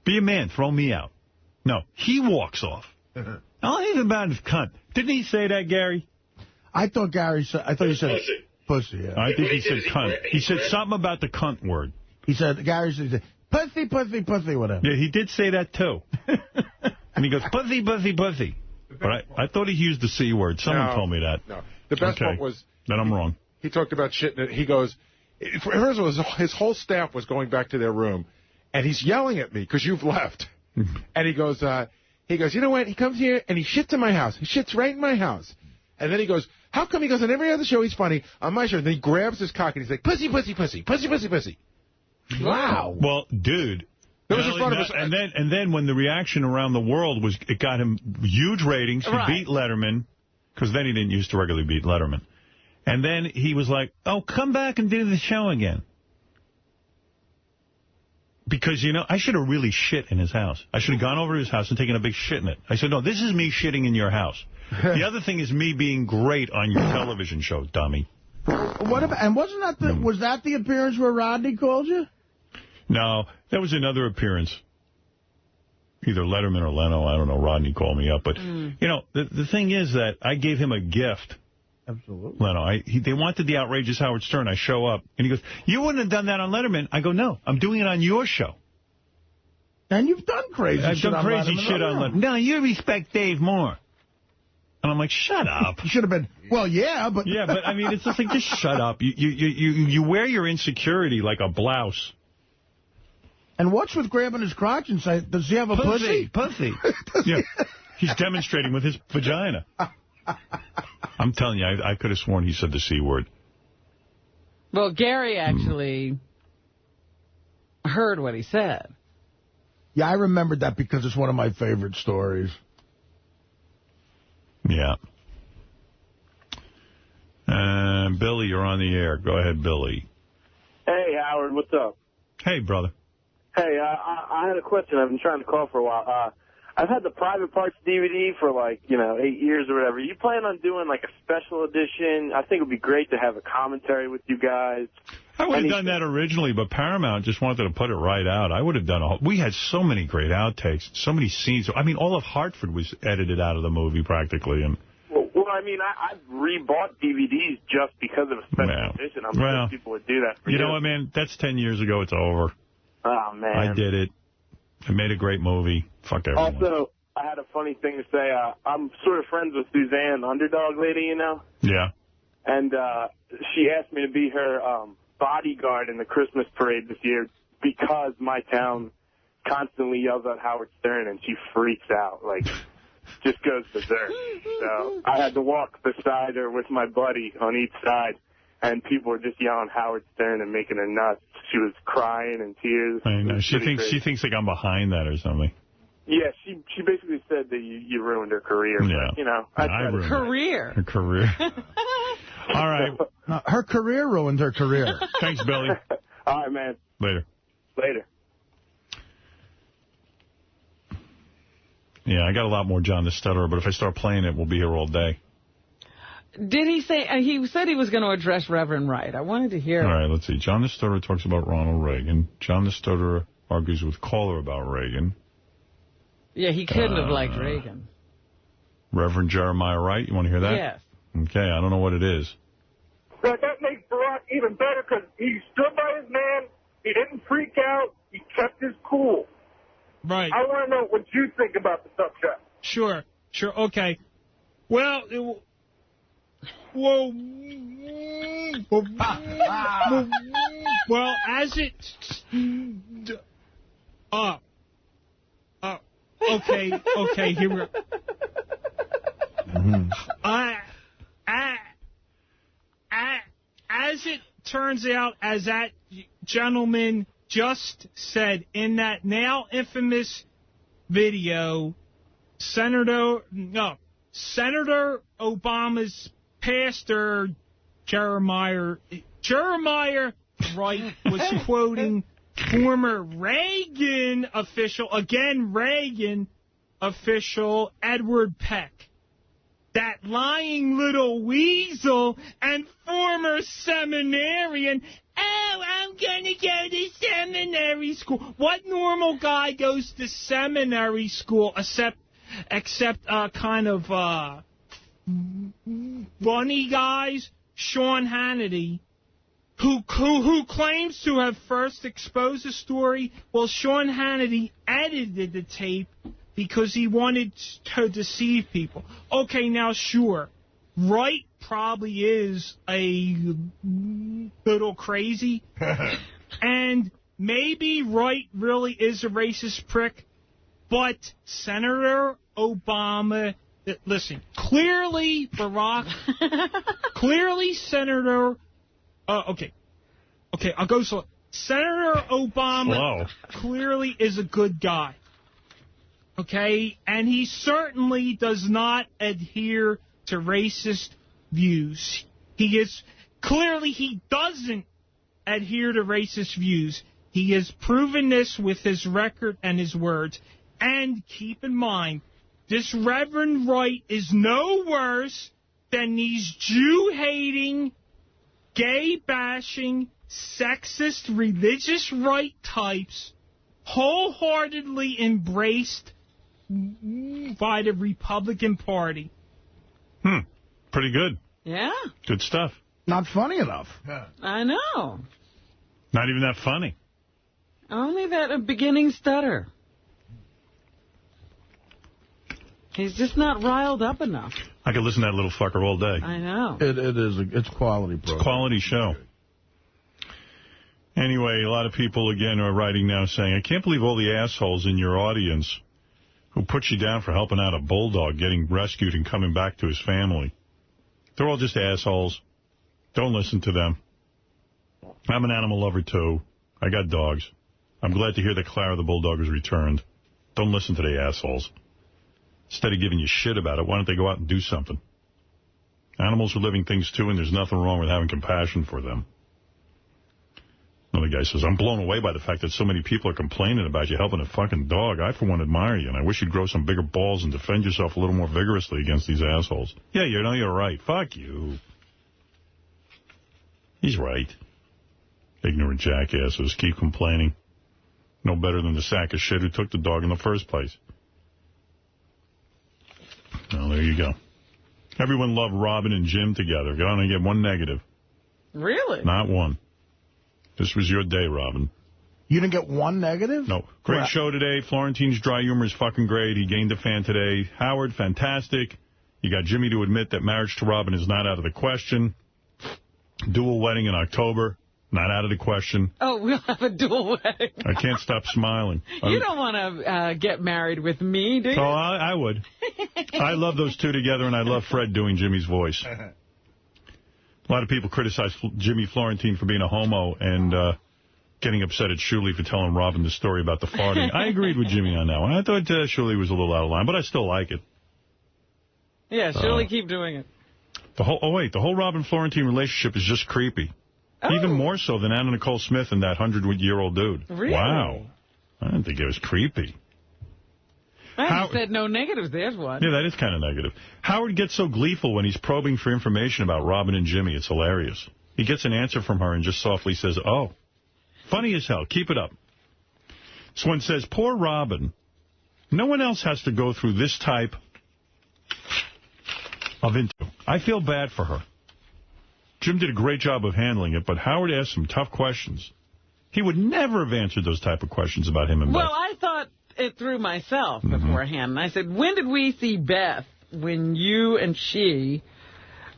Be a man. Throw me out. No, he walks off. All he's about is cunt. Didn't he say that, Gary? I thought Gary said... I thought he said... Pussy, yeah. I think he said cunt. He said something about the cunt word. He said... Gary said... Pussy, pussy, pussy, whatever. Yeah, he did say that, too. And he goes, pussy, pussy, pussy. But I thought he used the C word. Someone told me that. No. The best part was... Then I'm wrong. He talked about shit. And he goes... First of all, his whole staff was going back to their room. And he's yelling at me because you've left. And he goes, you know what? He comes here and he shits in my house. He shits right in my house. And then he goes, how come he goes on every other show he's funny, on my show? And then he grabs his cock and he's like, pussy, pussy, pussy, pussy, pussy, pussy. Wow. Well, dude. That was in front of us. And then when the reaction around the world was, it got him huge ratings. He beat Letterman, because then he didn't used to regularly beat Letterman. And then he was like, oh, come back and do the show again. Because, you know, I should have really shit in his house. I should have gone over to his house and taken a big shit in it. I said, no, this is me shitting in your house. The other thing is me being great on your television show, dummy. What about, and wasn't that was that the appearance where Rodney called you? No, that was another appearance. Either Letterman or Leno, I don't know, Rodney called me up. But, you know, the thing is that I gave him a gift. Absolutely. Leno, they wanted the outrageous Howard Stern. I show up, and he goes, you wouldn't have done that on Letterman. I go, no, I'm doing it on your show. And you've done crazy shit on Letterman. I've done crazy shit on Letterman. No, you respect Dave more. And I'm like, shut up. You should have been, well, yeah, but... Yeah, but, I mean, it's just like, just shut up. You wear your insecurity like a blouse. And what's with grabbing his crotch and saying, does he have a pussy? Pussy. Yeah, he's demonstrating with his vagina. I'm telling you, I could have sworn he said the C word. Well, Gary actually heard what he said. Yeah, I remembered that because it's one of my favorite stories. Yeah. Billy, you're on the air. Go ahead, Billy. Hey, Howard, what's up? Hey, brother. Hey, I had a question. I've been trying to call for a while. I've had the Private Parts DVD for, 8 years or whatever. You plan on doing, a special edition? I think it would be great to have a commentary with you guys. I would have done that originally, but Paramount just wanted to put it right out. I would have done we had so many great outtakes, so many scenes. I mean, all of Hartford was edited out of the movie practically. And Well, I mean, I've rebought DVDs just because of a special edition. I'm sure people would do that for you. You know what, man? That's 10 years ago. It's over. Oh, man. I did it. I made a great movie. Fuck everyone. Also, I had a funny thing to say. I'm sort of friends with Suzanne, the Underdog lady, you know? Yeah. And she asked me to be her bodyguard in the Christmas parade this year because my town constantly yells at Howard Stern, and she freaks out. Just goes berserk. So I had to walk beside her with my buddy on each side, and people were just yelling Howard Stern and making her nuts. She was crying in tears. I know. She thinks I'm behind that or something. Yeah, she basically said that you ruined her career. Yeah. But, you know, career. Her career. All right. No, her career ruined her career. Thanks, Billy. All right, man. Later. Yeah, I got a lot more John the Stutterer, but if I start playing it, we'll be here all day. Did he say, he said he was going to address Reverend Wright. I wanted to hear. All right, let's see. John the Stutterer talks about Ronald Reagan. John the Stutterer argues with caller about Reagan. Yeah, he couldn't have liked Reagan. Reverend Jeremiah Wright, you want to hear that? Yes. Okay, I don't know what it is. That makes Barack even better because he stood by his man. He didn't freak out. He kept his cool. Right. I want to know what you think about the subject. Sure, okay. Well, well, as it... okay, here we go. As it turns out, as that gentleman just said in that now infamous video, Senator Obama's pastor, Jeremiah Wright, was quoting former Reagan official Edward Peck. That lying little weasel and former seminarian. Oh, I'm going to go to seminary school. What normal guy goes to seminary school except kind of funny guys? Sean Hannity, who claims to have first exposed the story. Well, Sean Hannity edited the tape because he wanted to deceive people. Okay, now, sure, Wright probably is a little crazy, and maybe Wright really is a racist prick, but Senator Obama, listen, clearly Senator, okay, I'll go slow. Senator Obama clearly is a good guy. Okay, and he certainly does not adhere to racist views. He doesn't adhere to racist views. He has proven this with his record and his words. And keep in mind, this Reverend Wright is no worse than these Jew-hating, gay-bashing, sexist, religious right types wholeheartedly embraced by the Republican Party. Pretty good. Yeah. Good stuff. Not funny enough. I know. Not even that funny. Only that beginning stutter. He's just not riled up enough. I could listen to that little fucker all day. I know. It's quality program. It's a quality show. Anyway, a lot of people, again, are writing now saying, I can't believe all the assholes in your audience who put you down for helping out a bulldog getting rescued and coming back to his family. They're all just assholes. Don't listen to them. I'm an animal lover, too. I got dogs. I'm glad to hear that Clara the bulldog was returned. Don't listen to the assholes. Instead of giving you shit about it, why don't they go out and do something? Animals are living things, too, and there's nothing wrong with having compassion for them. Another guy says, I'm blown away by the fact that so many people are complaining about you helping a fucking dog. I, for one, admire you, and I wish you'd grow some bigger balls and defend yourself a little more vigorously against these assholes. Yeah, you know, you're right. Fuck you. He's right. Ignorant jackasses keep complaining. No better than the sack of shit who took the dog in the first place. Well, there you go. Everyone loved Robin and Jim together. I only get one negative. Really? Not one. This was your day, Robin. You didn't get one negative? No. Great show today. Florentine's dry humor is fucking great. He gained a fan today. Howard, fantastic. You got Jimmy to admit that marriage to Robin is not out of the question. Dual wedding in October, not out of the question. Oh, we'll have a dual wedding. I can't stop smiling. You don't want to get married with me, do you? Oh, I would. I love those two together, and I love Fred doing Jimmy's voice. A lot of people criticize Jimmy Florentine for being a homo, and getting upset at Shuli for telling Robin the story about the farting. I agreed with Jimmy on that one. I thought Shuli was a little out of line, but I still like it. Yeah, Shuli, keep doing it. The whole Robin-Florentine relationship is just creepy. Oh. Even more so than Anna Nicole Smith and that 100-year-old dude. Really? Wow. I didn't think it was creepy. I said no negatives. There's one. Yeah, that is kind of negative. Howard gets so gleeful when he's probing for information about Robin and Jimmy. It's hilarious. He gets an answer from her and just softly says, oh. Funny as hell. Keep it up. This one says, poor Robin. No one else has to go through this type of interview. I feel bad for her. Jim did a great job of handling it, but Howard asked some tough questions. He would never have answered those type of questions about him and Beth. Well, I thought it through myself beforehand. And I said, when did we see Beth when you and she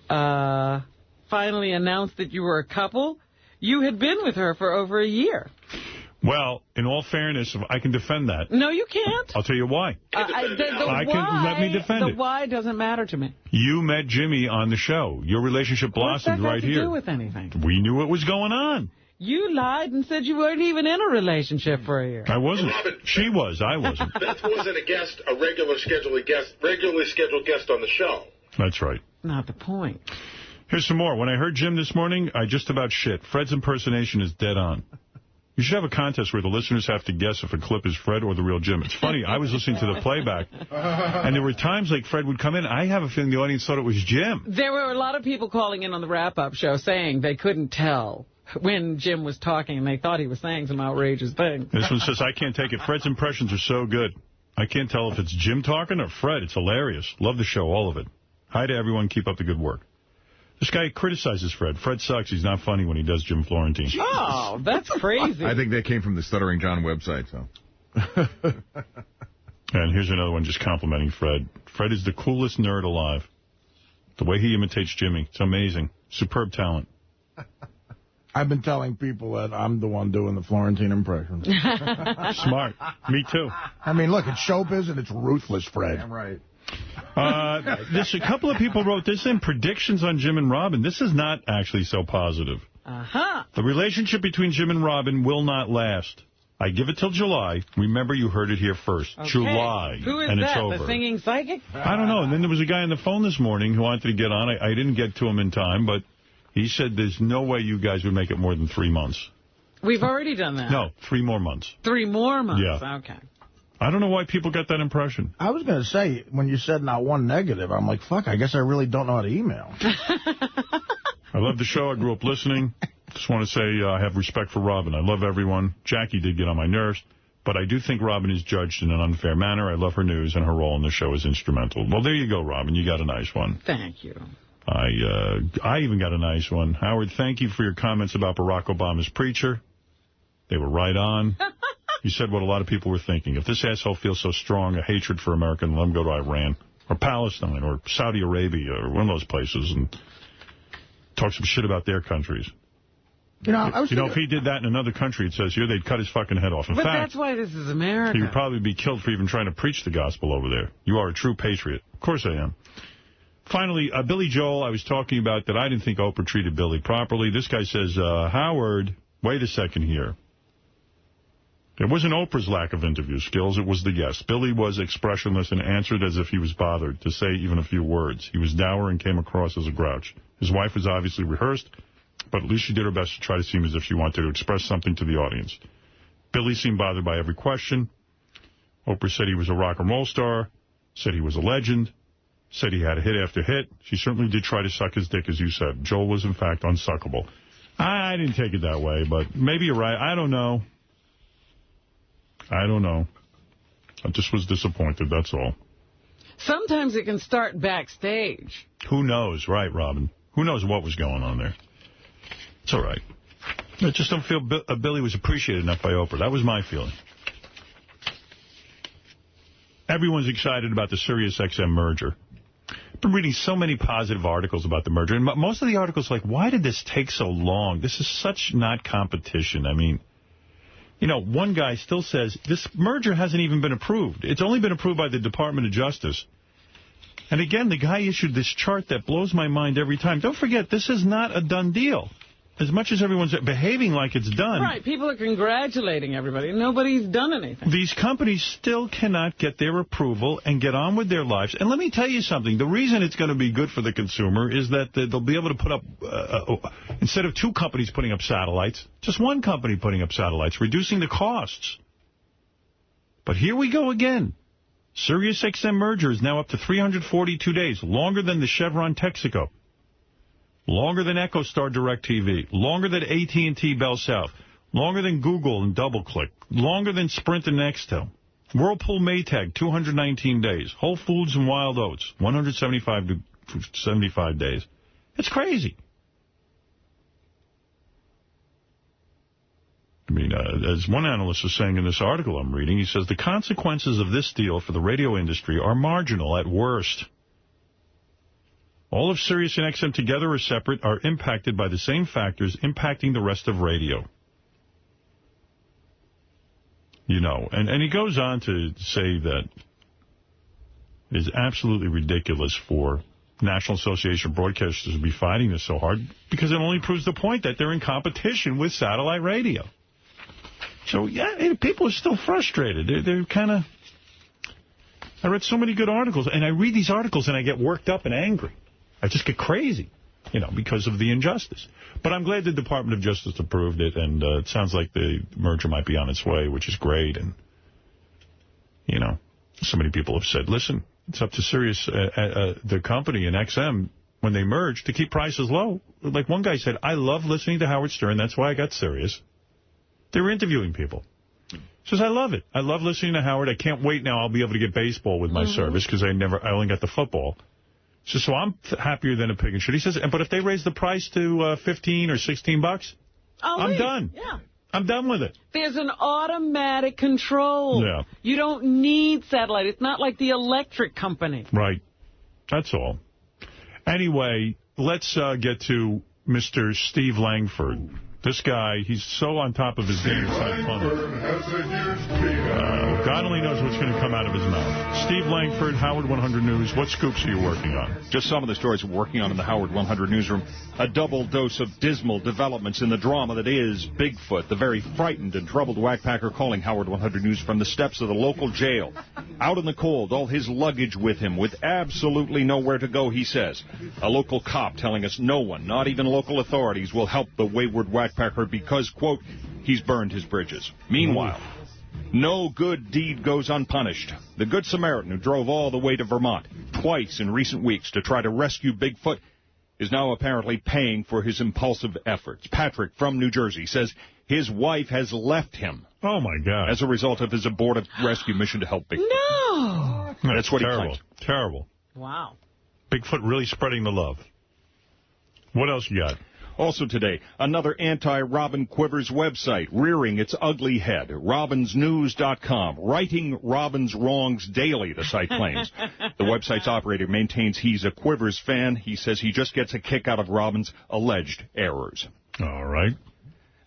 finally announced that you were a couple? You had been with her for over a year. Well, in all fairness, I can defend that. No, you can't. I'll tell you why. Let me defend it. The why doesn't matter to me. You met Jimmy on the show. Your relationship blossomed right here. What's that got to do with anything? We knew what was going on. You lied and said you weren't even in a relationship for a year. I wasn't. She was. I wasn't. Beth wasn't a regularly scheduled guest on the show. That's right. Not the point. Here's some more. When I heard Jim this morning, I just about shit. Fred's impersonation is dead on. You should have a contest where the listeners have to guess if a clip is Fred or the real Jim. It's funny. I was listening to the playback, and there were times like Fred would come in. I have a feeling the audience thought it was Jim. There were a lot of people calling in on the wrap-up show saying they couldn't tell when Jim was talking, and they thought he was saying some outrageous things. This one says, I can't take it. Fred's impressions are so good. I can't tell if it's Jim talking or Fred. It's hilarious. Love the show, all of it. Hi to everyone. Keep up the good work. This guy criticizes Fred. Fred sucks. He's not funny when he does Jim Florentine. Oh, that's crazy. I think that came from the Stuttering John website. So. And here's another one just complimenting Fred. Fred is the coolest nerd alive. The way he imitates Jimmy, it's amazing. Superb talent. I've been telling people that I'm the one doing the Florentine impression. Smart. Me too. I mean, look, it's showbiz and it's ruthless, Fred. Damn right. A couple of people wrote this in predictions on Jim and Robin. This is not actually so positive. The relationship between Jim and Robin will not last. I give it till July. Remember, you heard it here first. Okay. July. Who is and that? It's over. The singing psychic? I don't know. And then there was a guy on the phone this morning who wanted to get on. I didn't get to him in time, but he said there's no way you guys would make it more than 3 months. We've already done that. No, 3 more months. 3 more months? Yeah. Okay. I don't know why people got that impression. I was going to say, when you said not one negative, I'm like, fuck, I guess I really don't know how to email. I love the show. I grew up listening. Just want to say I have respect for Robin. I love everyone. Jackie did get on my nerves, but I do think Robin is judged in an unfair manner. I love her news, and her role in the show is instrumental. Well, there you go, Robin. You got a nice one. Thank you. I even got a nice one. Howard, thank you for your comments about Barack Obama's preacher. They were right on. You said what a lot of people were thinking. If this asshole feels so strong a hatred for America, let him go to Iran or Palestine or Saudi Arabia or one of those places and talk some shit about their countries. If he did that in another country, it says here, they'd cut his fucking head off. In fact, that's why this is America. He would probably be killed for even trying to preach the gospel over there. You are a true patriot. Of course I am. Finally, Billy Joel, I was talking about that I didn't think Oprah treated Billy properly. This guy says, Howard, wait a second here. It wasn't Oprah's lack of interview skills, it was the guest. Billy was expressionless and answered as if he was bothered to say even a few words. He was dour and came across as a grouch. His wife was obviously rehearsed, but at least she did her best to try to seem as if she wanted to express something to the audience. Billy seemed bothered by every question. Oprah said he was a rock and roll star, said he was a legend, said he had hit after hit. She certainly did try to suck his dick, as you said. Joel was, in fact, unsuckable. I didn't take it that way, but maybe you're right. I don't know. I just was disappointed, that's all. Sometimes it can start backstage. Who knows, right, Robin? Who knows what was going on there? It's all right. I just don't feel Billy was appreciated enough by Oprah. That was my feeling. Everyone's excited about the SiriusXM merger. I've been reading so many positive articles about the merger, and most of the articles like, why did this take so long? This is such not competition. I mean, one guy still says, this merger hasn't even been approved. It's only been approved by the Department of Justice. And again, the guy issued this chart that blows my mind every time. Don't forget, this is not a done deal. as much as everyone's behaving like it's done... Right, people are congratulating everybody. Nobody's done anything. These companies still cannot get their approval and get on with their lives. And let me tell you something. The reason it's going to be good for the consumer is that they'll be able to put up, instead of 2 companies putting up satellites, just 1 company putting up satellites, reducing the costs. But here we go again. SiriusXM merger is now up to 342 days, longer than the Chevron Texaco. Longer than EchoStar DirecTV, longer than AT&T Bell South, longer than Google and DoubleClick, longer than Sprint and Nextel. Whirlpool Maytag, 219 days. Whole Foods and Wild Oats, 175 days. It's crazy. I mean, as one analyst is saying in this article I'm reading, he says the consequences of this deal for the radio industry are marginal at worst. All of Sirius and XM together or separate are impacted by the same factors impacting the rest of radio. You know, and he goes on to say that it's absolutely ridiculous for National Association of Broadcasters to be fighting this so hard because it only proves the point that they're in competition with satellite radio. So, yeah, people are still frustrated. They're kind of... I read so many good articles, and I read these articles and I get worked up and angry. I just get crazy, you know, because of the injustice. But I'm glad the Department of Justice approved it, and it sounds like the merger might be on its way, which is great. And, you know, so many people have said, listen, it's up to Sirius, the company, and XM, when they merge, to keep prices low. Like one guy said, I love listening to Howard Stern. That's why I got Sirius. They were interviewing people. He says, I love it. I love listening to Howard. I can't wait now. I'll be able to get baseball with my service because I only got the football. So I'm happier than a pig in shit. He says, but if they raise the price to $15 or $16, I'm done. Yeah. I'm done with it. There's an automatic control. Yeah. You don't need satellite. It's not like the electric company. Right. That's all. Anyway, let's get to Mr. Steve Langford. This guy, he's so on top of his game, it's not funny. God only knows what's going to come out of his mouth. Steve Langford, Howard 100 News. What scoops are you working on? Just some of the stories we're working on in the Howard 100 newsroom. A double dose of dismal developments in the drama that is Bigfoot. The very frightened and troubled whackpacker calling Howard 100 News from the steps of the local jail. Out in the cold, all his luggage with him, with absolutely nowhere to go, he says. A local cop telling us no one, not even local authorities, will help the wayward whackpacker because, quote, he's burned his bridges. Meanwhile, no good deed goes unpunished. The Good Samaritan who drove all the way to Vermont twice in recent weeks to try to rescue Bigfoot is now apparently paying for his impulsive efforts. Patrick from New Jersey says his wife has left him. Oh, my God. As a result of his abortive rescue mission to help Bigfoot. No! That's what terrible. he claims. Terrible. Wow. Bigfoot really spreading the love. What else you got? Also today, another anti-Robin Quivers website rearing its ugly head, robinsnews.com, righting Robin's wrongs daily, the site claims. The website's operator maintains he's a Quivers fan. He says he just gets a kick out of Robin's alleged errors. All right.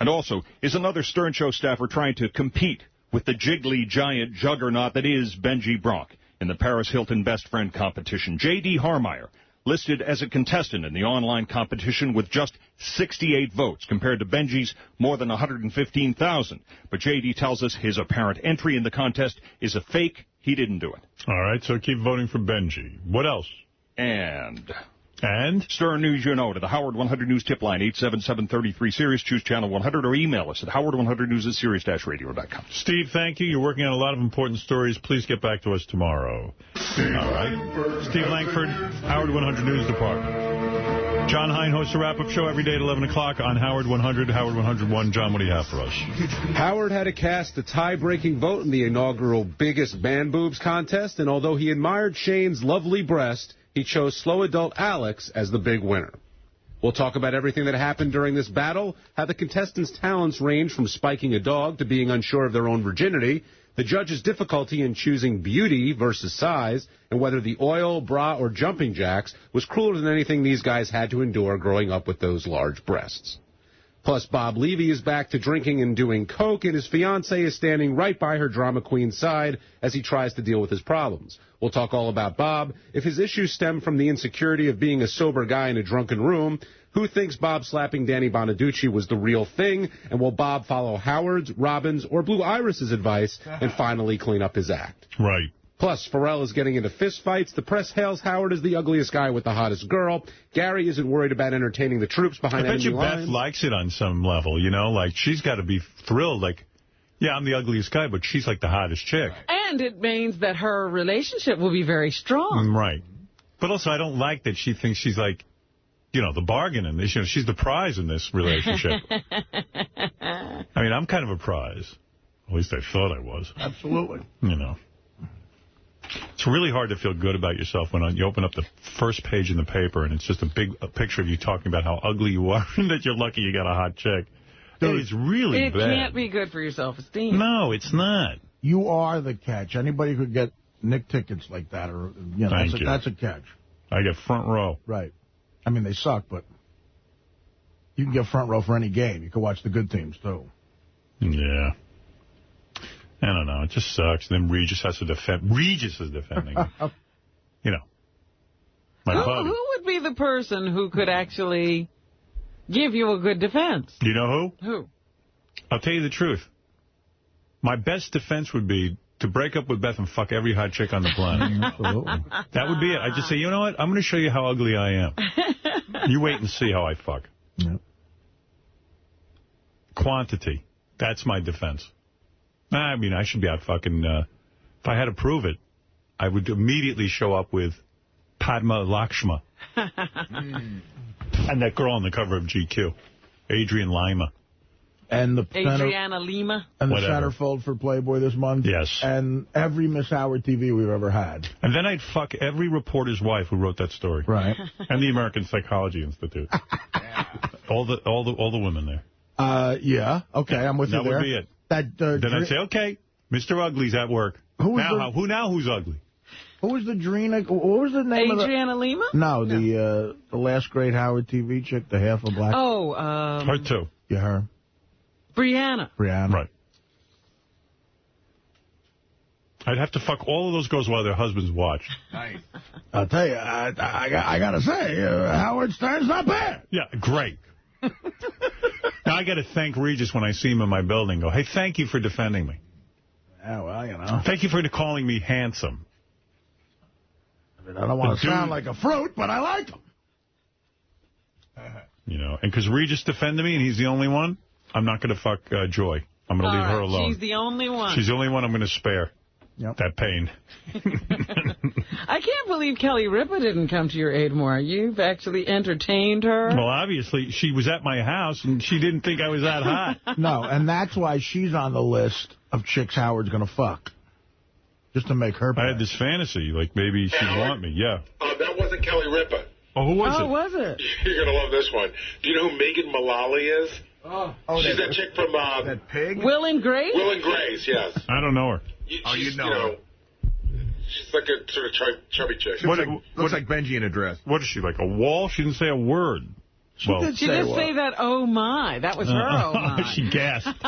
And also, is another Stern Show staffer trying to compete with the jiggly giant juggernaut that is Benji Bronk in the Paris Hilton Best Friend competition. J.D. Harmeyer, listed as a contestant in the online competition with just 68 votes, compared to Benji's more than 115,000. But J.D. tells us his apparent entry in the contest is a fake. He didn't do it. All right, so keep voting for Benji. What else? And Stern News, you know, to the Howard 100 News tip line, 877-33-SIRIUS. Choose channel 100 or email us at howard100news@sirius-radio.com. Steve, thank you. You're working on a lot of important stories. Please get back to us tomorrow. All right. Steve Langford, Howard 100 News Department. John Hein hosts a wrap-up show every day at 11 o'clock on Howard 100, Howard 101. John, what do you have for us? Howard had to cast a tie-breaking vote in the inaugural Biggest Man Boobs contest, and although he admired Shane's lovely breast, he chose slow adult Alex as the big winner. We'll talk about everything that happened during this battle, how the contestants' talents range from spiking a dog to being unsure of their own virginity, the judge's difficulty in choosing beauty versus size, and whether the oil, bra, or jumping jacks was crueler than anything these guys had to endure growing up with those large breasts. Plus, Bob Levy is back to drinking and doing coke, and his fiancée is standing right by her drama queen's side as he tries to deal with his problems. We'll talk all about Bob, if his issues stem from the insecurity of being a sober guy in a drunken room, Who thinks Bob slapping Danny Bonaducci was the real thing? And will Bob follow Howard's, Robin's, or Blue Iris's advice and finally clean up his act? Right. Plus, Pharrell is getting into fistfights. The press hails Howard as the ugliest guy with the hottest girl. Gary isn't worried about entertaining the troops behind enemy lines. I bet you Beth likes it on some level, you know? Like, she's got to be thrilled. Like, yeah, I'm the ugliest guy, but she's like the hottest chick. And it means that her relationship will be very strong. Right. But also, I don't like that she thinks she's like, you know, the bargain in this. You know, she's the prize in this relationship. I mean, I'm kind of a prize. At least I thought I was. Absolutely. You know. It's really hard to feel good about yourself when you open up the first page in the paper and it's just a picture of you talking about how ugly you are and that you're lucky you got a hot chick. Dude, it's really bad. It can't be good for your self-esteem. No, it's not. You are the catch. Anybody could get Nick tickets like that. Or you know, that's a catch. I get front row. Right. I mean, they suck, but you can get front row for any game. You can watch the good teams, too. Yeah. I don't know. It just sucks. Then Regis has to defend. Regis is defending me. You know. Who would be the person who could actually give you a good defense? Do you know who? Who? I'll tell you the truth. My best defense would be to break up with Beth and fuck every hot chick on the planet. Absolutely. That would be it. I'd just say, you know what? I'm going to show you how ugly I am. You wait and see how I fuck. Yep. Quantity. That's my defense. I mean, I should be out fucking... if I had to prove it, I would immediately show up with Padma Lakshma. And that girl on the cover of GQ, Adrian Lima. And the Adriana Lima. And the centerfold for Playboy this month. Yes. And every Miss Howard TV we've ever had. And then I'd fuck every reporter's wife who wrote that story. Right. And the American Psychology Institute. all the women there. Yeah. Okay, I'm with you there. That would be it. Then I'd say, okay, Mr. Ugly's at work. Who's ugly? Who was the Drina? What was the name Adriana Lima? No, the last great Howard TV chick, the half a black. Oh, her too. Yeah, her. Brianna. Right. I'd have to fuck all of those girls while their husbands watch. Nice. I'll tell you, I got to say, Howard Stern's not bad. Yeah, great. Now I got to thank Regis when I see him in my building. Go, hey, thank you for defending me. Yeah, well, you know. Thank you for calling me handsome. I mean, I don't want to sound like a fruit, but I like him. You know, and because Regis defended me and he's the only one, I'm not going to fuck Joy. I'm going to leave her alone. She's the only one. She's the only one I'm going to spare. Yep. That pain. I can't believe Kelly Ripa didn't come to your aid more. You've actually entertained her. Well, obviously, she was at my house, and she didn't think I was that hot. No, and that's why she's on the list of chicks Howard's going to fuck. Just to make her pay. I had this fantasy, like maybe she'd want me, yeah. That wasn't Kelly Ripa. Oh, who was it? Oh, was it? You're going to love this one. Do you know who Megan Mullally is? Oh, she's that chick from... that pig? Will and Grace? Will and Grace, yes. I don't know her. You know her. She's like a sort of chubby chick. Looks like Benji in a dress. What is she, like a wall? She didn't say a word. She did say that, oh, my. That was her, oh, my. She gasped.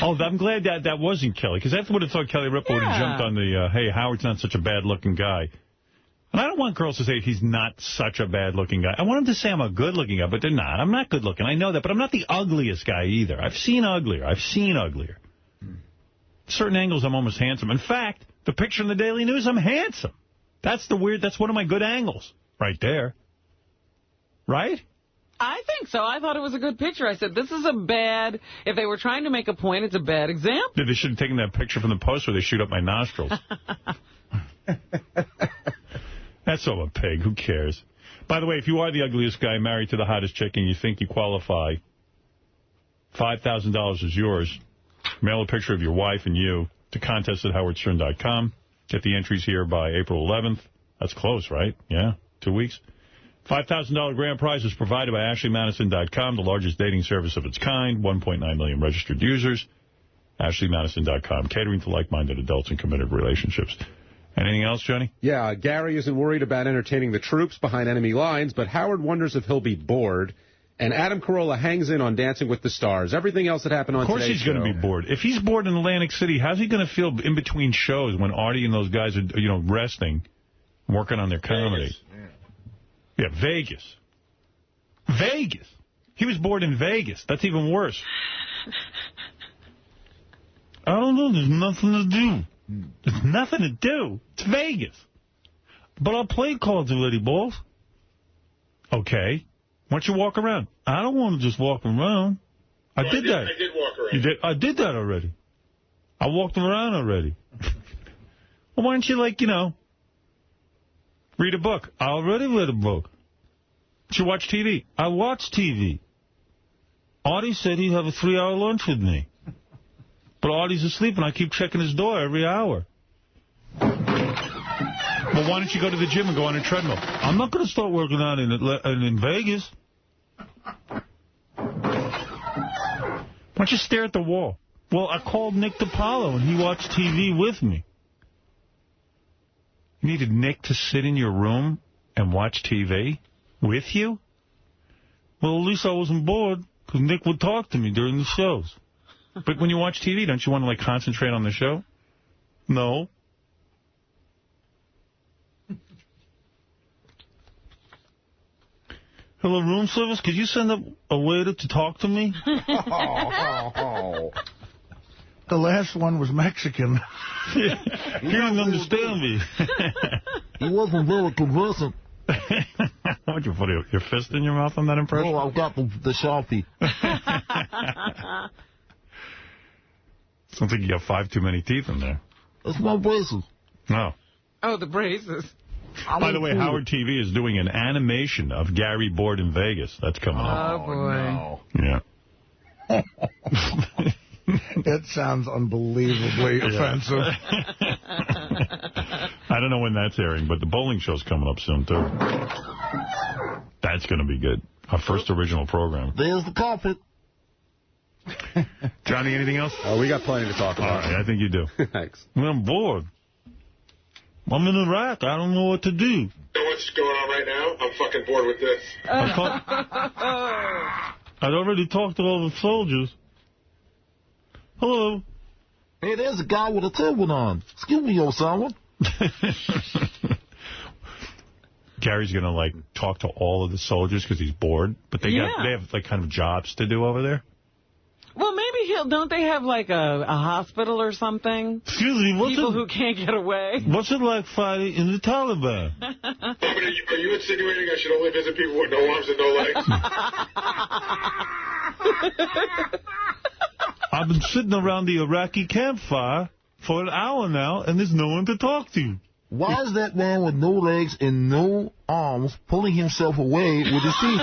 I'm glad that wasn't Kelly, because that's what I thought Kelly Ripa would have jumped on the, hey, Howard's not such a bad-looking guy. And I don't want girls to say he's not such a bad-looking guy. I want them to say I'm a good-looking guy, but they're not. I'm not good-looking. I know that, but I'm not the ugliest guy either. I've seen uglier. Certain angles, I'm almost handsome. In fact, the picture in the Daily News, I'm handsome. That's one of my good angles right there. Right? I think so. I thought it was a good picture. I said, this is a bad, if they were trying to make a point, it's a bad example. They should have taken that picture from the post where they shoot up my nostrils. That's all a pig. Who cares? By the way, if you are the ugliest guy married to the hottest chick and you think you qualify, $5,000 is yours. Mail a picture of your wife and you to contest@howardstern.com. Get the entries here by April 11th. That's close, right? Yeah, 2 weeks. $5,000 grand prize is provided by AshleyMadison.com, the largest dating service of its kind. 1.9 million registered users. AshleyMadison.com, catering to like-minded adults in committed relationships. Anything else, Johnny? Yeah, Gary isn't worried about entertaining the troops behind enemy lines, but Howard wonders if he'll be bored. And Adam Carolla hangs in on Dancing with the Stars. Everything else that happened on today's show. Of course he's going to be bored. If he's bored in Atlantic City, how's he going to feel in between shows when Artie and those guys are, resting, working on their comedy? Vegas. Yeah, Vegas. Vegas. He was born in Vegas. That's even worse. I don't know. There's nothing to do. There's nothing to do. It's Vegas. But I played cards already, boss. Okay. Why don't you walk around? I don't want to just walk around. I did that. I did walk around. You did? I did that already. I walked around already. Well, why don't you, like, you know, read a book? I already read a book. Did you watch TV? I watched TV. Artie said he'd have a 3-hour lunch with me. But Artie's asleep, and I keep checking his door every hour. Well, why don't you go to the gym and go on a treadmill? I'm not going to start working out in Vegas. Why don't you stare at the wall? Well, I called Nick DiPaolo, and he watched TV with me. You needed Nick to sit in your room and watch TV with you? Well, at least I wasn't bored, because Nick would talk to me during the shows. But when you watch TV, don't you want to, like, concentrate on the show? No. Hello, room service? Could you send a waiter to talk to me? The last one was Mexican. He didn't understand me. He wasn't very convincing. What'd you put your fist in your mouth on that impression? No, I've got the Sharpie. Sounds like you got 5 too many teeth in there. It's my braces. No. Oh, the braces. By the way, Howard TV is doing an animation of Gary bored in Vegas. That's coming up. Oh, boy. No. Yeah. It sounds unbelievably offensive. I don't know when that's airing, but the bowling show's coming up soon, too. That's going to be good. Our first original program. There's the carpet. Johnny, anything else? We got plenty to talk about. All right, I think you do. Thanks. I'm bored. I'm in Iraq. I don't know what to do. You know what's going on right now? I'm fucking bored with this. I'd already talked to all the soldiers. Hello. Hey, there's a guy with a turban on. Excuse me, Osama. Gary's going to, like, talk to all of the soldiers because he's bored. But they have, like, kind of jobs to do over there. Well, maybe don't they have, like, a hospital or something? Excuse me, people who can't get away. What's it like fighting in the Taliban? Are you insinuating I should only visit people with no arms and no legs? I've been sitting around the Iraqi campfire for an hour now, and there's no one to talk to. Why is that man with no legs and no arms pulling himself away with his teeth?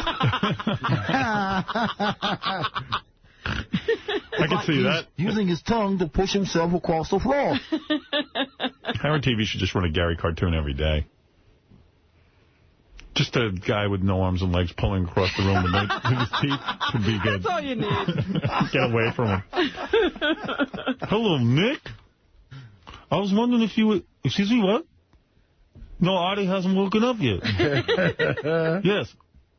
I can see that. Using his tongue to push himself across the floor. Howard TV should just run a Gary cartoon every day. Just a guy with no arms and legs pulling across the room with his teeth could be good. That's all you need. Get away from him. Hello, Nick. I was wondering if you would... Excuse me, what? No, Artie hasn't woken up yet. Yes.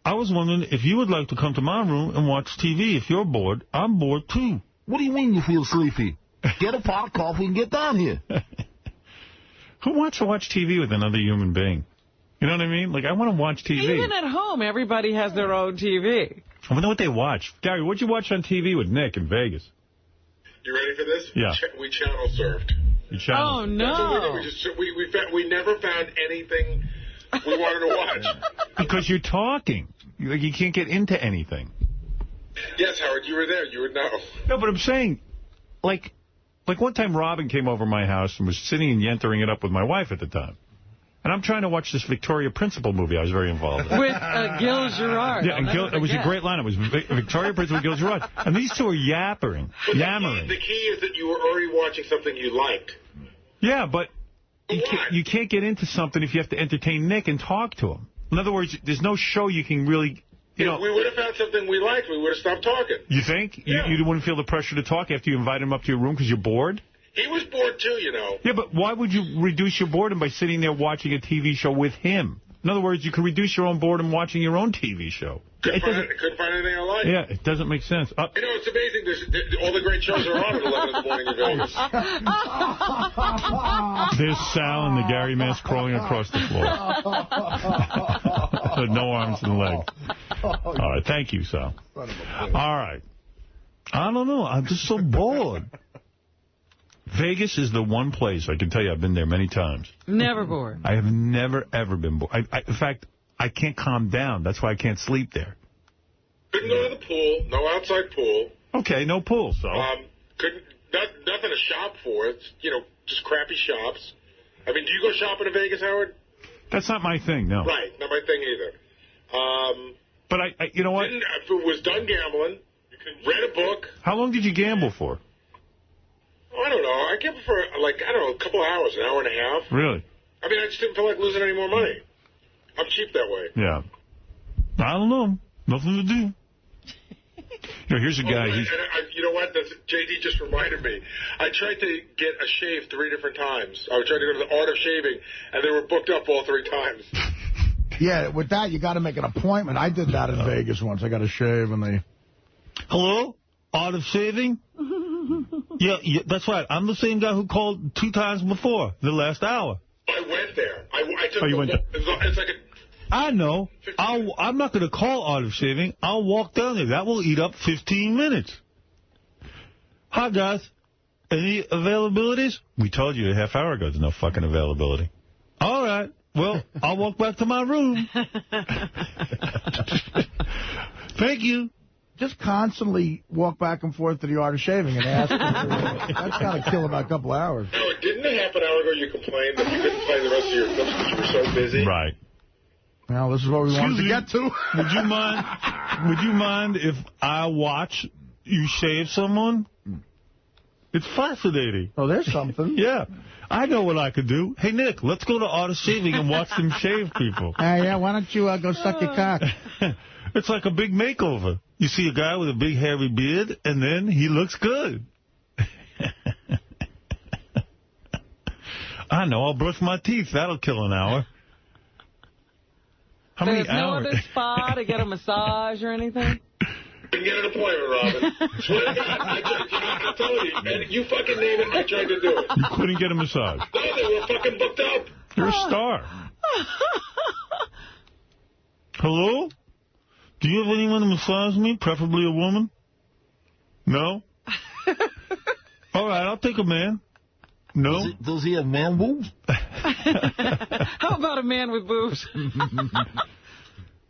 I was wondering if you would like to come to my room and watch TV. If you're bored, I'm bored, too. What do you mean you feel sleepy? Get a pot of coffee and get down here. Who wants to watch TV with another human being? You know what I mean? Like, I want to watch TV. Even at home, everybody has their own TV. I wonder what they watch. Gary, what'd you watch on TV with Nick in Vegas? You ready for this? Yeah. We channel surfed. You channel Oh, no. We never found anything we wanted to watch. Because you're talking. Like, you can't get into anything. Yes, Howard, you were there. You would know. No, but I'm saying, like one time Robin came over my house and was sitting and yentering it up with my wife at the time. And I'm trying to watch this Victoria Principal movie I was very involved in. With Gil Gerard. Yeah, and it was a great line. It was Victoria Principal, Gil Gerard. And these two are yammering. The key is that you were already watching something you liked. Yeah, but you can't get into something if you have to entertain Nick and talk to him. In other words, there's no show you can really... If we would have found something we liked, we would have stopped talking. You think? Yeah. You wouldn't feel the pressure to talk after you invite him up to your room because you're bored? He was bored, too, you know. Yeah, but why would you reduce your boredom by sitting there watching a TV show with him? In other words, you could reduce your own boredom watching your own TV show. Couldn't find anything I liked. Yeah, it doesn't make sense. You know, it's amazing. All the great shows are on at 11 in the morning in Vegas. There's Sal and the Gary mask crawling across the floor. No arms and legs. All right, thank you, Sal. All right. I don't know. I'm just so bored. Vegas is the one place, I can tell you, I've been there many times. Never bored. I have never, ever been bored. In fact, I can't calm down. That's why I can't sleep there. Couldn't go to the pool. No outside pool. Okay, no pool, so. Nothing to shop for. It's, just crappy shops. I mean, do you go shopping in Vegas, Howard? That's not my thing, no. Right, not my thing either. But you know what? Was done gambling, read a book. How long did you gamble for? I don't know. I gambled for, a couple of hours, an hour and a half. Really? I mean, I just didn't feel like losing any more money. I'm cheap that way. Yeah. I don't know. Nothing to do. Here's a guy. You know what? JD just reminded me. I tried to get a shave 3 different times. I was trying to go to the Art of Shaving, and they were booked up all 3 times. Yeah, with that, you got to make an appointment. I did that in Vegas once. I got a shave, and they... Hello? Art of Shaving? Yeah, that's right. I'm the same guy who called 2 times before, the last hour. I went there. I took you went there. It's like a... I know. I'm not going to call Art of Shaving. I'll walk down there. That will eat up 15 minutes. Hi, guys. Any availabilities? We told you a half hour ago there's no fucking availability. All right. Well, I'll walk back to my room. Thank you. Just constantly walk back and forth to the Art of Shaving and ask. That's got to kill about a couple hours. No, didn't a half an hour ago you complained that you couldn't play the rest of your clips because you were so busy? Right. Well, this is what we wanted to get to. Would you mind if I watch you shave someone? It's fascinating. Oh, there's something. Yeah. I know what I could do. Hey, Nick, let's go to Art of Shaving and watch them shave people. Yeah, why don't you go suck your cock? It's like a big makeover. You see a guy with a big hairy beard, and then he looks good. I know. I'll brush my teeth. That'll kill an hour. How many hours? There's no other spa to get a massage or anything? Get an appointment, Robin. I told you. And you fucking name it, I tried to do it. You couldn't get a massage. No, they were fucking booked up. You're a star. Hello? Do you have anyone to massage me? Preferably a woman? No? All right, I'll take a man. No? Does he have man boobs? How about a man with boobs?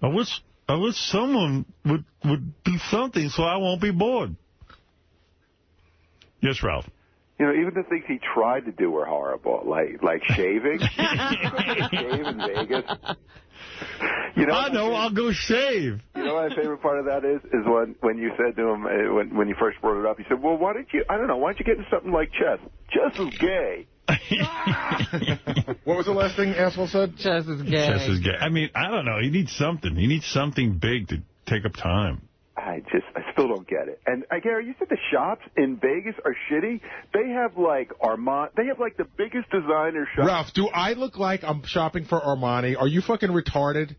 I wish someone would do something so I won't be bored. Yes, Ralph. Even the things he tried to do were horrible, like shaving. Shave in Vegas. I know, I'll go shave. You know what my favorite part of that is when you said to him, when you first brought it up, you said, well, why don't you get into something like chess? Chess is gay. What was the last thing asshole said? Chess is gay. Chess is gay. I mean, I don't know. He needs something. He needs something big to take up time. I still don't get it. And Gary, you said the shops in Vegas are shitty. They have Armani. They have the biggest designer shops. Ralph, do I look like I'm shopping for Armani? Are you fucking retarded?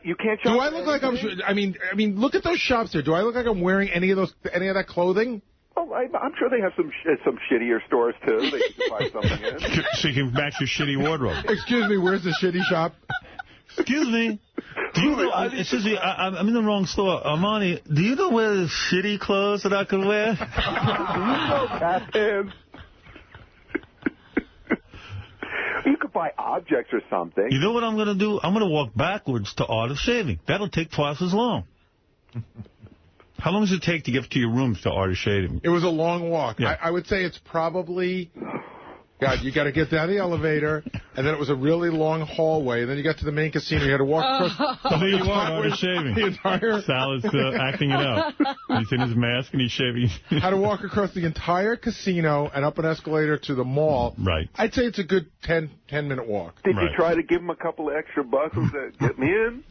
You can't shop. Do I look like I'm? I mean, look at those shops there. Do I look like I'm wearing any of that clothing? Oh, I'm sure they have some shittier stores too. They can find something in. So you can match your shitty wardrobe. Excuse me, where's the shitty shop? Excuse me. Do you know, excuse me, I'm in the wrong store. Armani, do you know where the shitty clothes that I can wear? Captain. You could buy objects or something. You know what I'm going to do? I'm going to walk backwards to Art of Shaving. That'll take twice as long. How long does it take to get to your rooms to Art of Shaving? It was a long walk. Yeah. I would say it's probably... God, you got to get down the elevator, and then it was a really long hallway, and then you got to the main casino. You had to walk across there you are, Art of Shaving. The entire... Sal is acting it out. He's in his mask, and he's shaving. Had to walk across the entire casino and up an escalator to the mall. Right. I'd say it's a good 10-minute walk. Did you try to give them a couple of extra bucks to get me in?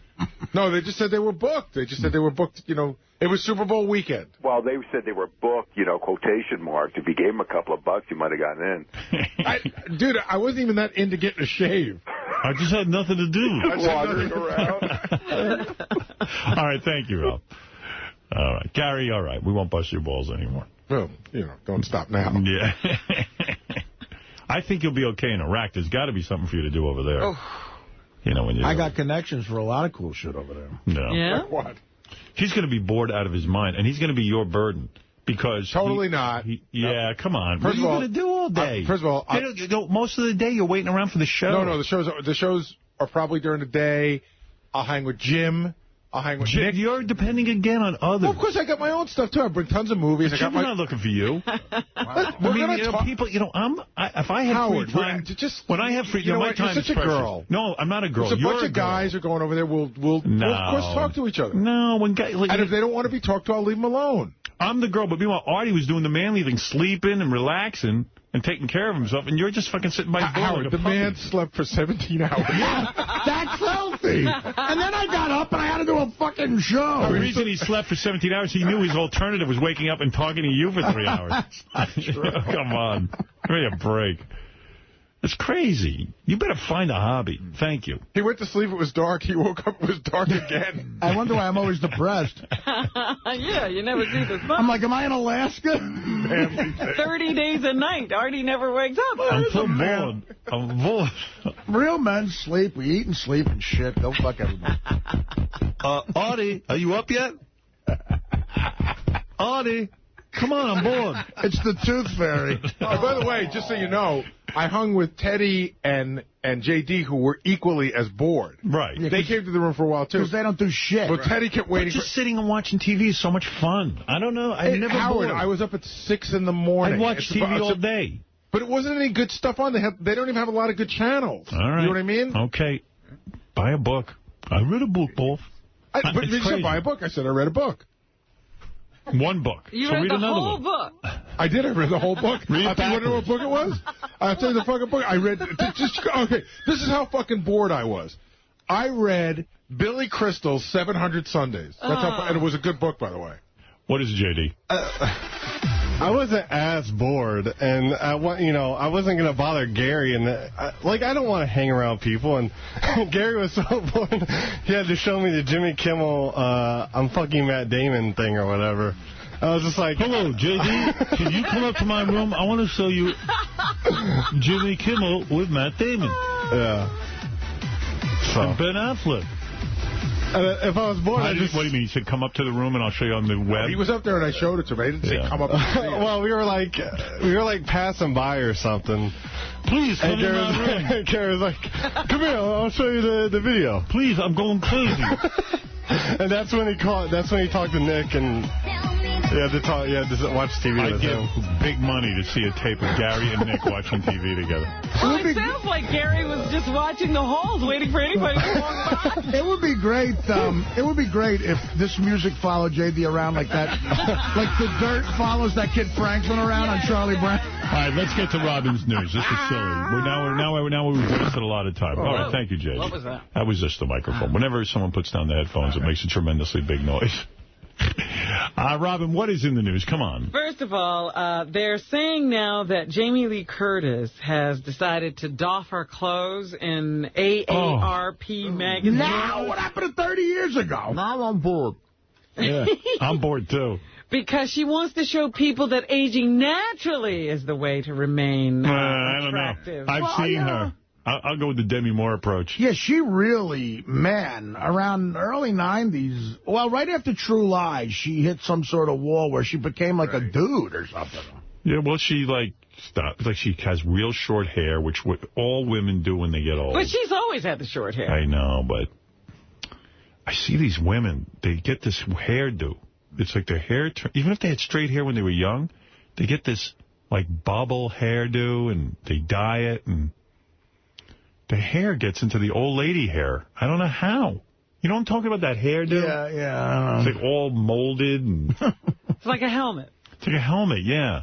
No, they just said they were booked. They just said they were booked, It was Super Bowl weekend. Well, they said they were booked, quotation marks. If you gave them a couple of bucks, you might have gotten in. Dude, I wasn't even that into getting a shave. I just had nothing to do. Wandering around. All right, thank you, Ralph. All right. Gary, all right. We won't bust your balls anymore. Well, don't stop now. Yeah. I think you'll be okay in Iraq. There's got to be something for you to do over there. Oh. You know, when you. I got connections for a lot of cool shit over there. No. Yeah? Like what? He's going to be bored out of his mind, and he's going to be your burden. Because Totally not. Yeah, come on. First what of are all, you going to do all day? First of all, most of the day you're waiting around for the show. No, the shows are probably during the day. I'll hang with Jim. I'll hang with Nick. You're depending again on others. Well, of course, I got my own stuff, too. I bring tons of movies. Jim's not looking for you. People, if I had Howard, free time, when I have free time, my time is such a precious. girl. No, I'm not a girl. There's a bunch of guys are going over there. We'll of course talk to each other. No, and if they don't want to be talked to, I'll leave them alone. I'm the girl, but meanwhile, Artie was doing the manly thing, sleeping and relaxing and taking care of himself, and you're just fucking sitting by the door Howard, like a the puppy. man slept for 17 hours. Yeah, that's healthy. And then I got up and I had to do a fucking show. The reason he slept for 17 hours, he knew his alternative was waking up and talking to you for 3 hours. Come on. Give me a break. It's crazy. You better find a hobby. Thank you. He went to sleep, it was dark. He woke up, it was dark again. I wonder why I'm always depressed. Yeah, you never see the sun. I'm like, am I in Alaska? 30 days a night. Artie never wakes up. I'm so bored. I'm bored. Real men sleep. We eat and sleep and shit. Go fuck everybody. Artie, are you up yet? Artie, come on, I'm bored. It's the Tooth Fairy. By the way, just so you know, I hung with Teddy and J.D., who were equally as bored. Right. They came to the room for a while, too. Because they don't do shit. But Teddy kept waiting. Just sitting and watching TV is so much fun. I don't know. I'm never Howard, bored. I was up at 6 in the morning. I watch TV all day. But it wasn't any good stuff on. They don't even have a lot of good channels. All right. You know what I mean? Okay. Buy a book. I read a book, Wolf. But you said buy a book. I said I read a book. One book. You so read the another whole one. book. I did. I read the whole book. Read I want to know what book it was? I'll tell you the fucking book. I read. Okay, this is how fucking bored I was. I read Billy Crystal's 700 Sundays. That's how, and it was a good book, by the way. What is J.D.? I wasn't as bored, and I wasn't going to bother Gary. And I don't want to hang around people. And Gary was so bored, he had to show me the Jimmy Kimmel I'm fucking Matt Damon thing or whatever. I was just like, hello, J.D., can you come up to my room? I want to show you Jimmy Kimmel with Matt Damon. Yeah. So. And Ben Affleck. If I was bored, What do you mean? He said, come up to the room and I'll show you on the web? He was up there and I showed it to him. I didn't say come up and see it. Well, we were like passing by or something. Please, come in my room. Gary was like, come here, I'll show you the video. Please, I'm going crazy. And that's when he talked to Nick and to watch TV I with give him. big money to see a tape of Gary and Nick watching TV together. Well, it sounds like Gary was just watching the halls, waiting for anybody to walk by. It would be great. It would be great if this music followed J.D. around like that, like the dirt follows that kid Franklin around on Charlie Brown. All right, let's get to Robin's news. This is silly. We've wasted a lot of time. All right, thank you, J.D. What was that? That was just the microphone. Whenever someone puts down the headphones, it makes a tremendously big noise. Robin, what is in the news? Come on. First of all, they're saying now that Jamie Lee Curtis has decided to doff her clothes in AARP magazine. Now, what happened to 30 years ago? Now I'm bored. Yeah, I'm bored, too. Because she wants to show people that aging naturally is the way to remain I don't attractive. know. I've seen her. I'll go with the Demi Moore approach. Yeah, she really, around early 90s, well, right after True Lies, she hit some sort of wall where she became like a dude or something. Yeah, well, she, stopped. She has real short hair, which all women do when they get old. But she's always had the short hair. I know, but I see these women, they get this hairdo. It's like their hair, even if they had straight hair when they were young, they get this, bubble hairdo, and they dye it, and the hair gets into the old lady hair. I don't know how. You know what I'm talking about, that hairdo? Yeah. It's all molded. And It's like a helmet. It's like a helmet, yeah.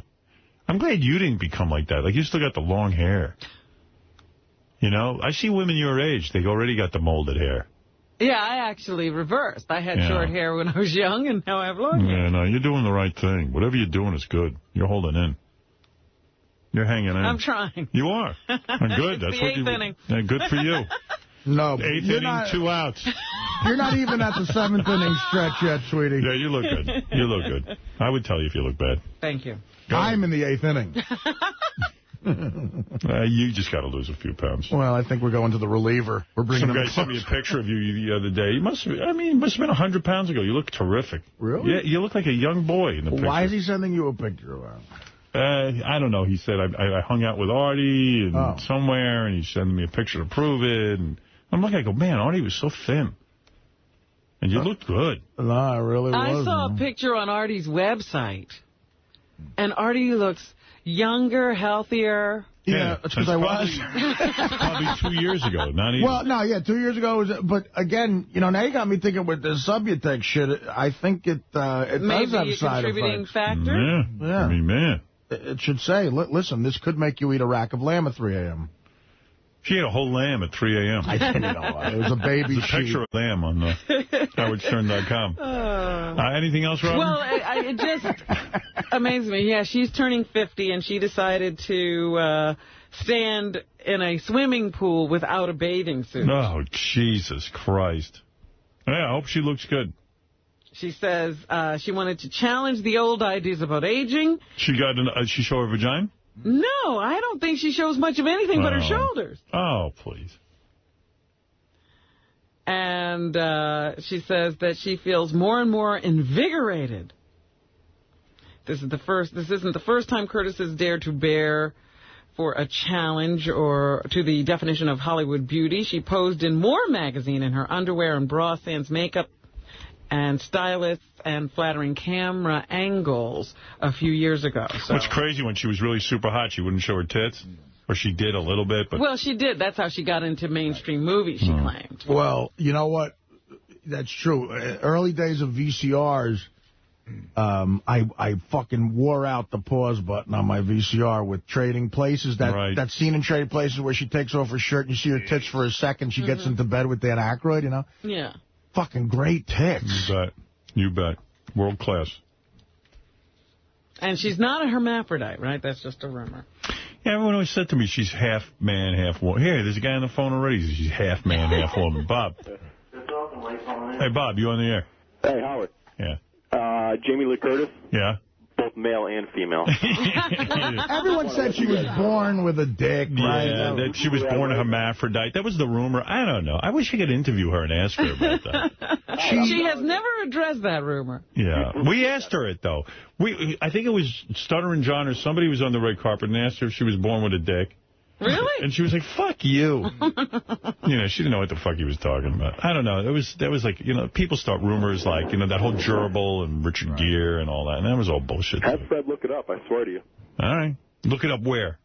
I'm glad you didn't become like that. You still got the long hair. You know? I see women your age. They already got the molded hair. Yeah, I actually reversed. I had short hair when I was young, and now I have long hair. Yeah, no, you're doing the right thing. Whatever you're doing is good. You're holding in. You're hanging in. I'm trying. You are. Good. That's the eighth inning. Yeah, good for you. No. Eighth inning, 2 outs. You're not even at the 7th inning stretch yet, sweetie. Yeah, you look good. You look good. I would tell you if you look bad. Thank you. I'm in the 8th inning. You just got to lose a few pounds. Well, I think we're going to the reliever. We're bringing Some guy sent me a picture of you the other day. You must have been 100 pounds ago. You look terrific. Really? Yeah, you look like a young boy in the picture. Why is he sending you a picture of I don't know. He said I hung out with Artie and somewhere, and he sent me a picture to prove it. And I'm looking, I go, man, Artie was so thin. And you looked good. No, I really was. I saw a picture on Artie's website, and Artie looks younger, healthier. Yeah, it's because I was. Probably 2 years ago, not even. Well, no, yeah, 2 years ago. But again, now you got me thinking with the Subutex shit. I think it does have Maybe side a contributing effects. factor? Yeah. I mean, man. It should say, listen, this could make you eat a rack of lamb at 3 a.m. She ate a whole lamb at 3 a.m. I didn't know. It was a baby There's a picture of lamb on HowardStern.com. Anything else, Robin? Well, it just amazed me. Yeah, she's turning 50, and she decided to stand in a swimming pool without a bathing suit. Oh, Jesus Christ. Yeah, I hope she looks good. She says she wanted to challenge the old ideas about aging. She showed her vagina? No, I don't think she shows much of anything but her shoulders. Oh, please. And she says that she feels more and more invigorated. This isn't the first time Curtis has dared to bear for a challenge or to the definition of Hollywood beauty. She posed in More magazine in her underwear and bra, sans makeup, and stylists and flattering camera angles a few years ago. So. What's crazy, when she was really super hot, she wouldn't show her tits? Or she did a little bit? But well, she did. That's how she got into mainstream movies, she claimed. Well, you know what? That's true. Early days of VCRs, I fucking wore out the pause button on my VCR with Trading Places. That scene in Trading Places where she takes off her shirt and you see her tits for a second. She gets into bed with Dan Aykroyd, Yeah. Fucking great tits. You bet. World class. And she's not a hermaphrodite, right? That's just a rumor. Yeah, everyone always said to me she's half man, half woman. Here, there's a guy on the phone already. She's half man, half woman. Bob. Hey, Bob, you on the air? Hey, Howard. Yeah. Jamie Lee Curtis? Yeah. Both male and female. Everyone said she was born with a dick, right? Yeah, that she was born a hermaphrodite. That was the rumor. I don't know. I wish I could interview her and ask her about that. She has never addressed that rumor. Yeah. We asked her it, though. I think it was Stuttering John or somebody was on the red carpet and asked her if she was born with a dick. Really? And she was like, fuck you. She didn't know what the fuck he was talking about. I don't know. That was like, people start rumors like, that whole gerbil and Richard Gere and all that. And that was all bullshit. Have Fred look it up, I swear to you. All right. Look it up where?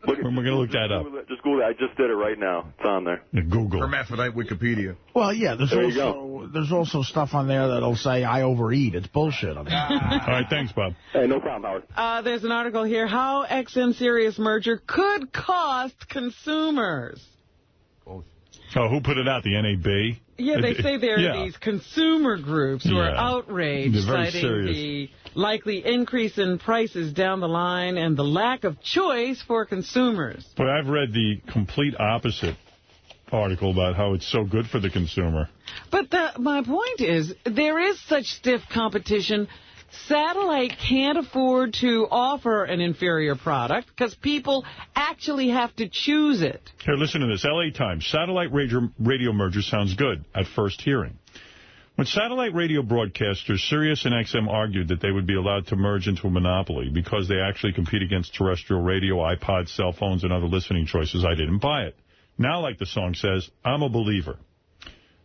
We're going to look that up. Just Google it. I just did it right now. It's on there. Yeah, Google. Hermaphrodite Wikipedia. Well, yeah, there's also stuff on there that'll say I overeat. It's bullshit. All right, thanks, Bob. Hey, no problem, Howard. There's an article here, how XM Sirius merger could cost consumers. Oh, who put it out? The NAB? Yeah, they say there are these consumer groups who are outraged, citing serious. the likely increase in prices down the line and the lack of choice for consumers. But I've read the complete opposite article about how it's so good for the consumer. But my point is, there is such stiff competition. Satellite can't afford to offer an inferior product because people actually have to choose it. Here, listen to this. LA Times. Satellite radio merger sounds good at first hearing. When satellite radio broadcasters Sirius and XM argued that they would be allowed to merge into a monopoly because they actually compete against terrestrial radio, iPods, cell phones, and other listening choices, I didn't buy it. Now, like the song says, I'm a believer.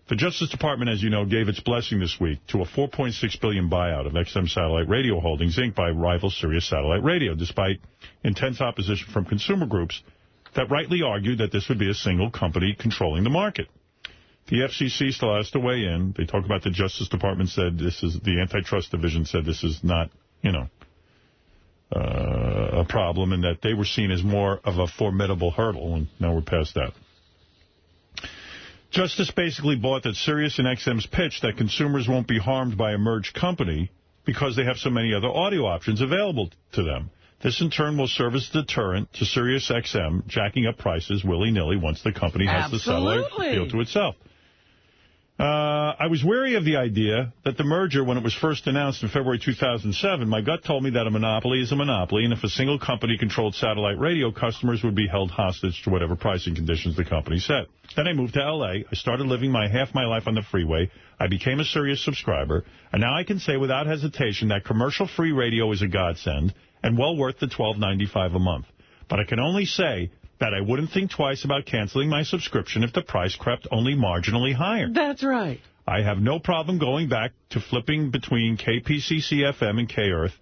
The Justice Department, as you know, gave its blessing this week to a $4.6 billion buyout of XM Satellite Radio Holdings, Inc. by rival Sirius Satellite Radio, despite intense opposition from consumer groups that rightly argued that this would be a single company controlling the market. The FCC still has to weigh in. They talk about the Justice Department said this is, the Antitrust Division said this is not, a problem, and that they were seen as more of a formidable hurdle, and now we're past that. Justice basically bought that Sirius and XM's pitch that consumers won't be harmed by a merged company because they have so many other audio options available to them. This, in turn, will serve as a deterrent to Sirius XM jacking up prices willy-nilly once the company has the satellite deal to itself. I was wary of the idea that the merger, when it was first announced in February 2007, my gut told me that a monopoly is a monopoly, and if a single company controlled satellite radio, customers would be held hostage to whatever pricing conditions the company set. Then I moved to L.A. I started living half my life on the freeway. I became a Sirius subscriber, and now I can say without hesitation that commercial-free radio is a godsend and well worth the $12.95 a month. But I can only say that I wouldn't think twice about canceling my subscription if the price crept only marginally higher. That's right. I have no problem going back to flipping between KPCC-FM and K-Earth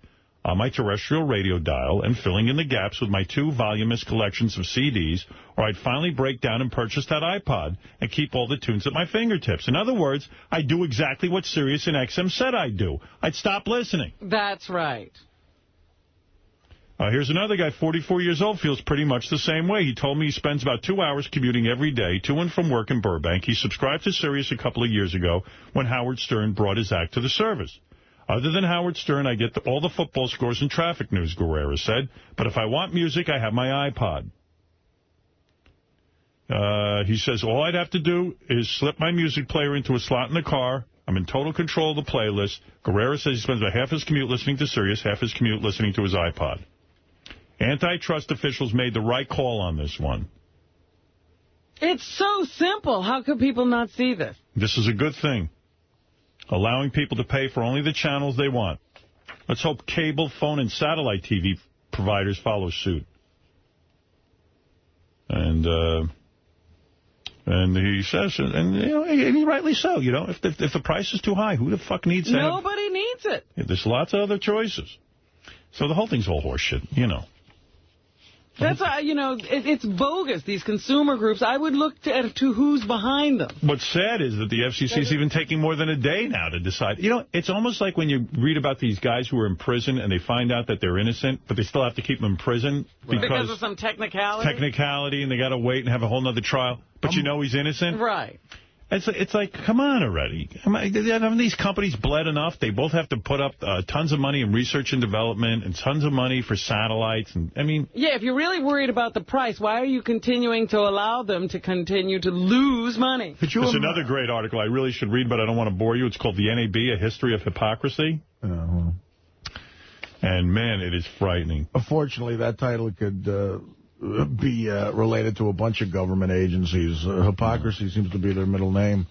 on my terrestrial radio dial and filling in the gaps with my 2 voluminous collections of CDs, or I'd finally break down and purchase that iPod and keep all the tunes at my fingertips. In other words, I'd do exactly what Sirius and XM said I'd do. I'd stop listening. That's right. Here's another guy, 44 years old, feels pretty much the same way. He told me he spends about 2 hours commuting every day to and from work in Burbank. He subscribed to Sirius a couple of years ago when Howard Stern brought his act to the service. Other than Howard Stern, I get all the football scores and traffic news, Guerrero said. But if I want music, I have my iPod. He says, all I'd have to do is slip my music player into a slot in the car. I'm in total control of the playlist. Guerrero says he spends about half his commute listening to Sirius, half his commute listening to his iPod. Antitrust officials made the right call on this one. It's so simple. How could people not see this? This is a good thing. Allowing people to pay for only the channels they want. Let's hope cable, phone, and satellite TV providers follow suit. And he says, and you know, and rightly so. You know, if the price is too high, who the fuck needs that? Nobody needs it. There's lots of other choices. So the whole thing's all horseshit, you know. That's, you know, it's bogus, these consumer groups. I would look to who's behind them. What's sad is that the FCC is even taking more than a day now to decide. You know, it's almost like when you read about these guys who are in prison and they find out that they're innocent, but they still have to keep them in prison because of some technicality? Technicality, and they got to wait and have a whole other trial. But you know he's innocent? Right. It's like, come on already. Haven't these companies bled enough? They both have to put up tons of money in research and development and tons of money for satellites. And I mean, yeah, if you're really worried about the price, why are you continuing to allow them to continue to lose money? There's another great article I really should read, but I don't want to bore you. It's called The NAB, A History of Hypocrisy. And, man, it is frightening. Unfortunately, that title could be related to a bunch of government agencies. Hypocrisy seems to be their middle name.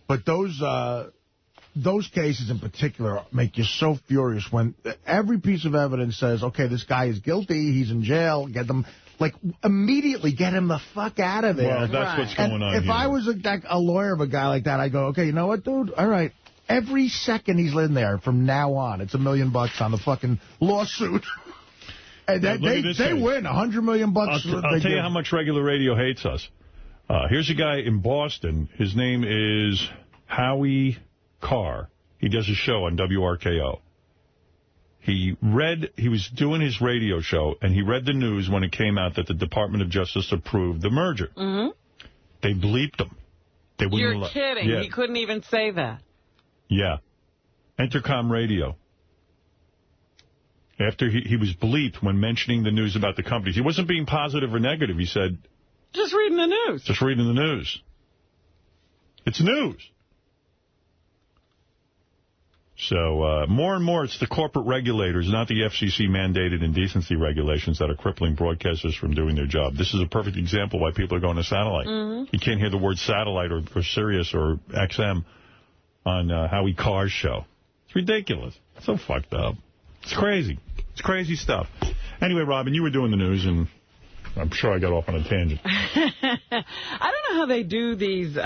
But those cases in particular make you so furious when every piece of evidence says, okay, this guy is guilty, he's in jail, get them, like, immediately get him the fuck out of there. Well, that's what's going on if here. I was a lawyer of a guy like that, I'd go, okay, you know what, dude? All right. Every second he's in there from now on, it's $1 million on the fucking lawsuit. And they win $100 million. I'll tell you how much regular radio hates us. Here's a guy in Boston. His name is Howie Carr. He does a show on WRKO. He was doing his radio show, and he read the news when it came out that the Department of Justice approved the merger. Mm-hmm. They bleeped him. You're kidding. Yeah. He couldn't even say that. Yeah. Entercom Radio. After he was bleeped when mentioning the news about the companies. He wasn't being positive or negative. He said, just reading the news. Just reading the news. It's news. So more and more, it's the corporate regulators, not the FCC-mandated indecency regulations that are crippling broadcasters from doing their job. This is a perfect example why people are going to satellite. Mm-hmm. You can't hear the word satellite or Sirius or XM on Howie Carr's show. It's ridiculous. It's so fucked up. It's crazy. It's crazy stuff. Anyway, Robin, you were doing the news, and I'm sure I got off on a tangent. I don't know how they do these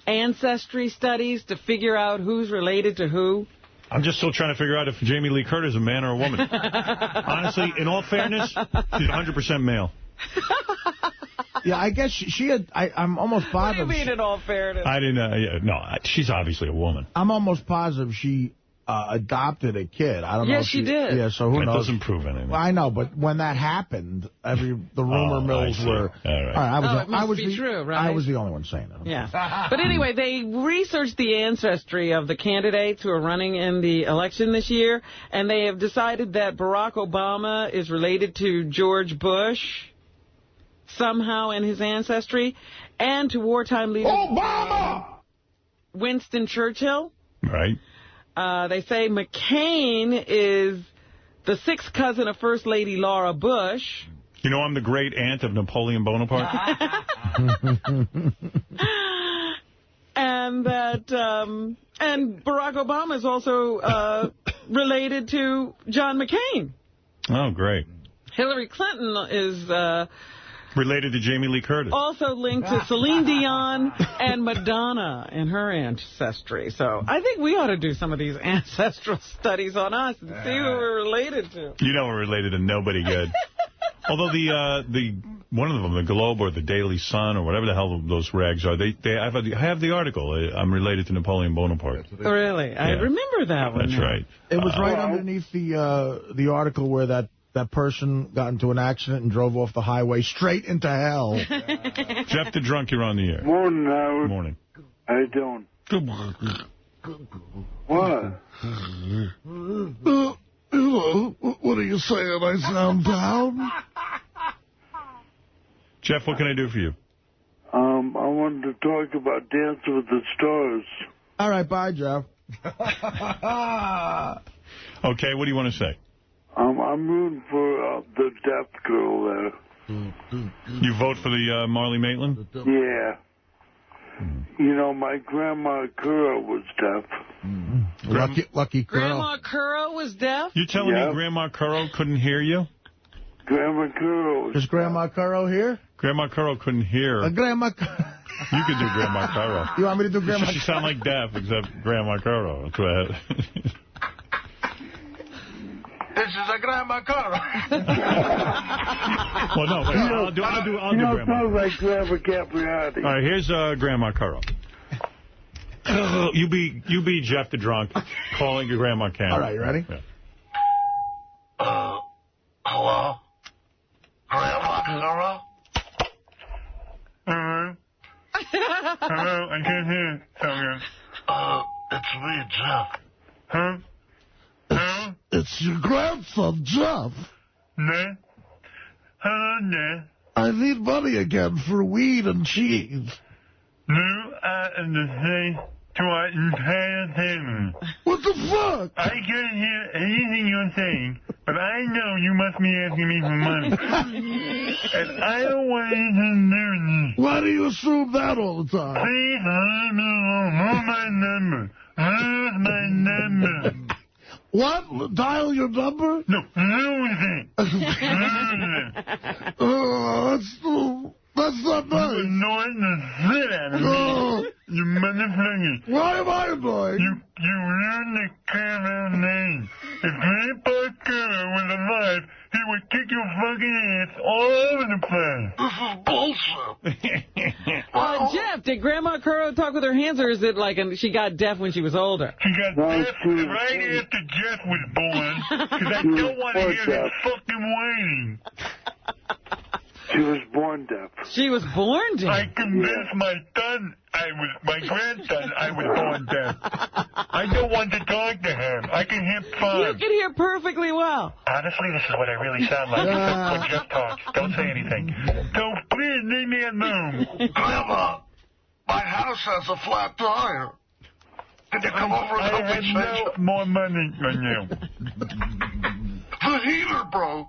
ancestry studies to figure out who's related to who. I'm just still trying to figure out if Jamie Lee Curtis is a man or a woman. Honestly, in all fairness, she's 100% male. Yeah, I guess she had... I'm almost positive... What do you mean in all fairness? I didn't... no, she's obviously a woman. I'm almost positive she... adopted a kid. I don't know. Yes, she did. Yeah, so who knows? It doesn't prove anything. Well, I know, but when that happened, the rumor mills were... All right. It must be true, right? I was the only one saying that. Yeah. But anyway, they researched the ancestry of the candidates who are running in the election this year, and they have decided that Barack Obama is related to George Bush somehow in his ancestry, and to wartime leader... Obama! Winston Churchill. Right. They say McCain is the sixth cousin of First Lady Laura Bush. You know I'm the great aunt of Napoleon Bonaparte? And that and Barack Obama is also related to John McCain. Oh, great. Hillary Clinton is related to Jamie Lee Curtis. Also linked to Celine Dion and Madonna in her ancestry. So I think we ought to do some of these ancestral studies on us and see who we're related to. You know we're related to nobody good. Although the one of them, the Globe or the Daily Sun or whatever the hell those rags are, I have the article. I'm related to Napoleon Bonaparte. Really? I remember that one. That's right. It was right underneath the article where that person got into an accident and drove off the highway straight into hell. Jeff the Drunk, you're on the air. Morning, Howard. Morning. How you doing? Good morning. What? What are you saying? I sound down? Jeff, what can I do for you? I wanted to talk about Dancing with the Stars. All right, bye, Jeff. Okay, what do you want to say? I'm rooting for the deaf girl there. You vote for the Marlee Maitland? Yeah. You know, my grandma Kura was deaf. Lucky girl. Grandma Curro was deaf? You're telling me Grandma Curro couldn't hear you? Grandma Curro. Is Grandma Curro here? Grandma Curro couldn't hear. Grandma You could do Grandma Curro. You want me to do Grandma She sound like deaf, except Grandma Curro. Go ahead. This is a Grandma Curro. Well, no, wait, I'll do Grandma. Sounds like Grandma Capriati. All right, here's Grandma Curro. You be Jeff the Drunk calling your Grandma Cam. All right, you ready? Yeah. Hello? Grandma Curro? Hello, I can't hear you. It's me, Jeff. Huh? It's your grandson, Jeff. Ne? Hello, Ne? I need money again for weed and cheese. Nu and the thing to our entire family. What the fuck? I can't hear anything you're saying, but I know you must be asking me for money. And I don't want anything to do with you. Why do you assume that all the time? Please leave me alone. Where's my number? Where's my number? What? Dial your number? No, lose it. That's not nice. You're annoying the shit out of me. You motherfucker. Why am I annoying? You ruined the Curro name. If Grandpa Curro was alive, he would kick your fucking ass all over the place. This is bullshit. Jeff, did Grandma Curro talk with her hands, or is it like she got deaf when she was older? She got deaf right after Jeff was born, because I don't want to hear that fucking whining. She was born deaf. She was born deaf? I convinced my grandson I was born deaf. I don't want to talk to him. I can hear fine. You can hear perfectly well. Honestly, this is what I really sound like. When Jeff talks, don't say anything. So please leave me alone. Grandma, my house has a flat tire. Can you come over and help me change no more money on you. The heater broke.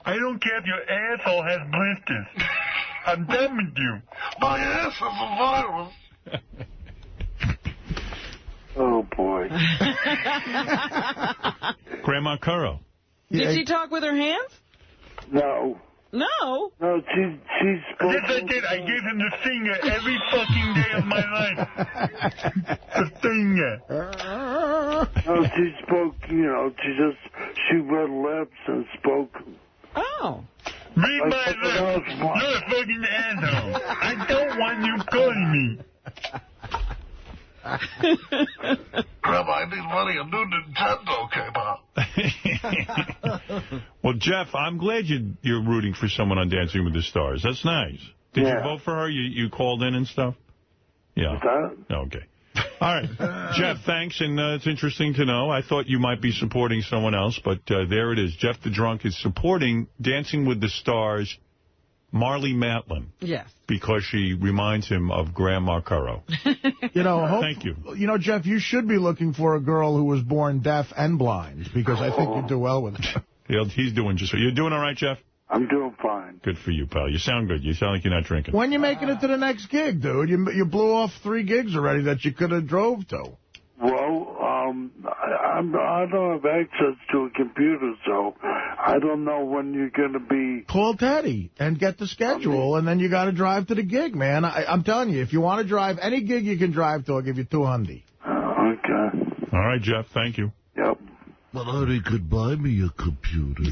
I don't care if your asshole has blisters. I'm done with you. My ass has a virus. Oh, boy. Grandma Curro. Did she talk with her hands? No. No? No, she's Yes, I did. I gave him the finger every fucking day of my life. The finger. No, she spoke, she read lips and spoke. Oh. Read my lips. You're a fucking asshole. I don't want you calling me. Grandma, I need money. A new Nintendo came out. Well, Jeff, I'm glad you're rooting for someone on Dancing with the Stars. That's nice. Did you vote for her? You called in and stuff? Yeah. Okay. All right. Jeff, thanks, and it's interesting to know. I thought you might be supporting someone else, but there it is. Jeff the Drunk is supporting Dancing with the Stars Marlee Matlin. Yes. Because she reminds him of Grandma Curro. Thank you. You know, Jeff, you should be looking for a girl who was born deaf and blind, because I think you'd do well with her. He's doing just... You're doing all right, Jeff? I'm doing fine. Good for you, pal. You sound good. You sound like you're not drinking. When you making it to the next gig, dude? You blew off 3 gigs already that you could have drove to. Well, I don't have access to a computer, so I don't know when you're going to be... Call Teddy and get the schedule, and then you got to drive to the gig, man. I'm telling you, if you want to drive any gig you can drive to, I'll give you $200. Okay. All right, Jeff. Thank you. Yep. But Artie could buy me a computer.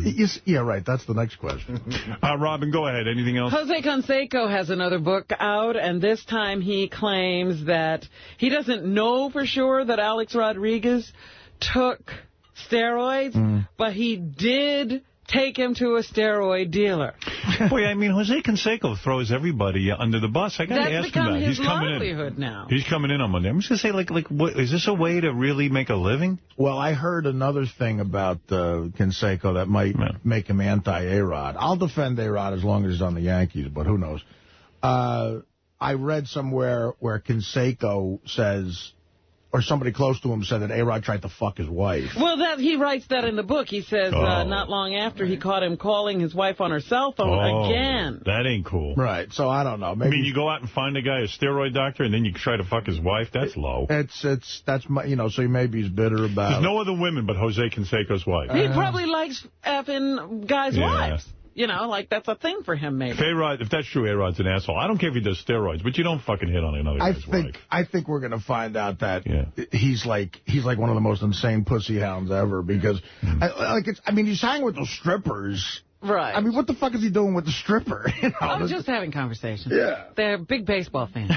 Yeah, right. That's the next question. Robin, go ahead. Anything else? Jose Canseco has another book out, and this time he claims that he doesn't know for sure that Alex Rodriguez took steroids, but he did take him to a steroid dealer. Boy, I mean, Jose Canseco throws everybody under the bus. I got to ask him That's become about it. his He's coming livelihood in. now. He's coming in on Monday. I'm just going to say, like, what, is this a way to really make a living? Well, I heard another thing about Canseco that might make him anti-A-Rod. I'll defend A-Rod as long as he's on the Yankees, but who knows. I read somewhere where Canseco says... or somebody close to him said that A-Rod tried to fuck his wife. Well, he writes that in the book. He says not long after he caught him calling his wife on her cell phone again. That ain't cool. Right, so I don't know. Maybe, I mean, you go out and find a guy, a steroid doctor, and then you try to fuck his wife? That's low. That's my, so maybe he's bitter about There's no other women but Jose Canseco's wife. He probably likes effing guys' wives. Like that's a thing for him, maybe. If that's true, A-Rod's an asshole. I don't care if he does steroids, but you don't fucking hit on another guy's wife. I think we're going to find out that he's like one of the most insane pussy hounds ever, because he's hanging with those strippers. Right. I mean, what the fuck is he doing with the stripper? I was just having conversations. Yeah. They're big baseball fans.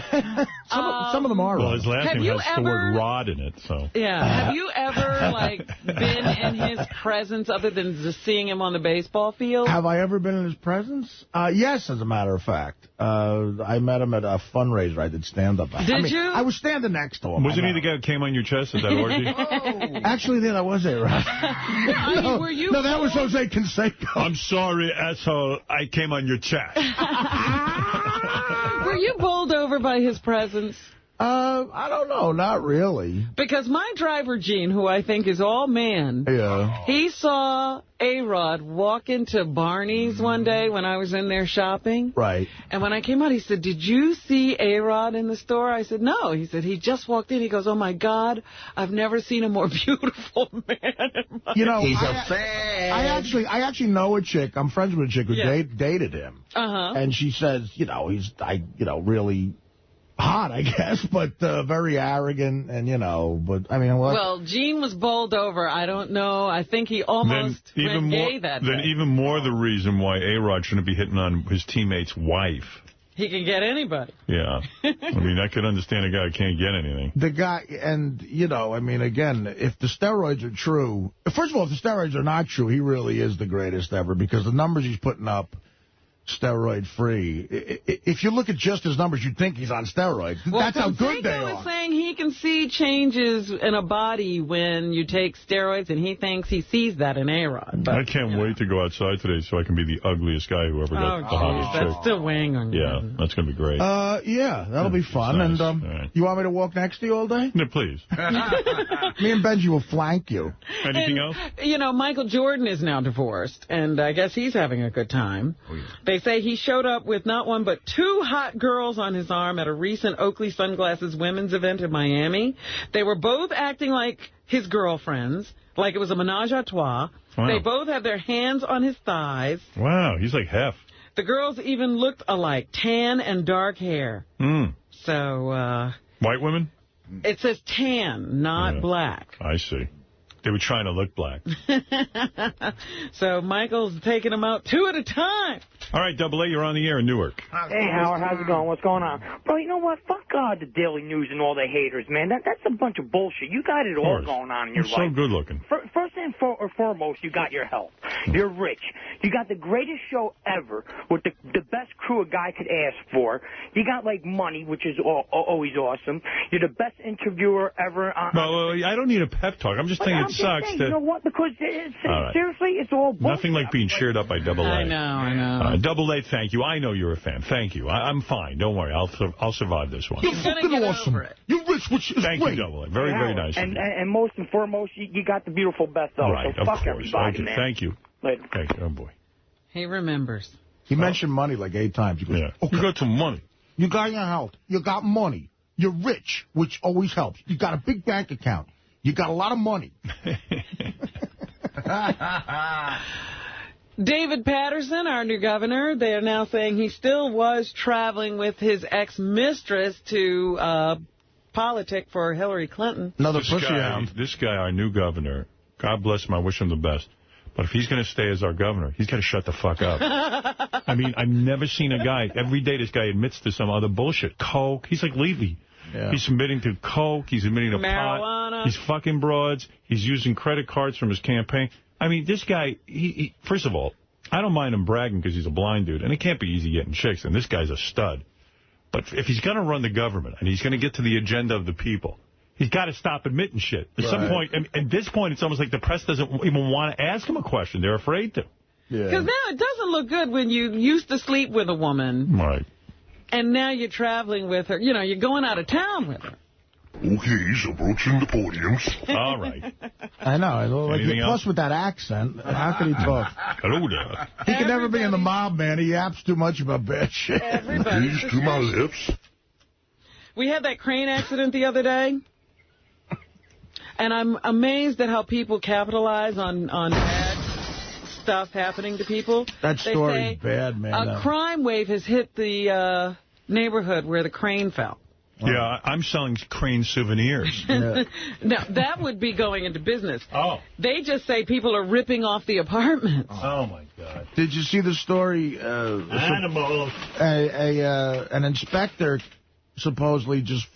Some of them are. Well, his last name has the word Rod in it, so. Yeah. Have you ever, been in his presence other than just seeing him on the baseball field? Have I ever been in his presence? Yes, as a matter of fact. I met him at a fundraiser I did stand-up at. Did you? I was standing next to him. Wasn't he the guy who came on your chest at that orgy? Actually, that was A-Rod. Were you? No, that was Jose Canseco. I'm sorry, asshole. I came on your chest. Were you bowled over by his presence? I don't know. Not really. Because my driver, Gene, who I think is all man, he saw A-Rod walk into Barney's one day when I was in there shopping. Right. And when I came out, he said, "Did you see A-Rod in the store?" I said, "No." He said, "He just walked in." He goes, "Oh, my God, I've never seen a more beautiful man in my life." He's a fan. I actually know a chick. I'm friends with a chick who dated him. And she says, he's really... hot, I guess, but very arrogant, and, but, I mean... Well, Gene was bowled over. I don't know. I think he almost went gay that day. Then even more the reason why A-Rod shouldn't be hitting on his teammate's wife. He can get anybody. Yeah. I mean, I could understand a guy who can't get anything. The guy, and, again, if the steroids are true... First of all, if the steroids are not true, he really is the greatest ever, because the numbers he's putting up... steroid-free. If you look at just his numbers, you'd think he's on steroids. Well, that's how good they are. Canseco is saying he can see changes in a body when you take steroids, and he thinks he sees that in A-Rod. I can't wait to go outside today so I can be the ugliest guy who ever got the hottest chick. That's still weighing on you. Yeah, that's going to be great. Yeah, that'll be fun. Nice. And you want me to walk next to you all day? No, please. Me and Benji will flank you. Anything else? Michael Jordan is now divorced, and I guess he's having a good time. Oh, yeah. They say he showed up with not one but 2 hot girls on his arm at a recent Oakley Sunglasses women's event in Miami. They were both acting like his girlfriends, like it was a menage a trois. Wow. They both had their hands on his thighs. Wow, he's like Hef. The girls even looked alike, tan and dark hair. So, white women? It says tan, not black. I see. They were trying to look black. So Michael's taking them out 2 at a time. All right, Double A, you're on the air in Newark. Hey, Howard, how's it going? What's going on? Bro, you know what? Fuck the Daily News and all the haters, man. That's a bunch of bullshit. You got it all going on in your life. You're so good looking. First and foremost, you got your health. You're rich. You got the greatest show ever with the best crew a guy could ask for. You got, money, which is always awesome. You're the best interviewer ever. Well, I don't need a pep talk. I'm just saying sucks. You know what? Because seriously, it's all bullshit. Nothing like being cheered up by Double A. I know. Double A, thank you. I know you're a fan. Thank you. I'm fine. Don't worry. I'll survive this one. You're fucking awesome. You're rich, which is Thank you, Double A. Very, very nice of you. And most and foremost, you got the beautiful bestseller. Right, so of fuck course. everybody, Okay, man. thank you. Later. Thank you. Oh, boy. He remembers. He mentioned money like 8 times. He goes, You got some money. You got your health. You got money. You're rich, which always helps. You got a big bank account. You got a lot of money. David Patterson, our new governor, they are now saying he still was traveling with his ex-mistress to politic for Hillary Clinton. This guy, our new governor, God bless him, I wish him the best. But if he's going to stay as our governor, he's got to shut the fuck up. I mean, I've never seen a guy. Every day this guy admits to some other bullshit. Coke. He's like Levy. Yeah. He's admitting to coke. He's admitting to marijuana. Pot. He's fucking broads. He's using credit cards from his campaign. I mean, this guy, he first of all, I don't mind him bragging because he's a blind dude. And it can't be easy getting chicks. And this guy's a stud. But if he's going to run the government and he's going to get to the agenda of the people, he's got to stop admitting shit. At some point, at this point, it's almost like the press doesn't even want to ask him a question. They're afraid to. Because now it doesn't look good when you used to sleep with a woman. Right. And now you're traveling with her. You know, you're going out of town with her. Okay, so approaching the podiums. All right. I know. Plus, with that accent, how can he talk? Hello there. He can never be in the mob, man. He yaps too much about bad shit. Please to my lips. We had that crane accident the other day. And I'm amazed at how people capitalize on bad stuff happening to people. That story's bad, man. A crime wave has hit the neighborhood where the crane fell. Yeah, I'm selling crane souvenirs. No, that would be going into business. Oh. They just say people are ripping off the apartments. Oh, my God. Did you see the story? Animals. An inspector supposedly just,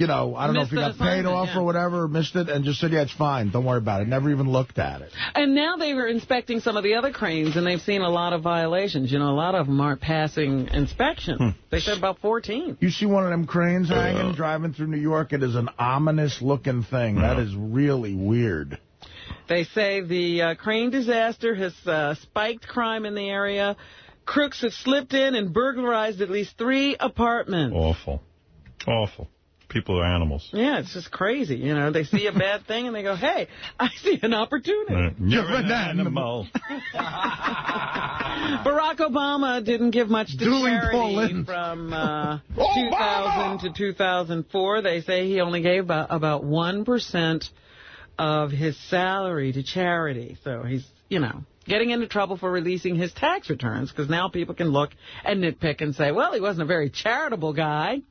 I don't know if he got paid off or whatever, missed it, and just said, yeah, it's fine. Don't worry about it. Never even looked at it. And now they were inspecting some of the other cranes, and they've seen a lot of violations. A lot of them aren't passing inspection. They said about 14. You see one of them cranes hanging, driving through New York? It is an ominous-looking thing. That is really weird. They say the crane disaster has spiked crime in the area. Crooks have slipped in and burglarized at least 3 apartments. Awful. Awful. People are animals. Yeah, it's just crazy. They see a bad thing and they go, hey, I see an opportunity. You're an animal. Barack Obama didn't give much to charity from 2000 to 2004. They say he only gave about 1% of his salary to charity. So he's, getting into trouble for releasing his tax returns because now people can look and nitpick and say, well, he wasn't a very charitable guy.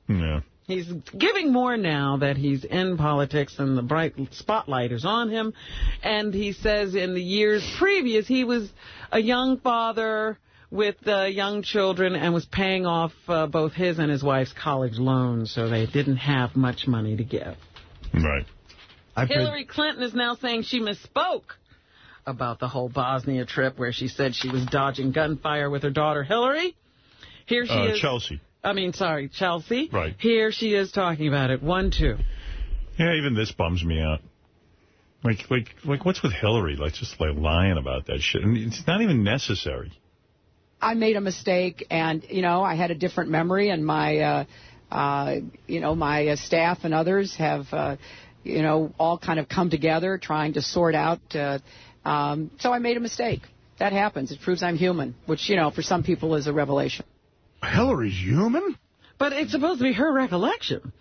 Yeah. He's giving more now that he's in politics and the bright spotlight is on him. And he says in the years previous, he was a young father with young children and was paying off both his and his wife's college loans, so they didn't have much money to give. Right. Hillary Clinton is now saying she misspoke about the whole Bosnia trip where she said she was dodging gunfire with her daughter Hillary. Here she is. Chelsea. Chelsea. Right. Here she is talking about it. 1-2. Yeah, even this bums me out. Like what's with Hillary? Just lying about that shit. And it's not even necessary. I made a mistake, and, I had a different memory, and my, my staff and others have, all kind of come together trying to sort out. So I made a mistake. That happens. It proves I'm human, which, for some people is a revelation. Hillary's human? But it's supposed to be her recollection.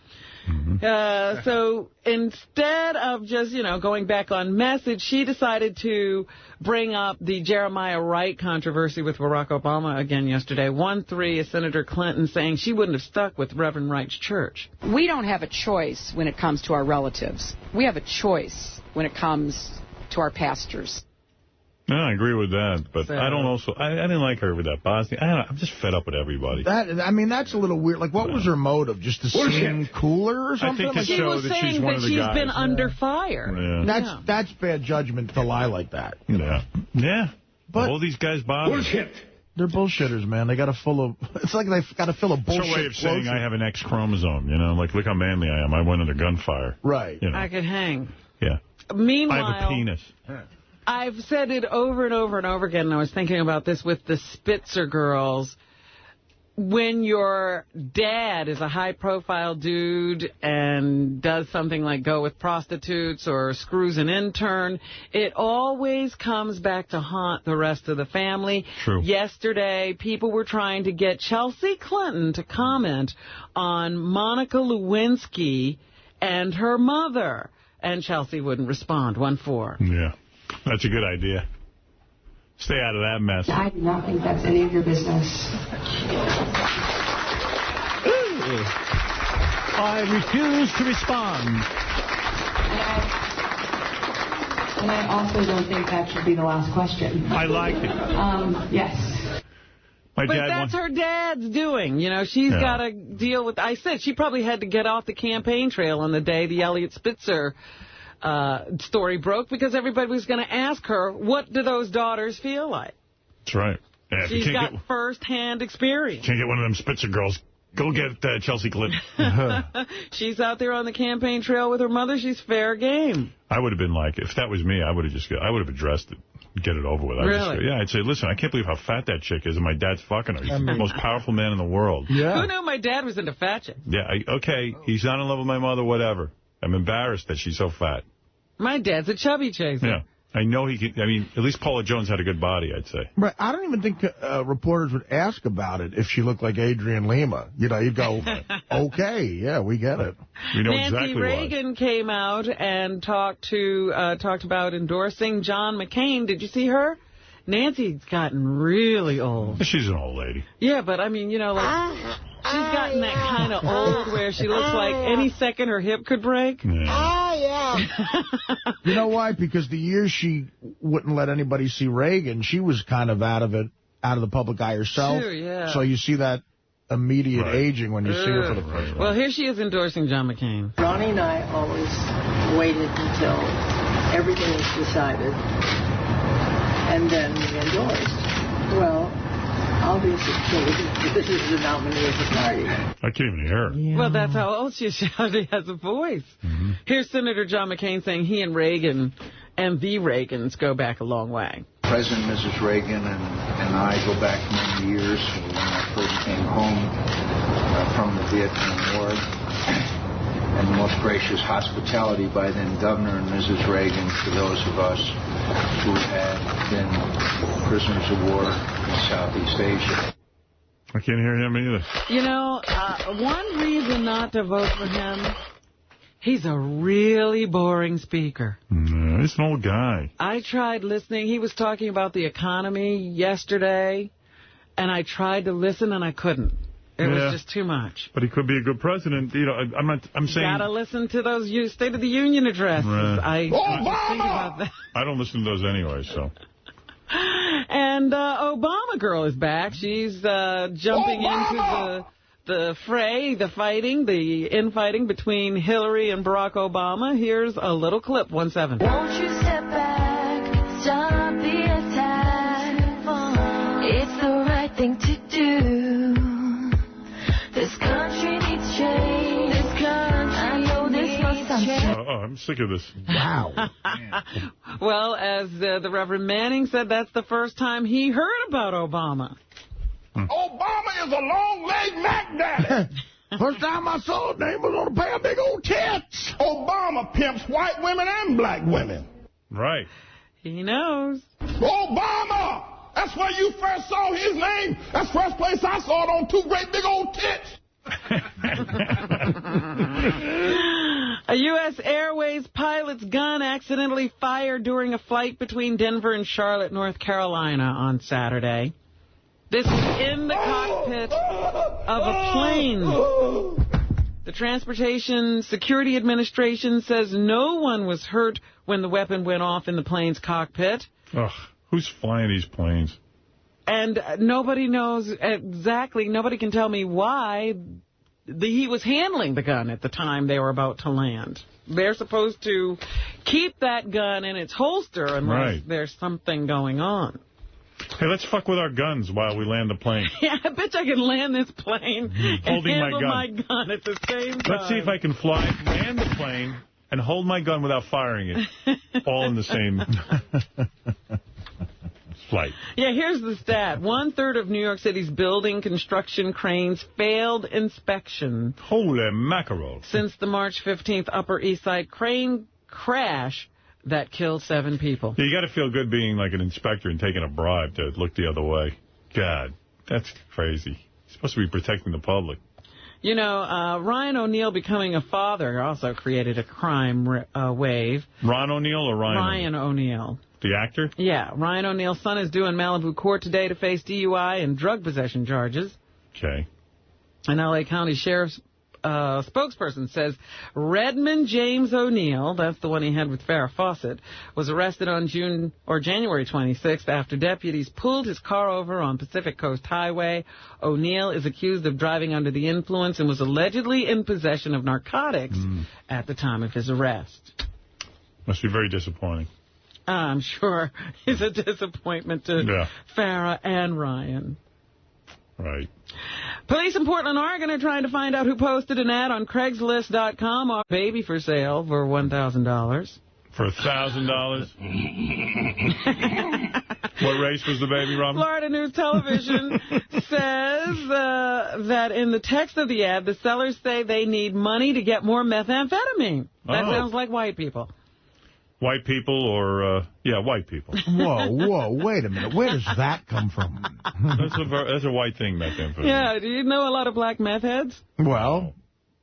Mm-hmm. So instead of just, going back on message, she decided to bring up the Jeremiah Wright controversy with Barack Obama again yesterday. 1-3 is Senator Clinton saying she wouldn't have stuck with Reverend Wright's church. We don't have a choice when it comes to our relatives. We have a choice when it comes to our pastors. No, I agree with that, but I didn't like her with that Bosnia. I'm just fed up with everybody. That's a little weird. What was her motive? Just to seem cooler or something? I think to show that she's one of the guys. She's been under fire. Yeah. That's bad judgment to lie like that. Yeah. But all these guys bother. Bullshit. They're bullshitters, man. They got to it's like they've got to fill a bullshit. It's a way of saying I have an X chromosome, look how manly I am. I went under gunfire. Right. I could hang. Yeah. Meanwhile, I have a penis. I've said it over and over and over again, and I was thinking about this with the Spitzer girls. When your dad is a high-profile dude and does something like go with prostitutes or screws an intern, it always comes back to haunt the rest of the family. True. Yesterday, people were trying to get Chelsea Clinton to comment on Monica Lewinsky and her mother, and Chelsea wouldn't respond. 1-4. Yeah, that's a good idea. Stay out of that mess. I do not think that's any of your business. I refuse to respond. And I also don't think that should be the last question. I like it. Yes. But that's her dad's doing. You know, she's got to deal with... I said she probably had to get off the campaign trail on the day the Elliot Spitzer story broke, because everybody was going to ask her, what do those daughters feel like? That's right. Yeah, she's got first-hand experience. Can't get one of them Spitzer girls. Go get Chelsea Clinton. She's out there on the campaign trail with her mother. She's fair game. I would have been like, if that was me, I would have addressed it. Get it over with. Really? I'd say, listen, I can't believe how fat that chick is, and my dad's fucking her. He's the most powerful man in the world. Yeah. Who knew my dad was into fat chicks? Yeah, okay, he's not in love with my mother, whatever. I'm embarrassed that she's so fat. My dad's a chubby chaser. Yeah. I know he could. I mean, at least Paula Jones had a good body, I'd say. Right. I don't even think reporters would ask about it if she looked like Adrian Lima. You know, you'd go, okay, yeah, we get it. We know Nancy exactly Reagan why. came out and talked about endorsing John McCain. Did you see her? Nancy's gotten really old. She's an old lady. Yeah, but I mean, you know, like, she's gotten that kind of old where she looks like any second her hip could break. Yeah. You know why? Because the years she wouldn't let anybody see Reagan, she was kind of out of the public eye herself. Sure, yeah. So you see that immediate aging when you see her for the first time. Well, here she is endorsing John McCain. Ronnie and I always waited until everything was decided, and then we endorsed. Well, obviously, this is the nominee of the party. I can't even hear her. Yeah. Well, that's how old she is. She already has a voice. Mm-hmm. Here's Senator John McCain saying he and Reagan and the Reagans go back a long way. President and Mrs. Reagan and I go back many years when I first came home from the Vietnam War. And the most gracious hospitality by then Governor and Mrs. Reagan to those of us who had been prisoners of war in Southeast Asia. I can't hear him either. You know, one reason not to vote for him, he's a really boring speaker. He's an old guy. I tried listening. He was talking about the economy yesterday, and I tried to listen, and I couldn't. It was just too much. But he could be a good president. You know, I'm saying... Gotta listen to those State of the Union addresses. I think about that. I don't listen to those anyway, so... And Obama girl is back. She's jumping into the fray, the infighting between Hillary and Barack Obama. Here's a little clip, 1-7. Won't you step back, stop the attack? It's the right thing to do. This country needs change. This country I know this must change. I'm sick of this. Wow. Well, as the Reverend Manning said, that's the first time he heard about Obama. Obama is a long-legged Mac Daddy. First time I saw his name was on a pair of big old tits. Obama pimps white women and black women. Right. He knows. Obama! That's where you first saw his name. That's the first place I saw it, on two great big old tits. A U.S. Airways pilot's gun accidentally fired during a flight between Denver and Charlotte, North Carolina on Saturday. This is in the cockpit of a plane. The Transportation Security Administration says no one was hurt when the weapon went off in the plane's cockpit. Ugh. Who's flying these planes? And nobody knows exactly, nobody can tell me why he was handling the gun at the time they were about to land. They're supposed to keep that gun in its holster unless there's something going on. Hey, let's fuck with our guns while we land the plane. Yeah, I bet I can land this plane and handle my gun at the same time. Let's see if I can land the plane, and hold my gun without firing it, all in the same flight. Yeah, here's the stat. 1/3 of New York City's building construction cranes failed inspection. Holy mackerel. Since the March 15th Upper East Side crane crash that killed 7 people. Yeah, you got to feel good being like an inspector and taking a bribe to look the other way. God, that's crazy. You're supposed to be protecting the public. You know, Ryan O'Neal becoming a father also created a crime wave. Ron O'Neal or Ryan? Ryan O'Neal. The actor? Yeah. Ryan O'Neal's son is due in Malibu court today to face DUI and drug possession charges. Okay. An L.A. County Sheriff's spokesperson says Redmond James O'Neal, that's the one he had with Farrah Fawcett, was arrested on January 26th after deputies pulled his car over on Pacific Coast Highway. O'Neal is accused of driving under the influence and was allegedly in possession of narcotics at the time of his arrest. Must be very disappointing. I'm sure it's a disappointment to Farrah and Ryan. Right. Police in Portland, Oregon are trying to find out who posted an ad on Craigslist.com on baby for sale for $1,000. For $1,000? What race was the baby, Robin? Florida News Television says that in the text of the ad, the sellers say they need money to get more methamphetamine. That sounds like white people. White people or, white people. Whoa, wait a minute. Where does that come from? That's a white thing, methamphetamine. Yeah, do you know a lot of black meth heads? Well,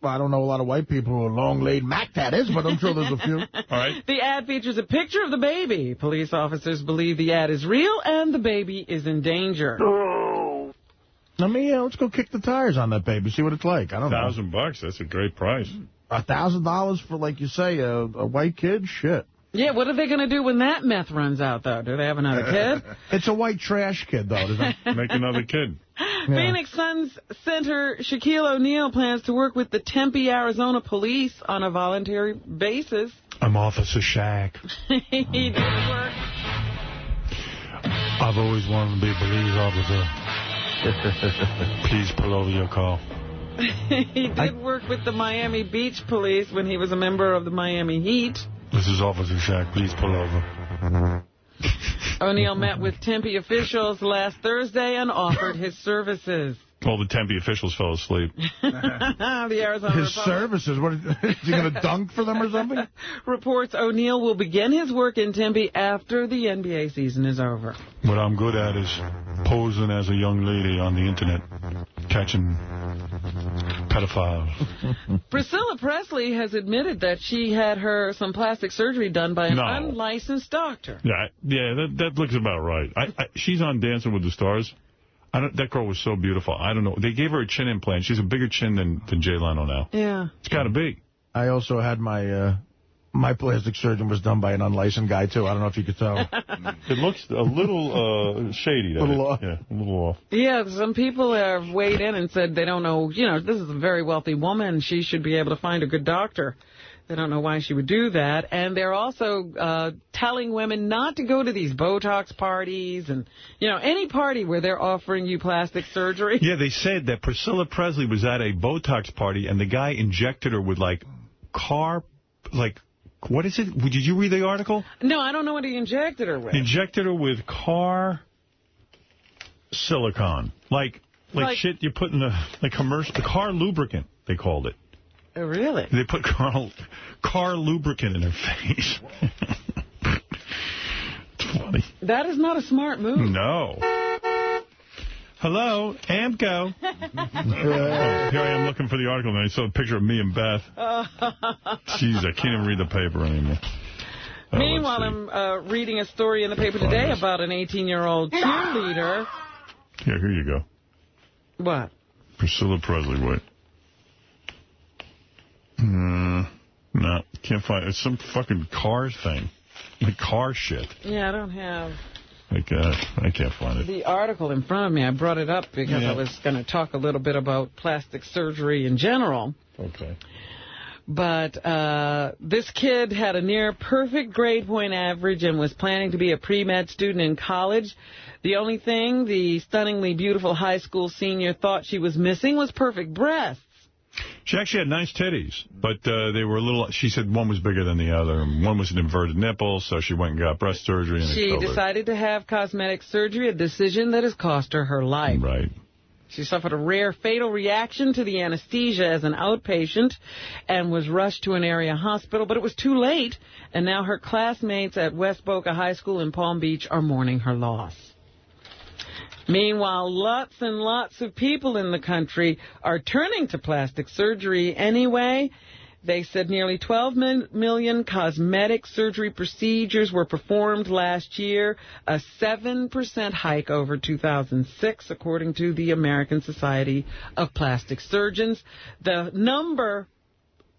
I don't know a lot of white people who are long-laid Mac daddies, but I'm sure there's a few. All right. The ad features a picture of the baby. Police officers believe the ad is real and the baby is in danger. Oh. I mean, let's go kick the tires on that baby, see what it's like. I don't know. $1,000, that's a great price. $1,000 for, like you say, a white kid? Shit. Yeah, what are they going to do when that meth runs out, though? Do they have another kid? It's a white trash kid, though. Make another kid. Yeah. Phoenix Suns center Shaquille O'Neal plans to work with the Tempe, Arizona police on a voluntary basis. I'm Officer Shaq. He did work. I've always wanted to be a police officer. Please pull over your car. He did work with the Miami Beach police when he was a member of the Miami Heat. This is Officer Shaq. Please pull over. O'Neal met with Tempe officials last Thursday and offered his services. All the Tempe officials fell asleep. The Arizona His services? What, is he going to dunk for them or something? Reports O'Neal will begin his work in Tempe after the NBA season is over. What I'm good at is posing as a young lady on the Internet, catching pedophiles. Priscilla Presley has admitted that she had some plastic surgery done by an unlicensed doctor. Yeah, that looks about right. She's on Dancing with the Stars. That girl was so beautiful. I don't know. They gave her a chin implant. She's a bigger chin than Jay Leno now. Yeah. It's got to be. I also had my plastic surgeon was done by an unlicensed guy, too. I don't know if you could tell. It looks a little shady. A little off. Yeah, a little off. Yeah, some people have weighed in and said they don't know, this is a very wealthy woman. She should be able to find a good doctor. They don't know why she would do that. And they're also telling women not to go to these Botox parties and, any party where they're offering you plastic surgery. Yeah, they said that Priscilla Presley was at a Botox party and the guy injected her with, what is it? Did you read the article? No, I don't know what he injected her with. He injected her with car silicone. Like shit you put in the car lubricant, they called it. Oh, really? They put car lubricant in her face. It's funny. That is not a smart move. No. Hello, Amco. Here I am looking for the article, and I saw a picture of me and Beth. Jeez, I can't even read the paper anymore. Meanwhile, I'm reading a story in the paper today about an 18-year-old cheerleader. Here you go. What? Priscilla Presley, wait. No, can't find it. It's some fucking cars thing. Like car shit. Yeah, I don't have... I can't find it. The article in front of me, I brought it up because I was going to talk a little bit about plastic surgery in general. Okay. But this kid had a near-perfect grade point average and was planning to be a pre-med student in college. The only thing the stunningly beautiful high school senior thought she was missing was perfect breasts. She actually had nice titties, but they were a little, she said one was bigger than the other. And one was an inverted nipple, so she went and got breast surgery. And she decided to have cosmetic surgery, a decision that has cost her her life. Right. She suffered a rare fatal reaction to the anesthesia as an outpatient and was rushed to an area hospital, but it was too late, and now her classmates at West Boca High School in Palm Beach are mourning her loss. Meanwhile, lots and lots of people in the country are turning to plastic surgery anyway. They said nearly 12 million cosmetic surgery procedures were performed last year, a 7% hike over 2006, according to the American Society of Plastic Surgeons. The number,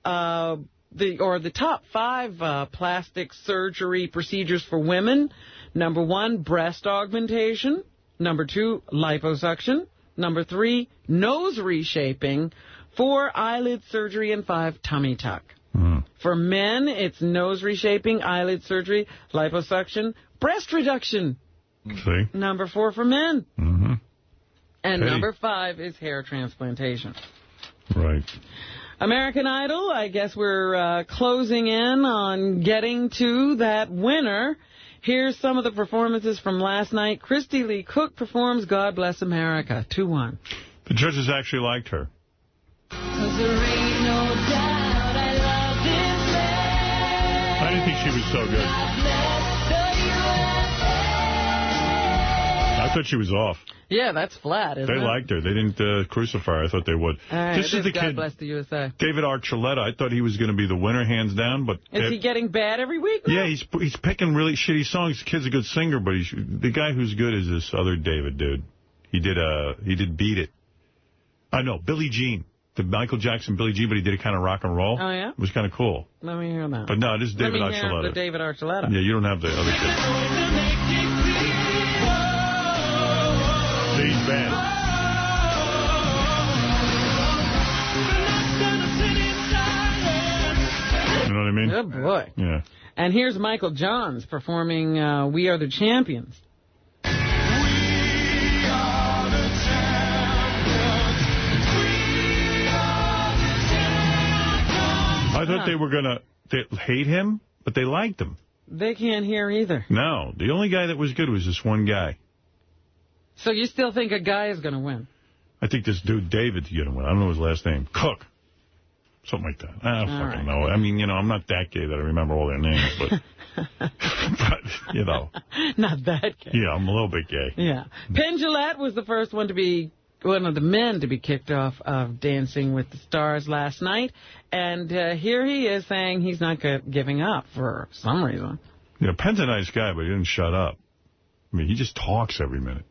the top 5 plastic surgery procedures for women: number 1, breast augmentation; number 2, liposuction; number 3, nose reshaping; 4, eyelid surgery; and 5, tummy tuck. For men, it's nose reshaping, eyelid surgery, liposuction, breast reduction. See? Number 4 for men. Mm-hmm. And number 5 is hair transplantation. Right. American Idol, I guess we're closing in on getting to that winner. Here's some of the performances from last night. Christy Lee Cook performs God Bless America, 2-1. The judges actually liked her. I didn't think she was so good. I thought she was off. Yeah, that's flat, isn't it? They liked her. They didn't crucify her. I thought they would. This is the God Bless the USA. David Archuleta. I thought he was going to be the winner, hands down. But is he getting bad every week now? Yeah, he's picking really shitty songs. The kid's a good singer, but the guy who's good is this other David dude. He did Beat It. I know, Billie Jean. The Michael Jackson Billie Jean, but he did it kind of rock and roll. Oh, yeah? It was kind of cool. Let me hear that. But no, this is David Archuleta. Let me hear the David Archuleta. Yeah, you don't have the other kid. He's bad. You know what I mean? Good boy. Yeah. And here's Michael Johns performing We Are the Champions. I thought they were going to hate him, but they liked him. They can't hear either. No. The only guy that was good was this one guy. So you still think a guy is going to win? I think this dude, David's going to win. I don't know his last name. Cook. Something like that. I don't fucking know. I mean, I'm not that gay that I remember all their names, but, Not that gay. Yeah, I'm a little bit gay. Yeah. Penn Jillette was the first one of the men to be kicked off of Dancing with the Stars last night. And here he is saying he's not giving up for some reason. Penn's a nice guy, but he didn't shut up. I mean, he just talks every minute.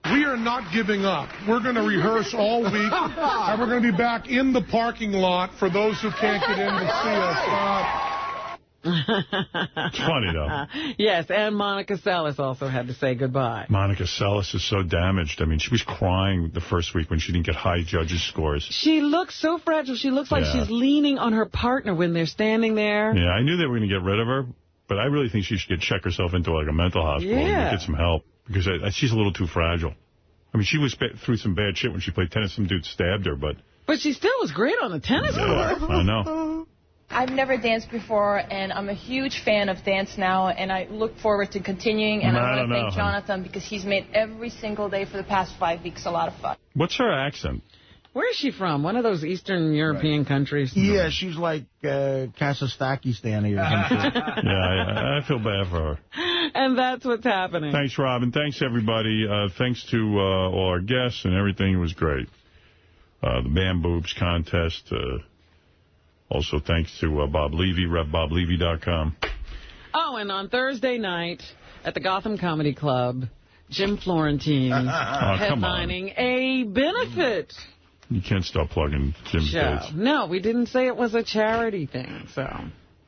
We are not giving up. We're going to rehearse all week, and we're going to be back in the parking lot for those who can't get in to see us. It's funny, though. Yes, and Monica Seles also had to say goodbye. Monica Seles is so damaged. I mean, she was crying the first week when she didn't get high judges' scores. She looks so fragile. She looks like she's leaning on her partner when they're standing there. Yeah, I knew they were going to get rid of her, but I really think she should check herself into like a mental hospital and get some help, because she's a little too fragile. I mean, she was through some bad shit when she played tennis. Some dude stabbed her, but she still was great on the tennis court. I know. I've never danced before, and I'm a huge fan of Dance Now, and I look forward to continuing. And I want to thank Jonathan because he's made every single day for the past 5 weeks a lot of fun. What's her accent? Where is she from? One of those Eastern European countries? Yeah, she's like Kazakhstan or something. Yeah, I feel bad for her. And that's what's happening. Thanks, Robin. Thanks, everybody. Thanks to all our guests and everything. It was great. The Bam Boobs contest. Also, thanks to Bob Levy, RevBobLevy.com. Oh, and on Thursday night at the Gotham Comedy Club, Jim Florentine headlining a benefit. You can't stop plugging Jim's dates. No, we didn't say it was a charity thing, so...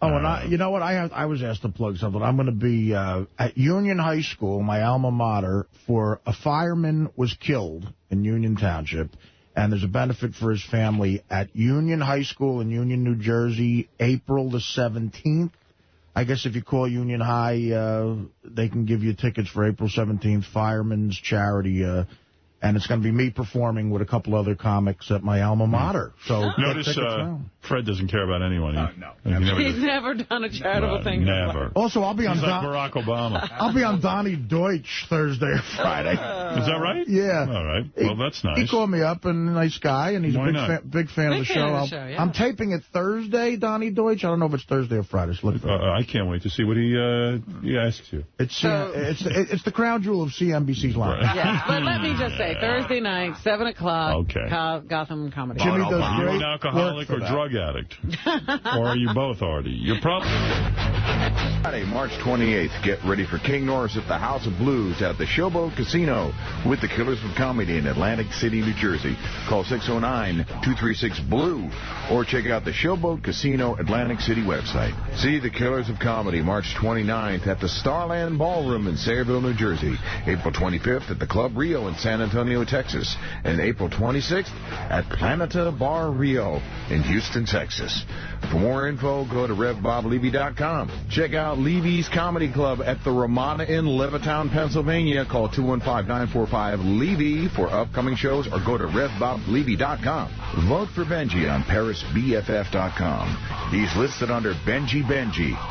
Oh, and you know what? I was asked to plug something. I'm going to be at Union High School, my alma mater, for a fireman was killed in Union Township, and there's a benefit for his family at Union High School in Union, New Jersey, April the 17th. I guess if you call Union High, they can give you tickets for April 17th, Fireman's Charity. And it's going to be me performing with a couple other comics at my alma mater. So notice Fred doesn't care about anyone. He's never done a charitable thing. Never. Also, I'll be on like Barack Obama. I'll be on Donnie Deutsch Thursday or Friday. Is that right? Yeah. All right. Well, that's nice. He called me up, and nice guy, and he's a big fan of the show. I'm taping it Thursday, Donnie Deutsch. I don't know if it's Thursday or Friday. So I can't wait to see what he asks you. It's the crown jewel of CNBC's line. Right. Yeah, but let me just say, Thursday night, 7 o'clock, Gotham Comedy. Jimmy does are you an alcoholic or drug addict? Or are you both, Artie? You're probably... Friday, March 28th, get ready for King Norris at the House of Blues at the Showboat Casino with the Killers of Comedy in Atlantic City, New Jersey. Call 609-236-BLUE or check out the Showboat Casino Atlantic City website. See the Killers of Comedy March 29th at the Starland Ballroom in Sayreville, New Jersey. April 25th at the Club Rio in San Antonio, Texas. And April 26th at Planeta Bar Rio in Houston, Texas. For more info, go to RevBobLevy.com. Check out Levy's Comedy Club at the Ramada in Levittown, Pennsylvania. Call 215-945-LEVY for upcoming shows or go to RevBobLevy.com. Vote for Benji on ParisBFF.com. He's listed under Benji,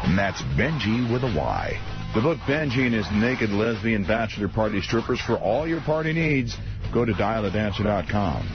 and that's Benji with a Y. The book Benji and his naked lesbian bachelor party strippers for all your party needs. Go to dialadancer.com.